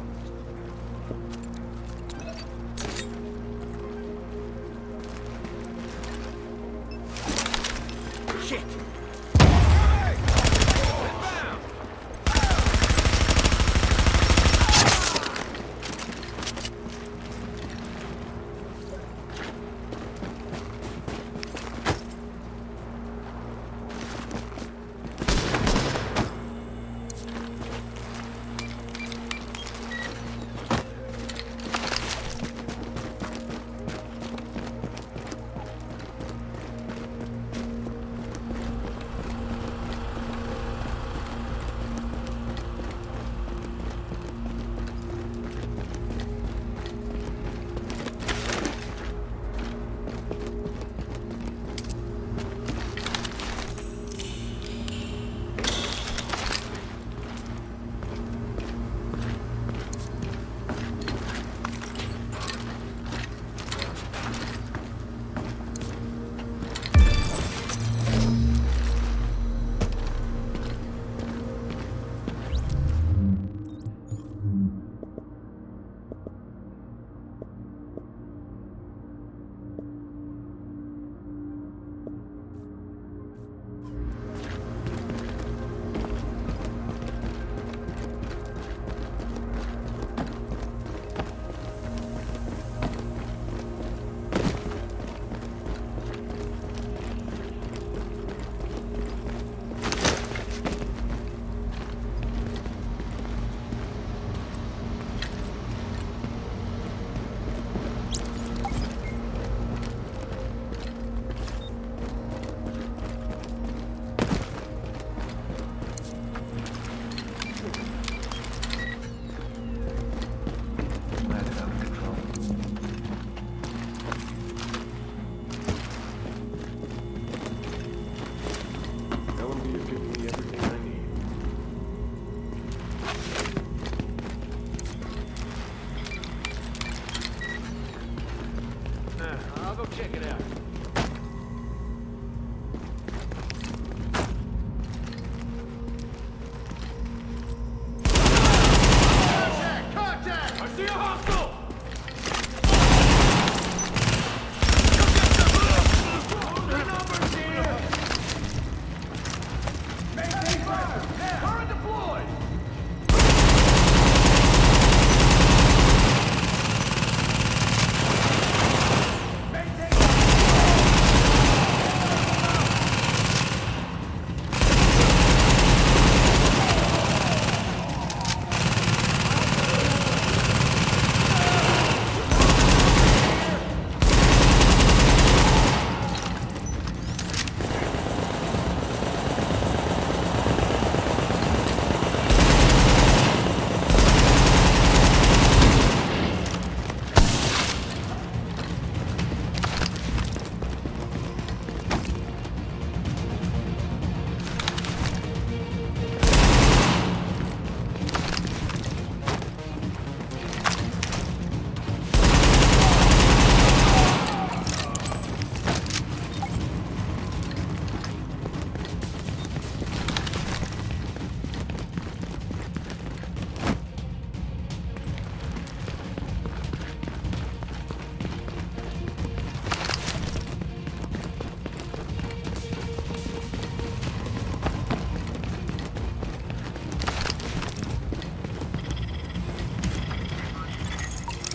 Shit!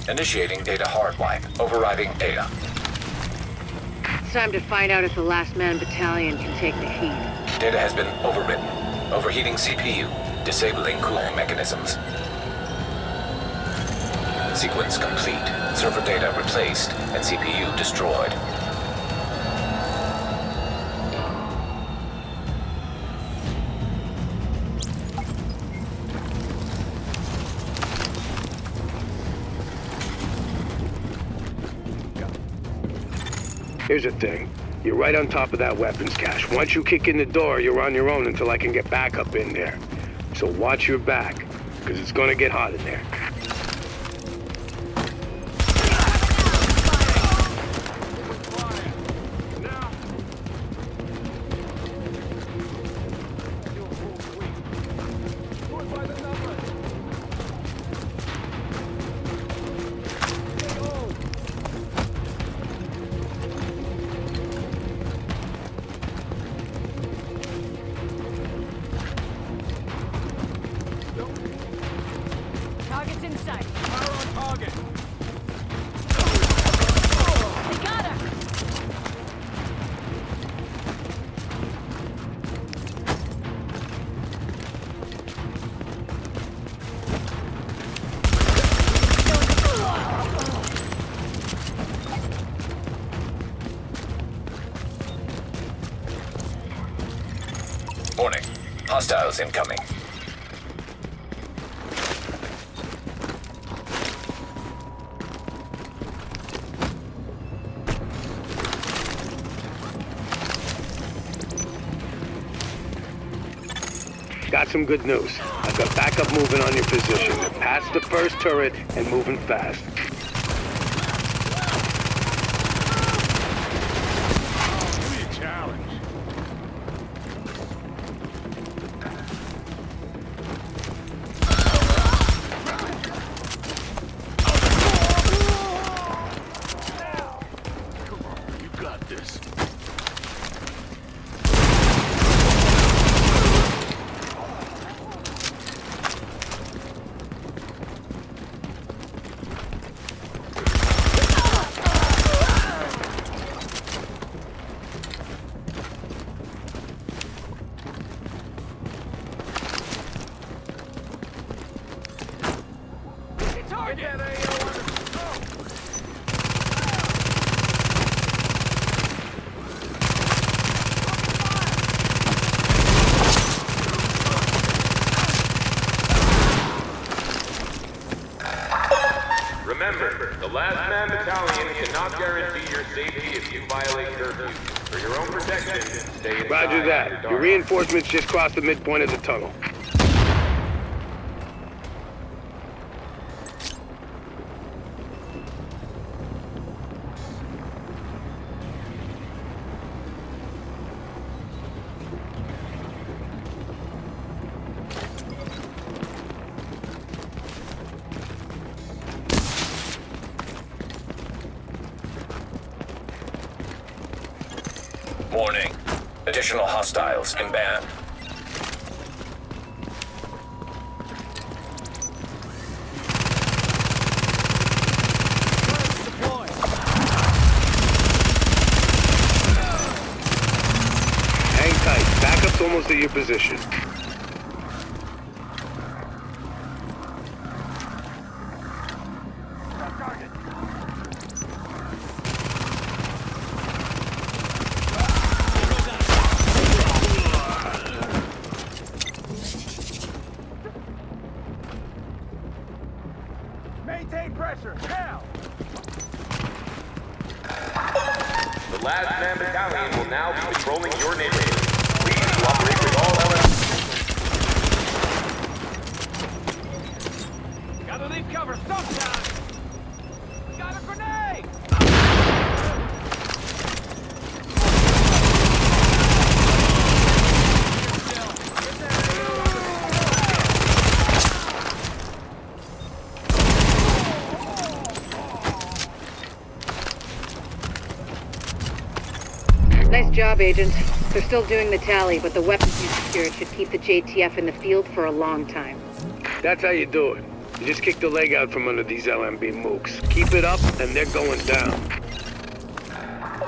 Initiating data hard wipe. Overriding data. It's time to find out if the Last Man Battalion can take the heat. Data has been overwritten. Overheating CPU. Disabling cooling mechanisms. Sequence complete. Server data replaced and CPU destroyed. Here's the thing. You're right on top of that weapons cache. Once you kick in the door, you're on your own until I can get back up in there. So watch your back, because it's gonna get hot in there. Target's in sight. Fire on target. We got her. Warning. Hostiles incoming. Got some good news. I've got backup moving on your position. They're past the first turret and moving fast. Remember, the Last Man Battalion cannot guarantee your safety if you violate curfew. For your own protection, stay inside. Roger that. Your reinforcements just crossed the midpoint of the tunnel. Warning. Additional hostiles inbound. Hang tight. Backup's almost at your position. Maintain pressure, now! The Last Man Battalion will now be patrolling your neighborhood. Please cooperate with all elements. Gotta leave cover sometime! Got a grenade! Nice job, Agent. They're still doing the tally, but the weapons you secured should keep the JTF in the field for a long time. That's how you do it. You just kicked the leg out from under these LMB mooks. Keep it up, and they're going down.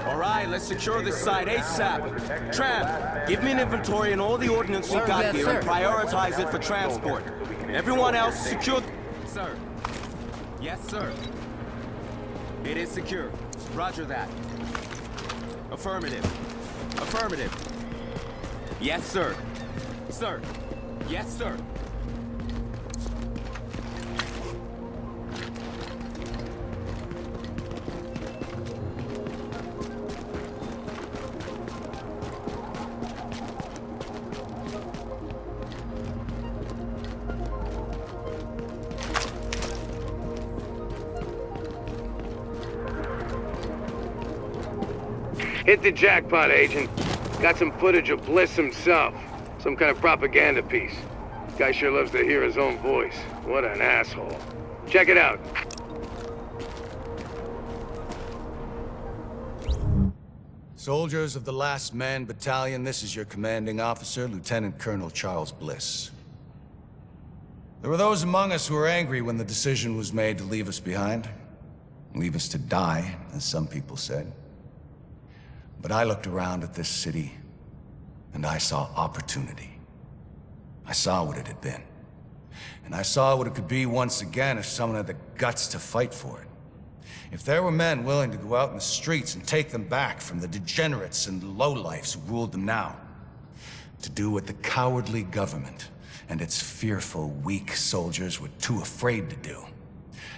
All right, let's secure this site ASAP. Tramp, give me an inventory and all the ordnance we got here and prioritize it for transport. Everyone else, secure... Sir. Yes, sir. It is secure. Roger that. Affirmative. Affirmative. Yes, sir. Sir. Yes, sir. Hit the jackpot, Agent. Got some footage of Bliss himself. Some kind of propaganda piece. Guy sure loves to hear his own voice. What an asshole. Check it out. Soldiers of the Last Man Battalion, this is your commanding officer, Lieutenant Colonel Charles Bliss. There were those among us who were angry when the decision was made to leave us behind. Leave us to die, as some people said. But I looked around at this city, and I saw opportunity. I saw what it had been. And I saw what it could be once again if someone had the guts to fight for it. If there were men willing to go out in the streets and take them back from the degenerates and lowlifes who ruled them now. To do what the cowardly government and its fearful, weak soldiers were too afraid to do.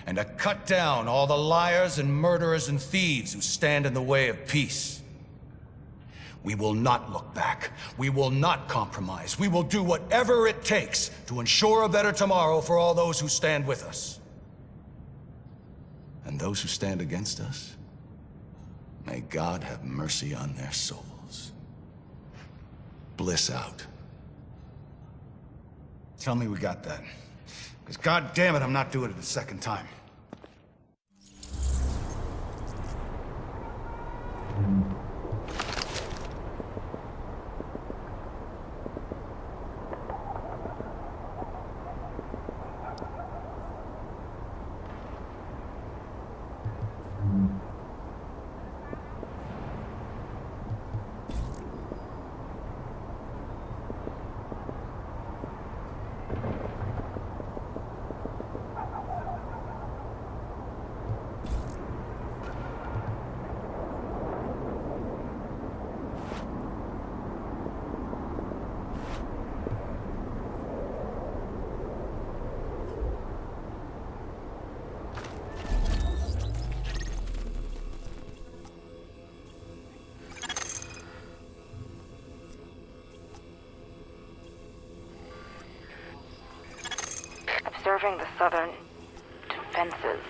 And to cut down all the liars and murderers and thieves who stand in the way of peace. We will not look back. We will not compromise. We will do whatever it takes to ensure a better tomorrow for all those who stand with us. And those who stand against us, may God have mercy on their souls. Bliss out. Tell me we got that. Because God damn it, I'm not doing it a second time. Observing the southern defenses.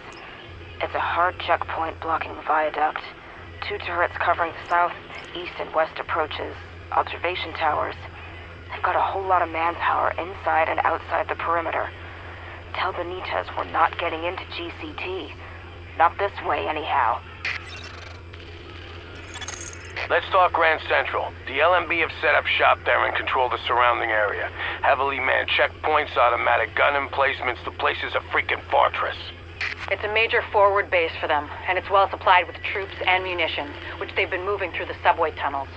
It's a hard checkpoint blocking the viaduct. 2 turrets covering the south, east, and west approaches. Observation towers. They've got a whole lot of manpower inside and outside the perimeter. Tell Benitez we're not getting into GCT. Not this way, anyhow. Let's talk Grand Central. The LMB have set up shop there and control the surrounding area. Heavily manned checkpoints, automatic gun emplacements. The place is a freaking fortress. It's a major forward base for them, and it's well supplied with troops and munitions, which they've been moving through the subway tunnels.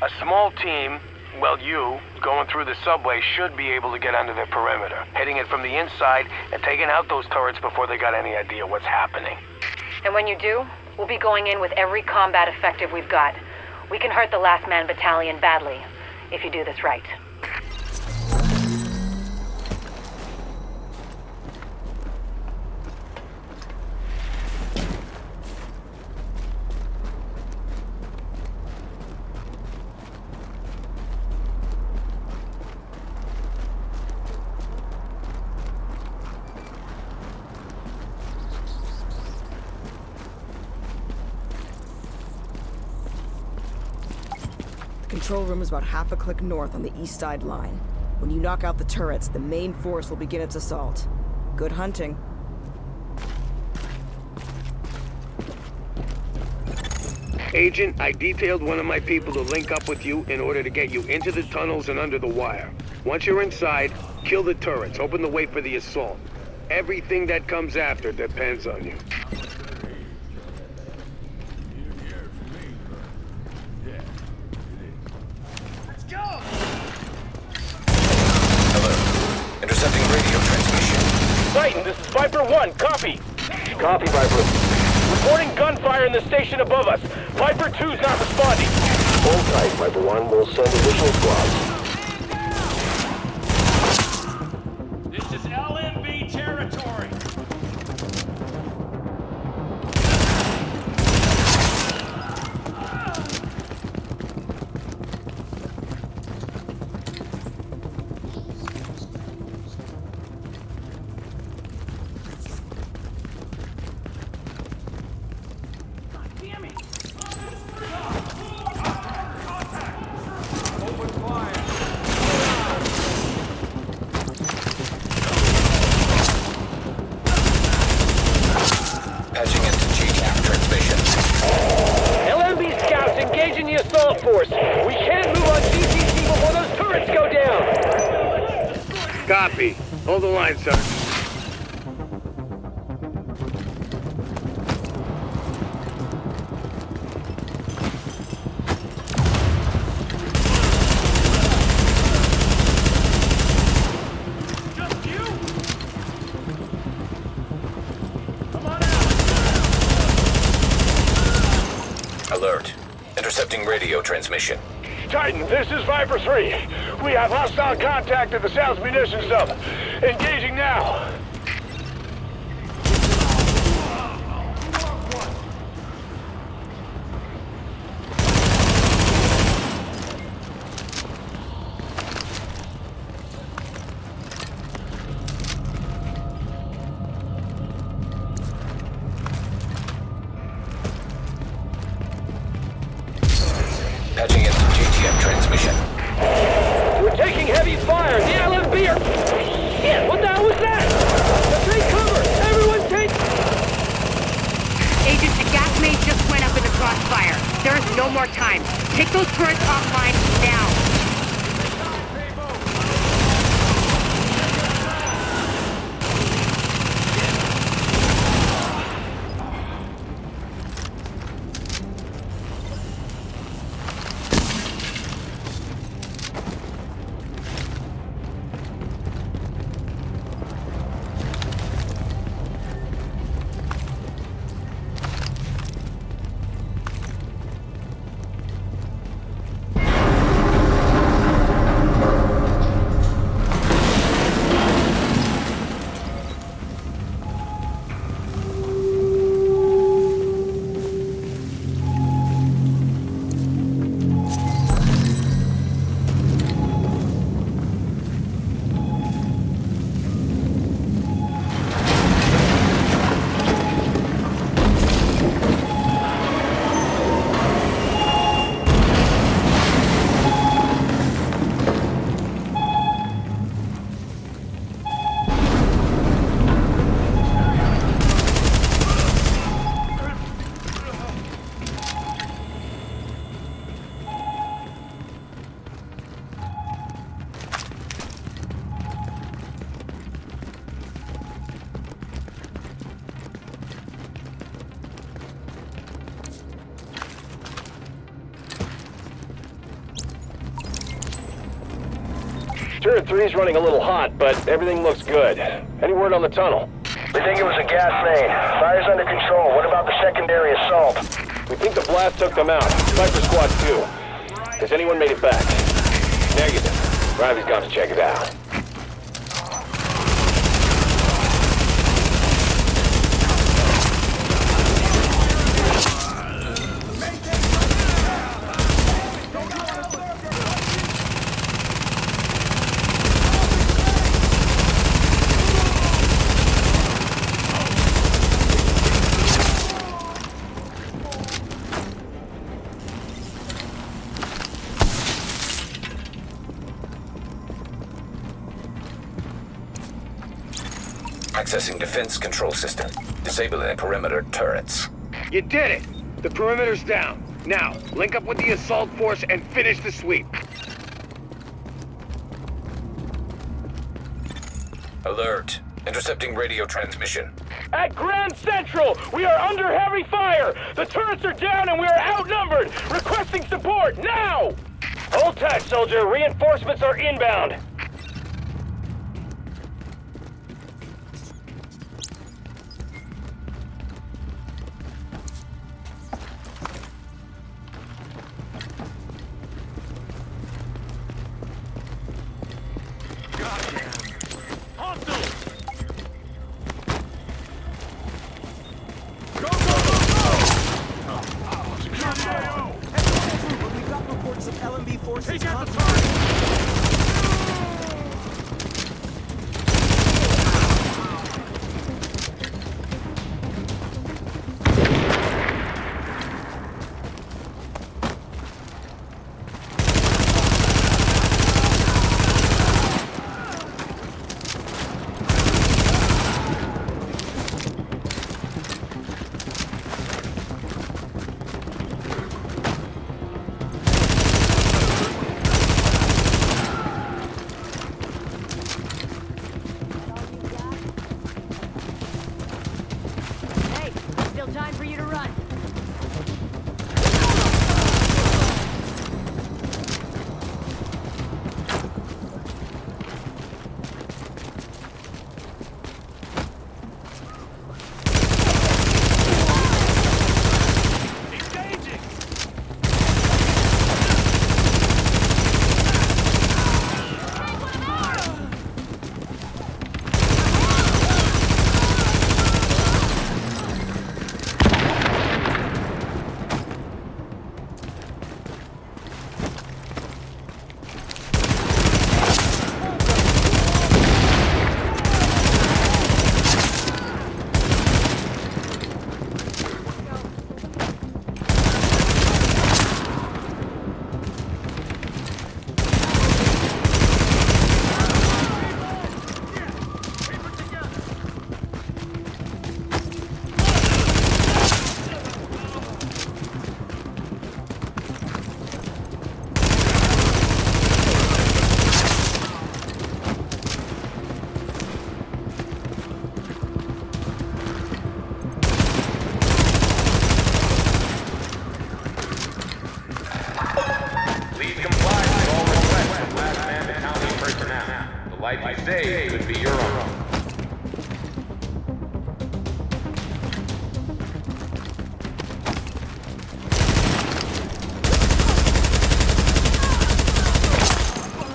A small team, well, you, going through the subway should be able to get under their perimeter, hitting it from the inside and taking out those turrets before they got any idea what's happening. And when you do, we'll be going in with every combat effective we've got. We can hurt the Last Man Battalion badly, if you do this right. Control room is about half a click north on the east side line. When you knock out the turrets, the main force will begin its assault. Good hunting. Agent, I detailed one of my people to link up with you in order to get you into the tunnels and under the wire. Once you're inside, kill the turrets, open the way for the assault. Everything that comes after depends on you. Intercepting radio transmission. Titan, this is Viper 1, copy. Copy, Viper. Reporting gunfire in the station above us. Viper 2's not responding. Hold tight, Viper 1. We'll send additional squads. This is LMB territory. Patching into GCAP transmission. LMB scouts engaging the assault force. We can't move on GTC before those turrets go down. Copy. Hold the line, sir. Alert. Intercepting radio transmission. Titan, this is Viper 3. We have hostile contact at the South Munitions Dump. Engaging now. Patching into GTM transmission. We're taking heavy fire. The LMB are... Shit, what the hell was that? Take cover. Everyone take... Agent, a gas main just went up in the crossfire. There is no more time. Take those turrets offline now. Turret 3's running a little hot, but everything looks good. Any word on the tunnel? We think it was a gas main. Fire's under control. What about the secondary assault? We think the blast took them out. Viper Squad 2. Has anyone made it back? Negative. Riley's gone to check it out. Accessing defense control system. Disabling perimeter turrets. You did it! The perimeter's down. Now, link up with the assault force and finish the sweep. Alert. Intercepting radio transmission. At Grand Central, we are under heavy fire! The turrets are down and we are outnumbered! Requesting support, now! Hold tight, soldier. Reinforcements are inbound. life you save could be your own.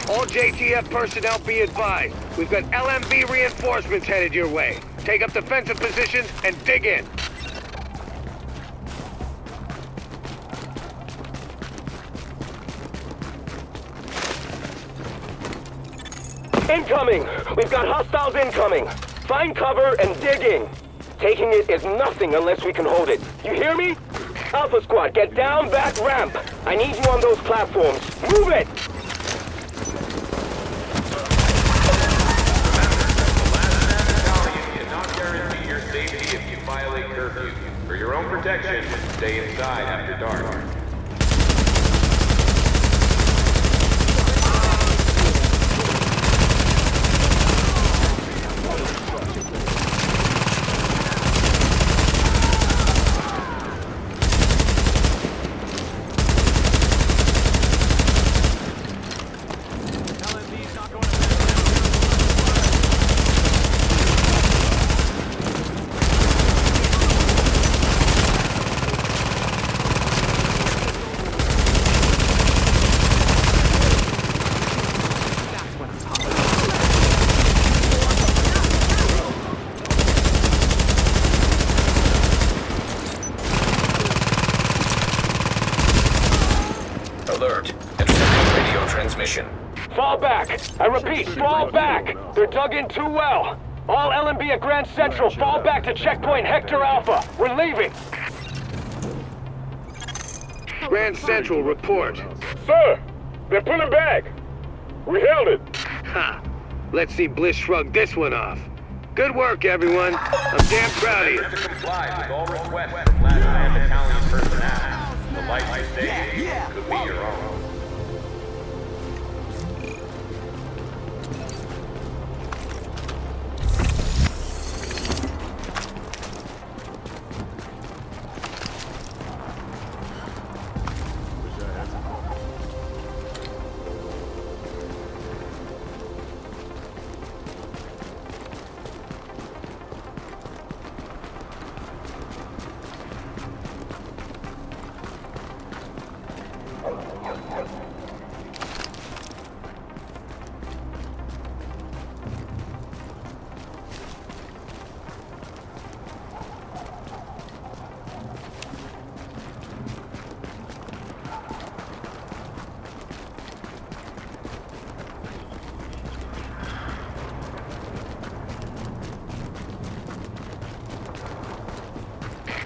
All JTF personnel be advised. We've got LMB reinforcements headed your way. Take up defensive positions and dig in. Incoming! We've got hostiles incoming! Find cover and dig in. Taking it is nothing unless we can hold it. You hear me? Alpha Squad, get down back ramp. I need you on those platforms. Move it! Guarantee your safety if you violate curfew. For your own protection, stay inside after dark. Alert. Intercepting radio transmission. Fall back! I repeat, fall back! They're dug in too well. All LMB at Grand Central, fall back to checkpoint Hector Alpha. We're leaving. Grand Central, report. Sir, they're pulling back. We held it. Ha! Let's see Bliss shrug this one off. Good work, everyone. I'm damn proud of you. To comply with all requests from last man battalion personnel. The life you save could be your own.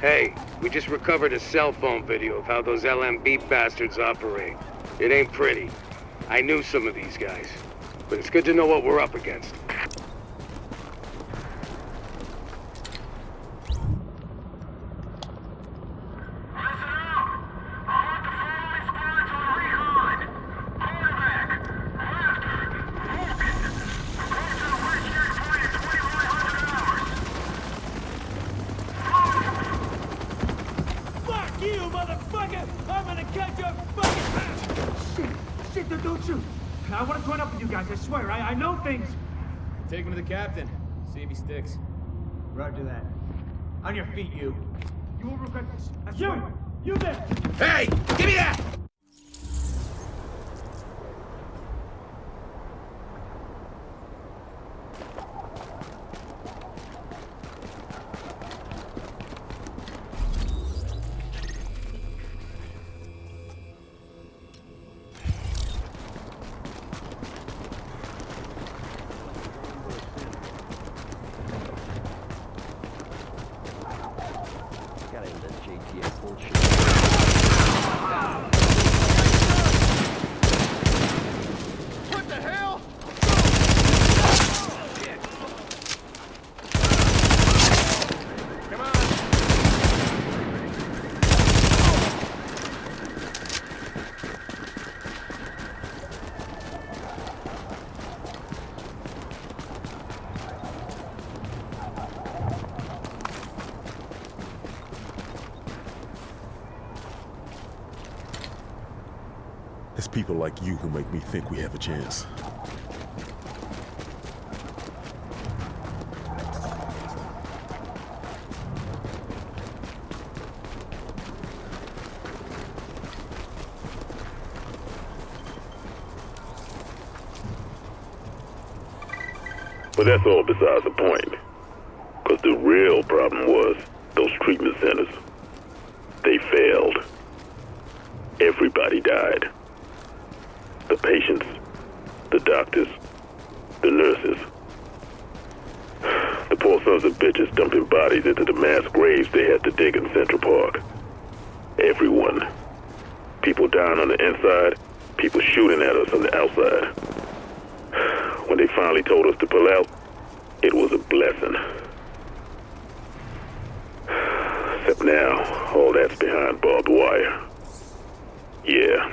Hey, we just recovered a cell phone video of how those LMB bastards operate. It ain't pretty. I knew some of these guys. But it's good to know what we're up against. I want to join up with you guys, I swear. I know things. Take him to the captain. See if he sticks. Roger that. On your feet, you. You will regret this. I swear. You there! Hey! Give me that! What the hell? Come on. It's people like you who make me think we have a chance. But that's all besides the point. Because the real problem was those treatment centers. They failed. Everybody died. The patients, the doctors, the nurses. The poor sons of bitches dumping bodies into the mass graves they had to dig in Central Park. Everyone. People dying on the inside, people shooting at us on the outside. When they finally told us to pull out, it was a blessing. Except now, all that's behind barbed wire. Yeah.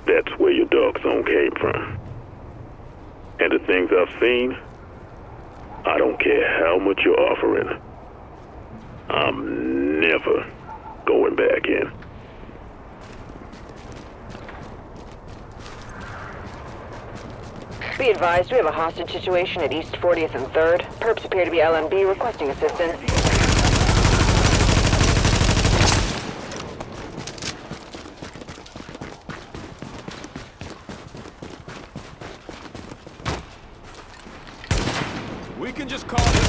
That's where your dark zone came from. And the things I've seen, I don't care how much you're offering. I'm never going back in. Be advised, we have a hostage situation at East 40th and 3rd. Perps appear to be LMB requesting assistance. We can just call this.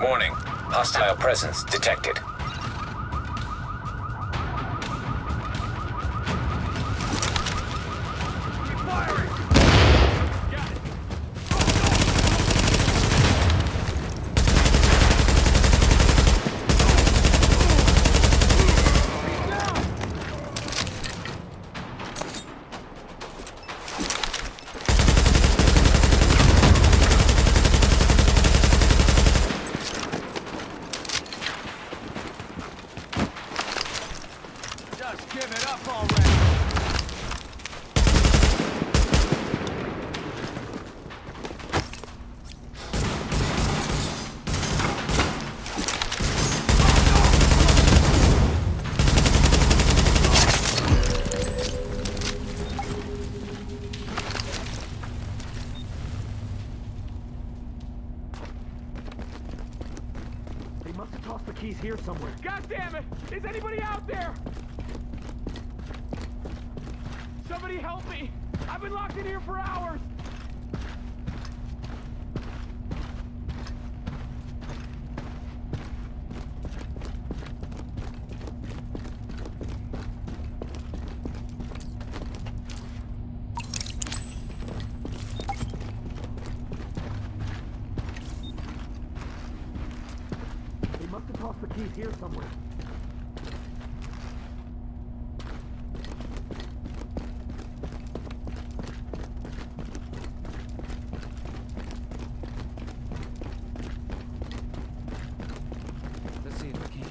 Warning. Hostile presence detected. keys here somewhere. God damn it! Is anybody out there? Somebody help me! I've been locked in here for hours! They must have tossed the keys here somewhere. Let's see if I can.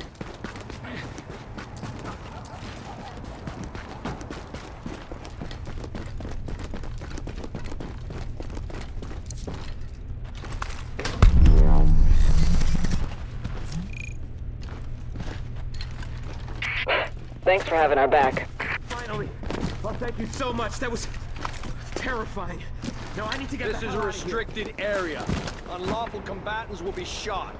Thanks for having our back. Finally! Oh, thank you so much. That was terrifying. Now I need to get This is a restricted area. Unlawful combatants will be shot.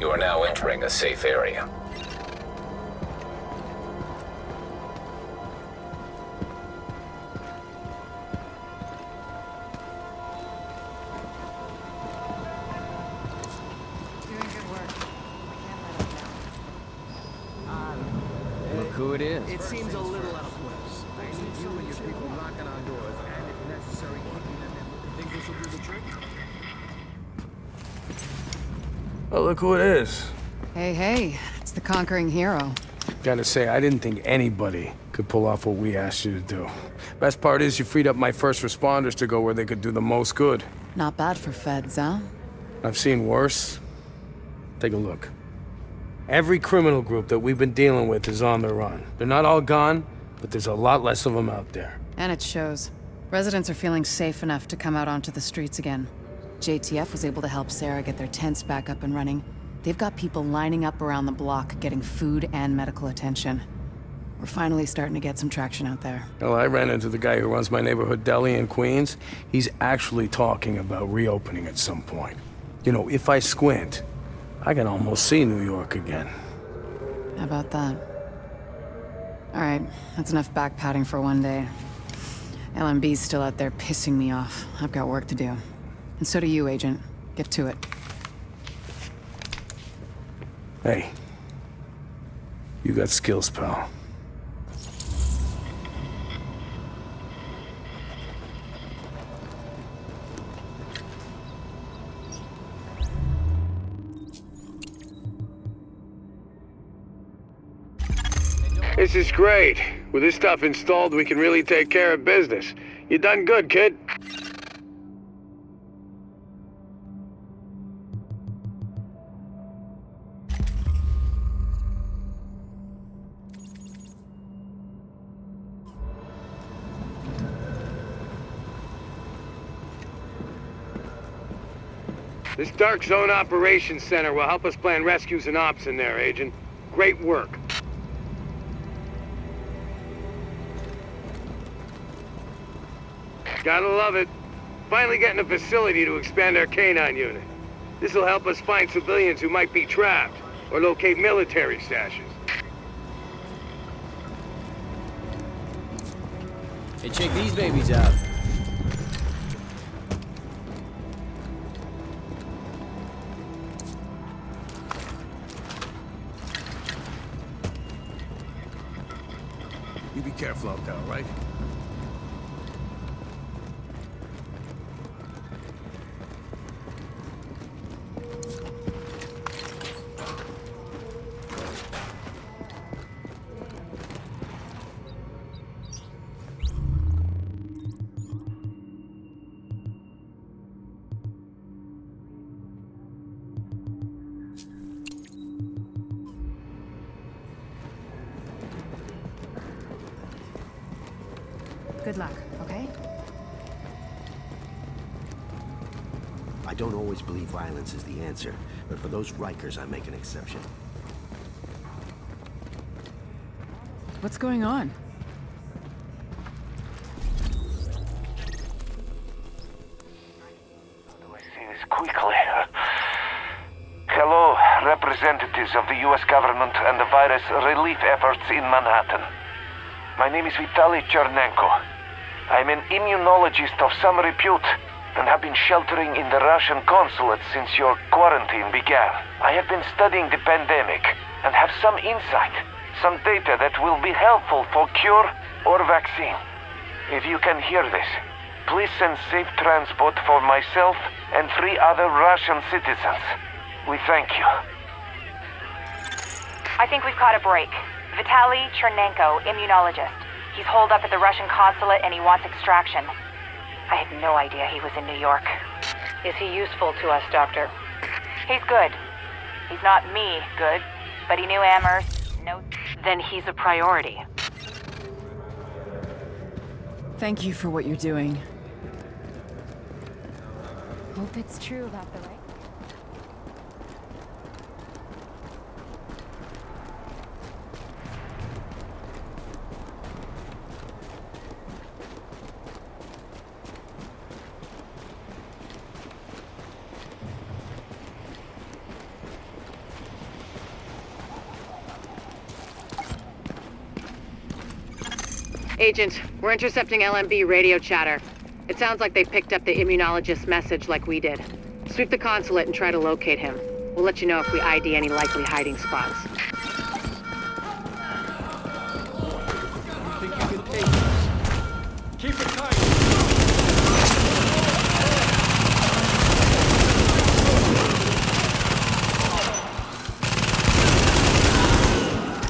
You are now entering a safe area. Look who it is. It seems a little out of place. I need you and your people knocking on doors, and if necessary, kicking them in. Think this will do the trick? Oh, look who it is. Hey, hey, it's the conquering hero. Gotta say, I didn't think anybody could pull off what we asked you to do. Best part is you freed up my first responders to go where they could do the most good. Not bad for feds, huh? I've seen worse. Take a look. Every criminal group that we've been dealing with is on the run. They're not all gone, but there's a lot less of them out there. And it shows. Residents are feeling safe enough to come out onto the streets again. JTF was able to help Sarah get their tents back up and running. They've got people lining up around the block getting food and medical attention. We're finally starting to get some traction out there. Well, I ran into the guy who runs my neighborhood deli in Queens. He's actually talking about reopening at some point. You know, if I squint, I can almost see New York again. How about that? All right, that's enough back-patting for one day. LMB's still out there pissing me off. I've got work to do. And so do you, Agent. Get to it. Hey. You got skills, pal. This is great. With this stuff installed, we can really take care of business. You done good, kid. This Dark Zone Operations Center will help us plan rescues and ops in there, Agent. Great work. Gotta love it. Finally getting a facility to expand our canine unit. This'll help us find civilians who might be trapped, or locate military stashes. Hey, check these babies out. You be careful out there, all right? Good luck, okay? I don't always believe violence is the answer, but for those Rikers, I make an exception. What's going on? Quickly. Hello, representatives of the U.S. government and the virus relief efforts in Manhattan. My name is Vitaly Chernenko. I'm an immunologist of some repute and have been sheltering in the Russian consulate since your quarantine began. I have been studying the pandemic and have some insight, some data that will be helpful for cure or vaccine. If you can hear this, please send safe transport for myself and 3 other Russian citizens. We thank you. I think we've caught a break. Vitaly Chernenko, immunologist. He's holed up at the Russian consulate and he wants extraction. I had no idea he was in New York. Is he useful to us, Doctor? He's good. He's not me good, but he knew Amherst. No. Then he's a priority. Thank you for what you're doing. Hope it's true about the right. Agent, we're intercepting LMB radio chatter. It sounds like they picked up the immunologist's message like we did. Sweep the consulate and try to locate him. We'll let you know if we ID any likely hiding spots. Think you can take this? Keep it tight!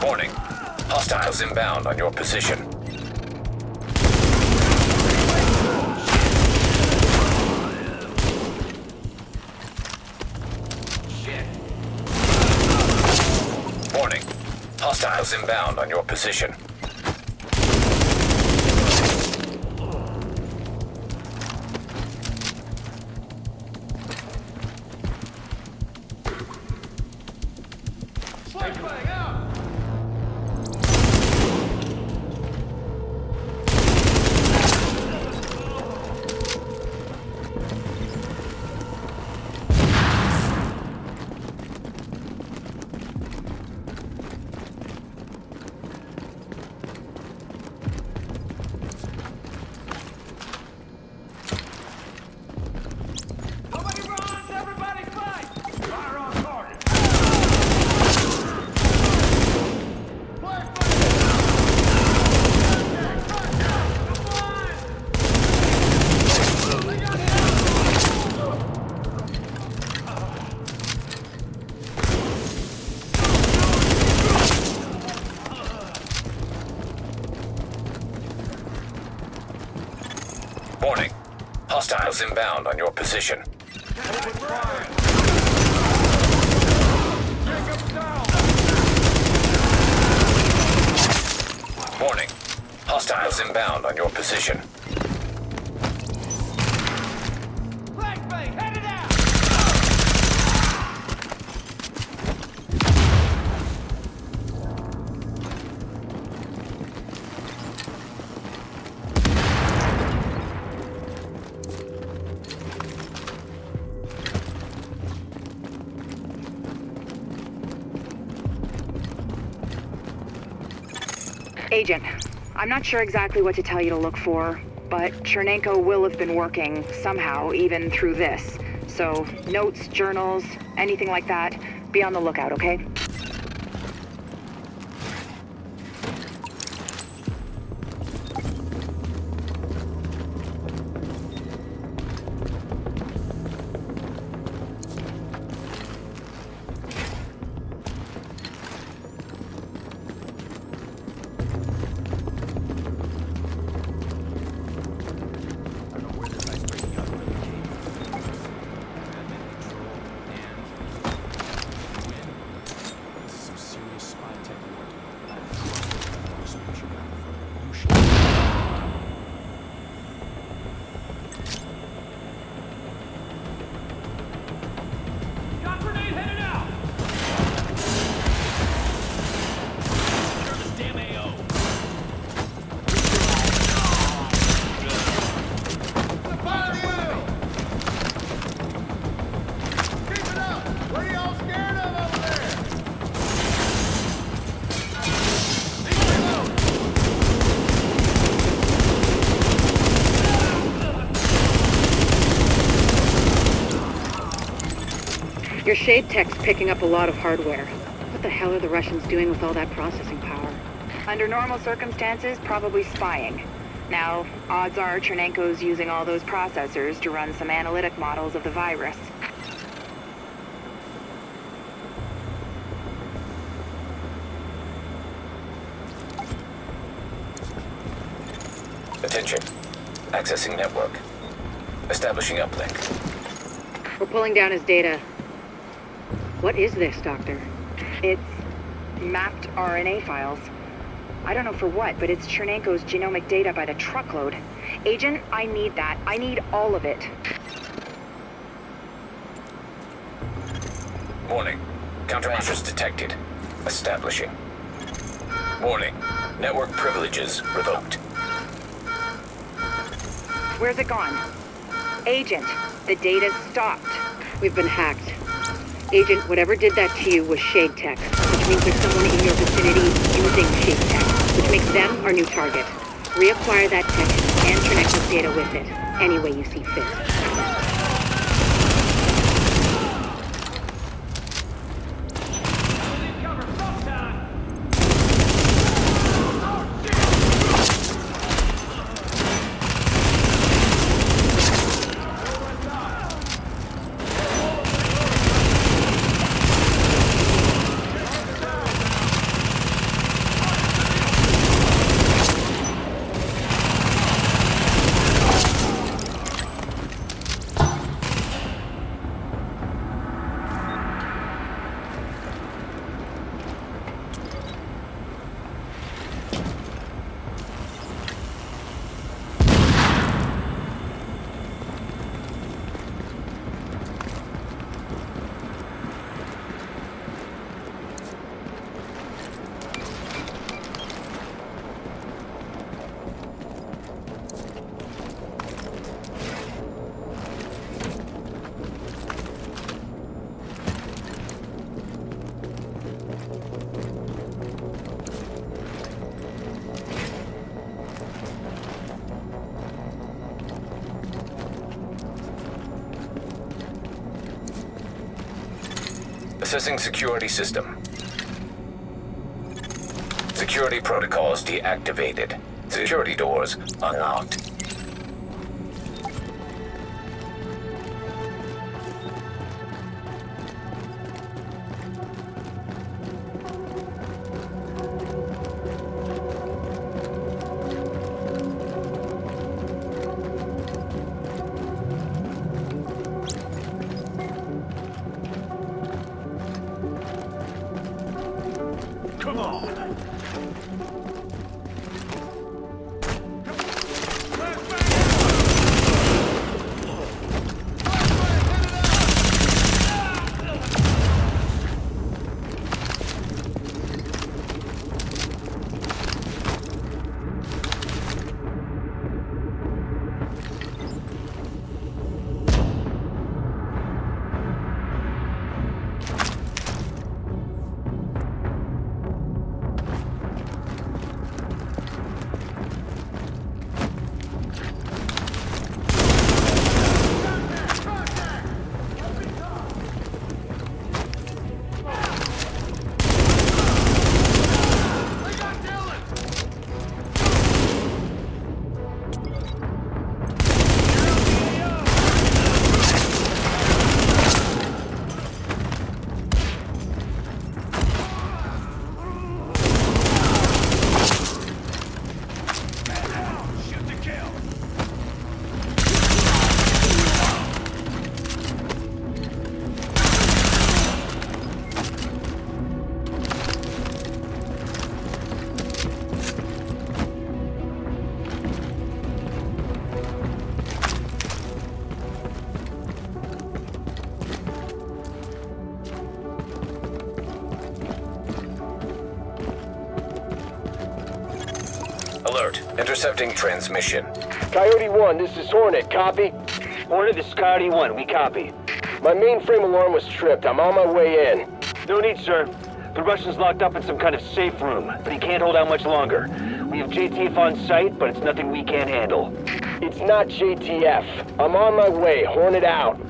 Warning. Hostiles inbound on your position. Warning. Hostiles inbound on your position. Warning. Hostiles inbound on your position. Warning. Hostiles inbound on your position. Agent, I'm not sure exactly what to tell you to look for, but Chernenko will have been working somehow, even through this. So, notes, journals, anything like that, be on the lookout, okay? Your shade tech's picking up a lot of hardware. What the hell are the Russians doing with all that processing power? Under normal circumstances, probably spying. Now, odds are Chernenko's using all those processors to run some analytic models of the virus. Attention. Accessing network. Establishing uplink. We're pulling down his data. What is this, Doctor? It's mapped RNA files. I don't know for what, but it's Chernenko's genomic data by the truckload. Agent, I need that. I need all of it. Warning. Countermeasures detected. Establishing. Warning. Network privileges revoked. Where's it gone? Agent, the data's stopped. We've been hacked. Agent, whatever did that to you was shade tech, which means there's someone in your vicinity using shade tech, which makes them our new target. Reacquire that tech and Chernenko's data with it, any way you see fit. Assessing security system. Security protocols deactivated. Security doors unlocked. Come on! Alert. Intercepting transmission. Coyote 1, this is Hornet. Copy? Hornet, this is Coyote 1. We copy. My mainframe alarm was tripped. I'm on my way in. No need, sir. The Russian's locked up in some kind of safe room, but he can't hold out much longer. We have JTF on site, but it's nothing we can't handle. It's not JTF. I'm on my way. Hornet out.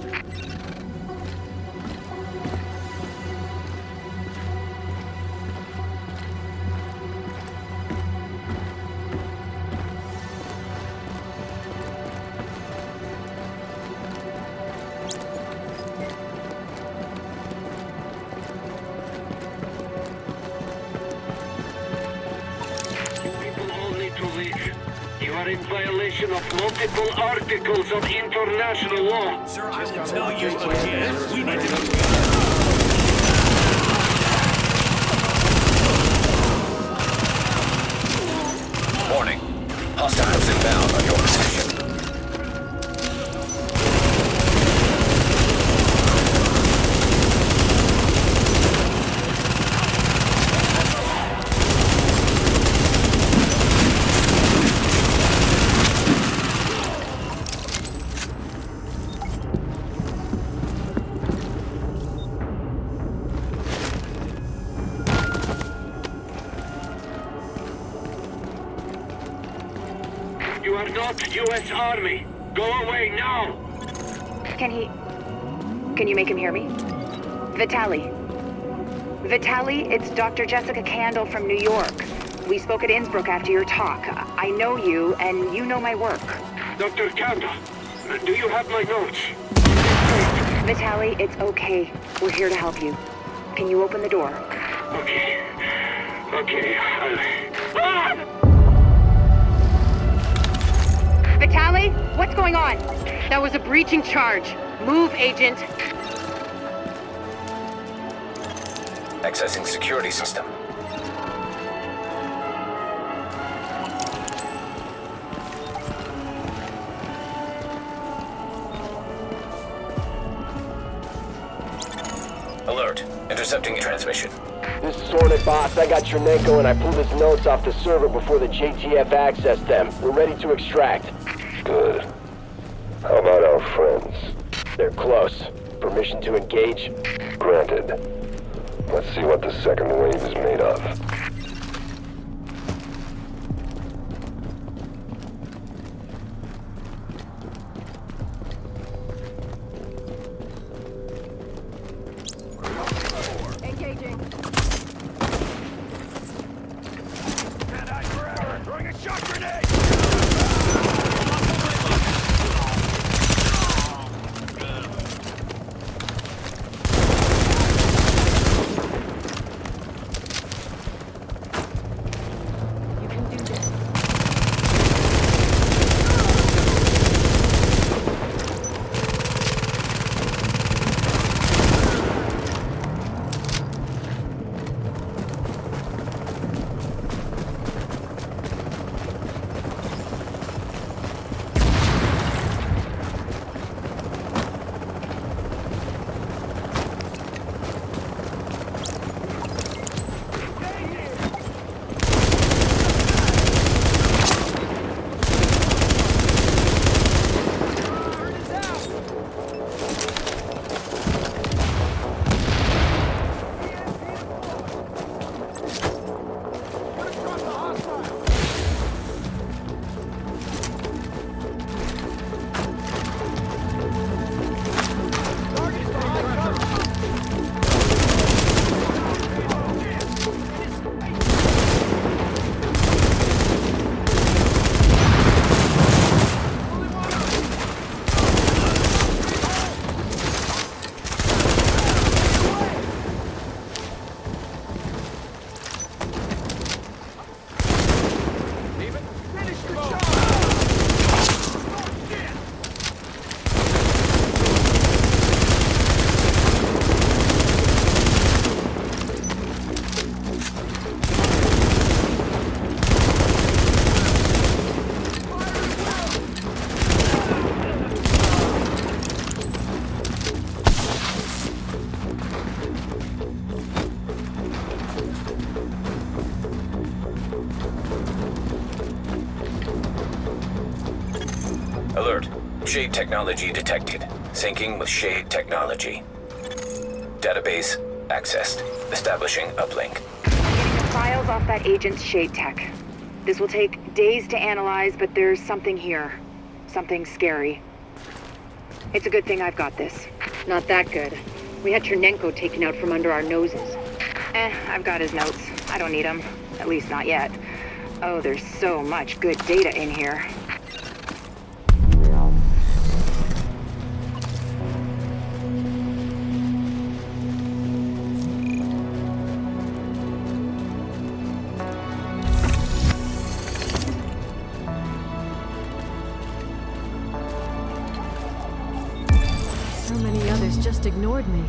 are in violation of multiple articles of international law. Sir, I will tell you again. We need to... Warning. Hostiles inbound on your position. You are not U.S. Army. Go away now! Can you make him hear me? Vitaly. Vitaly, it's Dr. Jessica Kandel from New York. We spoke at Innsbruck after your talk. I know you, and you know my work. Dr. Kandel, do you have my notes? Vitaly, it's okay. We're here to help you. Can you open the door? Okay. Vitaly, what's going on? That was a breaching charge. Move, Agent. Accessing security system. Alert. Intercepting transmission. This is Hornet, boss. I got Chernenko and I pulled his notes off the server before the JTF accessed them. We're ready to extract. Good. How about our friends? They're close. Permission to engage? Granted. Let's see what the second wave is made of. Engaging. Red-eye forever! Throwing a shock grenade! Alert. Shade technology detected. Syncing with Shade technology. Database accessed. Establishing uplink. Getting the files off that agent's Shade tech. This will take days to analyze, but there's something here. Something scary. It's a good thing I've got this. Not that good. We had Chernenko taken out from under our noses. I've got his notes. I don't need them. At least not yet. Oh, there's so much good data in here. guys just ignored me.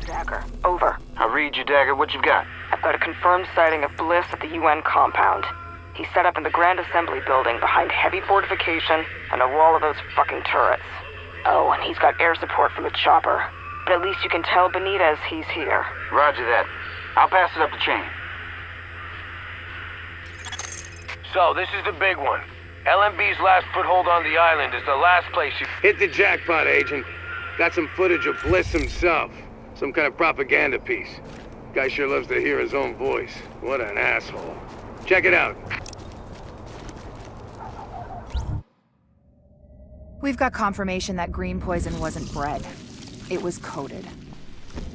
Dagger, over. I read you, Dagger. What you got? I've got a confirmed sighting of Bliss at the UN compound. He's set up in the Grand Assembly building behind heavy fortification and a wall of those fucking turrets. Oh, and he's got air support from a chopper. But at least you can tell Benitez he's here. Roger that. I'll pass it up the chain. So, this is the big one. LMB's last foothold on the island is the last place you... Hit the jackpot, Agent. Got some footage of Bliss himself. Some kind of propaganda piece. Guy sure loves to hear his own voice. What an asshole. Check it out. We've got confirmation that green poison wasn't bred. It was coded.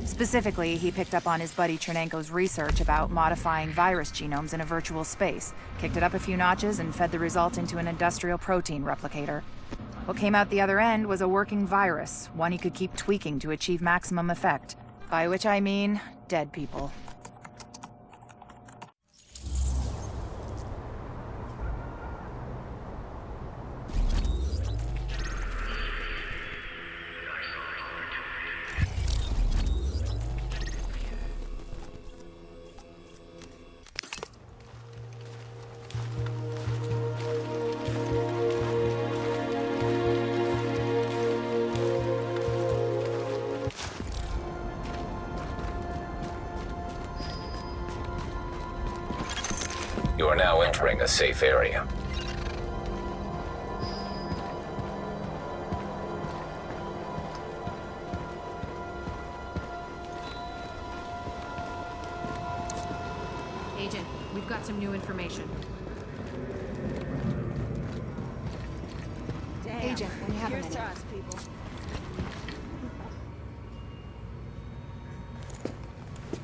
Specifically, he picked up on his buddy Chernenko's research about modifying virus genomes in a virtual space, kicked it up a few notches, and fed the result into an industrial protein replicator. What came out the other end was a working virus, one he could keep tweaking to achieve maximum effect. By which I mean, dead people. You are now entering a safe area. Agent, we've got some new information. Damn. Agent, when you have a minute. to us, people.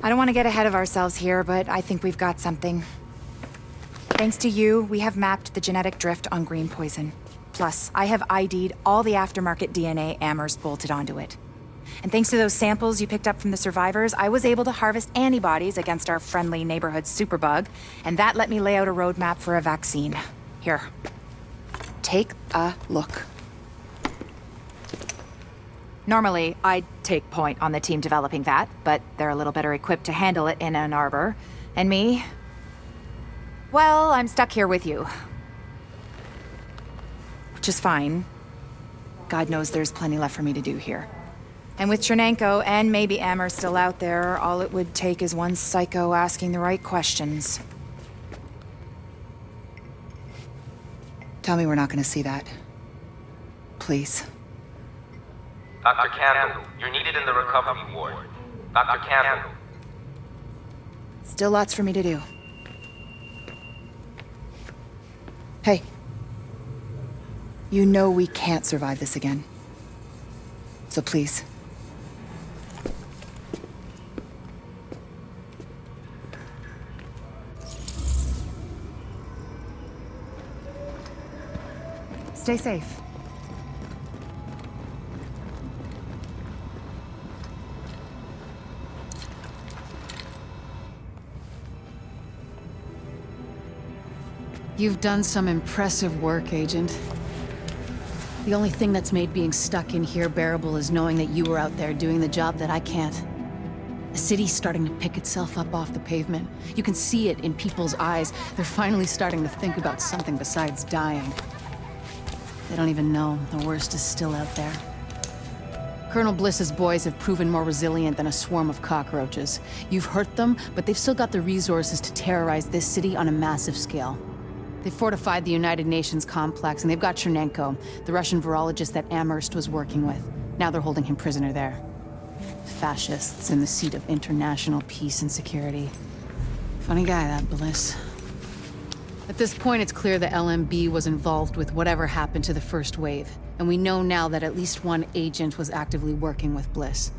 I don't want to get ahead of ourselves here, but I think we've got something. Thanks to you, we have mapped the genetic drift on green poison. Plus, I have ID'd all the aftermarket DNA Amherst bolted onto it. And thanks to those samples you picked up from the survivors, I was able to harvest antibodies against our friendly neighborhood superbug, and that let me lay out a roadmap for a vaccine. Here. Take a look. Normally, I'd take point on the team developing that, but they're a little better equipped to handle it in Ann Arbor. And me? Well, I'm stuck here with you. Which is fine. God knows there's plenty left for me to do here. And with Chernenko and maybe Amherst still out there, all it would take is one psycho asking the right questions. Tell me we're not gonna see that. Please. Dr. Candle, you're needed in the recovery ward. Dr. Candle. Still lots for me to do. Hey. You know we can't survive this again. So please. Stay safe. You've done some impressive work, Agent. The only thing that's made being stuck in here bearable is knowing that you were out there doing the job that I can't. The city's starting to pick itself up off the pavement. You can see it in people's eyes. They're finally starting to think about something besides dying. They don't even know the worst is still out there. Colonel Bliss's boys have proven more resilient than a swarm of cockroaches. You've hurt them, but they've still got the resources to terrorize this city on a massive scale. They fortified the United Nations complex, and they've got Chernenko, the Russian virologist that Amherst was working with. Now they're holding him prisoner there. Fascists in the seat of international peace and security. Funny guy, that Bliss. At this point, it's clear the LMB was involved with whatever happened to the first wave, and we know now that at least one agent was actively working with Bliss.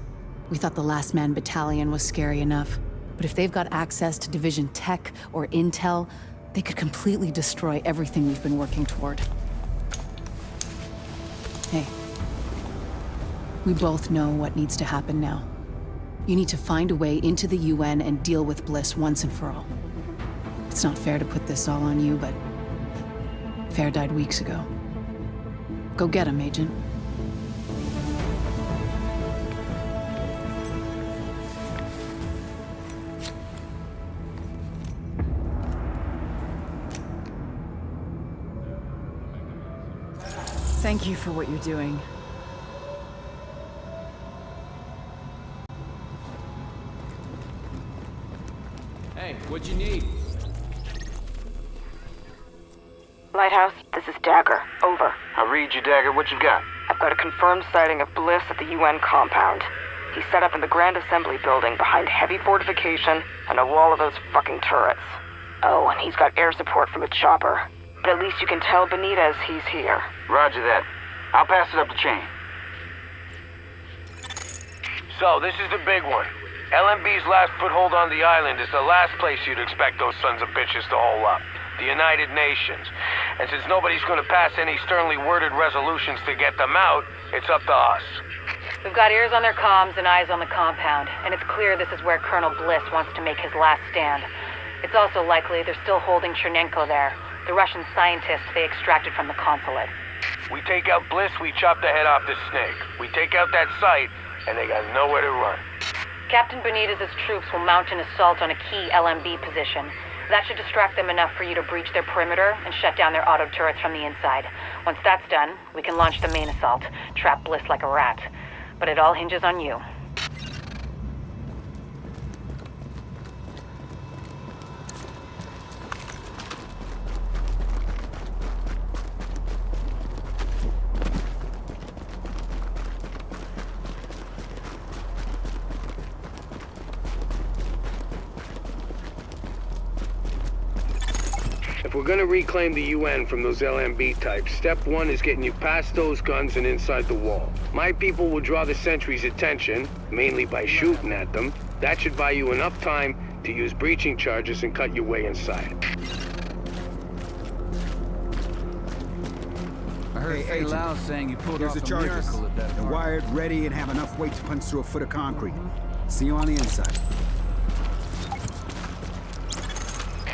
We thought the Last Man Battalion was scary enough, but if they've got access to Division tech or intel, they could completely destroy everything we've been working toward. Hey, we both know what needs to happen now. You need to find a way into the UN and deal with Bliss once and for all. It's not fair to put this all on you, but Fair died weeks ago. Go get him, Agent. Thank you for what you're doing. Hey, what'd you need? Lighthouse, this is Dagger. Over. I read you, Dagger. What you got? I've got a confirmed sighting of Bliss at the UN compound. He's set up in the Grand Assembly building behind heavy fortification and a wall of those fucking turrets. Oh, and he's got air support from a chopper. But at least you can tell Benitez he's here. Roger that. I'll pass it up the chain. So, this is the big one. LMB's last foothold on the island is the last place you'd expect those sons of bitches to hole up. The United Nations. And since nobody's gonna pass any sternly worded resolutions to get them out, it's up to us. We've got ears on their comms and eyes on the compound, and it's clear this is where Colonel Bliss wants to make his last stand. It's also likely they're still holding Chernenko there, the Russian scientist they extracted from the Consulate. We take out Bliss, we chop the head off the snake. We take out that site, and they got nowhere to run. Captain Benitez's troops will mount an assault on a key LMB position. That should distract them enough for you to breach their perimeter and shut down their auto turrets from the inside. Once that's done, we can launch the main assault, trap Bliss like a rat. But it all hinges on you. If we're gonna reclaim the UN from those LMB types, step one is getting you past those guns and inside the wall. My people will draw the sentries' attention, mainly by shooting at them. That should buy you enough time to use breaching charges and cut your way inside. I heard 𝐓𝐸 saying you pulled off a miracle at that. They're wired, ready, and have enough weight to punch through a foot of concrete. See you on the inside.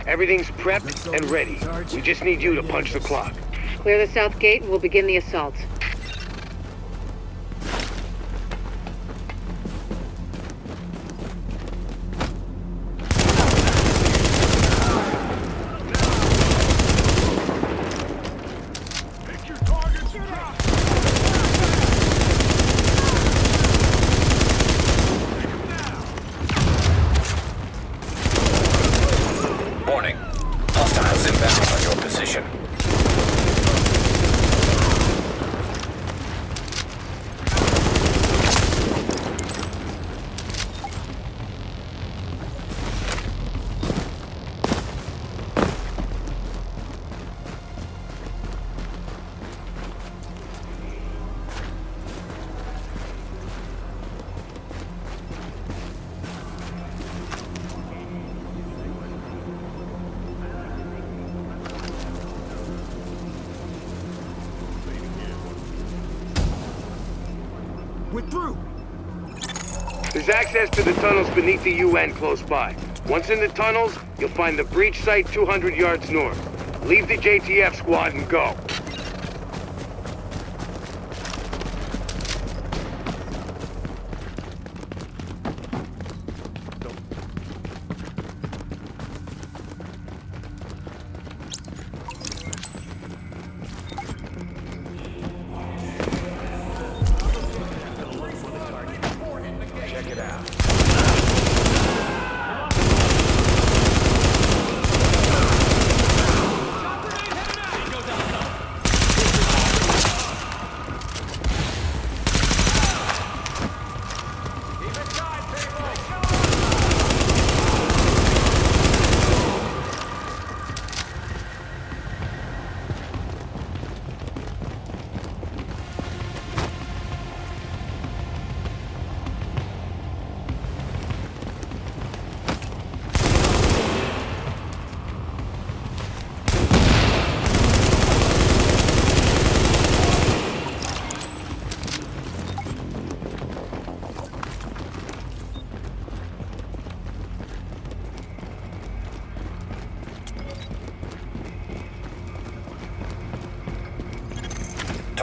Everything's prepped and ready. We just need you to punch the clock. Clear the south gate and we'll begin the assault. Warning. Hostiles inbound on your position. We're through! There's access to the tunnels beneath the UN close by. Once in the tunnels, you'll find the breach site 200 yards north. Leave the JTF squad and go. Check it out.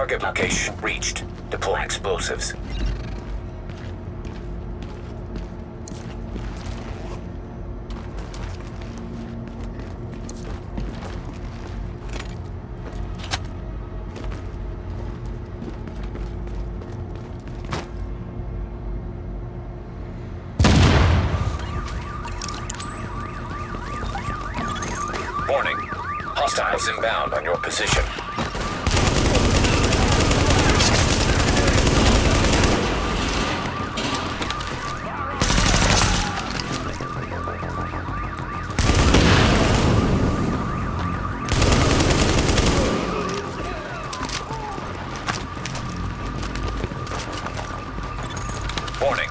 Target location reached. Deploying explosives. Warning. Hostiles inbound on your position. Warning.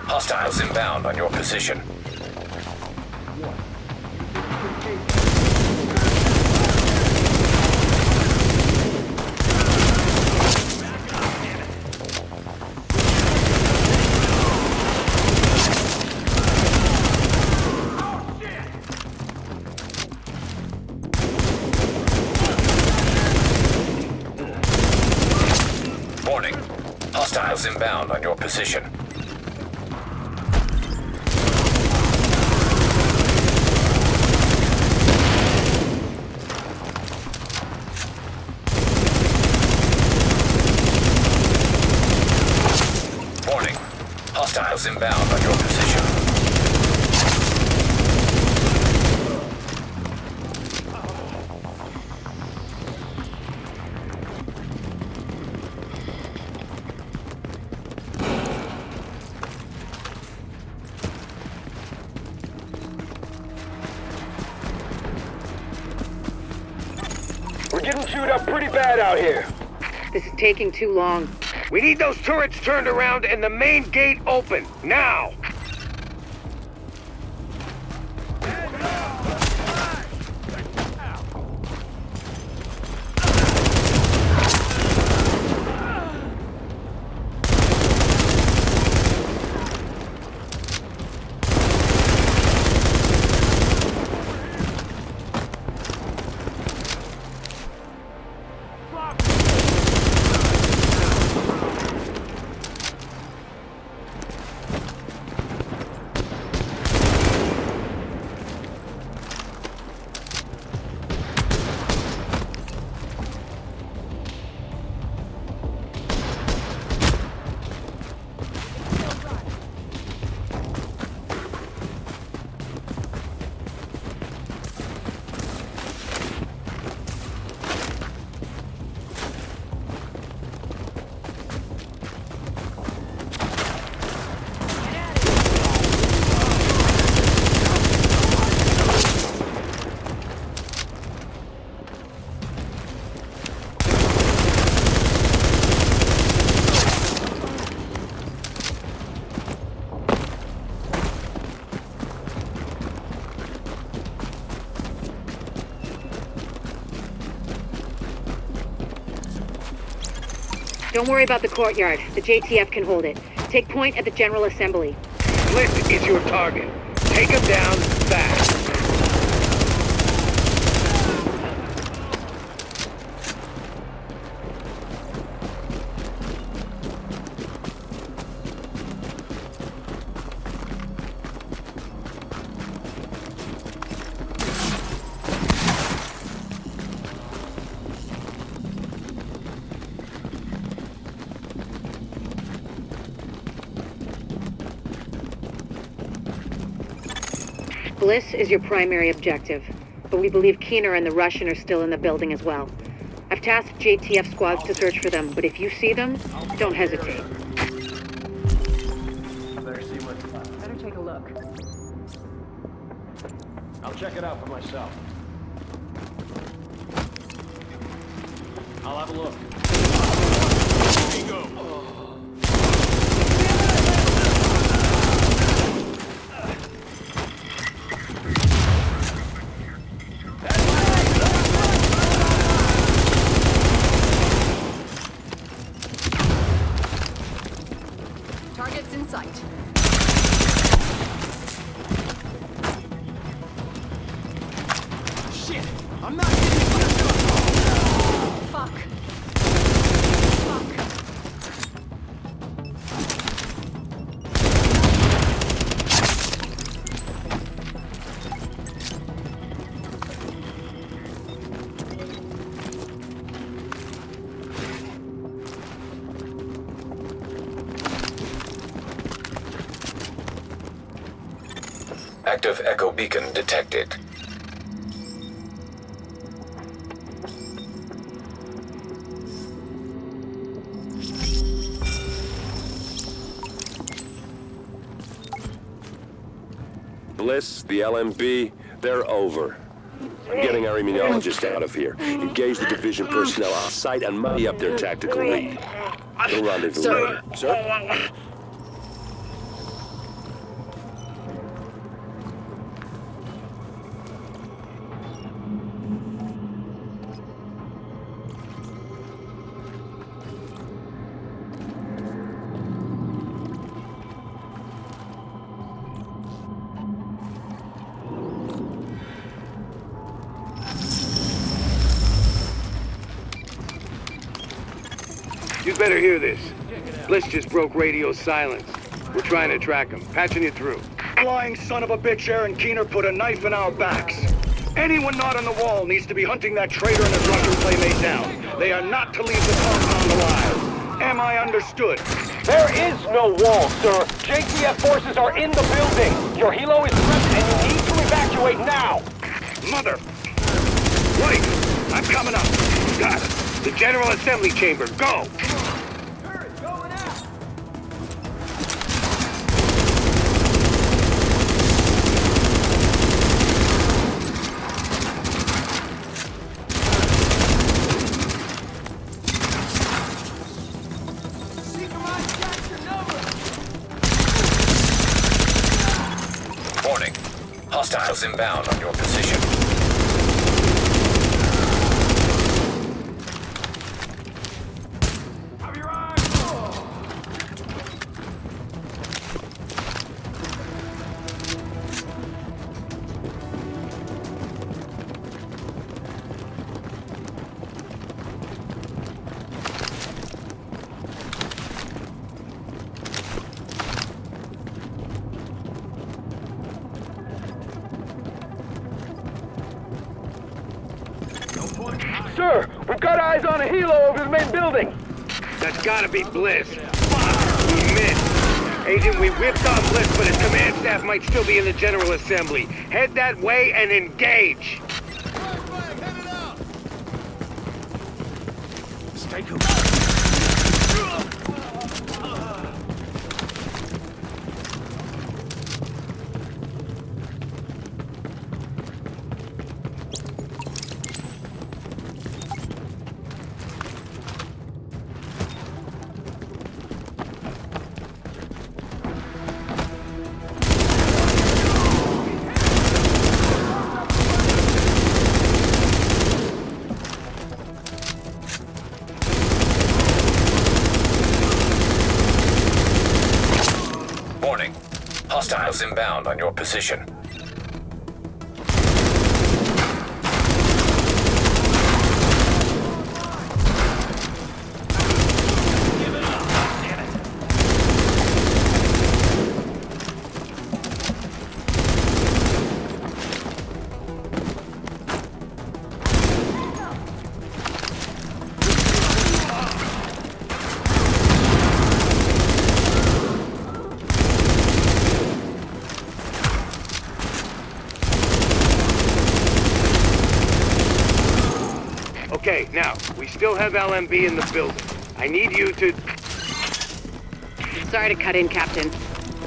Hostiles inbound on your position. Warning. Hostiles inbound on your position. Warning. Hostiles inbound on your position. We're getting chewed up pretty bad out here. This is taking too long. We need those turrets turned around and the main gate open, now! Don't worry about the courtyard. The JTF can hold it. Take point at the General Assembly. Bliss is your target. Take him down fast. Bliss is your primary objective, but we believe Keener and the Russian are still in the building as well. I've tasked JTF squads to search for them, but if you see them, don't hesitate. Better take a look. I'll check it out for myself. I'll have a look. Here you go. Target's in sight. Shit! I'm not getting... Fuck. Active echo beacon detected. Bliss, the LMB, they're over. I'm getting our immunologist out of here. Engage the division personnel on site and muddy up their tactical lead. We'll rendezvous later. Sir? You'd better hear this. Bliss just broke radio silence. We're trying to track him. Patching you through. Flying son of a bitch Aaron Keener put a knife in our backs. Anyone not on the wall needs to be hunting that traitor and his Russian playmate down. They are not to leave the compound alive. Am I understood? There is no wall, sir. JTF forces are in the building. Your helo is prepped and you need to evacuate now. Mother! Wait! I'm coming up. Got it. The General Assembly Chamber. Go! Warning. Hostiles inbound on your position. Sir, we've got eyes on a helo over the main building. That's gotta be Bliss. Fuck! We missed. Agent, we whipped on Bliss, but his command staff might still be in the General Assembly. Head that way and engage. Stay cool. Hostiles inbound on your position. Okay, now, we still have LMB in the building. I need you to... Sorry to cut in, Captain.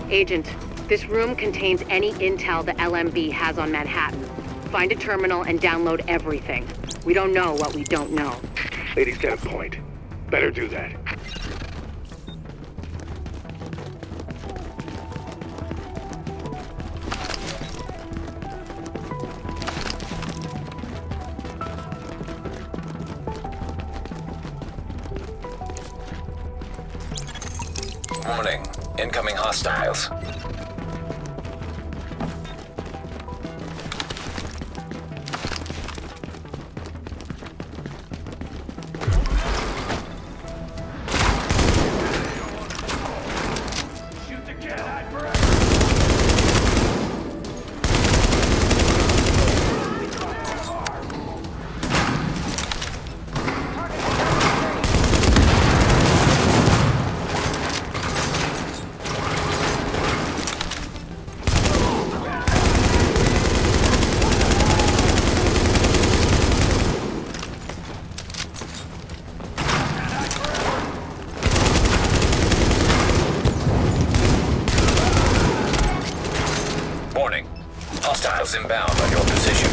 Agent, this room contains any intel the LMB has on Manhattan. Find a terminal and download everything. We don't know what we don't know. Lady's got a point. Better do that. Warning. Incoming hostiles. Warning. Hostiles inbound on your position.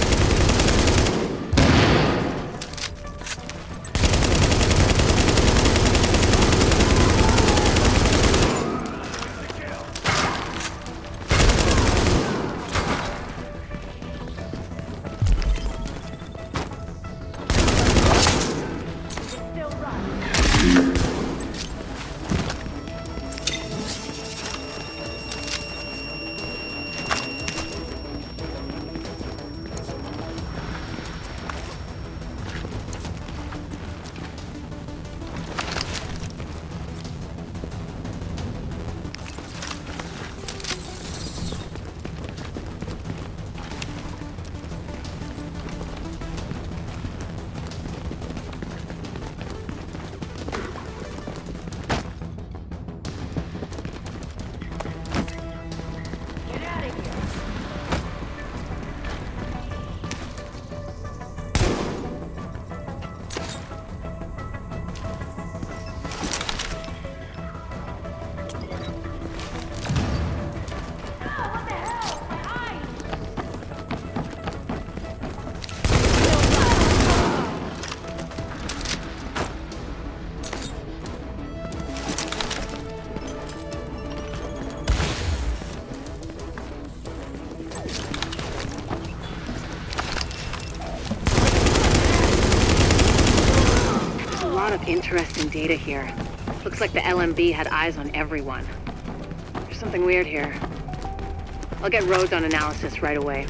Interesting data here. Looks like the LMB had eyes on everyone. There's something weird here. I'll get Rhodes on analysis right away.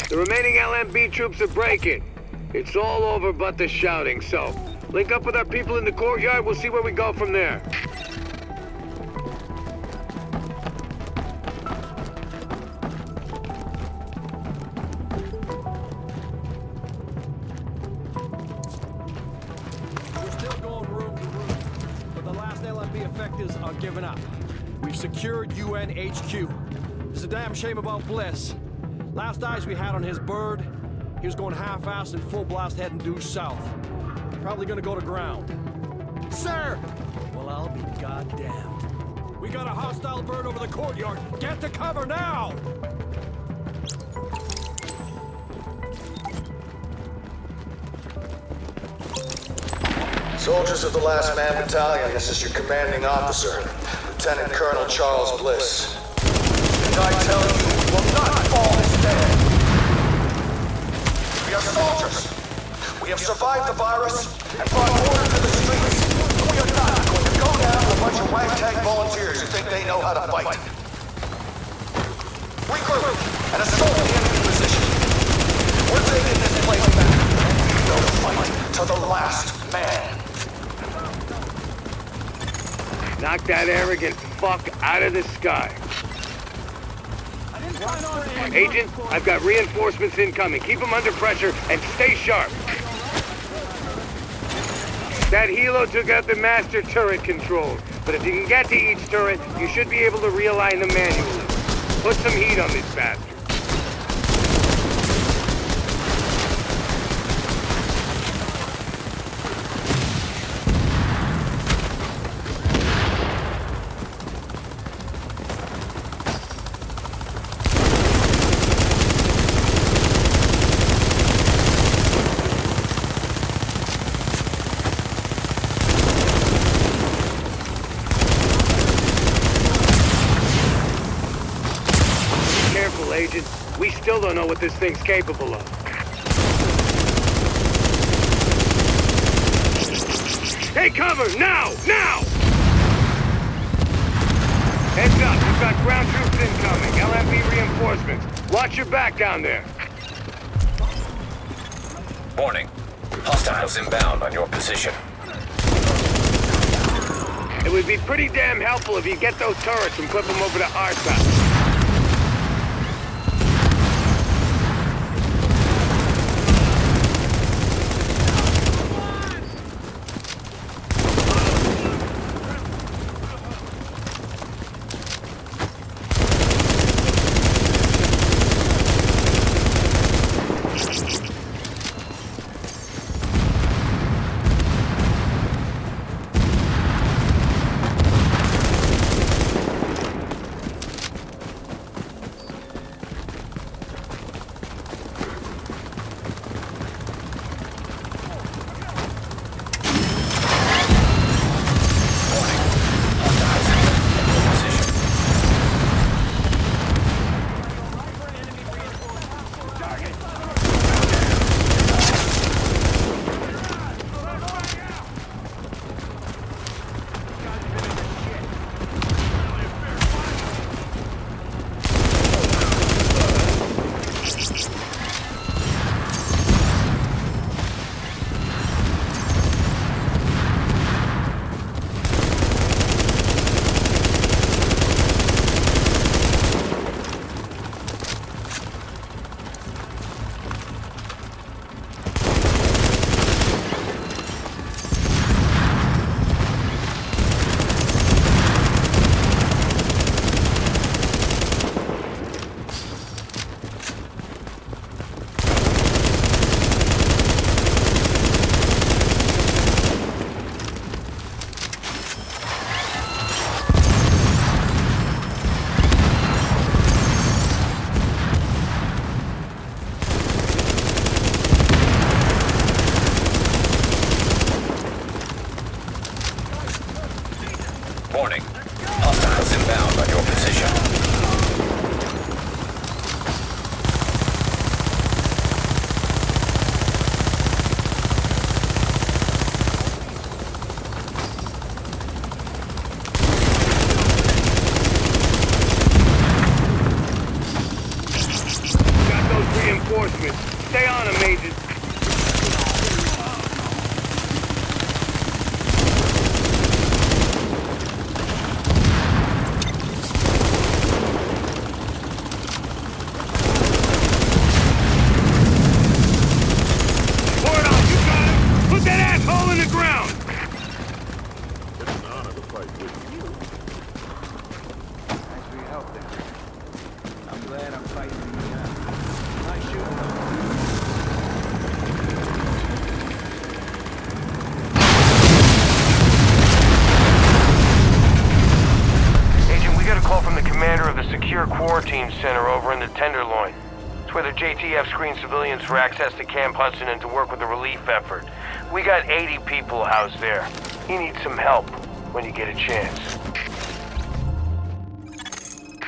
The remaining LMB troops are breaking. It's all over but the shouting, so link up with our people in the courtyard. We'll see where we go from there. Giving up. We've secured UN HQ. It's a damn shame about Bliss. Last eyes we had on his bird, he was going half-assed and full blast heading due south. Probably gonna go to ground. Sir! Well, I'll be goddamned. We got a hostile bird over the courtyard. Get to cover now! Soldiers of the Last Man Battalion, this is your commanding officer, Lieutenant Colonel Charles Bliss. And I tell you, we will not fall this day. We are soldiers. We have survived the virus and brought order to the streets. We are not going to go down with a bunch of ragtag volunteers who think they know how to fight. Regroup and assault the enemy position. We're taking this place back, and we will fight to the last man. Knock that arrogant fuck out of the sky. Agent, I've got reinforcements incoming. Keep them under pressure and stay sharp. That helo took out the master turret control, but if you can get to each turret, you should be able to realign them manually. Put some heat on this bastard. Agent. We still don't know what this thing's capable of. Take cover! Now! Now! Heads up, we've got ground troops incoming. LMB reinforcements. Watch your back down there. Warning. Hostiles inbound on your position. It would be pretty damn helpful if you get those turrets and flip them over to our side. Stay on him, Agent. Ward off, you got him! Put that asshole in the ground! It's an honor to fight with you. Thanks for your help there. I'm glad I'm fighting you now. Nice shooting, though. Agent, we got a call from the commander of the Secure Quarantine Center over in the Tenderloin. It's where the JTF screens civilians for access to Camp Hudson and to work with the relief effort. We got 80 people housed there. You need some help when you get a chance.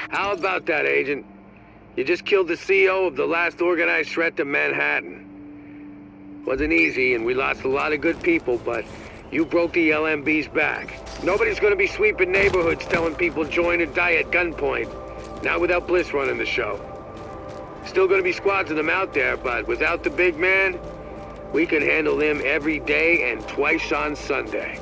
How about that, Agent? You just killed the CEO of the last organized threat to Manhattan. Wasn't easy, and we lost a lot of good people, but you broke the LMB's back. Nobody's gonna be sweeping neighborhoods telling people join or die at gunpoint. Not without Bliss running the show. Still gonna be squads of them out there, but without the big man, we can handle them every day and twice on Sunday.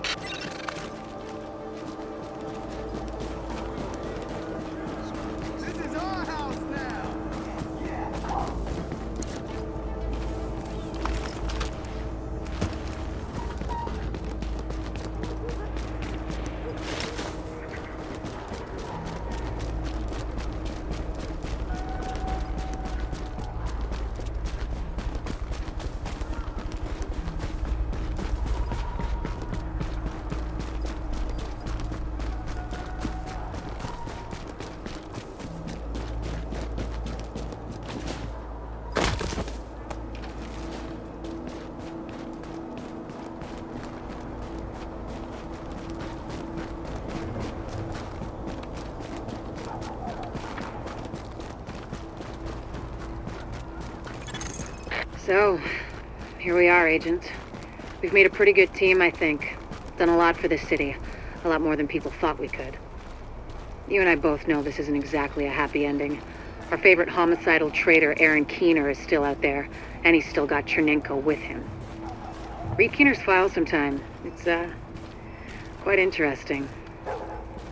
So, here we are, Agent. We've made a pretty good team, I think. Done a lot for this city. A lot more than people thought we could. You and I both know this isn't exactly a happy ending. Our favorite homicidal traitor, Aaron Keener, is still out there, and he's still got Chernenko with him. Read Keener's file sometime. It's, quite interesting.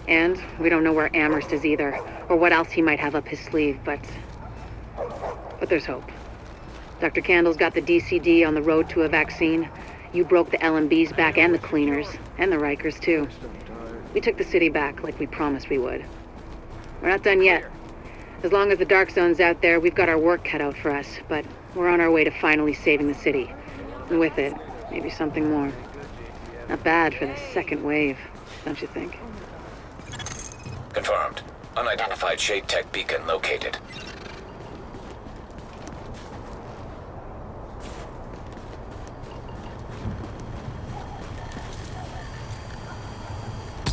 And we don't know where Amherst is either, or what else he might have up his sleeve, but there's hope. Dr. Candle's got the DCD on the road to a vaccine. You broke the LMB's back and the cleaners, and the Rikers too. We took the city back like we promised we would. We're not done yet. As long as the Dark Zone's out there, we've got our work cut out for us, but we're on our way to finally saving the city. And with it, maybe something more. Not bad for the second wave, don't you think? Confirmed. Unidentified shade tech beacon located.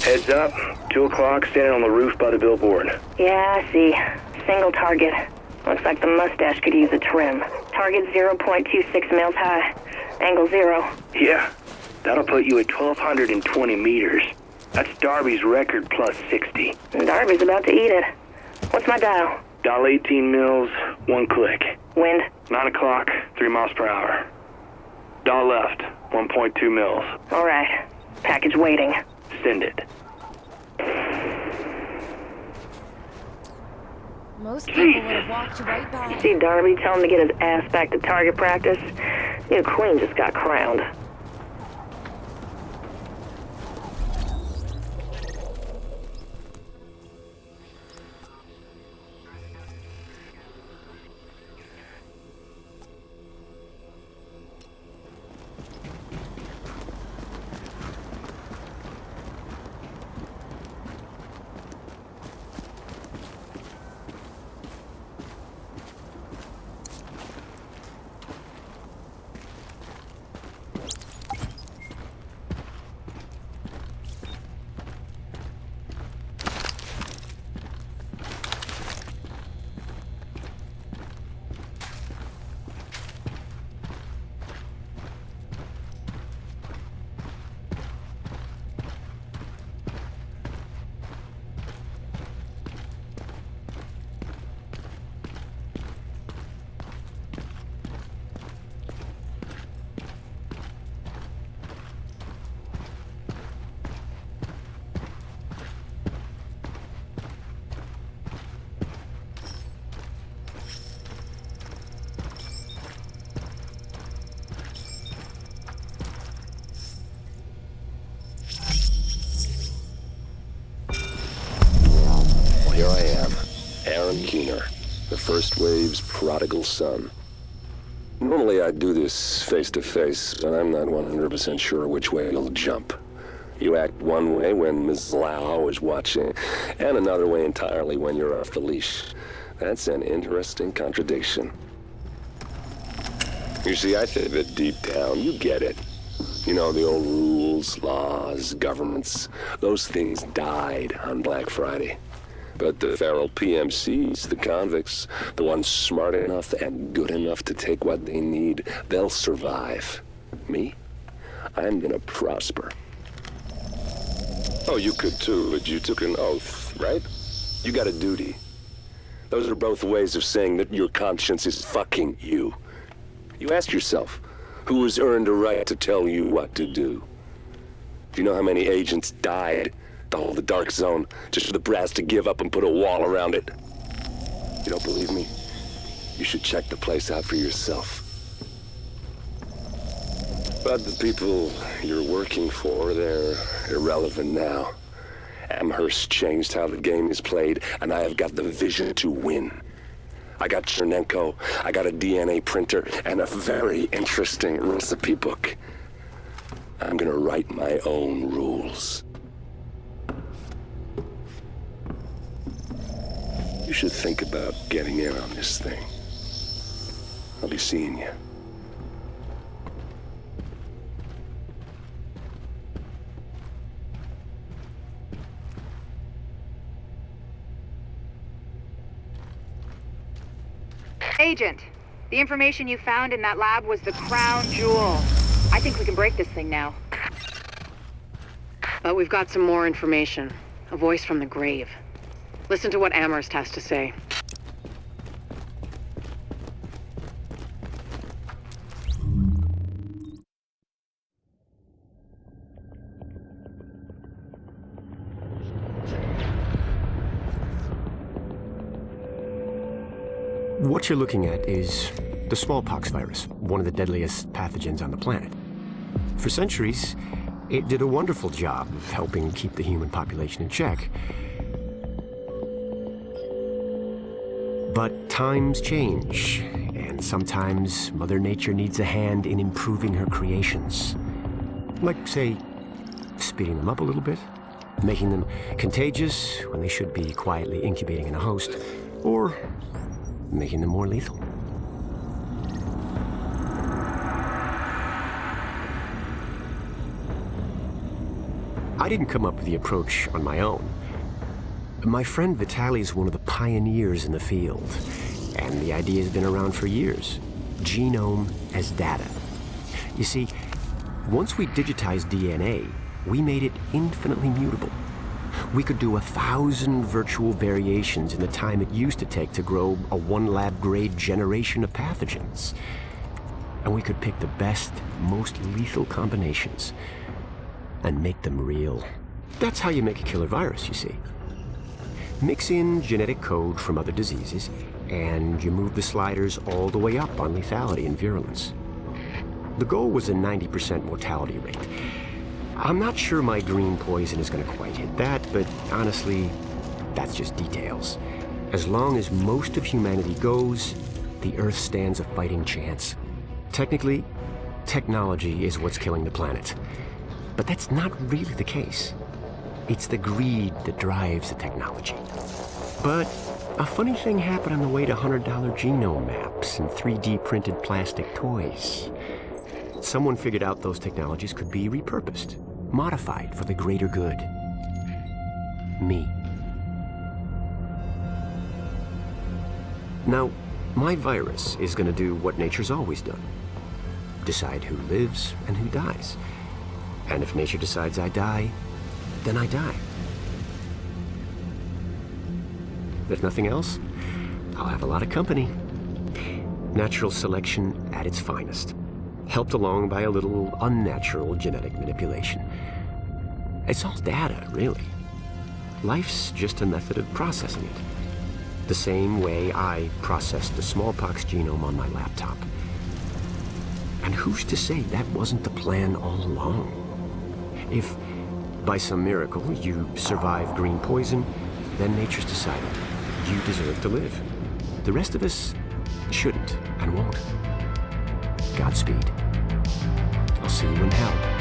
Heads up. 2 o'clock, standing on the roof by the billboard. Yeah, I see. Single target. Looks like the mustache could use a trim. Target 0.26 mils high. Angle 0. Yeah. That'll put you at 1,220 meters. That's Darby's record plus 60. Darby's about to eat it. What's my dial? Dial 18 mils, 1 click. Wind? 9 o'clock, 3 miles per hour. Dial left, 1.2 mils. All right. Package waiting. Send it. Most people would have walked right by. See Darby tell him to get his ass back to target practice? New queen just got crowned. Aaron Keener, the first wave's prodigal son. Normally I'd do this face-to-face, but I'm not 100% sure which way you'll jump. You act one way when Ms. Lau is watching, and another way entirely when you're off the leash. That's an interesting contradiction. You see, I think that deep down, you get it. You know, the old rules, laws, governments, those things died on Black Friday. But the feral PMCs, the convicts, the ones smart enough and good enough to take what they need, they'll survive. Me? I'm gonna prosper. Oh, you could too, but you took an oath, right? You got a duty. Those are both ways of saying that your conscience is fucking you. You ask yourself, who has earned a right to tell you what to do? Do you know how many agents died to hold the Dark Zone just for the brass to give up and put a wall around it? You don't believe me? You should check the place out for yourself. But the people you're working for, they're irrelevant now. Amherst changed how the game is played, and I have got the vision to win. I got Chernenko, I got a DNA printer, and a very interesting recipe book. I'm gonna write my own rules. You should think about getting in on this thing. I'll be seeing you. Agent, the information you found in that lab was the crown jewel. I think we can break this thing now. But we've got some more information. A voice from the grave. Listen to what Amherst has to say. What you're looking at is the smallpox virus, one of the deadliest pathogens on the planet. For centuries, it did a wonderful job of helping keep the human population in check. But times change, and sometimes Mother Nature needs a hand in improving her creations. Like, say, speeding them up a little bit, making them contagious when they should be quietly incubating in a host, or making them more lethal. I didn't come up with the approach on my own. My friend Vitaly is one of the pioneers in the field, and the idea has been around for years. Genome as data. You see, once we digitized DNA, we made it infinitely mutable. We could do 1,000 virtual variations in the time it used to take to grow a 1 lab-grade generation of pathogens. And we could pick the best, most lethal combinations and make them real. That's how you make a killer virus, you see. Mix in genetic code from other diseases, and you move the sliders all the way up on lethality and virulence. The goal was a 90% mortality rate. I'm not sure my green poison is going to quite hit that, but honestly, that's just details. As long as most of humanity goes, the Earth stands a fighting chance. Technically, technology is what's killing the planet. But that's not really the case. It's the greed that drives the technology. But a funny thing happened on the way to $100 genome maps and 3D printed plastic toys. Someone figured out those technologies could be repurposed, modified for the greater good. Me. Now, my virus is going to do what nature's always done. Decide who lives and who dies. And if nature decides I die, then I die. If nothing else, I'll have a lot of company. Natural selection at its finest. Helped along by a little unnatural genetic manipulation. It's all data, really. Life's just a method of processing it. The same way I processed the smallpox genome on my laptop. And who's to say that wasn't the plan all along? If, by some miracle, you survive green poison, then nature's decided. You deserve to live. The rest of us shouldn't and won't. Godspeed. I'll see you in hell.